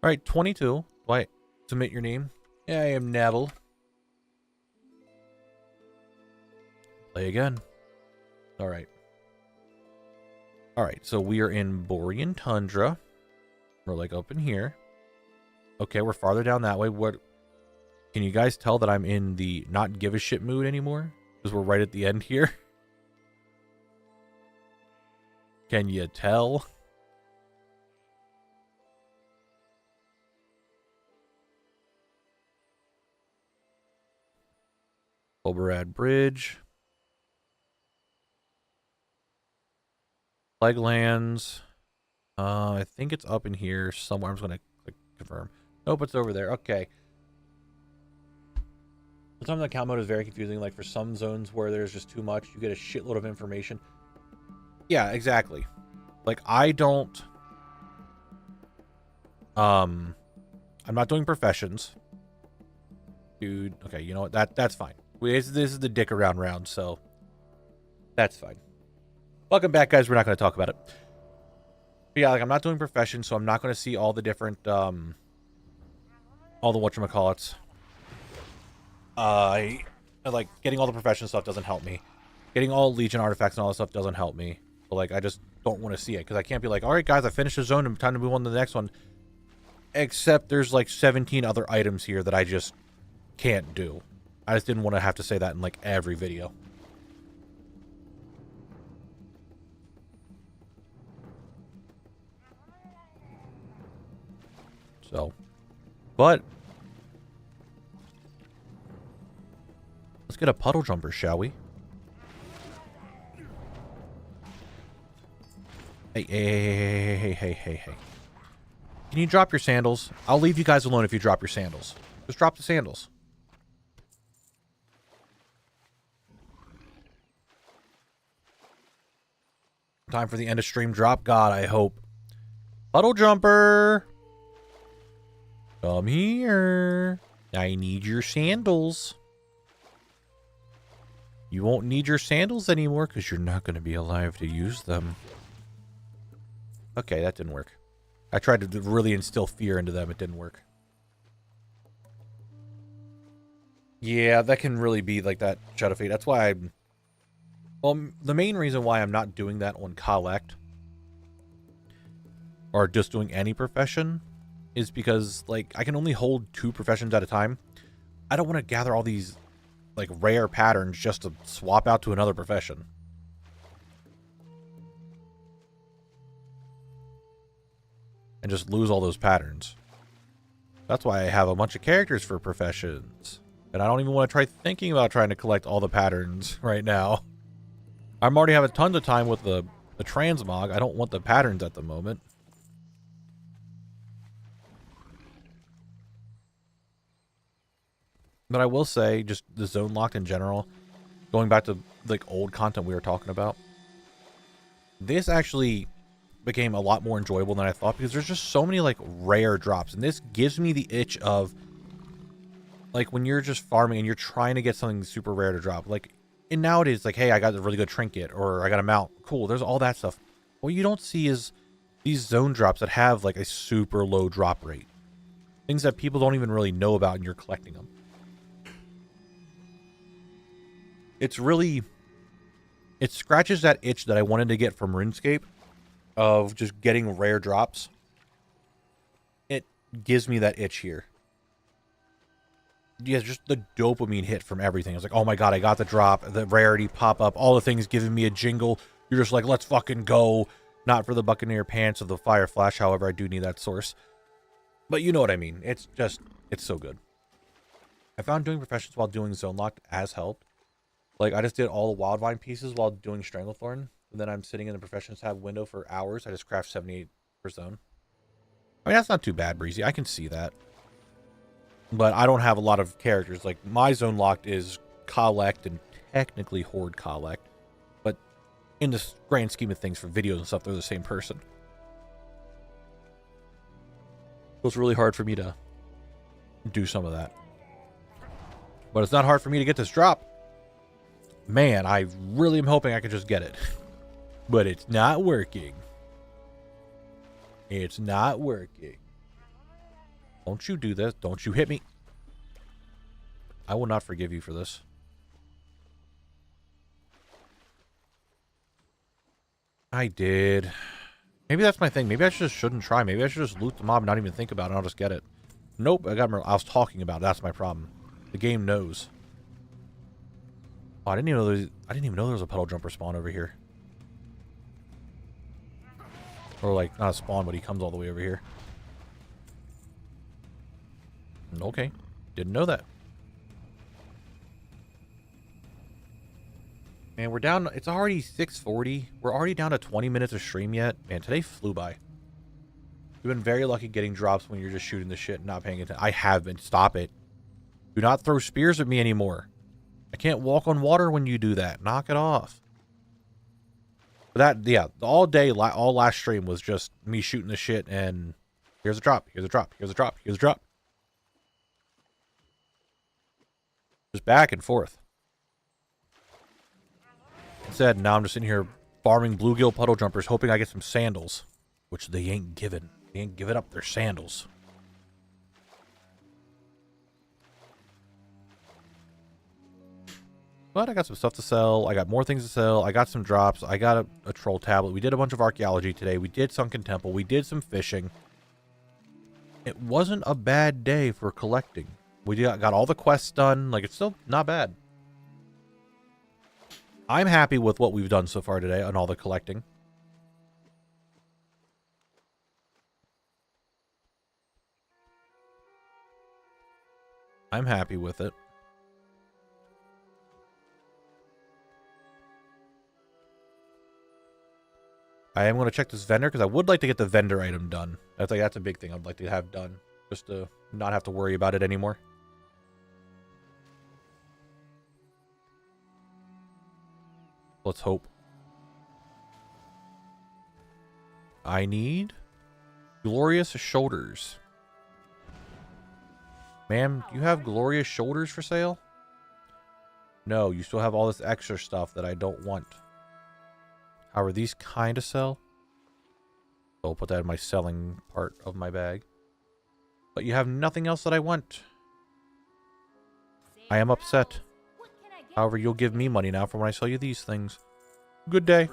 Alright, 22. Why? Submit your name. Yeah, I am Knabble. Play again. Alright. Alright, so we are in Borean Tundra. We're like up in here. Okay, we're farther down that way. What? Can you guys tell that I'm in the not give a shit mood anymore? Because we're right at the end here. Can you tell? Oberad Bridge. Plaguelands. I think it's up in here somewhere. I'm just going to click confirm. Nope, it's over there. Okay. Sometimes the account mode is very confusing. Like for some zones where there's just too much, you get a shitload of information. Yeah, exactly. Like I don't... I'm not doing professions. Dude, okay, you know what? That's fine. This is the dick around round, so that's fine. Welcome back, guys. We're not going to talk about it. But yeah, like I'm not doing professions, so I'm not going to see all the different, all the whatchamacallits. I like getting all the profession stuff doesn't help me. Getting all Legion artifacts and all that stuff doesn't help me. But like, I just don't want to see it because I can't be like, all right, guys, I finished the zone and time to move on to the next one. Except there's like 17 other items here that I just can't do. I just didn't want to have to say that in like every video. So, but let's get a puddle jumper, shall we? Hey. Can you drop your sandals? I'll leave you guys alone if you drop your sandals. Just drop the sandals. Time for the end of stream drop. God, I hope. Puddle jumper. Come here. I need your sandals. You won't need your sandals anymore because you're not going to be alive to use them. Okay, that didn't work. I tried to really instill fear into them. It didn't work. Yeah, that can really be like that Shadow Fate. That's why I'm... Well, the main reason why I'm not doing that on Collect or just doing any profession is because, like, I can only hold 2 professions at a time. I don't want to gather all these, like, rare patterns just to swap out to another profession. And just lose all those patterns. That's why I have a bunch of characters for professions. And I don't even want to try thinking about trying to collect all the patterns right now. I'm already having tons of time with the transmog. I don't want the patterns at the moment. But I will say, just the zone locked in general, going back to like old content we were talking about, this actually became a lot more enjoyable than I thought because there's just so many like rare drops, and this gives me the itch of like when you're just farming and you're trying to get something super rare to drop. Like, and nowadays, like, hey, I got a really good trinket or I got a mount. Cool, there's all that stuff. What you don't see is these zone drops that have like a super low drop rate. Things that people don't even really know about and you're collecting them. It's really... It scratches that itch that I wanted to get from RuneScape of just getting rare drops. It gives me that itch here. Yeah, just the dopamine hit from everything. It's like, oh my god, I got the drop, the rarity pop up, all the things giving me a jingle. You're just like, let's fucking go. Not for the Buccaneer Pants of the Fire Flash, however, I do need that source. But you know what I mean. It's just, it's so good. I found doing professions while doing Zone Locked has helped. Like, I just did all the Wildvine pieces while doing Stranglethorn. And then I'm sitting in the Professions tab window for hours. I just craft 78 per zone. I mean, that's not too bad, Breezy. I can see that. But I don't have a lot of characters. Like, my zone locked is collect and technically horde collect. But in the grand scheme of things for videos and stuff, they're the same person. So it's really hard for me to do some of that. But it's not hard for me to get this drop. Man, I really am hoping I can just get it. But it's not working. It's not working. Don't you do this. Don't you hit me. I will not forgive you for this. I did. Maybe that's my thing. Maybe I just shouldn't try. Maybe I should just loot the mob and not even think about it and I'll just get it. Nope. I was talking about it. That's my problem. The game knows. Oh, I didn't even know there was a puddle jumper spawn over here. Or like, not a spawn, but he comes all the way over here. Okay. Didn't know that. Man, we're down. It's already 6:40. We're already down to 20 minutes of stream yet. Man, today flew by. You've been very lucky getting drops when you're just shooting the shit and not paying attention. I have been. Stop it. Do not throw spears at me anymore. I can't walk on water when you do that. Knock it off. But that, yeah, all day, all last stream was just me shooting the shit and here's a drop, here's a drop, here's a drop, here's a drop. Just back and forth. Instead, now I'm just sitting here farming bluegill puddle jumpers, hoping I get some sandals, which they ain't giving. They ain't giving up their sandals. But I got some stuff to sell. I got more things to sell. I got some drops. I got a troll tablet. We did a bunch of archaeology today. We did Sunken Temple. We did some fishing. It wasn't a bad day for collecting. We got all the quests done. Like, it's still not bad. I'm happy with what we've done so far today on all the collecting. I'm happy with it. I am going to check this vendor because I would like to get the vendor item done. That's a big thing I'd like to have done. Just to not have to worry about it anymore. Let's hope. I need glorious shoulders. Ma'am, do you have glorious shoulders for sale? No, you still have all this extra stuff that I don't want. However, these kind of sell. So I'll put that in my selling part of my bag. But you have nothing else that I want. I am upset. However, you'll give me money now for when I sell you these things. Good day.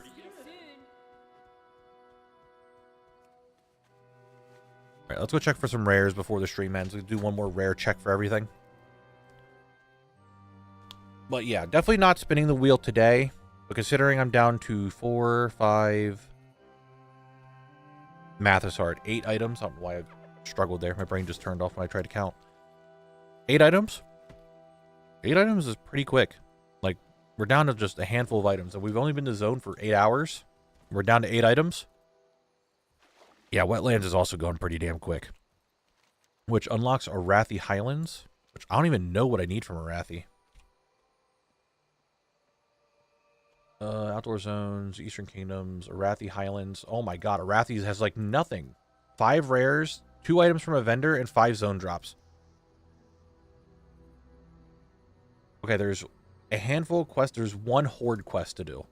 Alright, let's go check for some rares before the stream ends. We'll do one more rare check for everything. But yeah, definitely not spinning the wheel today. But considering I'm down to 4, 5... Math is hard. 8 items. I don't know why I struggled there. My brain just turned off when I tried to count. 8 items? 8 items is pretty quick. Like, we're down to just a handful of items. And we've only been to zone for 8 hours. We're down to 8 items. Yeah, Wetlands is also going pretty damn quick. Which unlocks Arathi Highlands. Which I don't even know what I need from Arathi. Outdoor zones, Eastern Kingdoms, Arathi Highlands. Oh my god, Arathi has like nothing. 5 rares, 2 items from a vendor, and 5 zone drops. Okay, there's a handful of quests. There's 1 horde quest to do.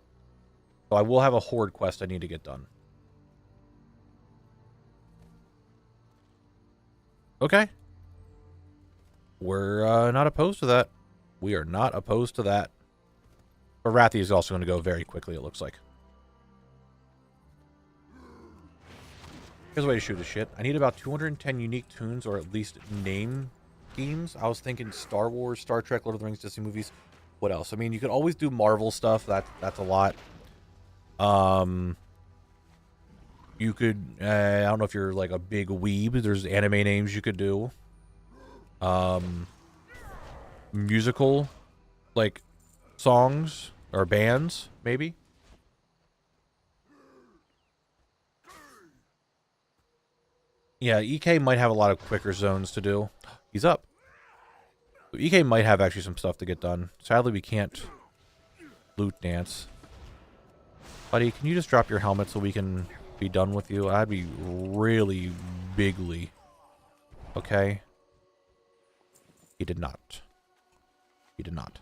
So I will have a horde quest I need to get done. Okay. We're not opposed to that. We are not opposed to that. Arathi is also going to go very quickly, it looks like. Here's a way to shoot this shit. I need about 210 unique tunes, or at least name schemes. I was thinking Star Wars, Star Trek, Lord of the Rings, Disney movies. What else? I mean, you could always do Marvel stuff. That's a lot. You could... I don't know if you're like a big weeb. There's anime names you could do. Musical, like, songs... Or bands, maybe? Yeah, EK might have a lot of quicker zones to do. He's up. So EK might have actually some stuff to get done. Sadly, we can't loot dance. Buddy, can you just drop your helmet so we can be done with you? I'd be really bigly. Okay. He did not. He did not.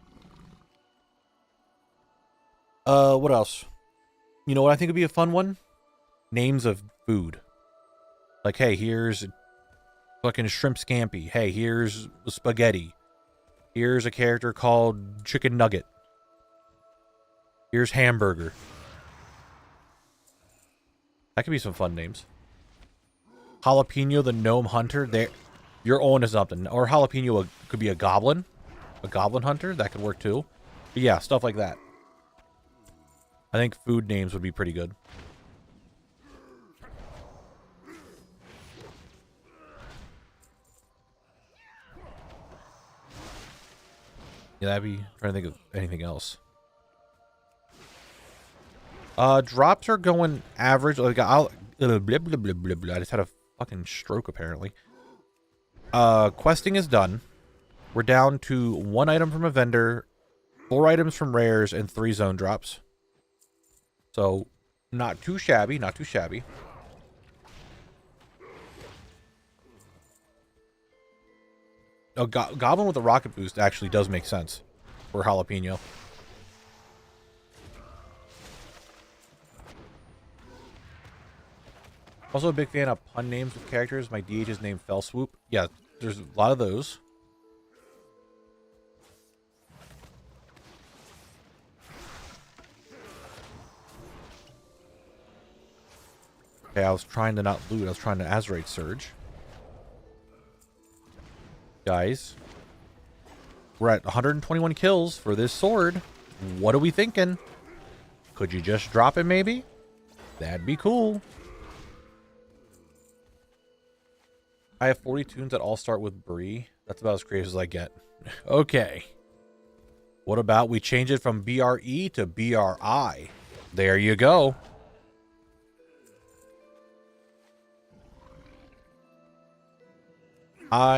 What else? You know what I think would be a fun one? Names of food. Like, hey, here's fucking shrimp scampi. Hey, here's spaghetti. Here's a character called chicken nugget. Here's hamburger. That could be some fun names. Jalapeno the gnome hunter. There, you're on to something. Or jalapeno could be a goblin hunter. That could work too. But yeah, stuff like that. I think food names would be pretty good. Yeah, that'd be... I'm trying to think of anything else. Drops are going average. Like, blah, blah, blah, blah, blah, blah. I just had a fucking stroke, apparently. Questing is done. We're down to 1 item from a vendor, 4 items from rares, and 3 zone drops. So, not too shabby, not too shabby. Oh, Goblin with a rocket boost actually does make sense for jalapeno. Also a big fan of pun names with characters. My DH is named Fell Swoop. Yeah, there's a lot of those. Okay, I was trying to not loot. I was trying to Azerite Surge. Guys, we're at 121 kills for this sword. What are we thinking? Could you just drop it, maybe? That'd be cool. I have 40 tunes that all start with Bree. That's about as creative as I get. Okay. What about we change it from BRE to BRI? There you go.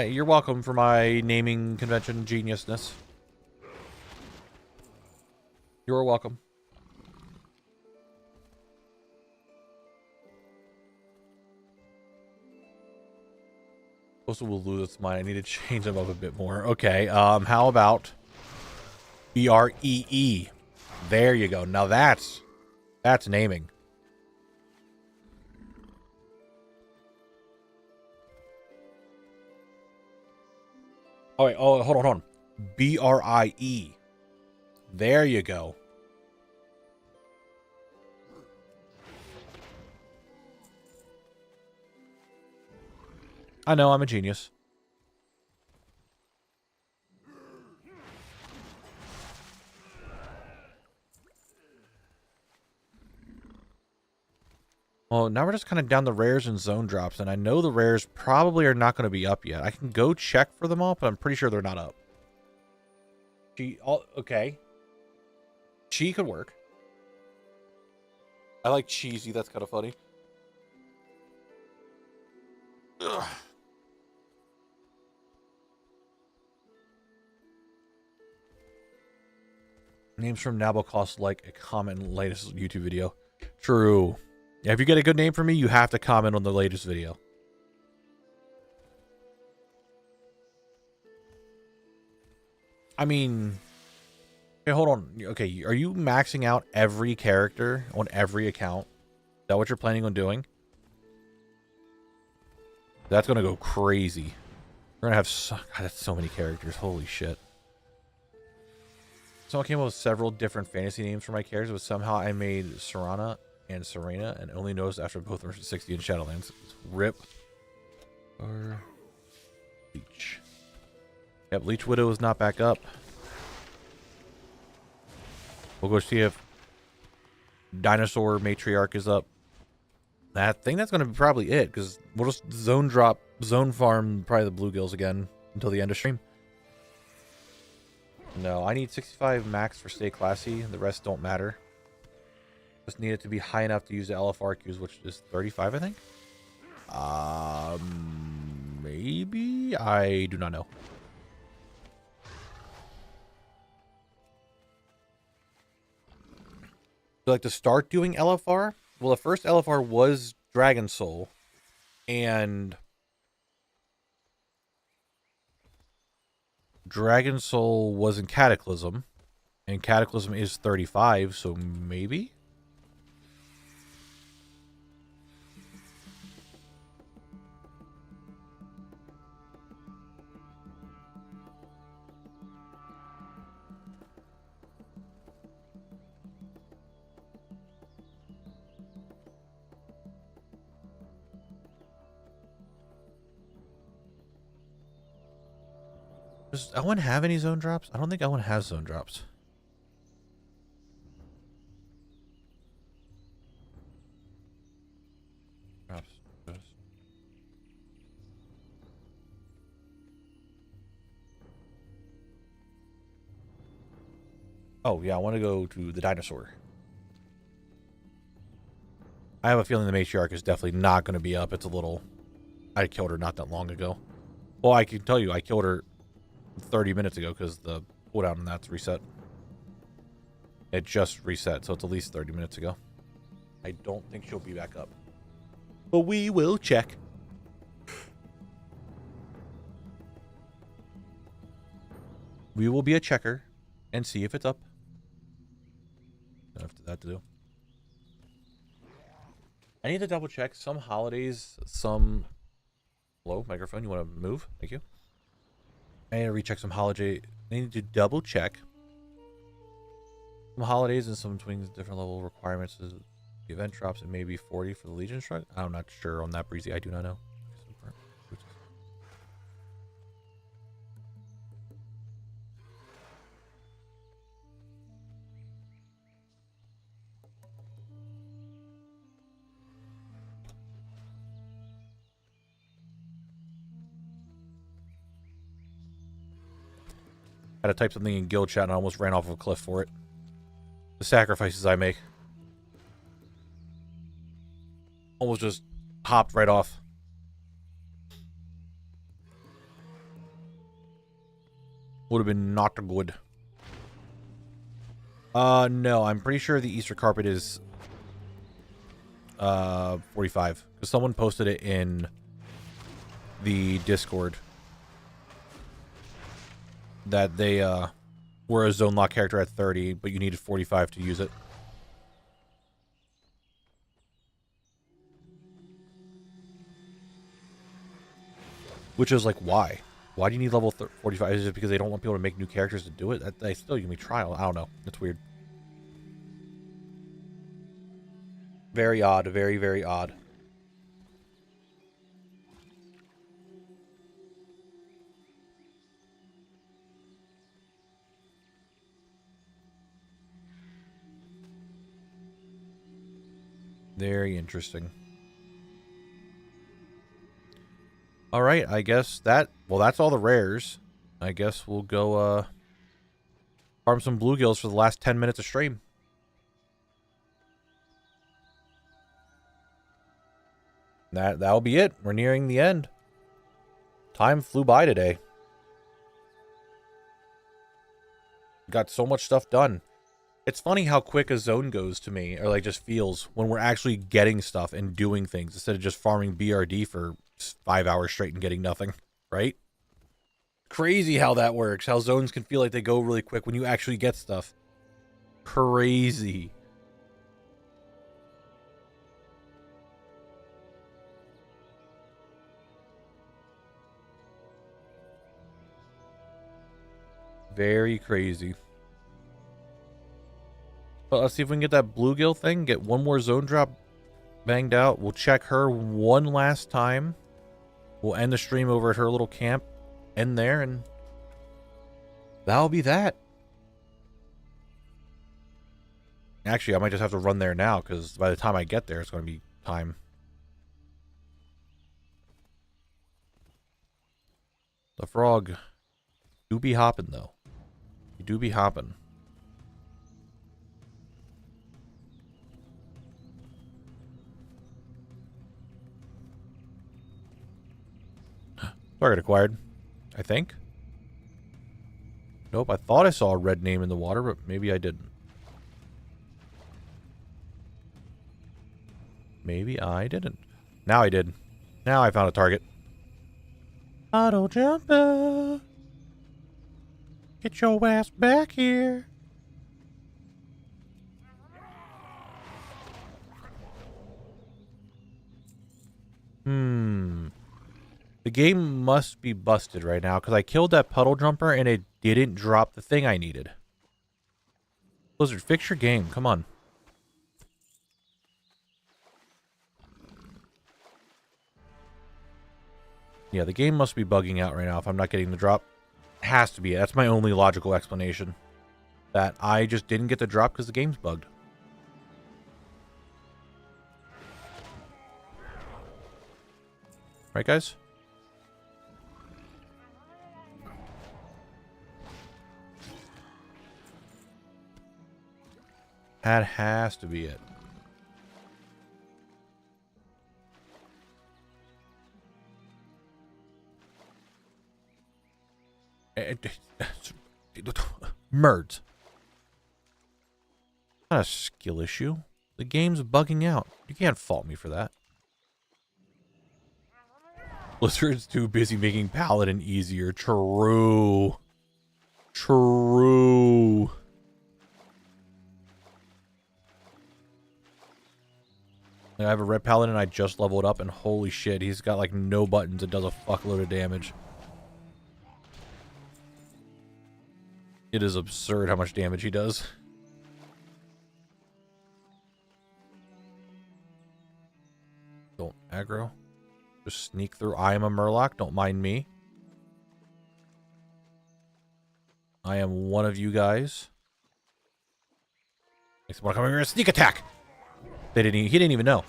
You're welcome for my naming convention geniusness. You're welcome. Also, we'll lose mine. I need to change them up a bit more. Okay, how about BREE? There you go. Now that's naming. Oh, wait. Oh, hold on. BRIE. There you go. I know, I'm a genius. Well, now we're just kind of down the rares and zone drops, and I know the rares probably are not going to be up yet. I can go check for them all, but I'm pretty sure they're not up. Okay. Chi could work. I like cheesy. That's kind of funny. Ugh. Names from Knabble cost like a comment in the latest YouTube video. True. Yeah, if you get a good name for me, you have to comment on the latest video. I mean... Okay, hold on. Okay, are you maxing out every character on every account? Is that what you're planning on doing? That's going to go crazy. We're going to have God, that's so many characters. Holy shit. Someone came up with several different fantasy names for my characters, but somehow I made Serana and Serena and only noticed after both were 60 in Shadowlands. Rip. Or Leech. Yep, Leech Widow is not back up. We'll go see if Dinosaur Matriarch is up. I think that's going to be probably it, because we'll just zone farm probably the bluegills again until the end of stream. No, I need 65 max for stay classy. The rest don't matter. Just need it to be high enough to use the LFR queues, which is 35, I think. Maybe? I do not know. So like to start doing LFR, well, the first LFR was Dragon Soul, and Dragon Soul was in Cataclysm, and Cataclysm is 35, so maybe? Does Owen have any zone drops? I don't think Owen has zone drops. Oh, yeah, I want to go to the dinosaur. I have a feeling the matriarch is definitely not going to be up. It's a little... I killed her not that long ago. Well, I can tell you, I killed her 30 minutes ago because the cooldown on that's reset. It just reset, so it's at least 30 minutes ago. I don't think she'll be back up. But we will check. We will be a checker and see if it's up. Enough to that to do. I need to double check some holidays, some... Hello, microphone, you want to move? Thank you. I need to recheck some holiday. I need to double check some holidays and some twins different level requirements. The event drops and maybe 40 for the Legion Strike. I'm not sure on that, Breezy. I do not know. I had to type something in guild chat and I almost ran off of a cliff for it. The sacrifices I make. Almost just hopped right off. Would have been not good. No, I'm pretty sure the Easter carpet is 45. Because someone posted it in the Discord. That they were a zone lock character at 30, but you needed 45 to use it. Which is like, why? Why do you need level 45? Is it because they don't want people to make new characters to do it? That they still give me trial. I don't know. It's weird. Very odd. Very, very odd. Very interesting. All right, I guess that... Well, that's all the rares. I guess we'll go farm some bluegills for the last 10 minutes of stream. That'll be it. We're nearing the end. Time flew by today. Got so much stuff done. It's funny how quick a zone goes to me, or like just feels, when we're actually getting stuff and doing things instead of just farming BRD for 5 hours straight and getting nothing, right? Crazy how that works, how zones can feel like they go really quick when you actually get stuff. Crazy. Very crazy. But let's see if we can get that bluegill thing. Get one more zone drop banged out. We'll check her one last time. We'll end the stream over at her little camp. End there, and that'll be that. Actually, I might just have to run there now, because by the time I get there, it's going to be time. The frog do be hopping, though. You do be hopping. Target acquired, I think. Nope, I thought I saw a red name in the water, but maybe I didn't. Maybe I didn't. Now I did. Now I found a target. Auto jumper. Get your ass back here. The game must be busted right now because I killed that puddle jumper and it didn't drop the thing I needed. Blizzard, fix your game. Come on. Yeah, the game must be bugging out right now if I'm not getting the drop. It has to be. That's my only logical explanation. That I just didn't get the drop because the game's bugged. Right, guys? That has to be it. Merds. Not a skill issue. The game's bugging out. You can't fault me for that. Blizzard's too busy making Paladin easier. True. True. I have a red Paladin I just leveled up, and holy shit, he's got like no buttons and does a fuckload of damage. It is absurd how much damage he does. Don't aggro. Just sneak through. I am a Murloc. Don't mind me. I am one of you guys. Makes me want to come here and sneak attack. He didn't even know.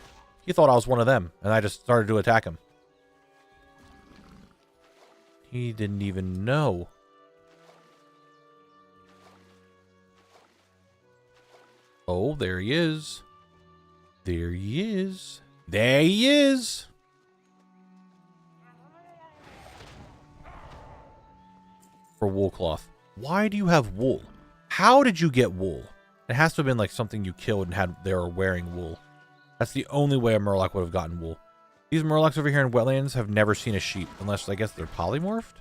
He thought I was one of them, and I just started to attack him. He didn't even know. Oh, there he is. There he is. There he is. For wool cloth. Why do you have wool? How did you get wool? It has to have been like something you killed and had they were wearing wool. That's the only way a Murloc would have gotten wool. These Murlocs over here in Wetlands have never seen a sheep, unless I guess they're polymorphed.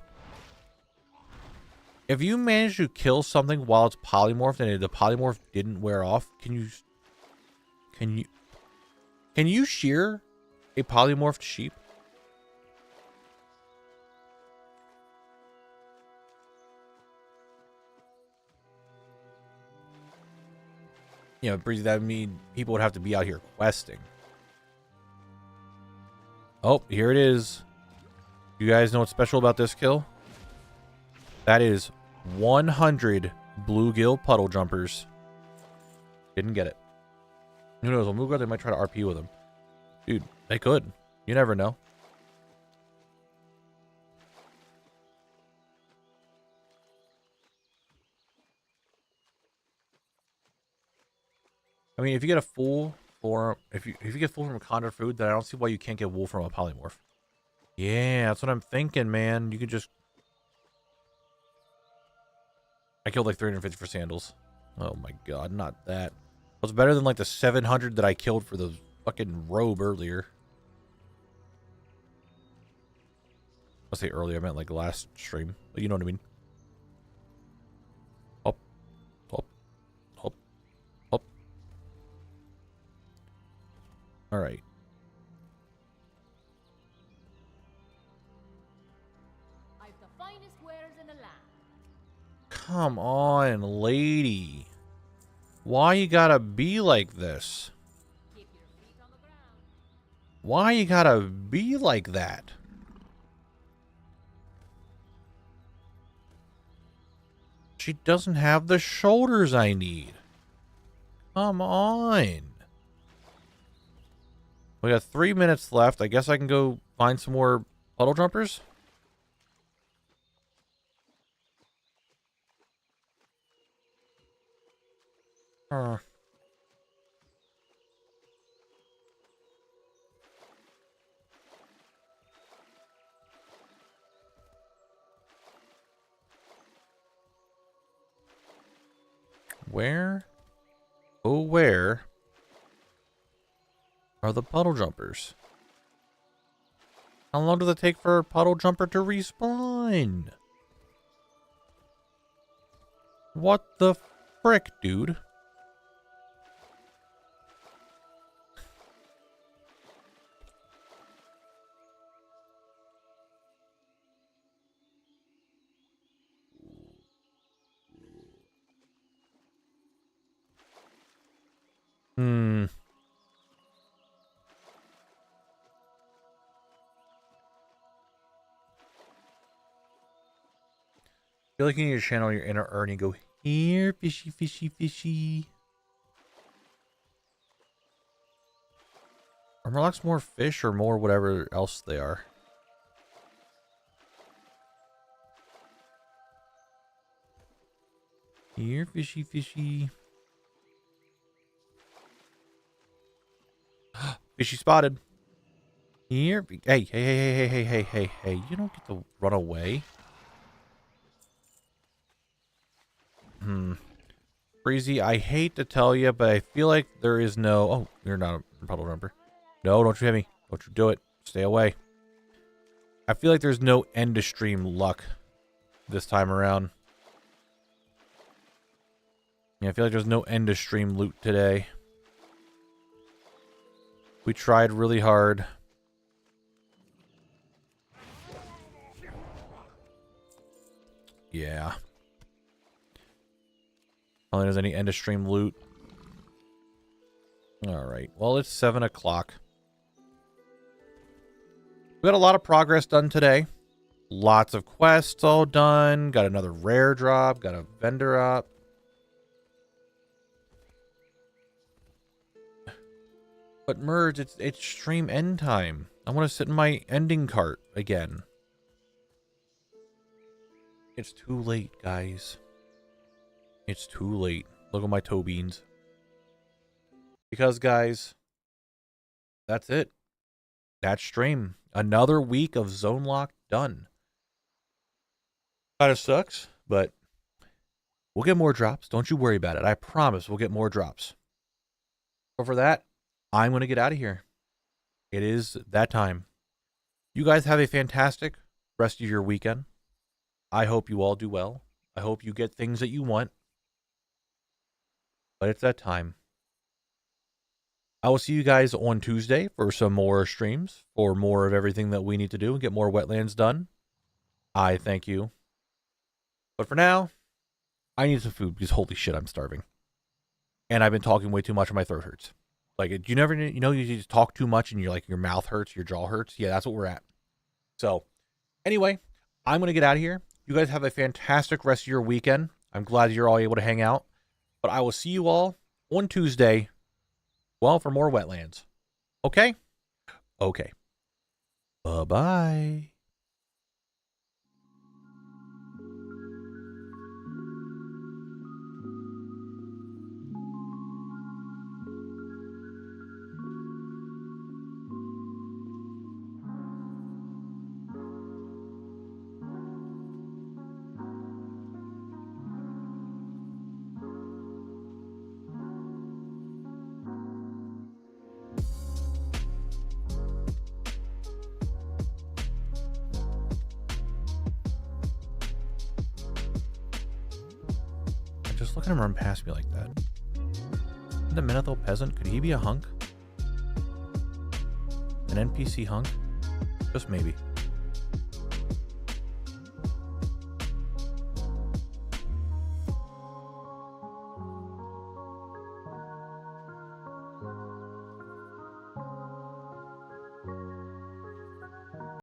If you manage to kill something while it's polymorphed and the polymorph didn't wear off, can you shear a polymorphed sheep? You know, that would mean people would have to be out here questing. Oh, here it is. You guys know what's special about this kill? That is 100 bluegill puddle jumpers. Didn't get it. Who knows? On Mooga, they might try to RP with them. Dude, they could. You never know. I mean, if you get a full form, if you get full from a condor food, then I don't see why you can't get wool from a polymorph. Yeah, that's what I'm thinking, man. You could just. I killed like 350 for sandals. Oh my god, not that. It was better than like the 700 that I killed for the fucking robe earlier. I'll say earlier, I meant like last stream. But you know what I mean. Hop, hop, hop, hop. Alright. I've the finest wares in the land. Come on, lady. Why you gotta be like this? Keep your feet on the ground. Why you gotta be like that? She doesn't have the shoulders I need. Come on. We got 3 minutes left. I guess I can go find some more puddle jumpers. Where? Oh, where are the puddle jumpers. How long does it take for a puddle jumper to respawn? What the frick, dude? I feel like you need to channel your inner Ernie and go, here, fishy, fishy, fishy. Are Murlocs more fish or more whatever else they are? Here, fishy, fishy. Fishy spotted. Here. Hey, hey, hey, hey, hey, hey, hey, hey. You don't get to run away. Breezy, I hate to tell you, but I feel like there is no... Oh, you're not a puddle jumper. No, don't you hit me. Don't you do it. Stay away. I feel like there's no end to stream luck this time around. Yeah, I feel like there's no end to stream loot today. We tried really hard. Yeah. I don't think there's any end of stream loot. Alright. Well, it's 7 o'clock. We got a lot of progress done today. Lots of quests all done. Got another rare drop. Got a vendor up. But Merge, it's stream end time. I want to sit in my ending cart again. It's too late, guys. It's too late. Look at my toe beans. Because, guys, that's it. That's stream. Another week of Zone Lock done. Kind of sucks, but we'll get more drops. Don't you worry about it. I promise we'll get more drops. But for that, I'm going to get out of here. It is that time. You guys have a fantastic rest of your weekend. I hope you all do well. I hope you get things that you want. But it's that time. I will see you guys on Tuesday for some more streams, for more of everything that we need to do and get more wetlands done. I thank you. But for now, I need some food because holy shit, I'm starving. And I've been talking way too much and my throat hurts. Like, you never, you know, you just talk too much and you're like, your mouth hurts, your jaw hurts. Yeah, that's what we're at. So, anyway, I'm going to get out of here. You guys have a fantastic rest of your weekend. I'm glad you're all able to hang out. But I will see you all on Tuesday, well, for more wetlands. Okay? Okay. Bye-bye. Just look at him run past me like that. The Menethil peasant, could he be a hunk? An NPC hunk? Just maybe.